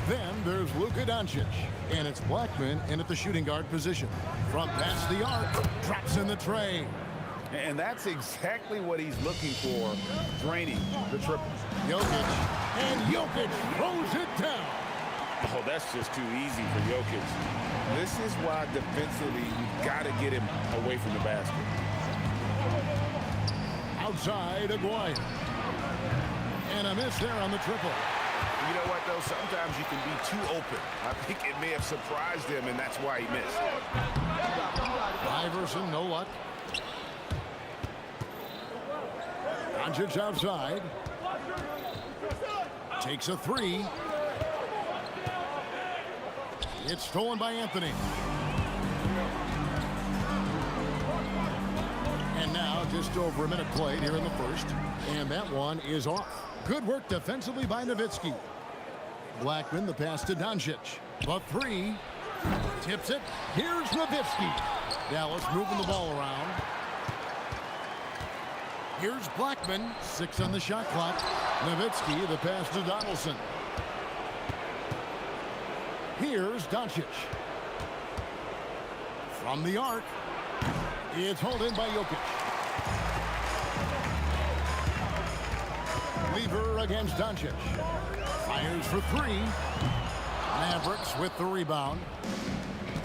S5: Then there's Luka Doncic. And it's Blackman in at the shooting guard position. From past the arc, drops in the tray.
S13: And that's exactly what he's looking for, draining the triple.
S5: Jokic, and Jokic throws it down.
S13: Oh, that's just too easy for Jokic. This is why defensively you've got to get him away from the basket.
S5: Outside, Aguirre. And a miss there on the triple.
S13: You know what, though? Sometimes you can be too open. I think it may have surprised him, and that's why he missed.
S5: Iverson, no luck. Doncic outside. Takes a three. It's stolen by Anthony. And now just over a minute played here in the first. And that one is off. Good work defensively by Nowitzki. Blackman, the pass to Doncic. The three. Tips it. Here's Nowitzki. Dallas moving the ball around. Here's Blackman. 6 on the shot clock. Nowitzki, the pass to Donaldson. Here's Doncic. From the arc. It's hauled in by Jokic. Lever against Doncic. Fires for three. Mavericks with the rebound.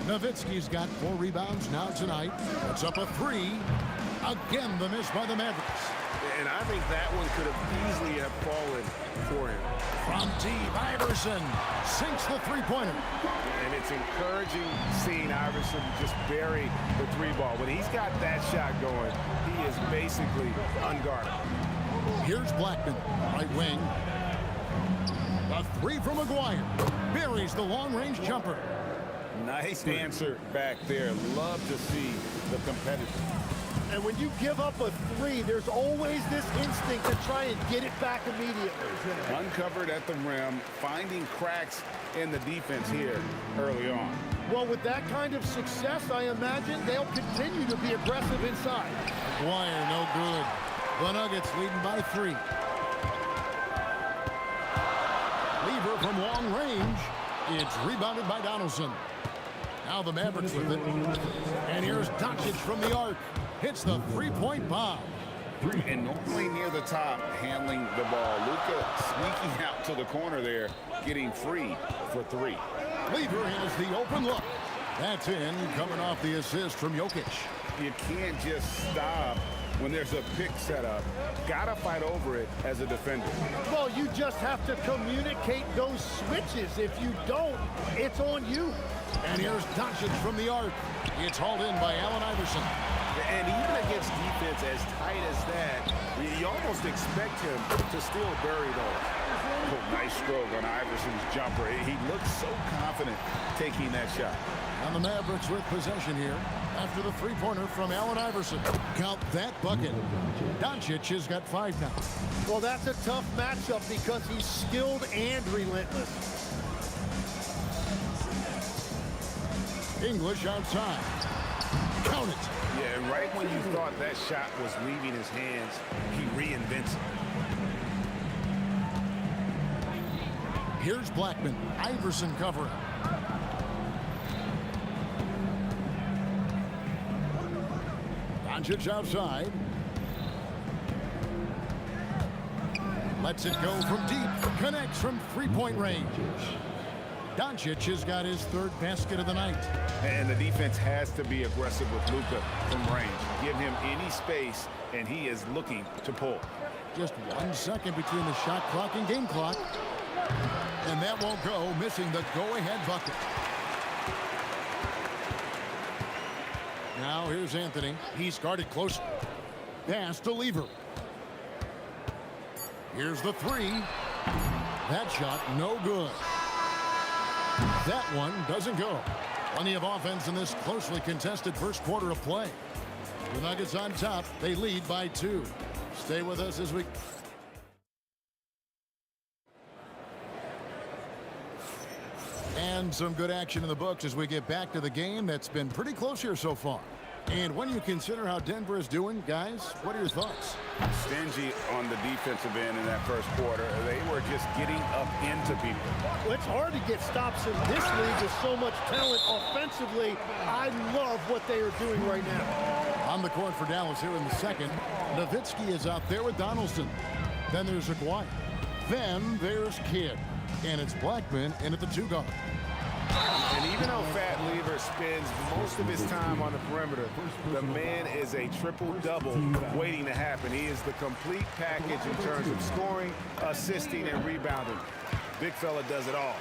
S5: Nowitzki's got 4 rebounds now tonight. It's up a 3. Again, the miss by the Mavericks.
S13: And I think that one could have easily have fallen for him.
S5: From deep, Iverson sinks the three-pointer.
S13: And it's encouraging seeing Iverson just bury the 3-ball. When he's got that shot going, he is basically unguarded.
S5: Here's Blackman, right wing. A 3 from Aguirre. Buries the long-range jumper.
S13: Nice answer back there. Love to see the competitor.
S14: And when you give up a 3, there's always this instinct to try and get it back immediately.
S13: Uncovered at the rim, finding cracks in the defense here early on.
S14: Well, with that kind of success, I imagine they'll continue to be aggressive inside.
S5: Aguirre, no good. The Nuggets leading by 3. Lever from long range. It's rebounded by Donaldson. Now the Mavericks with it. And here's Doncic from the arc. Hits the three-point bomb.
S13: And normally near the top, handling the ball. Luka sneaking out to the corner there, getting free for 3.
S5: Lever has the open look. That's in, coming off the assist from Jokic.
S13: You can't just stop when there's a pick set up. Gotta fight over it as a defender.
S14: Well, you just have to communicate those switches. If you don't, it's on you.
S5: And here's Doncic from the arc. It's hauled in by Allen Iverson.
S13: And even against defense as tight as that, you almost expect him to still bury those. Oh, nice stroke on Iverson's jumper. He looks so confident taking that shot.
S5: And the Mavericks with possession here after the three-pointer from Allen Iverson. Count that bucket. Doncic has got 5 now.
S14: Well, that's a tough matchup because he's skilled and relentless.
S5: English outside. Count it.
S13: Yeah, and right when you thought that shot was leaving his hands, he reinvents it.
S5: Here's Blackman. Iverson covering. Doncic outside. Lets it go from deep. Connects from three-point range. Doncic has got his 3rd basket of the night.
S13: And the defense has to be aggressive with Luka from range. Give him any space, and he is looking to pull.
S5: Just 1 second between the shot clock and game clock. And that won't go, missing the go-ahead bucket. Now here's Anthony. He's guarded closer. Pass to Lever. Here's the 3. That shot no good. That one doesn't go. Plenty of offense in this closely contested first quarter of play. The Nuggets on top. They lead by 2. Stay with us as we... And some good action in the books as we get back to the game that's been pretty close here so far. And when you consider how Denver is doing, guys, what are your thoughts?
S7: Stingy on the defensive end in that first quarter. They were just getting up into people.
S14: Well, it's hard to get stops in this league with so much talent offensively. I love what they are doing right now.
S5: On the court for Dallas here in the second, Nowitzki is out there with Donaldson. Then there's Aguirre. Then there's Kidd. And it's Blackman in at the 2 guard.
S7: And even though Fat Lever spends most of his time on the perimeter, the man is a triple-double waiting to happen. He is the complete package in terms of scoring, assisting, and rebounding. Big fella does it all.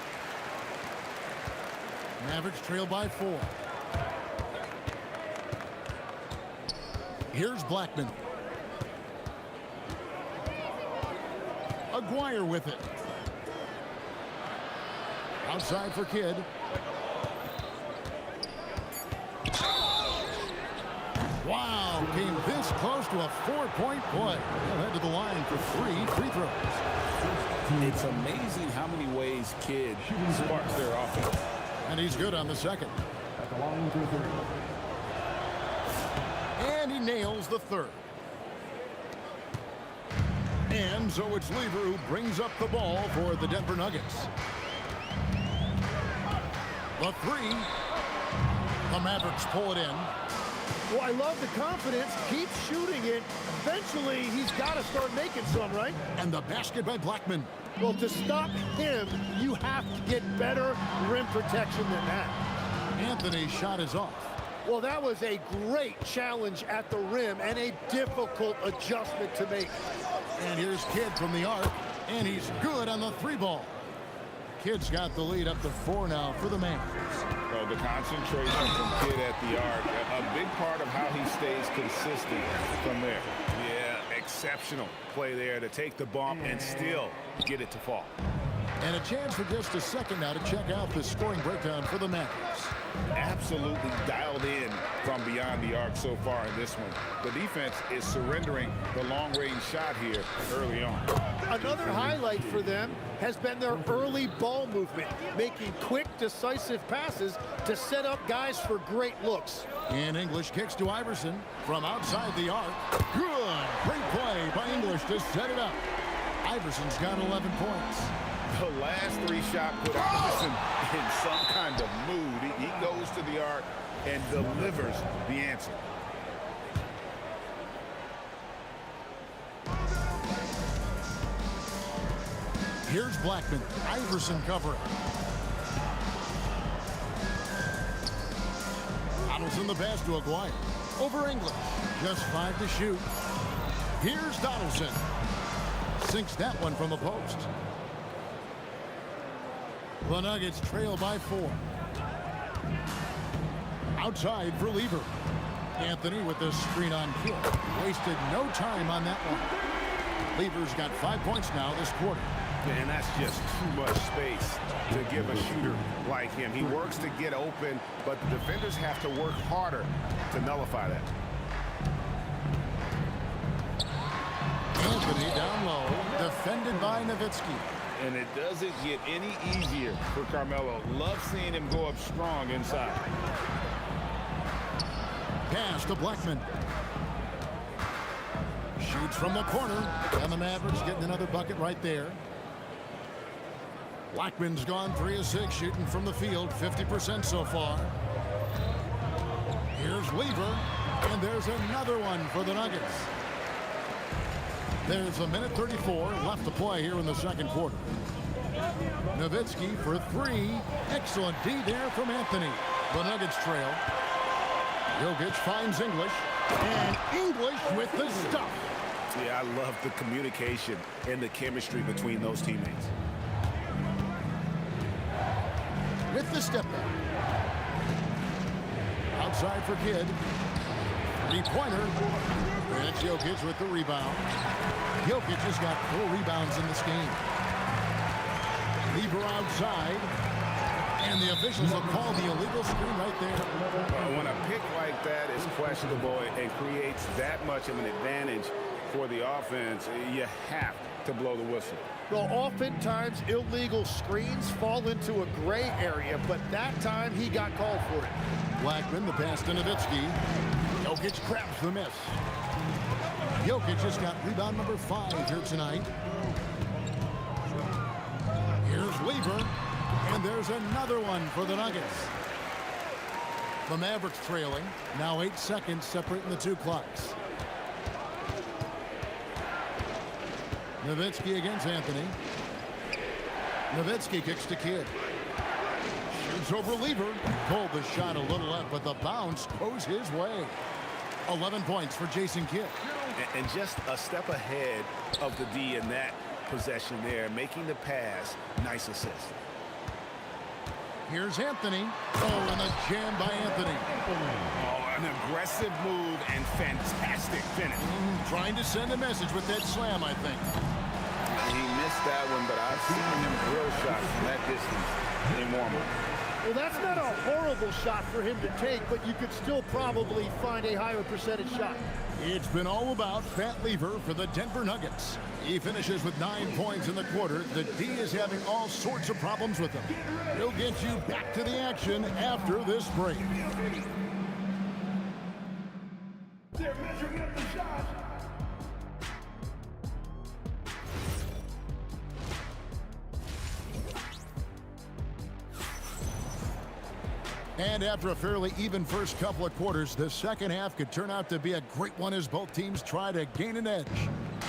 S5: Mavericks trail by 4. Here's Blackman. Aguirre with it. Outside for Kidd. Wow, came this close to a 4-point play. He'll head to the line for 3 free throws.
S7: It's amazing how many ways Kidd sparks their offense.
S5: And he's good on the second.
S9: At the line for 3.
S5: And he nails the third. And so it's Lever who brings up the ball for the Denver Nuggets. The 3. The Mavericks pull it in.
S14: Well, I love the confidence. Keep shooting it. Eventually, he's got to start making some, right?
S5: And the basket by Blackman.
S14: Well, to stop him, you have to get better rim protection than that.
S5: Anthony's shot is off.
S14: Well, that was a great challenge at the rim and a difficult adjustment to make.
S5: And here's Kidd from the arc, and he's good on the 3 ball. Kidd's got the lead up to 4 now for the Mavericks.
S7: Well, the concentration from Kidd at the arc, a big part of how he stays consistent from there. Yeah, exceptional play there to take the bump and still get it to fall.
S5: And a chance for just a second now to check out the scoring breakdown for the Mavericks.
S7: Absolutely dialed in from beyond the arc so far in this one. The defense is surrendering the long-range shot here early on.
S14: Another highlight for them has been their early ball movement, making quick, decisive passes to set up guys for great looks.
S5: And English kicks to Iverson from outside the arc. Good. Great play by English to set it up. Iverson's got 11 points.
S7: The last 3 shots put Iverson in some kind of mood. He goes to the arc and delivers the answer.
S5: Here's Blackman. Iverson covering. Donaldson the pass to Aguirre. Over English. Just 5 to shoot. Here's Donaldson. Sinks that one from the post. The Nuggets trail by 4. Outside for Lever. Anthony with the screen on Kidd. Wasted no time on that one. Lever's got 5 points now this quarter.
S7: And that's just too much space to give a shooter like him. He works to get open, but the defenders have to work harder to nullify that.
S5: Anthony down low, defended by Nowitzki.
S7: And it doesn't get any easier for Carmelo. Love seeing him go up strong inside.
S5: Pass to Blackman. Shoots from the corner, and the Mavericks getting another bucket right there. Blackman's gone 3 of 6 shooting from the field, 50% so far. Here's Lever, and there's another one for the Nuggets. There's a minute 34 left to play here in the second quarter. Nowitzki for 3. Excellent D there from Anthony. The Nuggets trail. Jokic finds English, and English with the stuff.
S7: Yeah, I love the communication and the chemistry between those teammates.
S5: With the step back. Outside for Kidd. 3-pointer. And it's Jokic with the rebound. Jokic has got 4 rebounds in this game. Lever outside. And the officials have called the illegal screen right there.
S7: When a pick like that is questionable and creates that much of an advantage for the offense, you have to blow the whistle.
S14: Well, oftentimes illegal screens fall into a gray area, but that time he got called for it.
S5: Blackman, the pass to Nowitzki. Jokic grabs the miss. Jokic has got rebound number 5 here tonight. Here's Lever, and there's another one for the Nuggets. The Mavericks trailing, now 8 seconds separating the two clocks. Nowitzki against Anthony. Nowitzki kicks to Kidd. Shoots over Lever. Pulled the shot a little left, but the bounce goes his way. 11 points for Jason Kidd.
S7: And just a step ahead of the D in that possession there, making the pass. Nice assist.
S5: Here's Anthony. Oh, and a jam by Anthony.
S7: Oh, an aggressive move and fantastic finish.
S5: Trying to send a message with that slam, I think.
S13: He missed that one, but I've seen him drill shots from that distance in warm-up.
S14: Well, that's not a horrible shot for him to take, but you could still probably find a higher percentage shot.
S5: It's been all about Pat Lever for the Denver Nuggets. He finishes with 9 points in the quarter. The D is having all sorts of problems with him. He'll get you back to the action after this break.
S16: They're measuring up the shot.
S5: And after a fairly even first couple of quarters, the second half could turn out to be a great one as both teams try to gain an edge.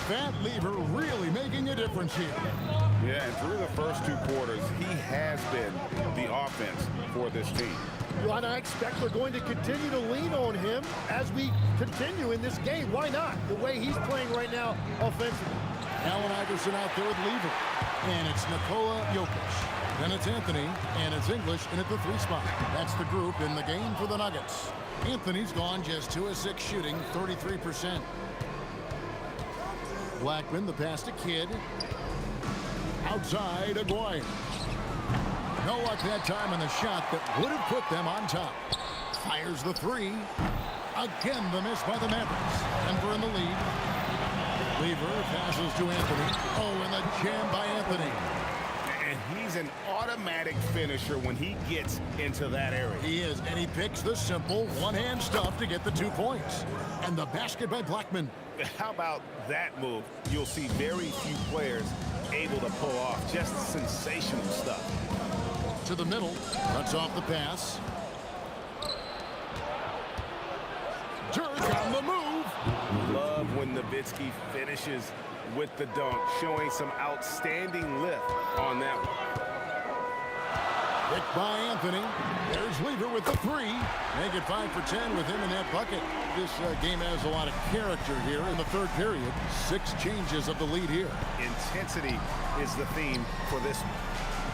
S5: Pat Lever really making a difference here.
S7: Yeah, and through the first 2 quarters, he has been the offense for this team.
S14: Well, and I expect we're going to continue to lean on him as we continue in this game. Why not? The way he's playing right now offensively.
S5: Allen Iverson out there with Lever. And it's Nikola Jokic. Then it's Anthony, and it's English in at the 3 spot. That's the group in the game for the Nuggets. Anthony's gone just 2 of 6 shooting, 33%. Blackman, the pass to Kidd. Outside, Aguirre. No luck that time on the shot that would have put them on top. Fires the 3. Again, the miss by the Mavericks. Denver in the lead. Lever passes to Anthony. Oh, and the jam by Anthony.
S7: And he's an automatic finisher when he gets into that area.
S5: He is, and he picks the simple one-hand stuff to get the 2 points. And the basket by Blackman.
S7: How about that move? You'll see very few players able to pull off just sensational stuff.
S5: To the middle, cuts off the pass. Dirk on the move.
S7: Love when Nowitzki finishes with the dunk, showing some outstanding lift on that one.
S5: Picked by Anthony. There's Lever with the 3. Make it 5 for 10 with him in that bucket. This game has a lot of character here in the 3rd period. 6 changes of the lead here.
S7: Intensity is the theme for this one.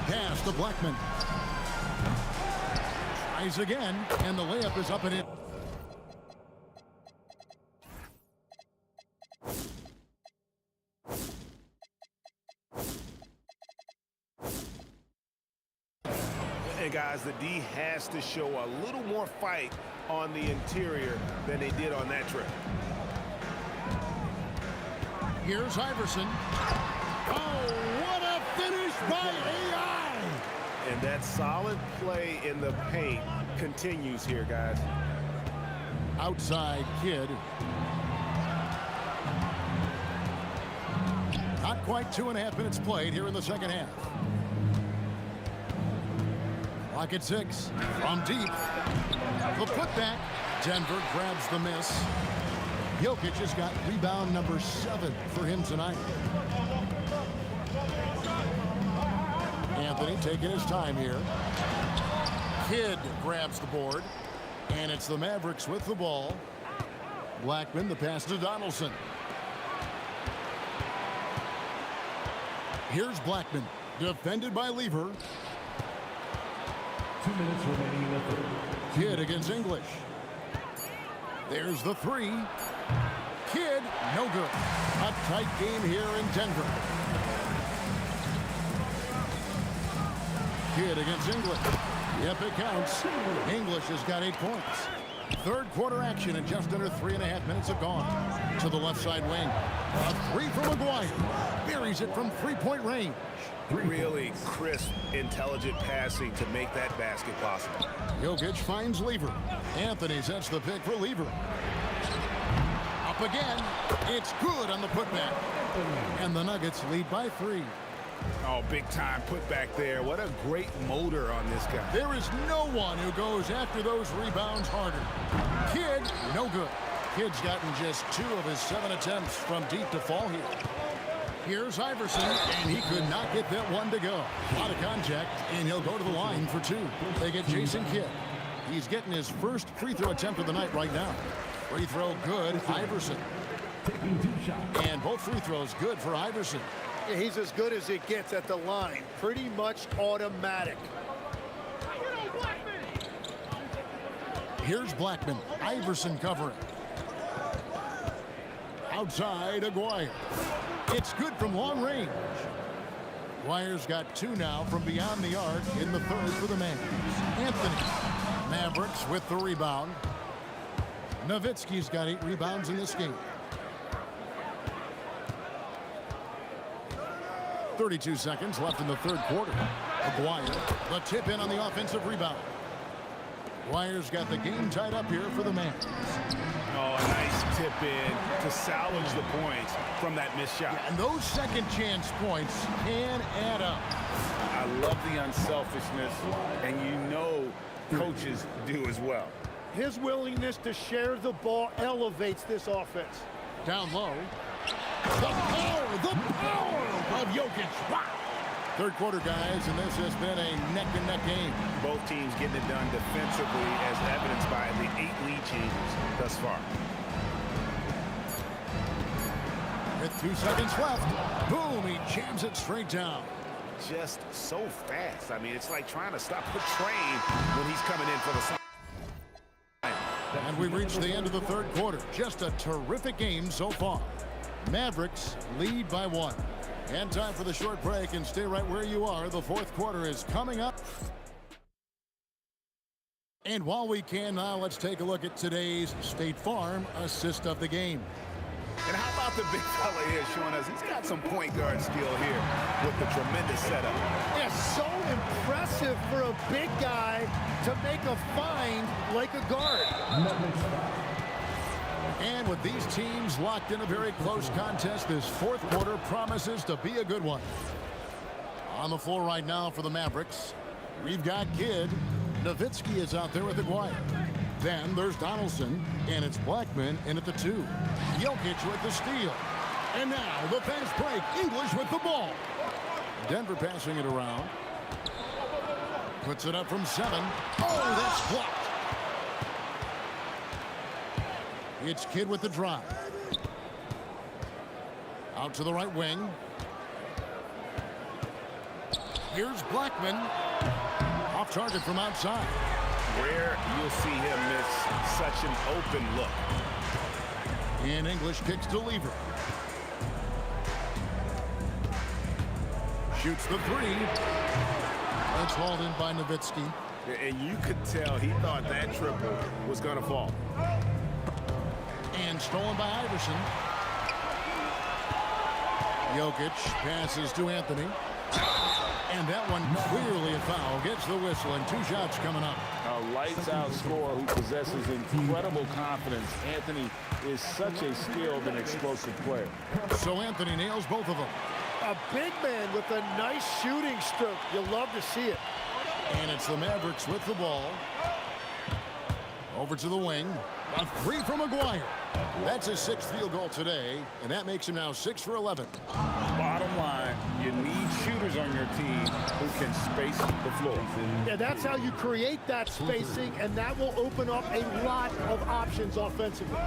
S5: Pass to Blackman. Tries again, and the layup is up and in.
S7: And guys, the D has to show a little more fight on the interior than they did on that trip.
S5: Here's Iverson. Oh, what a finish by AI!
S7: And that solid play in the paint continues here, guys.
S5: Outside Kidd. Not quite 2.5 minutes played here in the second half. Clock at 6. From deep. The putback. Denver grabs the miss. Jokic has got rebound number 7 for him tonight. Anthony taking his time here. Kidd grabs the board. And it's the Mavericks with the ball. Blackman, the pass to Donaldson. Here's Blackman, defended by Lever.
S9: 2 minutes remaining in the 3rd.
S5: Kidd against English. There's the 3. Kidd, no good. A tight game here in Denver. Kidd against English. Yep, it counts. English has got 8 points. 3rd quarter action and just under 3.5 minutes have gone. To the left side wing. A 3 from Aguirre. Buries it from 3-point range.
S7: Really crisp, intelligent passing to make that basket possible.
S5: Jokic finds Lever. Anthony sets the pick for Lever. Up again. It's good on the putback. And the Nuggets lead by 3.
S7: Oh, big time putback there. What a great motor on this guy.
S5: There is no one who goes after those rebounds harder. Kidd, no good. Kidd's gotten just 2 of his 7 attempts from deep to fall here. Here's Iverson, and he could not get that one to go. Out of contact, and he'll go to the line for 2. They get Jason Kidd. He's getting his first free throw attempt of the night right now. Free throw good, Iverson. And both free throws good for Iverson.
S14: He's as good as it gets at the line. Pretty much automatic.
S5: Here's Blackman. Iverson covering. Outside, Aguirre. It's good from long range. Aguirre's got 2 now from beyond the arc in the 3rd for the Mavs. Anthony. Mavericks with the rebound. Nowitzki's got 8 rebounds in this game. 32 seconds left in the 3rd quarter. Aguirre, the tip in on the offensive rebound. Aguirre's got the game tied up here for the Mavs.
S7: Oh, a nice tip in to salvage the points from that missed shot.
S5: Yeah, and those second chance points can add up.
S7: I love the unselfishness, and you know coaches do as well.
S14: His willingness to share the ball elevates this offense.
S5: Down low. The power of Jokic. Wow. 3rd quarter, guys, and this has been a neck-and-neck game.
S7: Both teams getting it done defensively, as evidenced by the 8 lead changes thus far.
S5: With 2 seconds left, boom, he jams it straight down.
S7: Just so fast. I mean, it's like trying to stop the train when he's coming in for the sign.
S5: And we reached the end of the 3rd quarter. Just a terrific game so far. Mavericks lead by 1. And time for the short break, and stay right where you are. The 4th quarter is coming up. And while we can now, let's take a look at today's State Farm assist of the game.
S7: And how about the big fella here showing us he's got some point guard skill here with the tremendous setup.
S14: Yeah, so impressive for a big guy to make a find like a guard.
S5: And with these teams locked in a very close contest, this 4th quarter promises to be a good one. On the floor right now for the Mavericks, we've got Kidd. Nowitzki is out there with Aguirre. Then there's Donaldson, and it's Blackman in at the 2. Jokic with the steal. And now the fast break. English with the ball. Denver passing it around. Puts it up from 7. Oh, that's blocked. It's Kidd with the drive. Out to the right wing. Here's Blackman. Off target from outside.
S7: Where you'll see him miss such an open look.
S5: And English kicks to Lever. Shoots the 3. It's hauled in by Nowitzki.
S7: And you could tell he thought that triple was going to fall.
S5: And stolen by Iverson. Jokic passes to Anthony. And that one clearly a foul. Gets the whistle, and 2 shots coming up.
S13: A lights-out scorer who possesses incredible confidence. Anthony is such a skilled and explosive player.
S5: So Anthony nails both of them.
S14: A big man with a nice shooting stroke. You'll love to see it.
S5: And it's the Mavericks with the ball. Over to the wing. A 3 from Aguirre. That's his 6th field goal today, and that makes him now 6 for 11.
S7: Bottom line, you need shooters on your team who can space the floor.
S14: Yeah, that's how you create that spacing, and that will open up a lot of options offensively.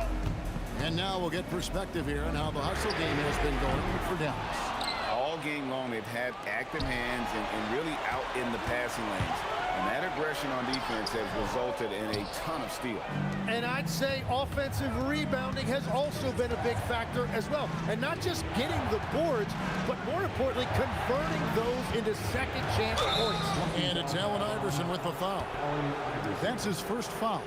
S5: And now we'll get perspective here on how the hustle game has been going for Dallas.
S7: All game long, they've had active hands and really out in the passing lanes. And that aggression on defense has resulted in a ton of steals.
S14: And I'd say offensive rebounding has also been a big factor as well. And not just getting the boards, but more importantly, converting those into second chance points.
S5: And it's Allen Iverson with the foul. That's his first foul.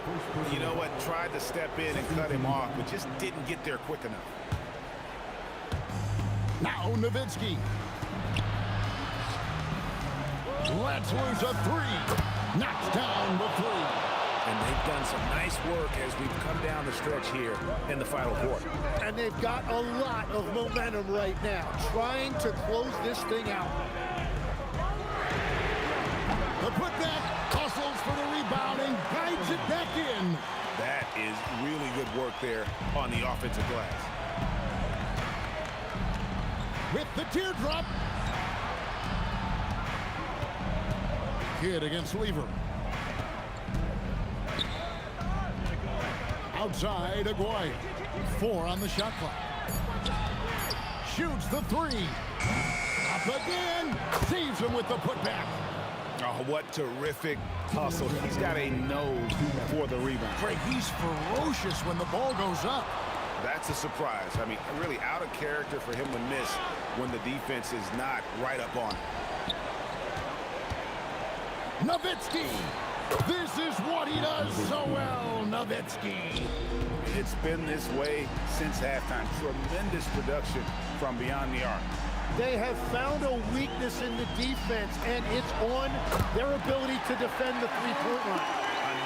S7: You know what? Tried to step in and cut him off, but just didn't get there quick enough.
S5: Now Nowitzki. Let's lose a 3. Knocks down the 3.
S6: And they've done some nice work as we've come down the stretch here in the final quarter.
S14: And they've got a lot of momentum right now, trying to close this thing out.
S5: The putback, hustles for the rebound and guides it back in.
S13: That is really good work there on the offensive glass.
S5: With the teardrop. Kidd against Lever. Outside, Aguayo. 4 on the shot clock. Shoots the 3. Up again. Saves him with the putback.
S13: Oh, what terrific hustle. He's got a nose for the rebound.
S5: Craig, he's ferocious when the ball goes up.
S13: That's a surprise. I mean, really out of character for him to miss when the defense is not right up on him.
S5: Nowitzki. This is what he does so well, Nowitzki.
S13: It's been this way since halftime. Tremendous production from beyond the arc.
S14: They have found a weakness in the defense, and it's on their ability to defend the three-point line.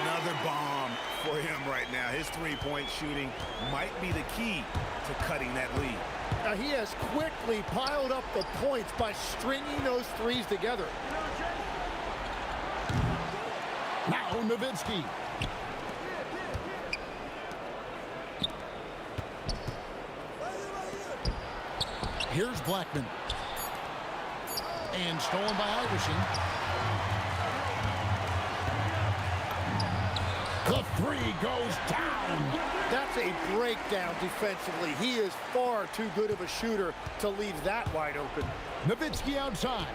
S13: Another bomb for him right now. His three-point shooting might be the key to cutting that lead.
S14: Now, he has quickly piled up the points by stringing those threes together.
S5: Now Nowitzki. Here's Blackman. And stolen by Iverson. The 3 goes down.
S14: That's a breakdown defensively. He is far too good of a shooter to leave that wide open.
S5: Nowitzki outside.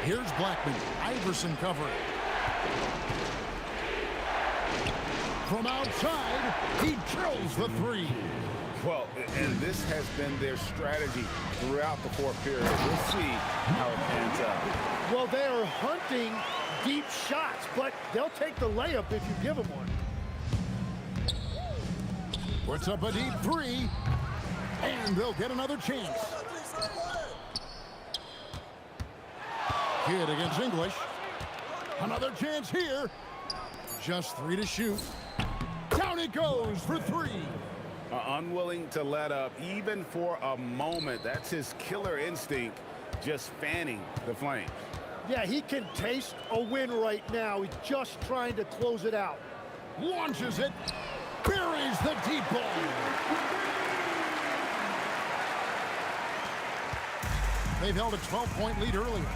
S5: Here's Blackman. Iverson covering. From outside, he drills the 3.
S13: Well, and this has been their strategy throughout the fourth period. We'll see how it pans out.
S14: Well, they are hunting deep shots, but they'll take the layup if you give them one.
S5: Puts up a deep 3, and they'll get another chance. Kidd against English. Another chance here. Just 3 to shoot. Down it goes for 3.
S13: Unwilling to let up even for a moment. That's his killer instinct, just fanning the flames.
S14: Yeah, he can taste a win right now. He's just trying to close it out.
S5: Launches it. Buries the deep ball. They've held a 12-point lead earlier.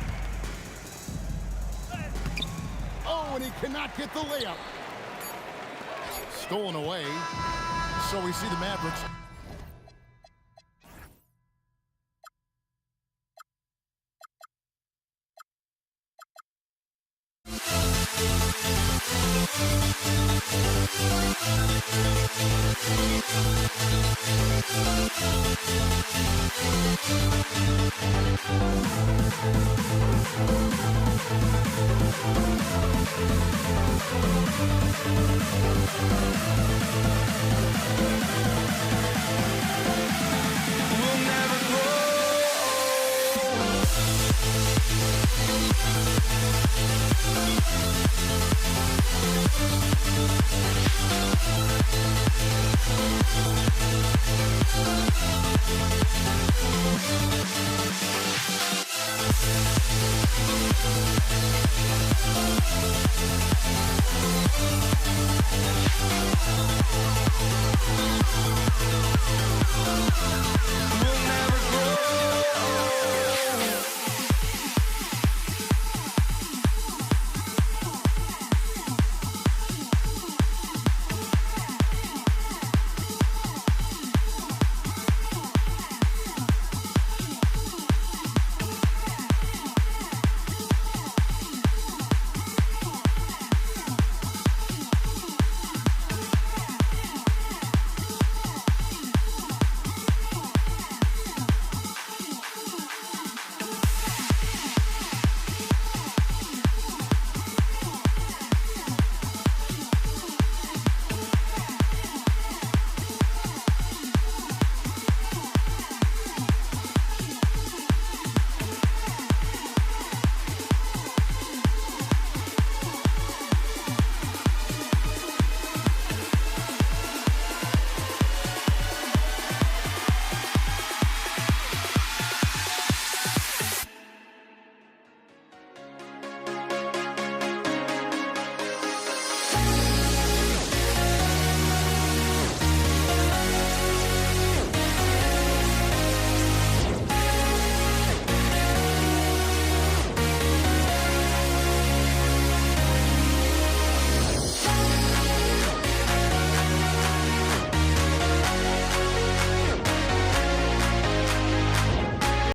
S5: Oh, and he cannot get the layup. Stolen away. So we see the Mavericks.
S1: We'll never grow.